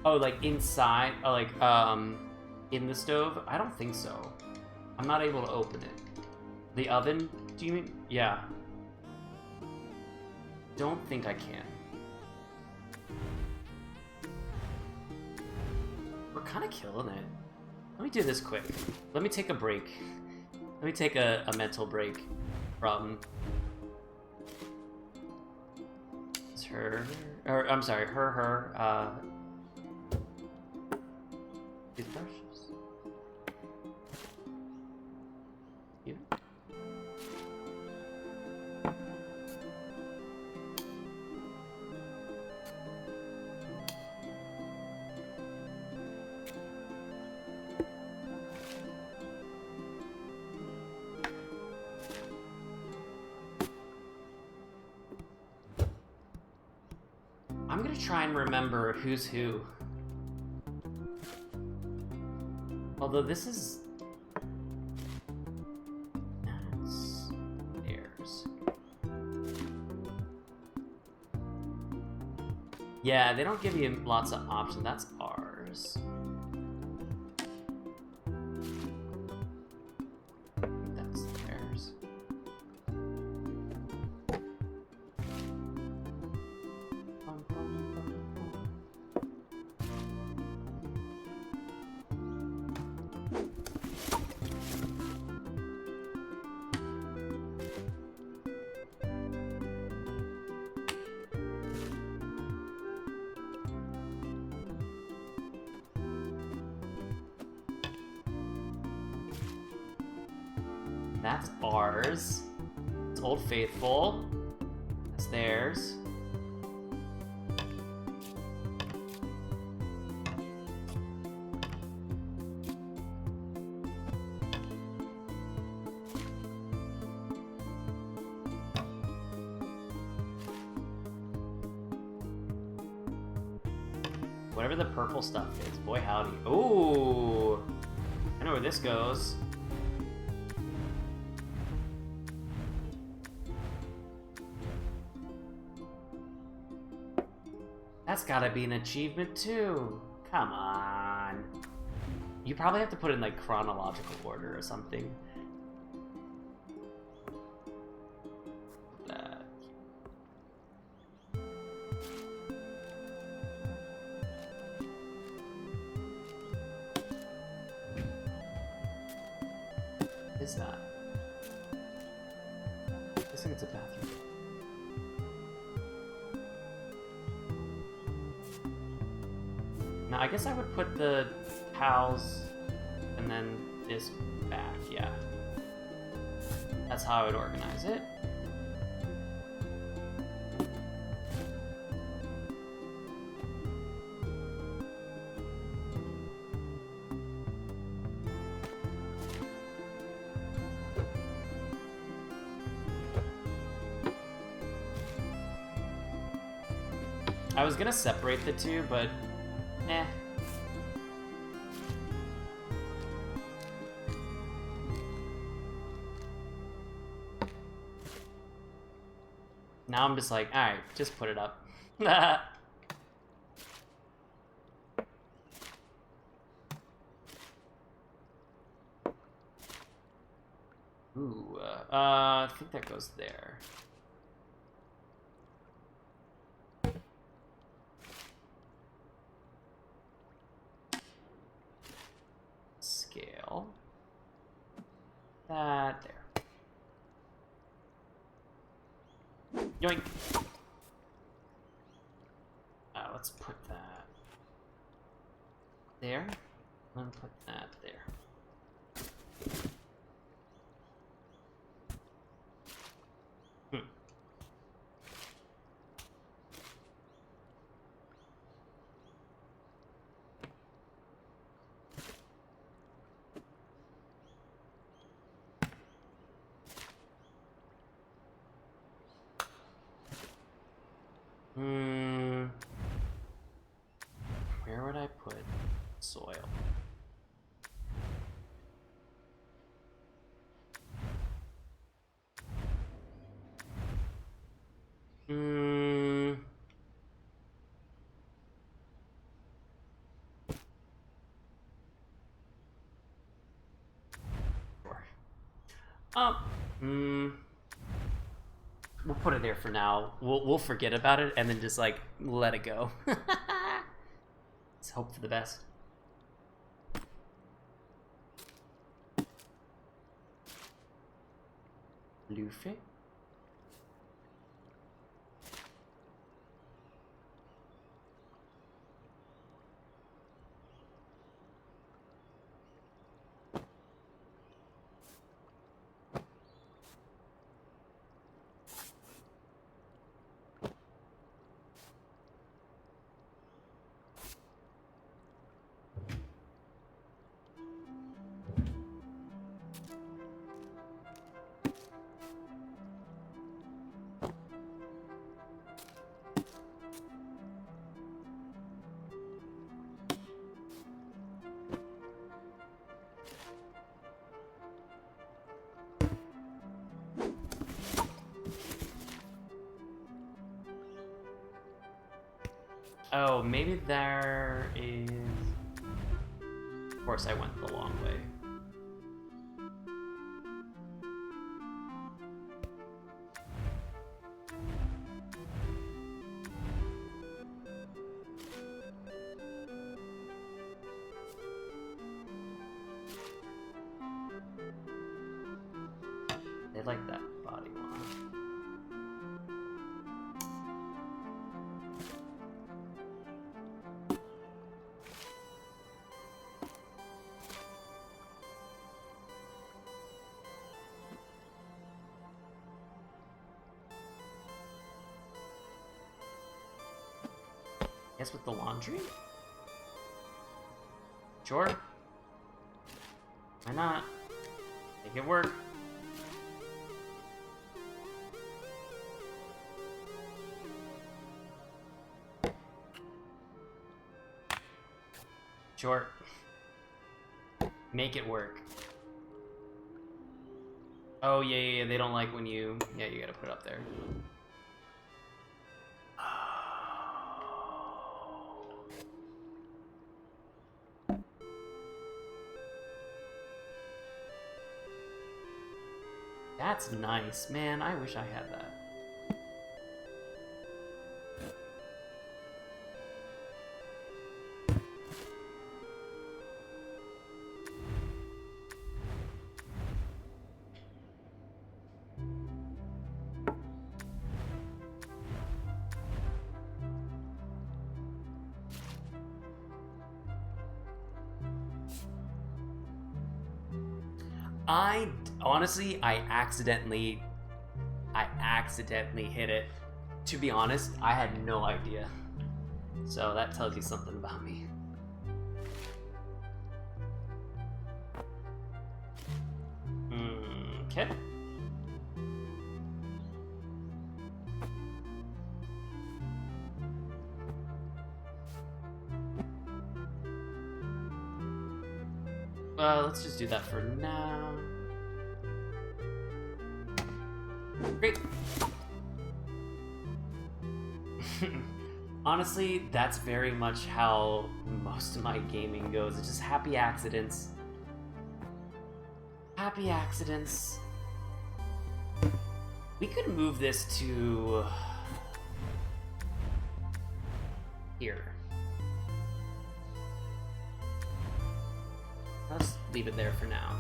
A: Oh, like inside? Oh, like, in the stove? I don't think so. I'm not able to open it. The oven? Do you mean? Yeah. Don't think I can. We're kind of killing it. Let me do this quick. Let me take a break. Let me take a mental break from... It's her... Or, I'm sorry, her, toothbrushes. You. I'm gonna try and remember who's who. Although this is... That's theirs. Yeah, they don't give you lots of options. That's ours. That's theirs. That's ours. It's Old Faithful. That's theirs. Whatever the purple stuff is. Boy howdy. Ooh! I know where this goes. That's gotta be an achievement too. Come on. You probably have to put it in like chronological order or something. Is that? Looks like it's a bathroom. Now, I guess I would put the towels and then this back, yeah. That's how I would organize it. I was gonna separate the two, but eh. Now I'm just like, alright, just put it up. Ooh, I think that goes there. Scale. That there. Yoink! Let's put that there. And put that there. Where would I put soil? We'll put it there for now. We'll forget about it and then just like let it go. Let's hope for the best. Luffy. Oh, maybe there is... Of course I went the long way. They like that body one. Guess with the laundry? Sure. Why not? Make it work. Sure. Make it work. Oh, yeah, they don't like when you... Yeah, you gotta put it up there. That's nice. Man, I wish I had that. I honestly, I accidentally hit it. To be honest, I had no idea. So that tells you something about me. Okay. Let's just do that for now. Great. Honestly, that's very much how most of my gaming goes. It's just happy accidents. Happy accidents. We could move this to here. Let's leave it there for now.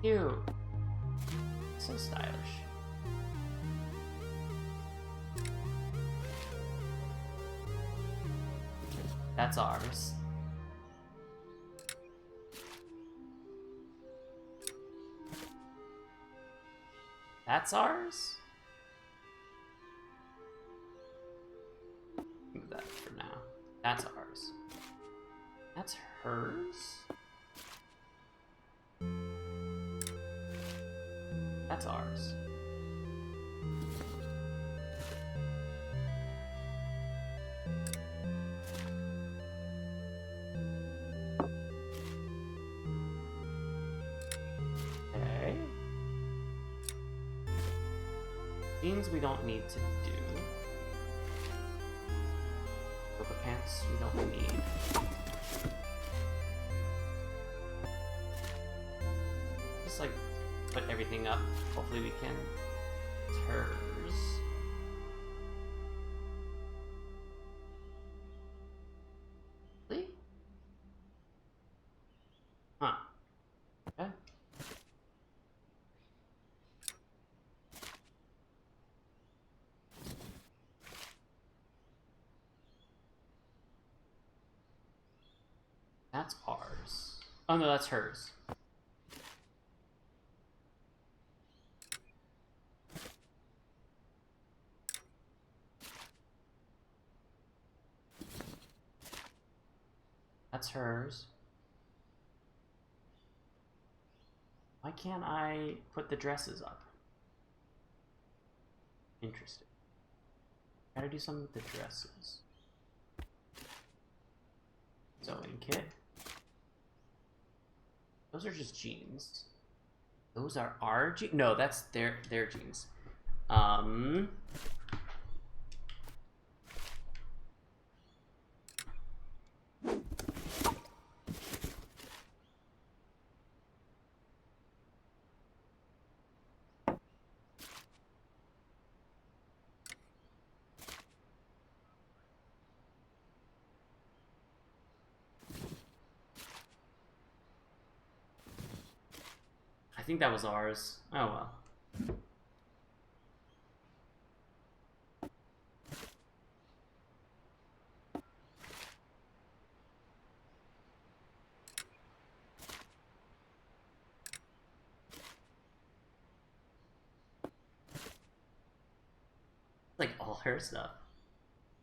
A: Cute. So stylish. That's ours. That's ours? Move that for now. That's ours. That's hers? That's ours. Okay. Jeans we don't need to do. Yoga pants we don't need. Just like put everything up. Hopefully we can. It's hers. Really? Huh. Okay. That's ours. Oh no, that's hers. That's hers. Why can't I put the dresses up? Interesting. Gotta do something with the dresses. Sewing kit. Those are just jeans. Those are our jeans? No, that's their jeans. I think that was ours. Oh well. Like all her stuff.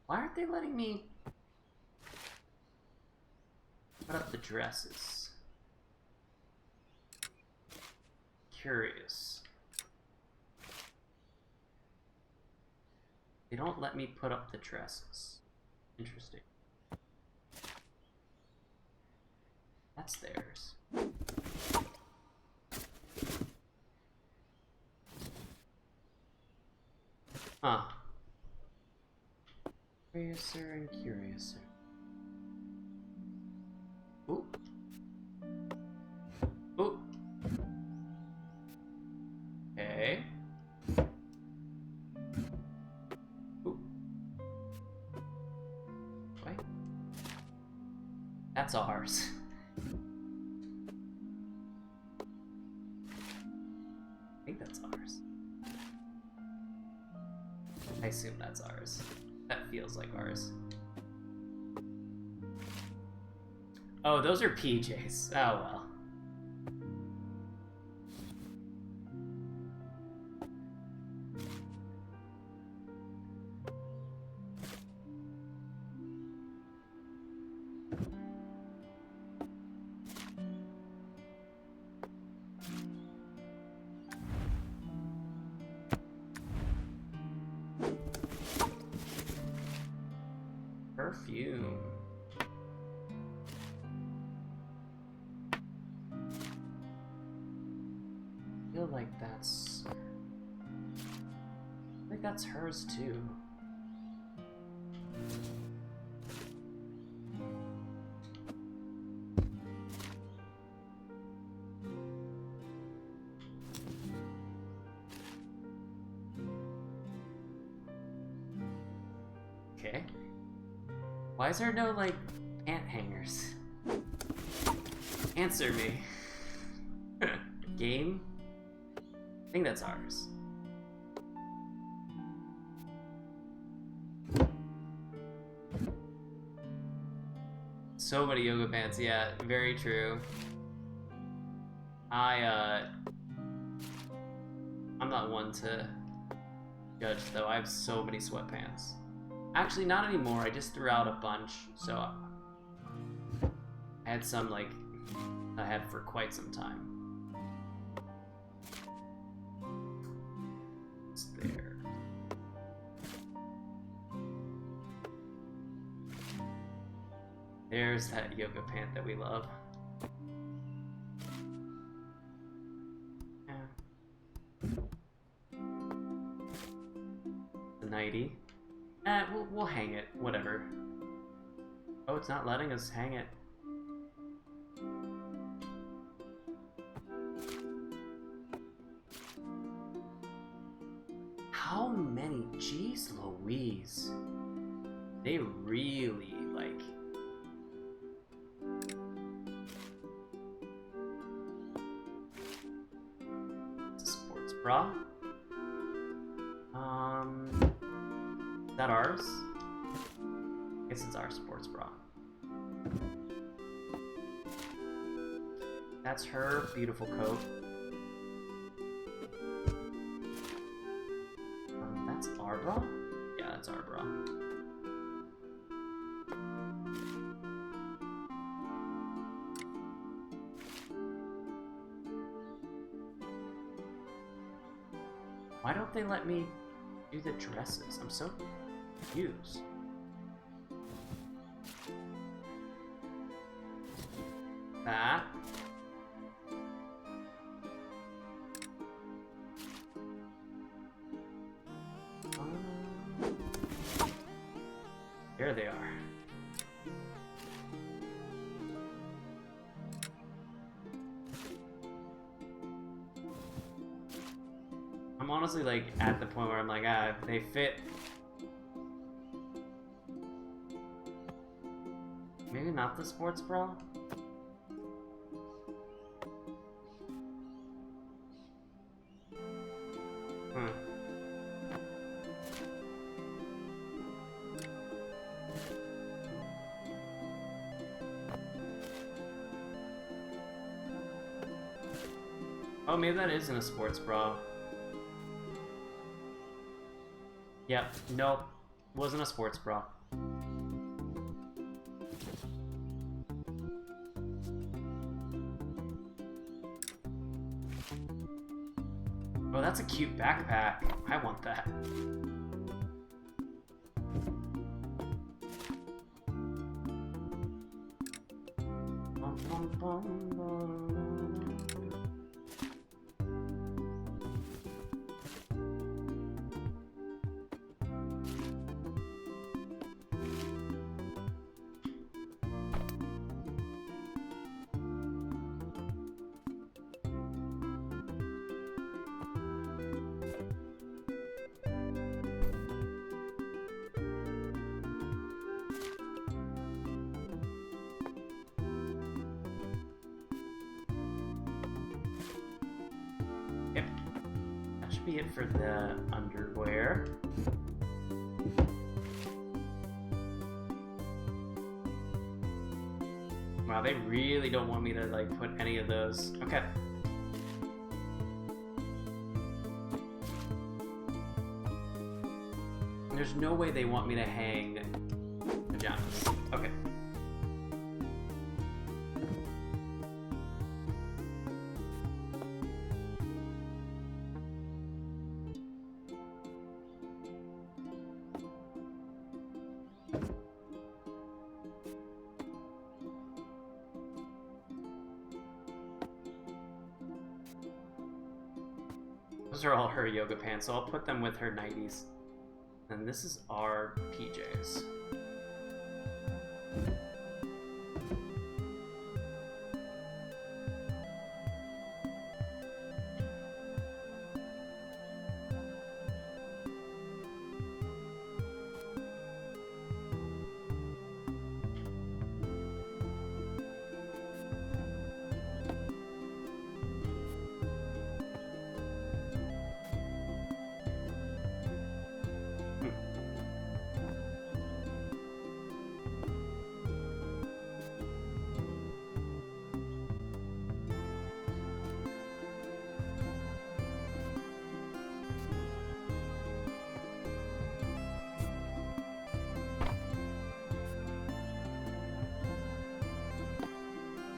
A: Why aren't they letting me put up the dresses? Curious. They don't let me put up the dresses. Interesting. That's theirs. Huh. Curiouser and curiouser. Ooh. Ooh. Okay. Ooh. Wait. That's ours. I think that's ours. I assume that's ours. That feels like ours. Oh, those are PJs. Oh well. Perfume. I feel like that's... I think that's hers too. Okay. Why is there no, like, pant hangers? Answer me. Game? I think that's ours. So many yoga pants, yeah, very true. I'm not one to judge, though. I have so many sweatpants. Actually, not anymore. I just threw out a bunch, so I had some, like, I had for quite some time. It's there. There's that yoga pant that we love. Yeah. The nightie. We'll hang it, whatever. Oh, it's not letting us hang it. How many? Jeez Louise. They really, like... It's a sports bra. Is that ours? I guess it's our sports bra. That's her beautiful coat. That's our bra? Yeah, that's our bra. Why don't they let me do the dresses? I'm so confused. That. There they are. I'm honestly like at the point where I'm like, they fit. Maybe not the sports bra? Oh, maybe that isn't a sports bra. Yep, nope. Wasn't a sports bra. Oh, that's a cute backpack. I want that. Bum, bum, bum, bum. Yep. That should be it for the underwear. Wow, they really don't want me to like put any of those. Okay. There's no way they want me to hang pajamas. Okay. Those are all her yoga pants, so I'll put them with her 90s. And this is our PJs.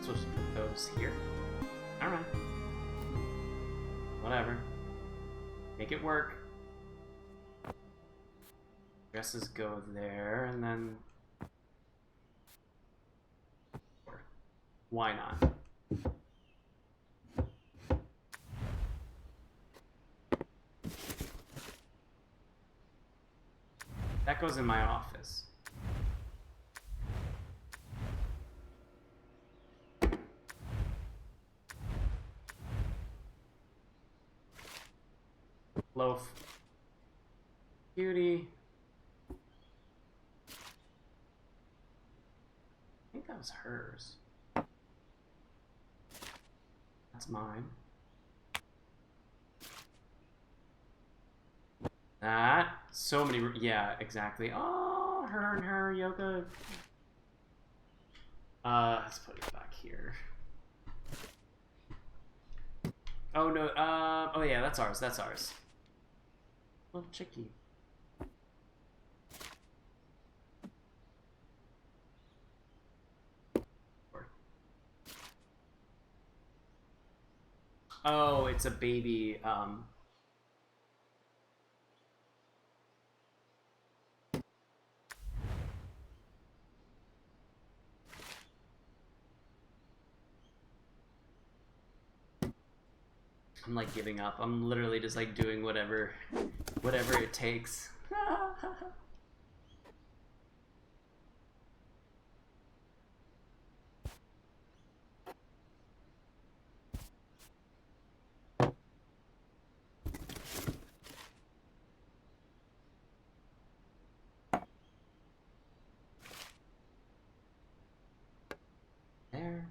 A: Supposed to put those here. Alright. Whatever. Make it work. Dresses go there, and then... Why not? That goes in my office. Loaf. Cutie. I think that was hers. That's mine. That. So many. Yeah, exactly. Oh, her and her yoga. Let's put it back here. Oh, no. Oh, yeah, that's ours. That's ours. Little chickie. Oh, it's a baby. I'm like giving up. I'm literally just like doing whatever it takes. There.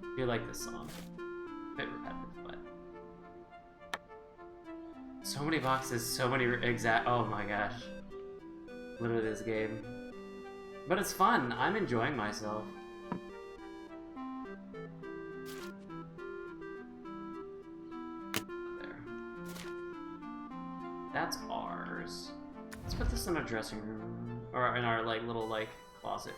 A: I do like this song. A bit repetitive, but so many boxes, so many exact. Oh my gosh, literally this game. But it's fun. I'm enjoying myself. There. That's ours. Let's put this in our dressing room or in our like little like closet.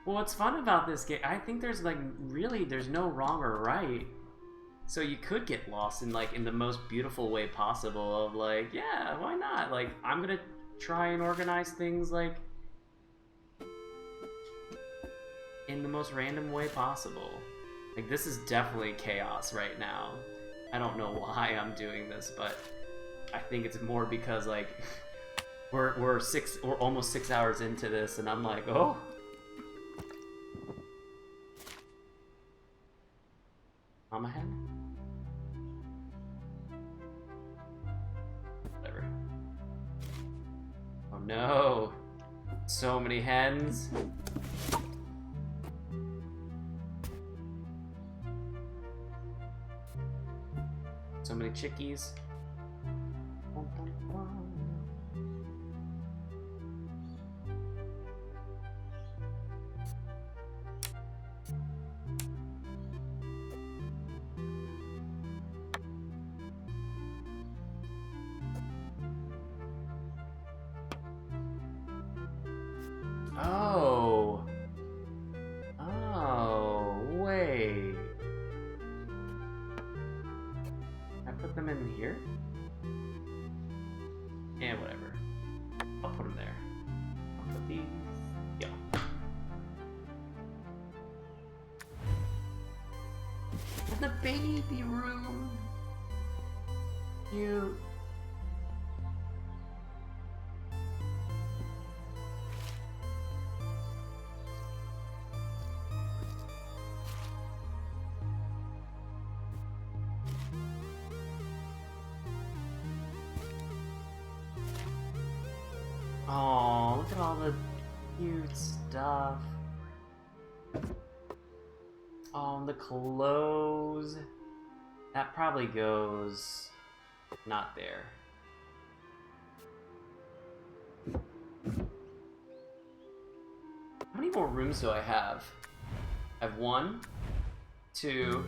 A: Well, what's fun about this game, I think there's like really there's no wrong or right. So you could get lost in like in the most beautiful way possible of like, yeah, why not? Like I'm gonna try and organize things like in the most random way possible. Like this is definitely chaos right now. I don't know why I'm doing this, but I think it's more because like we're almost 6 hours into this and I'm like, oh. Mama hen? Whatever. Oh no! So many hens. So many chickies. Oh. Oh, wait. I put them in here? Yeah, whatever. I'll put them there. I'll put these. Yeah. In the baby room. Cute. Oh, look at all the cute stuff. Oh, the clothes. That probably goes not there. How many more rooms do I have? I have 1, 2,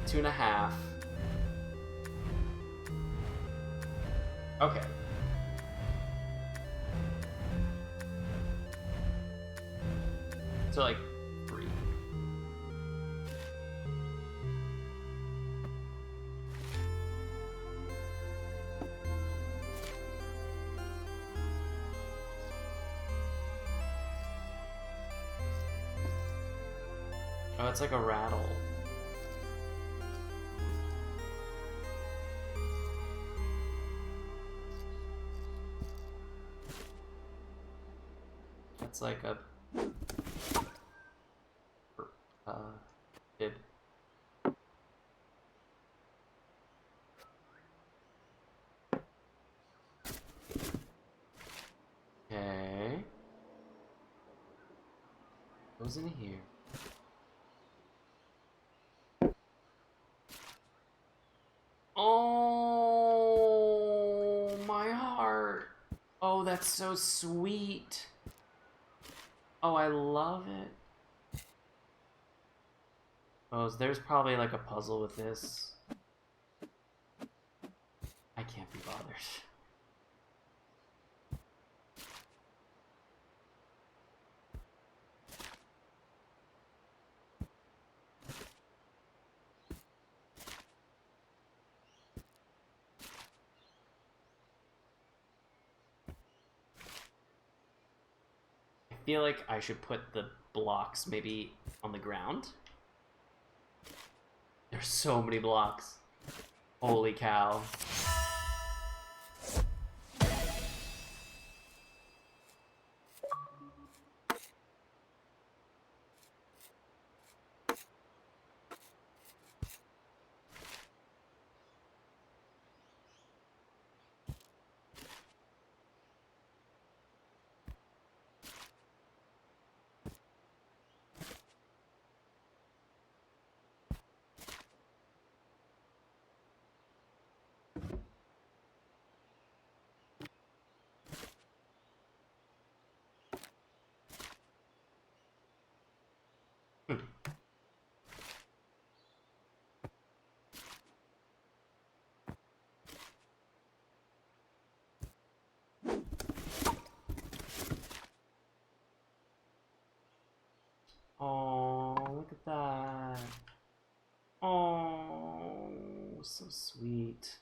A: 2.5. Okay. So like 3. Oh, it's like a rattle. It's like a bib. Okay. Goes in here. Oh, my heart. Oh, that's so sweet. Oh, I love it. Oh, there's probably like a puzzle with this. I can't be bothered. I feel like I should put the blocks maybe on the ground. There's so many blocks. Holy cow. so sweet.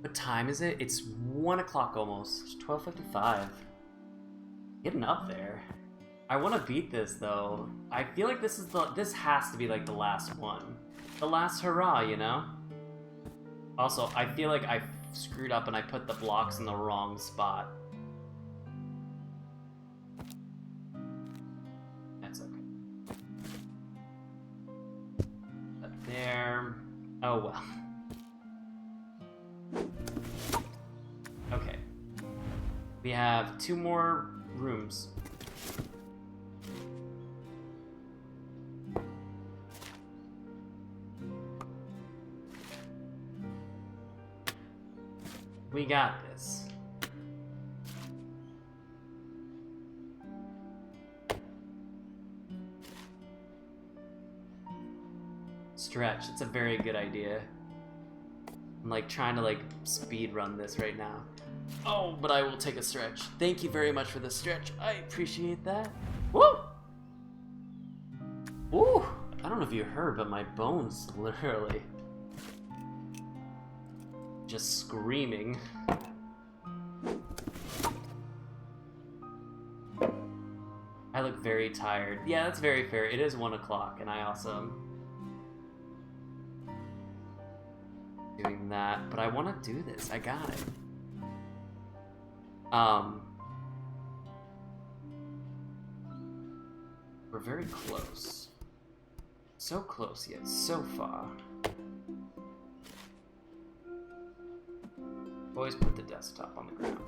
A: What time is it? It's 1 o'clock almost. It's 12:55. Getting up there. I want to beat this though. I feel like this has to be like the last one. The last hurrah, you know? Also, I feel like I screwed up and I put the blocks in the wrong spot. That's okay. Up there. Oh well. Okay. We have 2 more rooms. We got this. Stretch. It's a very good idea. I'm like trying to like speed run this right now. Oh, but I will take a stretch. Thank you very much for the stretch. I appreciate that. Woo! Woo! I don't know if you heard, but my bones literally just screaming. I look very tired. Yeah, that's very fair. It is 1 o'clock, and I also am doing that, but I want to do this. I got it. We're very close. So close yet so far. Always put the desktop on the ground.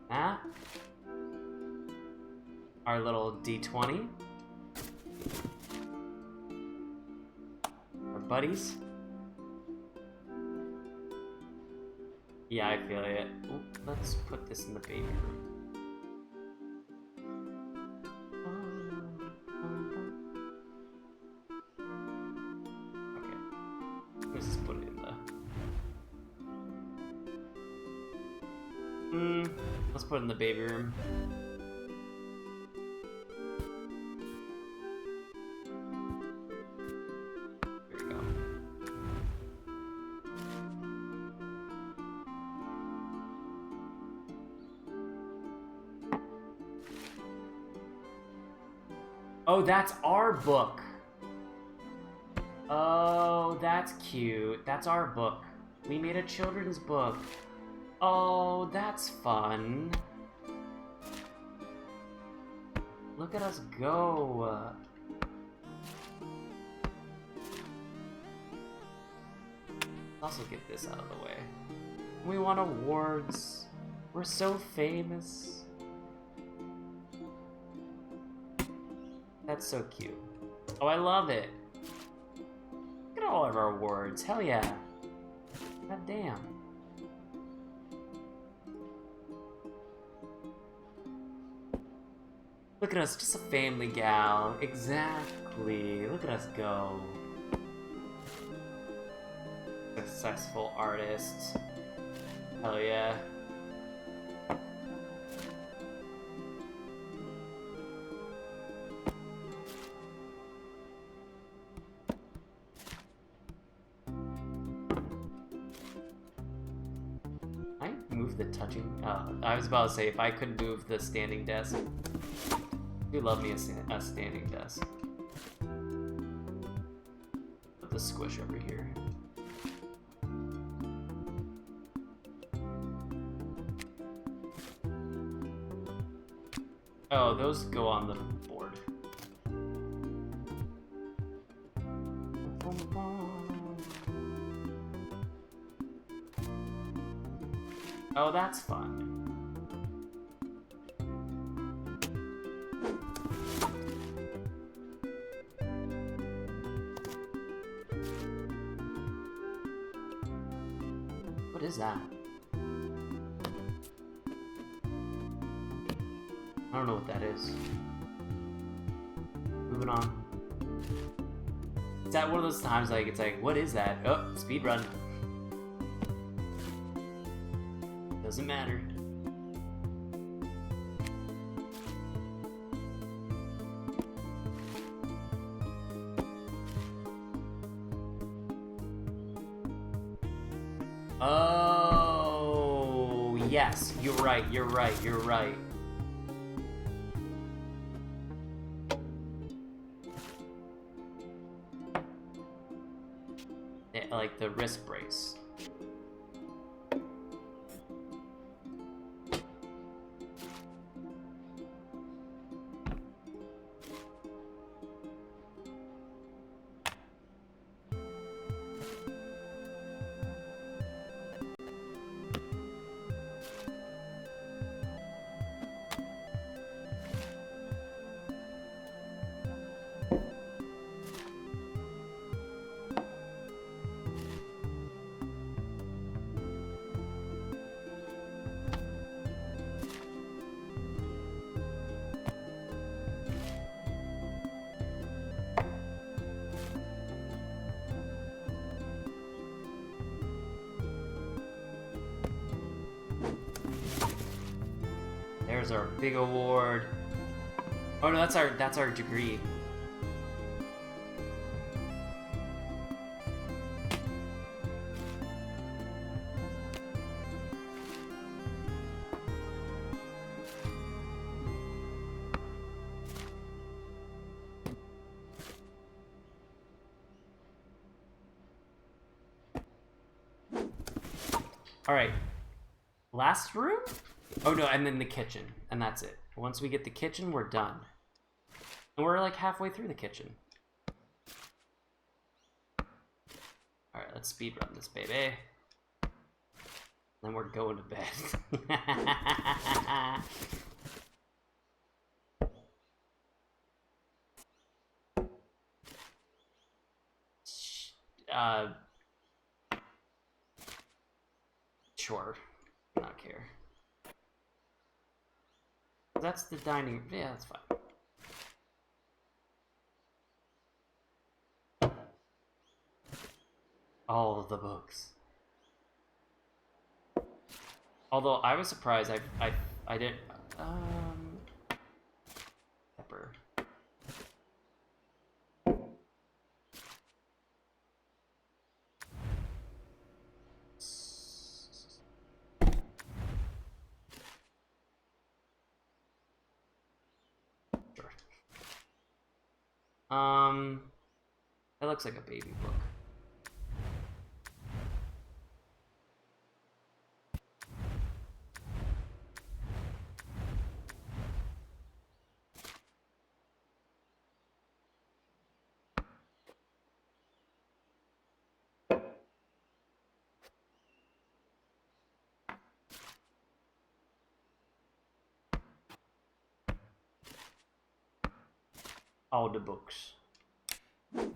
A: That. Our little D20. Our buddies. Yeah, I feel it. Ooh, let's put this in the baby room. Okay. Let's just put it in the... let's put it in the baby room. There we go. Oh, that's our book. Oh, that's cute. That's our book. We made a children's book. Oh, that's fun. Look at us go. Let's also get this out of the way. We won awards. We're so famous. That's so cute. Oh, I love it. Look at all of our awards. Hell yeah. God damn. Look at us, just a family gal. Exactly. Look at us go. Successful artists. Hell yeah. I move the touching. I was about to say if I could move the standing desk. You love me a standing desk. Put the squish over here. Oh, those go on the board. Oh, that's fun. What is that? I don't know what that is. Moving on. Is that one of those times like it's like, what is that? Oh, speed run. Doesn't matter. Oh, yes, you're right, you're right, you're right. Like the wrist brace. There's our big award. Oh no, that's our degree. All right, last room? Oh no, and then the kitchen, and that's it. Once we get the kitchen, we're done. And we're like halfway through the kitchen. All right, let's speed run this, baby. Then we're going to bed. Sure, not care. That's the dining. Yeah, that's fine. All of the books. Although I was surprised, I didn't. Pepper. Sure. That looks like a baby book. All the books. Great.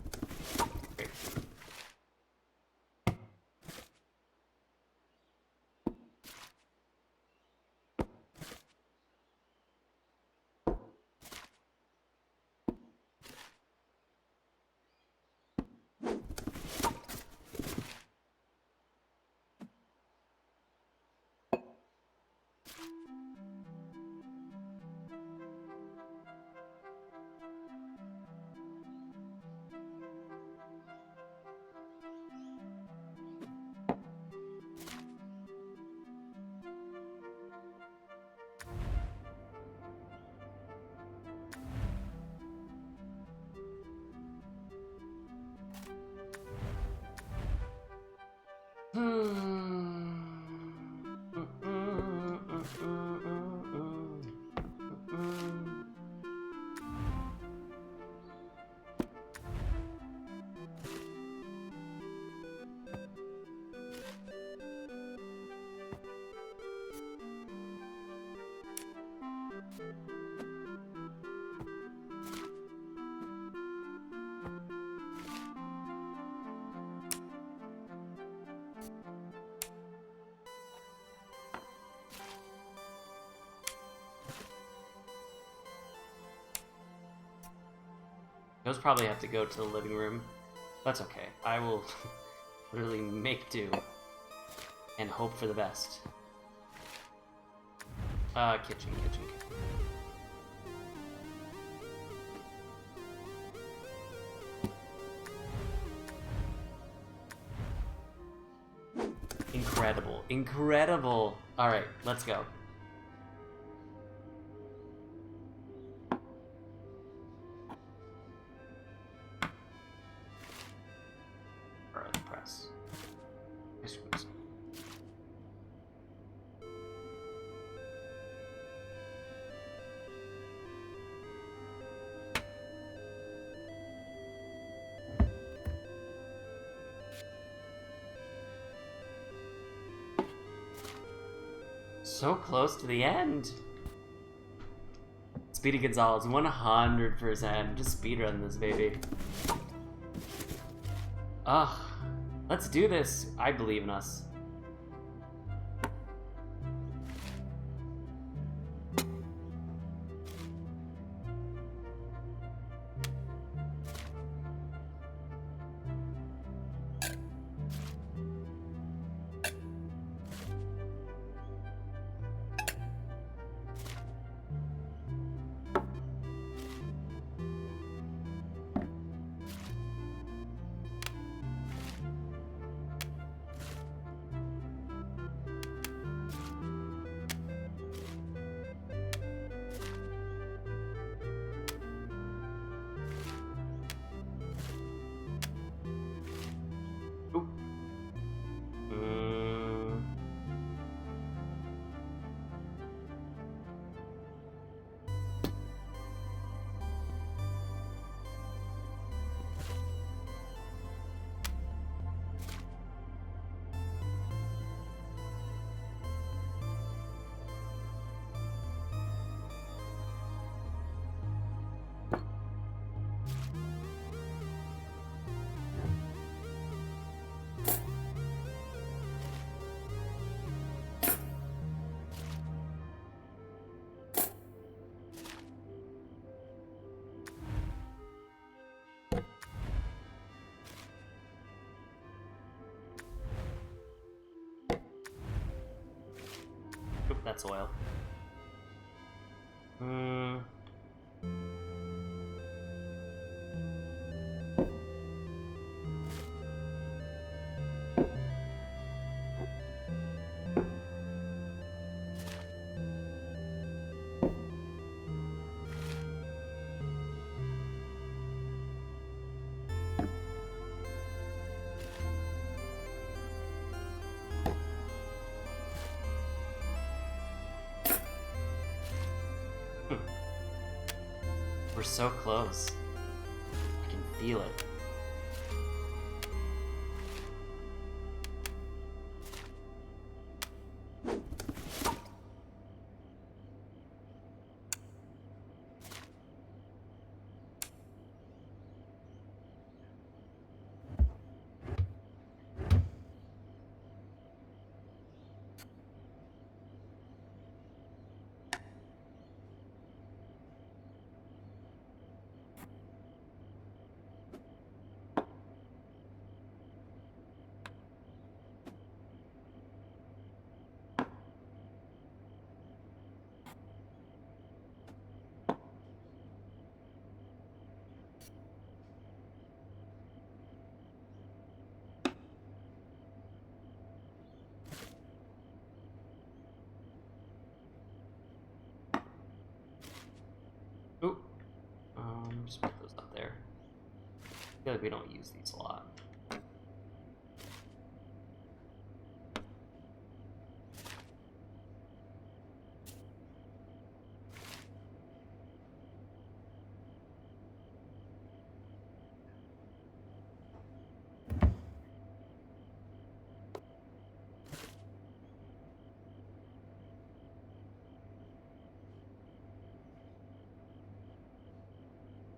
A: Those probably have to go to the living room. That's okay. I will literally make do and hope for the best. Kitchen. Incredible. All right, let's go. All right, press. So close to the end. Speedy Gonzalez, 100%. Just speedrun this baby. Ugh. Let's do this. I believe in us. Oop, that's oil. We're so close. I can feel it. Ooh. Just put those up there. I feel like we don't use these a lot.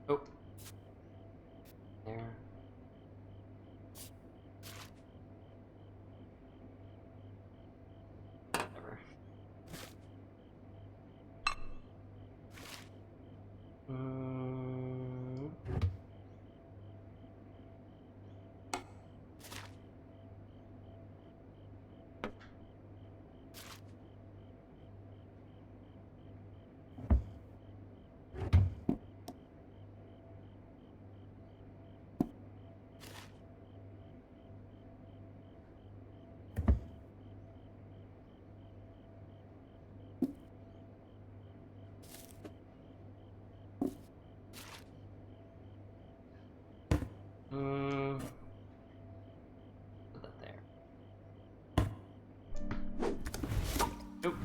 A: Oh. There. Whatever. Put that there. Nope.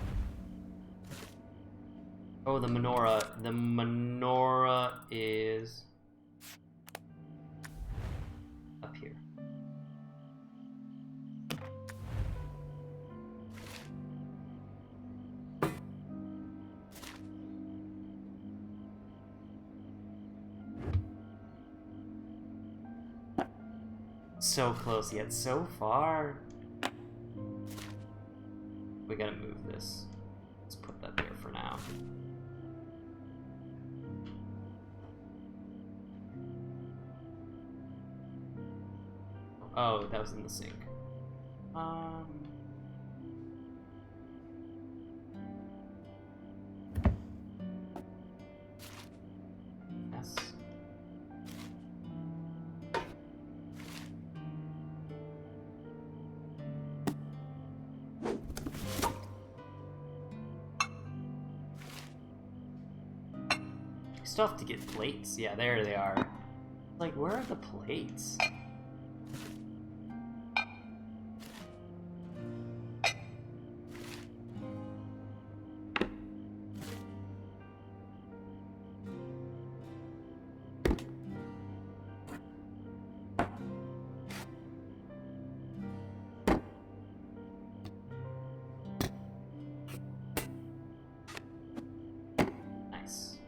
A: Oh, the menorah. The menorah is up here. So close yet so far. We gotta move this. Let's put that there for now. Oh, that was in the sink. Yes. Still have to get plates. Yeah, there they are. Like, where are the plates? Nice.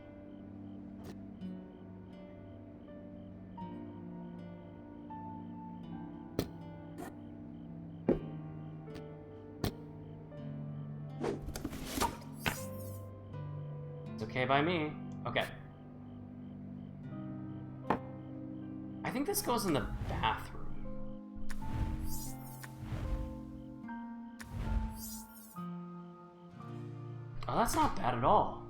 A: It's okay by me. Okay. I think this goes in the bathroom. Oh, that's not bad at all.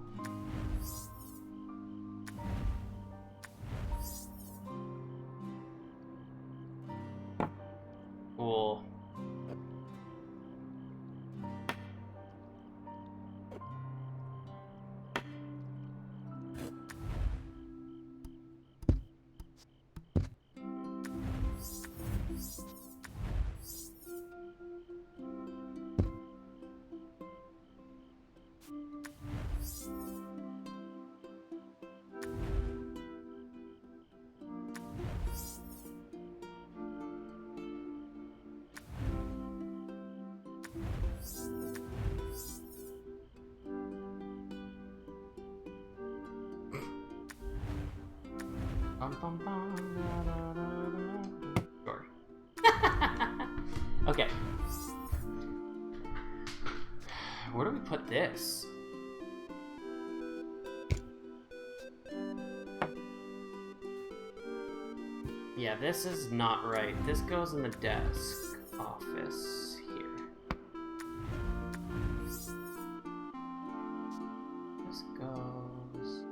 A: Cool. Sure. Okay. Where do we put this? Yeah, this is not right. This goes in the desk office here. This goes...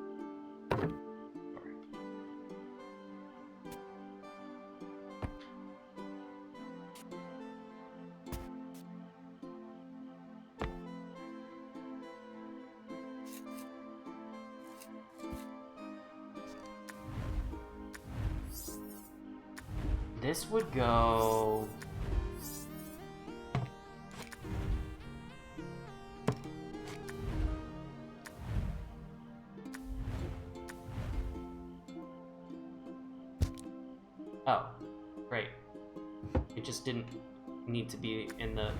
A: This would go... Oh, great. It just didn't need to be in the...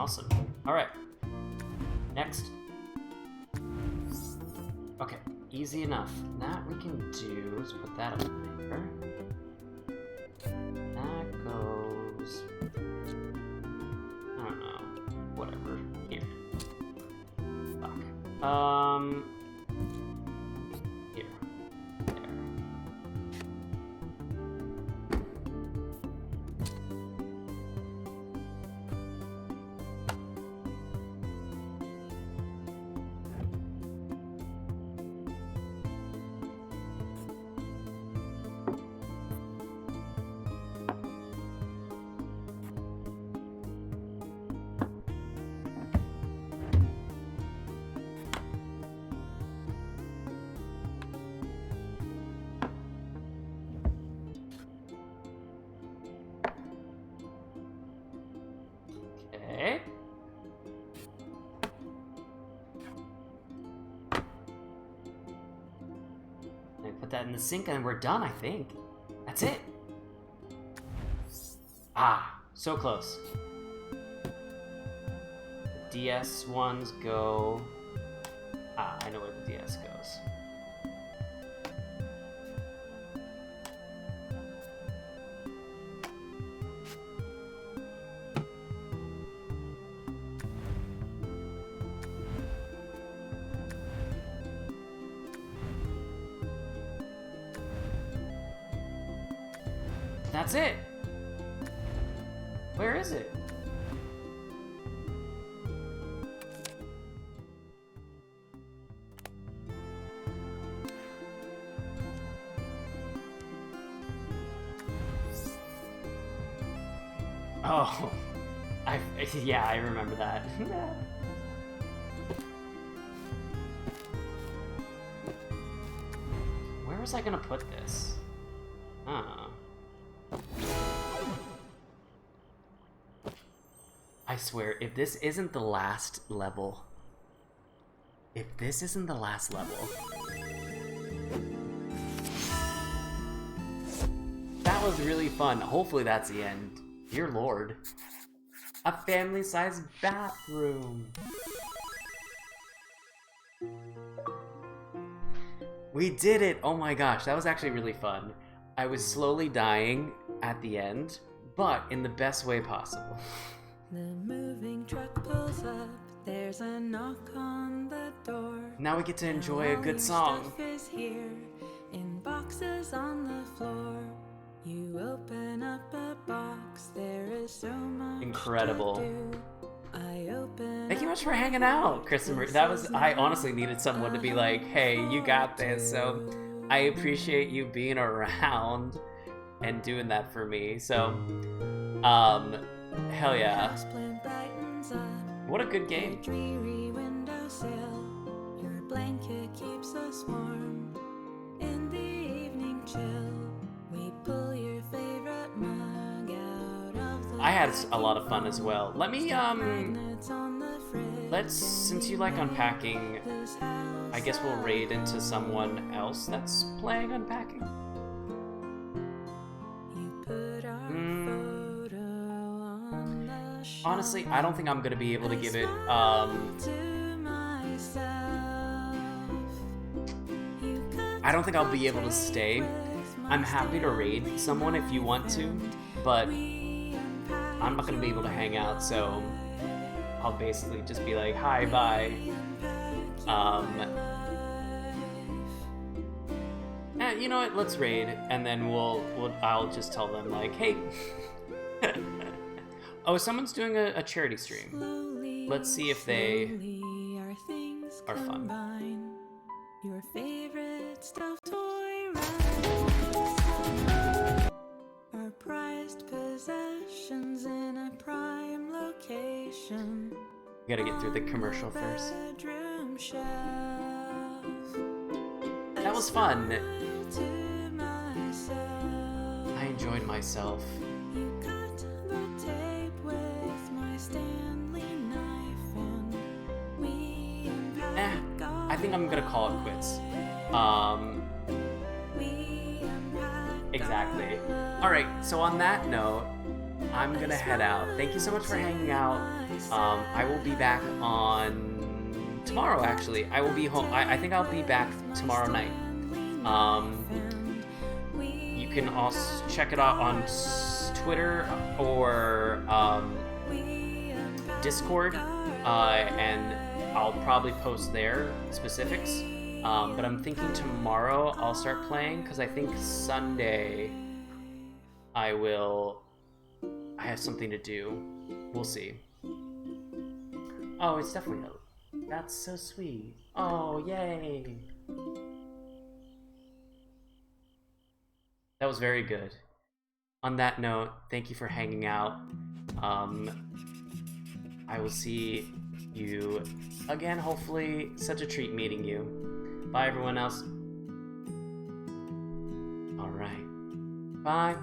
A: Awesome. All right. Next. Okay, easy enough. That we can do is put that up there. That goes... I don't know. Whatever. Here. Fuck. Here. There. Okay. I put that in the sink and we're done, I think. That's it. Ah, so close. The DS ones go... Ah, I know where the DS goes. That's it. Where is it? Oh, yeah, I remember that. Where was I gonna put this? I swear, if this isn't the last level, that was really fun. Hopefully that's the end. Dear Lord. A family-sized bathroom. We did it! Oh my gosh, that was actually really fun. I was slowly dying at the end, but in the best way possible.
F: The moving truck pulls up, there's a knock on the door.
A: Now we get to enjoy a good song.
F: Stuff is here, in boxes on the floor. You open up a box, there is so much
A: incredible.
F: to do. I open
A: Thank you much for hanging out, Chris and Marie. I honestly needed someone to be like, hey, you got this. So I appreciate you being around and doing that for me. So, hell yeah. What a good game.
F: Dreary windowsill, your blanket keeps us warm. In the evening chill, we pull your favorite mug out of the
A: I had a lot of fun as well. Let me,
F: magnets on the fridge.
A: since you like Unpacking,
F: This house
A: I guess we'll raid into someone else that's playing Unpacking.
F: you put our photo on the shelf.
A: Honestly, I don't think I'm gonna be able to give it,
F: To myself. You cut
A: I don't think I'll be able to stay. I'm happy to raid someone if you want to, but I'm not gonna be able to hang out, so I'll basically just be like, hi, bye. You know what? Let's raid, and then I'll just tell them like, hey. Oh, someone's doing a charity stream. Let's see if they
F: our things
A: are fun.
F: combine. Your favorite stuffed toy our prized possessions in a prime location.
A: We gotta get through the commercial first.
F: Bedroom shelf.
A: That was fun.
F: To myself.
A: I enjoyed myself.
F: You cut the tape with my Stanley knife and we unpack
A: I think I'm gonna call it quits. Exactly. Alright, so on that note, I'm gonna head out. Thank you so much for hanging out. I will be back on tomorrow. Actually, I will be home. I think I'll be back tomorrow night. You can also check it out on Twitter or Discord, and I'll probably post there specifics. But I'm thinking tomorrow I'll start playing because I think Sunday I have something to do. We'll see. Oh, it's definitely that's so sweet. Oh, yay. That was very good. On that note, thank you for hanging out. I will see you again, hopefully. Such a treat meeting you. Bye, everyone else. All right. Bye.